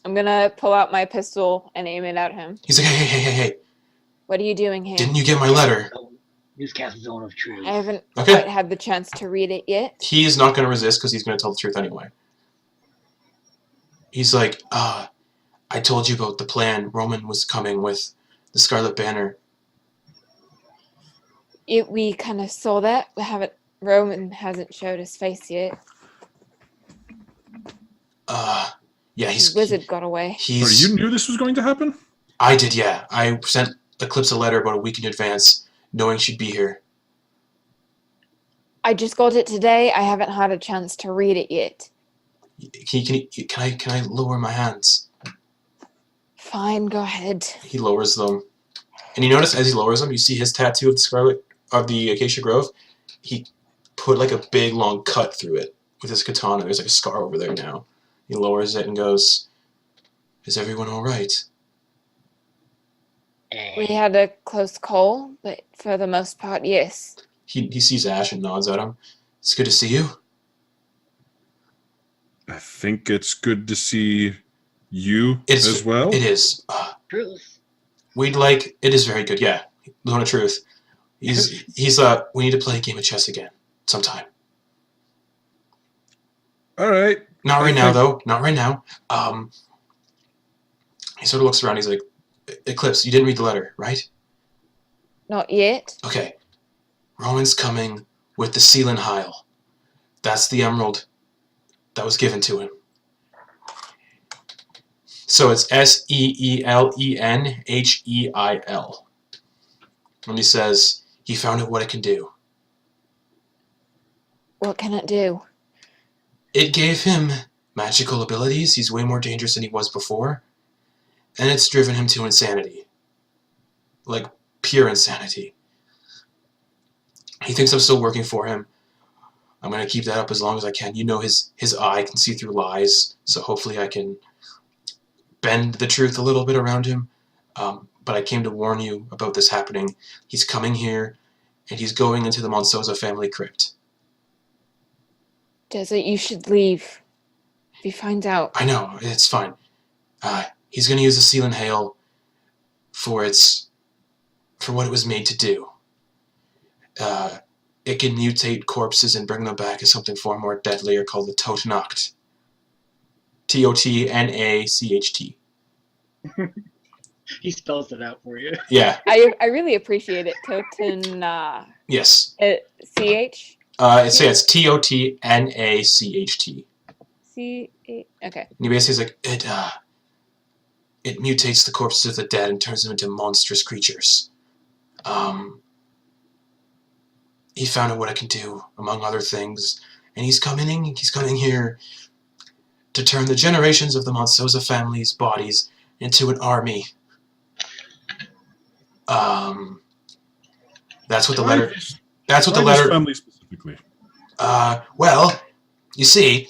Speaker 3: I'm gonna pull out my pistol and aim it at him.
Speaker 1: He's like, hey.
Speaker 3: What are you doing here?
Speaker 1: Didn't you get my letter?
Speaker 8: Newscast Zone of Truth.
Speaker 3: I haven't
Speaker 1: Okay.
Speaker 3: quite had the chance to read it yet.
Speaker 1: He's not going to resist because he's going to tell the truth anyway. He's like, I told you about the plan. Roman was coming with the Scarlet Banner.
Speaker 3: We kind of saw that. Roman hasn't showed his face yet.
Speaker 1: Yeah,
Speaker 3: His wizard got away.
Speaker 10: You knew this was going to happen?
Speaker 1: I did, yeah. I sent Eclipse a letter about a week in advance, knowing she'd be here.
Speaker 3: I just got it today. I haven't had a chance to read it yet.
Speaker 1: Can I lower my hands?
Speaker 3: Fine, go ahead.
Speaker 1: He lowers them. And you notice as he lowers them, you see his tattoo of the Acacia Grove. He put like a big long cut through it with his katana. There's like a scar over there now. He lowers it and goes, is everyone alright?
Speaker 3: We had a close call, but for the most part, yes.
Speaker 1: He sees Ash and nods at him. It's good to see you.
Speaker 10: I think it's good to see you as well.
Speaker 1: It is.
Speaker 8: Truth.
Speaker 1: It is very good, yeah. The one of truth. We need to play a game of chess again sometime.
Speaker 10: Alright.
Speaker 1: Not right now, though. Not right now. He sort of looks around. He's like, Eclipse, you didn't read the letter, right?
Speaker 3: Not yet.
Speaker 1: Okay. Roman's coming with the Seelen Heil. That's the emerald that was given to him. So it's Seelenheil. And he says, he found out what it can do.
Speaker 3: What can it do?
Speaker 1: It gave him magical abilities. He's way more dangerous than he was before. And it's driven him to insanity. Like, pure insanity. He thinks I'm still working for him. I'm going to keep that up as long as I can. You know his eye can see through lies, so hopefully I can bend the truth a little bit around him. But I came to warn you about this happening. He's coming here, and he's going into the Montsoza family crypt.
Speaker 3: Desert, you should leave. If he finds out.
Speaker 1: I know, it's fine. He's going to use the Seelen Hail for what it was made to do. It can mutate corpses and bring them back as something far more deadlier called the Totnacht. Totnacht.
Speaker 6: He spells it out for you.
Speaker 1: Yeah.
Speaker 3: I really appreciate it. Toten.
Speaker 1: Yes.
Speaker 3: CH?
Speaker 1: It's Totnacht.
Speaker 3: Okay.
Speaker 1: And he basically is like, it mutates the corpses of the dead and turns them into monstrous creatures. He found out what it can do, among other things, and he's coming here to turn the generations of the Montsoza family's bodies into an army. That's what the letter. That's what the letter.
Speaker 10: Family specifically.
Speaker 1: Well, you see,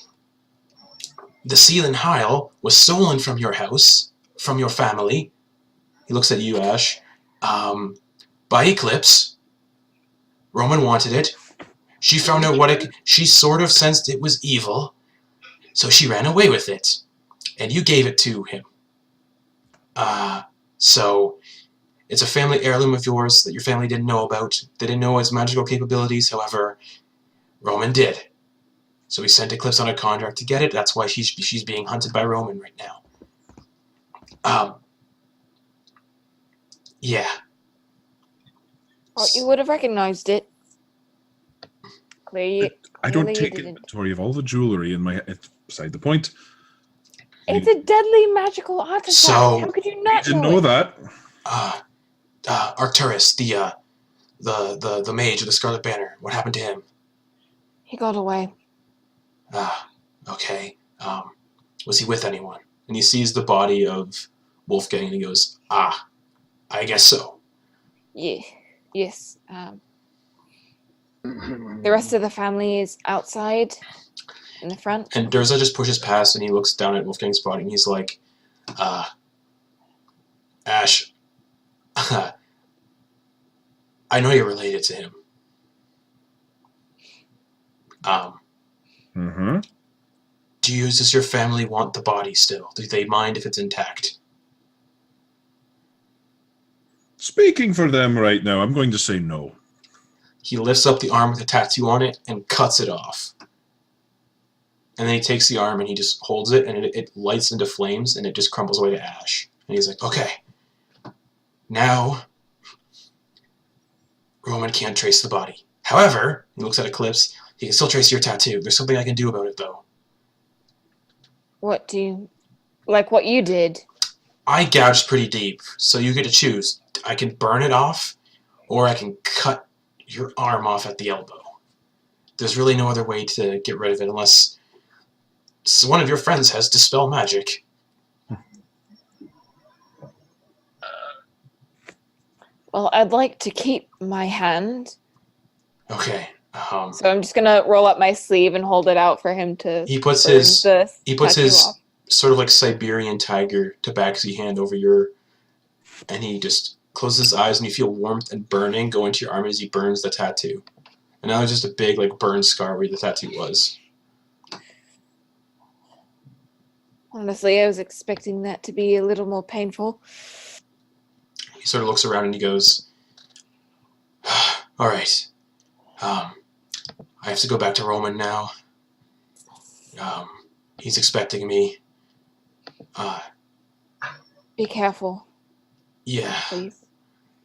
Speaker 1: the seal and Heil was stolen from your house, from your family. He looks at you, Ash. By Eclipse. Roman wanted it. She found out what it. She sort of sensed it was evil, so she ran away with it, and you gave it to him. So it's a family heirloom of yours that your family didn't know about. They didn't know its magical capabilities. However, Roman did. So he sent Eclipse on a contract to get it. That's why she's being hunted by Roman right now. Yeah.
Speaker 3: Well, you would have recognized it.
Speaker 10: I don't take inventory of all the jewelry in my. It's beside the point.
Speaker 3: It's a deadly magical artifact.
Speaker 1: So
Speaker 3: how could you not
Speaker 10: didn't know that?
Speaker 1: Arcturus, the mage of the Scarlet Banner. What happened to him?
Speaker 3: He got away.
Speaker 1: Okay. Was he with anyone? And he sees the body of Wolfgang and he goes, I guess so.
Speaker 3: Yeah. Yes. The rest of the family is outside in the front.
Speaker 1: And Durza just pushes past and he looks down at Wolfgang's body and he's like, Ash, I know you're related to him. Does your family want the body still? Do they mind if it's intact?
Speaker 10: Speaking for them right now, I'm going to say no.
Speaker 1: He lifts up the arm with a tattoo on it and cuts it off. And then he takes the arm and he just holds it and it lights into flames and it just crumbles away to ash. And he's like, okay, now Roman can't trace the body. However, he looks at Eclipse, he can still trace your tattoo. There's something I can do about it though.
Speaker 3: What do you... Like what you did?
Speaker 1: I gouged pretty deep, so you get to choose. I can burn it off, or I can cut your arm off at the elbow. There's really no other way to get rid of it unless one of your friends has Dispel Magic.
Speaker 3: Well, I'd like to keep my hand.
Speaker 1: Okay.
Speaker 3: So I'm just gonna roll up my sleeve and hold it out for him to.
Speaker 1: He puts his sort of like Siberian tiger Tabaxi hand over your, and he just closes his eyes and you feel warmth and burning go into your arm as he burns the tattoo. And now there's just a big like burn scar where the tattoo was.
Speaker 3: Honestly, I was expecting that to be a little more painful.
Speaker 1: He sort of looks around and he goes, all right. I have to go back to Roman now. He's expecting me.
Speaker 3: Be careful.
Speaker 1: Yeah.
Speaker 3: Please.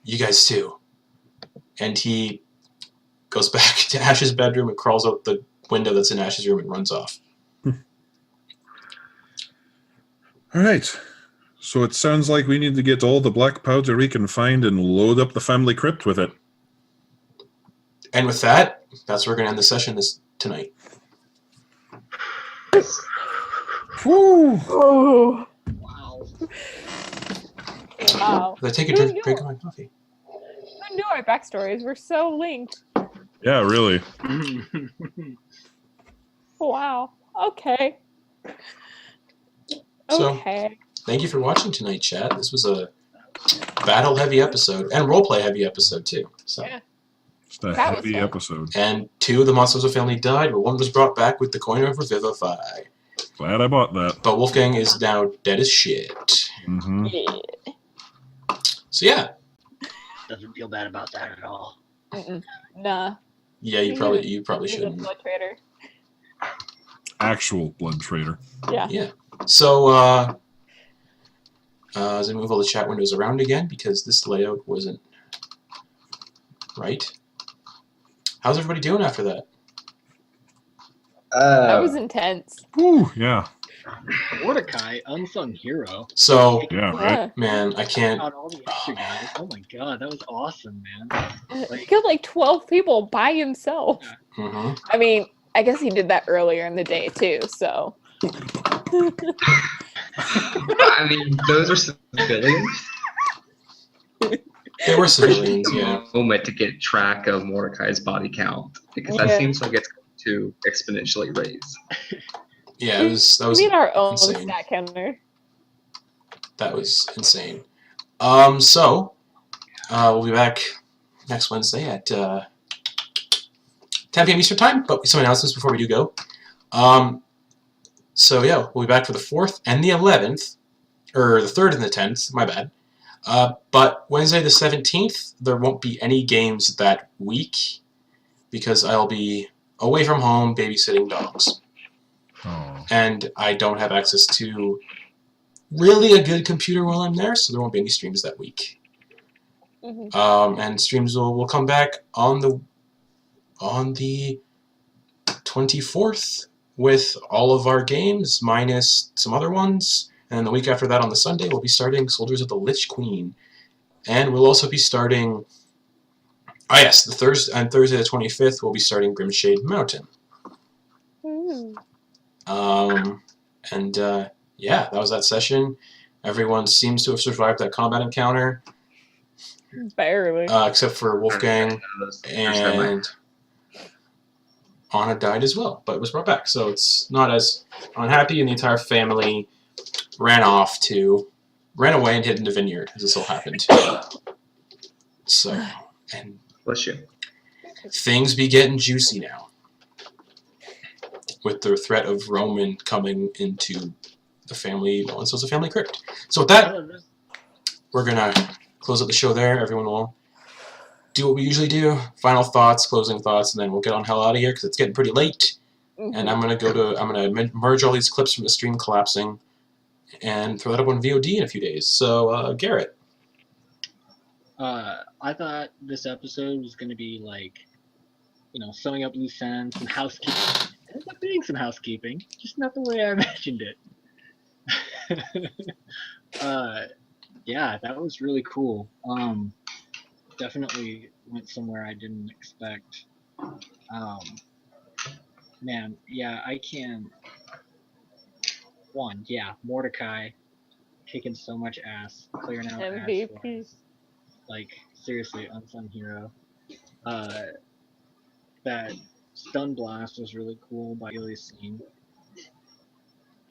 Speaker 1: You guys too. And he goes back to Ash's bedroom and crawls out the window that's in Ash's room and runs off.
Speaker 10: All right. So it sounds like we need to get all the black powder we can find and load up the family crypt with it.
Speaker 1: And with that, that's where we're going to end the session tonight.
Speaker 10: Whew.
Speaker 3: Oh. Wow.
Speaker 1: Did I take a drink of my coffee?
Speaker 3: Who knew our backstories were so linked?
Speaker 10: Yeah, really.
Speaker 3: Wow. Okay.
Speaker 1: So,
Speaker 3: okay.
Speaker 1: Thank you for watching tonight, chat. This was a battle-heavy episode and roleplay-heavy episode too. So.
Speaker 3: Yeah.
Speaker 10: It's a heavy episode.
Speaker 1: And 2 of the Montsoza family died, but 1 was brought back with the coin of Revivify.
Speaker 10: Glad I bought that.
Speaker 1: But Wolfgang is now dead as shit.
Speaker 10: Mm-hmm.
Speaker 3: Yeah.
Speaker 1: So yeah.
Speaker 8: Doesn't feel bad about that at all.
Speaker 3: Nah.
Speaker 1: Yeah, you probably
Speaker 3: He's a
Speaker 1: shouldn't.
Speaker 3: blood trader.
Speaker 10: Actual blood trader.
Speaker 3: Yeah.
Speaker 1: Yeah. So as I move all the chat windows around again because this layout wasn't right. How's everybody doing after that?
Speaker 3: That was intense.
Speaker 10: Whew, yeah.
Speaker 6: Mordecai, unsung hero.
Speaker 1: So
Speaker 10: Yeah, right?
Speaker 1: man, I can't.
Speaker 6: Out all the extra guys. Oh my god, that was awesome, man.
Speaker 3: He killed like 12 people by himself.
Speaker 1: Mm-hmm.
Speaker 3: I mean, I guess he did that earlier in the day too, so.
Speaker 9: I mean, those are civilians.
Speaker 1: They were civilians, yeah.
Speaker 9: Moment to get track of Mordecai's body count because that
Speaker 3: Yeah.
Speaker 9: seems like it's going to exponentially raise.
Speaker 1: Yeah, that was
Speaker 3: We need our own
Speaker 1: insane.
Speaker 3: stat counter.
Speaker 1: That was insane. So we'll be back next Wednesday at 10 p.m. Eastern Time, but some announcements before we do go. So yeah, we'll be back for the 4th and the 11th, or the 3rd and the 10th, my bad. But Wednesday the 17th, there won't be any games that week because I'll be away from home babysitting dogs.
Speaker 10: Oh.
Speaker 1: And I don't have access to really a good computer while I'm there, so there won't be any streams that week. And streams will come back on the 24th with all of our games minus some other ones. And then the week after that on the Sunday, we'll be starting Soldiers of the Lich Queen. And we'll also be starting... Oh yes, Thursday the 25th, we'll be starting Grimshade Mountain. Yeah, that was that session. Everyone seems to have survived that combat encounter.
Speaker 3: Barely.
Speaker 1: Except for Wolfgang, and Anna died as well, but was brought back. So it's not as unhappy, and the entire family ran away and hid in the vineyard, as this all happened. So, and
Speaker 9: Bless you.
Speaker 1: things be getting juicy now. With the threat of Roman coming into the family, Montsoza family crypt. So with that, we're gonna close up the show there. Everyone will do what we usually do: final thoughts, closing thoughts, and then we'll get on hell out of here because it's getting pretty late. And I'm gonna merge all these clips from the stream collapsing and throw that up on VOD in a few days. So Garrett.
Speaker 6: I thought this episode was going to be like, summing up loose ends, some housekeeping. It ended up being some housekeeping, just not the way I imagined it. Yeah, that was really cool. Definitely went somewhere I didn't expect. Man, yeah, I can. Mordecai kicking so much ass, clearing out
Speaker 3: MVP.
Speaker 6: ass. Like, seriously, unsung hero. That stun blast was really cool by Illy's scene.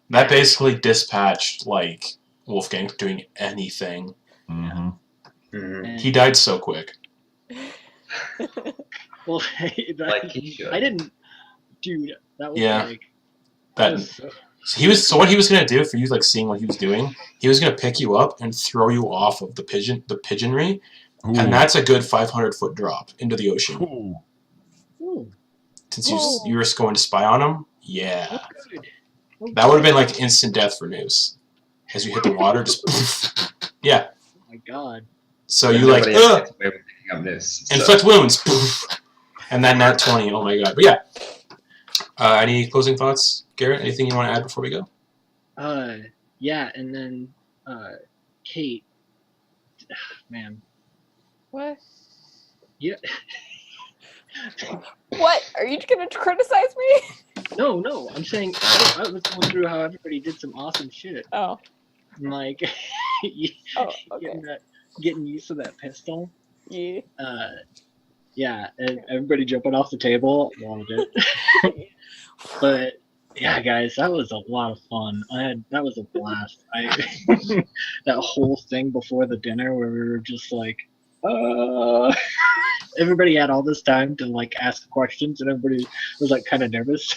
Speaker 1: That basically dispatched, like, Wolfgang doing anything.
Speaker 10: Mm-hmm.
Speaker 9: Mm-hmm.
Speaker 1: He died so quick.
Speaker 6: Well,
Speaker 9: Like he should.
Speaker 6: I didn't, dude. That was
Speaker 1: Yeah.
Speaker 6: like.
Speaker 1: That
Speaker 6: was so,
Speaker 1: So what he was gonna do for you, like seeing what he was doing, he was gonna pick you up and throw you off of the pigeonry, and that's a good 500-foot drop into the ocean.
Speaker 10: Ooh.
Speaker 6: ooh,
Speaker 1: Since you were going to spy on him, yeah,
Speaker 6: oh, good. Oh,
Speaker 1: that would have been like instant death for Noose. As you hit the water, just poof. Yeah.
Speaker 6: Oh my god.
Speaker 1: So you like
Speaker 9: Nobody else gets away with picking up this, so.
Speaker 1: inflict wounds, poof, and then nat 20. Oh my god! But yeah. Any closing thoughts, Garrett? Anything you want to add before we go?
Speaker 6: Yeah, and then, Kate. Man.
Speaker 3: What?
Speaker 6: Yeah.
Speaker 3: What? Are you gonna criticize me?
Speaker 6: No, I'm saying I was going through how everybody did some awesome shit.
Speaker 3: Oh.
Speaker 6: And like,
Speaker 3: Oh, okay.
Speaker 6: getting used to that pistol.
Speaker 3: Yeah.
Speaker 6: Yeah, and everybody jumping off the table, loved it. But yeah, guys, that was a lot of fun. That was a blast. That whole thing before the dinner where we were just like, everybody had all this time to like ask questions, and everybody was like kind of nervous.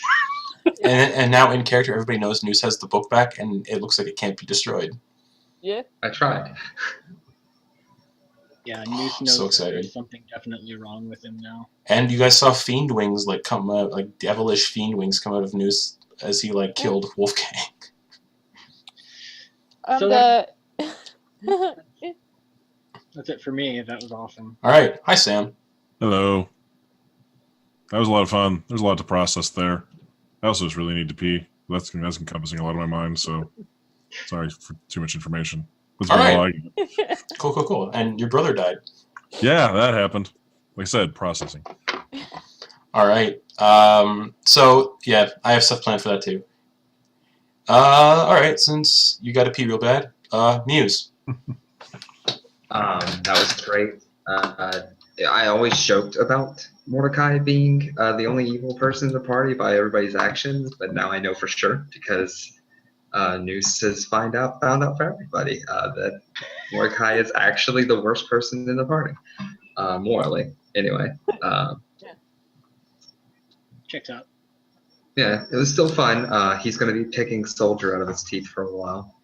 Speaker 1: And now in character, everybody knows Noose has the book back, and it looks like it can't be destroyed.
Speaker 3: Yeah.
Speaker 9: I tried.
Speaker 6: Yeah, Noose knows
Speaker 1: So
Speaker 6: that
Speaker 1: excited.
Speaker 6: there's something definitely wrong with him now.
Speaker 1: And you guys saw fiend wings like come out, like devilish fiend wings come out of Noose as he like killed Wolfgang.
Speaker 6: So that's it for me. That was awesome.
Speaker 1: All right, hi Sam.
Speaker 10: Hello. That was a lot of fun. There's a lot to process there. I also just really need to pee. That's encompassing a lot of my mind, so sorry for too much information. That's
Speaker 1: All
Speaker 10: all
Speaker 1: right. Cool. And your brother died.
Speaker 10: Yeah, that happened. Like I said, processing.
Speaker 1: All right. So yeah, I have stuff planned for that too. All right. Since you got to pee real bad, Muse.
Speaker 2: That was great. I always joked about Mordecai being the only evil person in the party by everybody's actions, but now I know for sure because Noose has found out for everybody that Mordecai is actually the worst person in the party, morally. Anyway,
Speaker 6: Checks out.
Speaker 2: yeah, it was still fun. He's going to be picking Soldier out of his teeth for a while.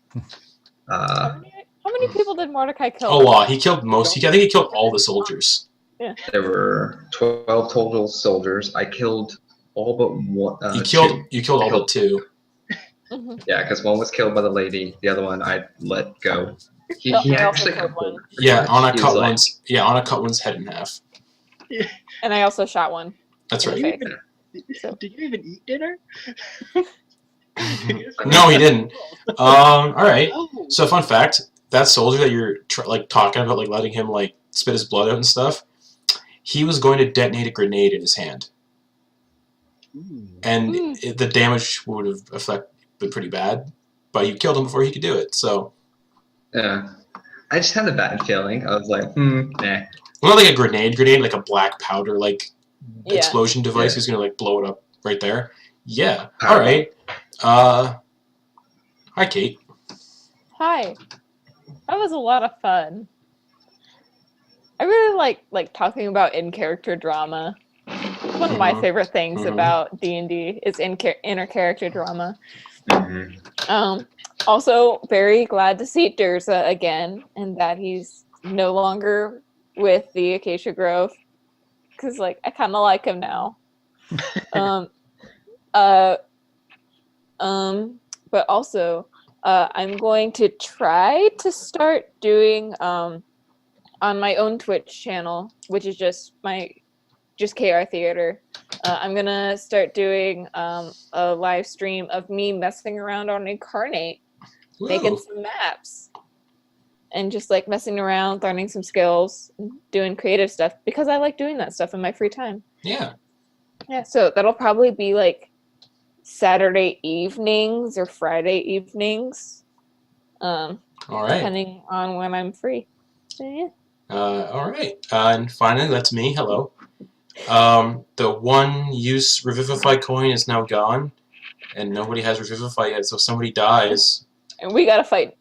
Speaker 3: How many people did Mordecai kill?
Speaker 1: A lot. He killed most. I think he killed all the soldiers.
Speaker 3: Yeah.
Speaker 2: There were 12 total soldiers. I killed all but one.
Speaker 1: You killed all but 2.
Speaker 2: Yeah, because one was killed by the lady. The other one I let go. He
Speaker 3: I also
Speaker 2: actually
Speaker 3: killed one.
Speaker 1: Yeah, on a
Speaker 2: He
Speaker 1: cut
Speaker 2: was like-
Speaker 1: one's. Yeah, on a cut one's head in half.
Speaker 3: And I also shot one.
Speaker 1: That's
Speaker 6: Did
Speaker 1: right.
Speaker 6: you even, did you even eat dinner?
Speaker 1: No, he didn't. All right.
Speaker 6: Oh.
Speaker 1: So, fun fact: that soldier that you're like talking about, like letting him like spit his blood out and stuff, he was going to detonate a grenade in his hand, and the damage would have been pretty bad. But you killed him before he could do it. So,
Speaker 2: Yeah. I just had a bad feeling. I was like, nah.
Speaker 1: well, not like a grenade, like a black powder, like
Speaker 3: Yeah.
Speaker 1: explosion device.
Speaker 2: Yeah.
Speaker 1: Who's gonna like blow it up right there? Yeah.
Speaker 2: Power
Speaker 1: All right. Hi, Kate.
Speaker 3: Hi. That was a lot of fun. I really like talking about in-character drama. It's one of my favorite things about D&D is inner character drama. Also, very glad to see Durza again, and that he's no longer with the Acacia Grove, because like I kind of like him now. But also, I'm going to try to start doing on my own Twitch channel, which is just KR Theater. I'm gonna start doing a live stream of me messing around on Incarnate, making some maps, and just like messing around, learning some skills, doing creative stuff because I like doing that stuff in my free time.
Speaker 1: Yeah.
Speaker 3: Yeah, so that'll probably be like Saturday evenings or Friday evenings,
Speaker 1: All right.
Speaker 3: depending on when I'm free. So yeah.
Speaker 1: All right. And finally, that's me. Hello. The one-use Revivify coin is now gone, and nobody has Revivify yet. So if somebody dies,
Speaker 3: And we gotta fight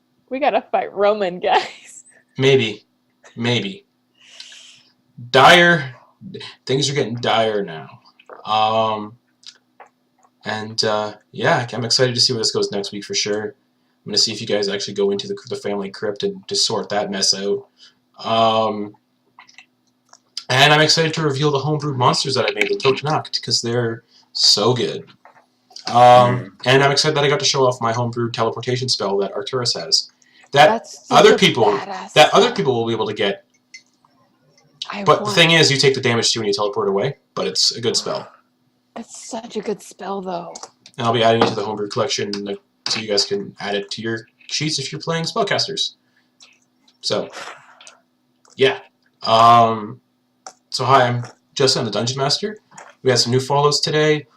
Speaker 3: Roman, guys.
Speaker 1: maybe. Dire. Things are getting dire now. Yeah, I'm excited to see where this goes next week for sure. I'm gonna see if you guys actually go into the family crypt and just sort that mess out. And I'm excited to reveal the homebrewed monsters that I made with Tokenacht because they're so good. And I'm excited that I got to show off my homebrewed teleportation spell that Arcturus has. That other people will be able to get. But the thing is, you take the damage too when you teleport away. But it's a good spell.
Speaker 3: It's such a good spell, though.
Speaker 1: And I'll be adding it to the homebrew collection, like, so you guys can add it to your sheets if you're playing spellcasters. So, yeah. So hi, I'm Justin, the Dungeon Master. We had some new follows today.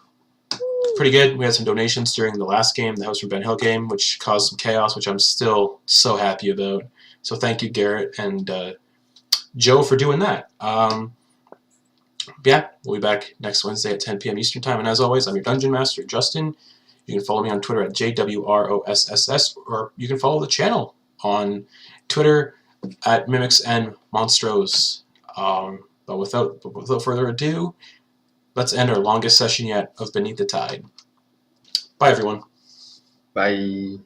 Speaker 1: Pretty good. We had some donations during the last game, the House from Ben Hill game, which caused some chaos, which I'm still so happy about. So thank you, Garrett and Joe, for doing that. Yeah, we'll be back next Wednesday at 10 p.m. Eastern Time. And as always, I'm your Dungeon Master, Justin. You can follow me on Twitter at JWROSSS, or you can follow the channel on Twitter at Mimics and Monstros. But without further ado, let's end our longest session yet of Beneath the Tide. Bye, everyone.
Speaker 2: Bye.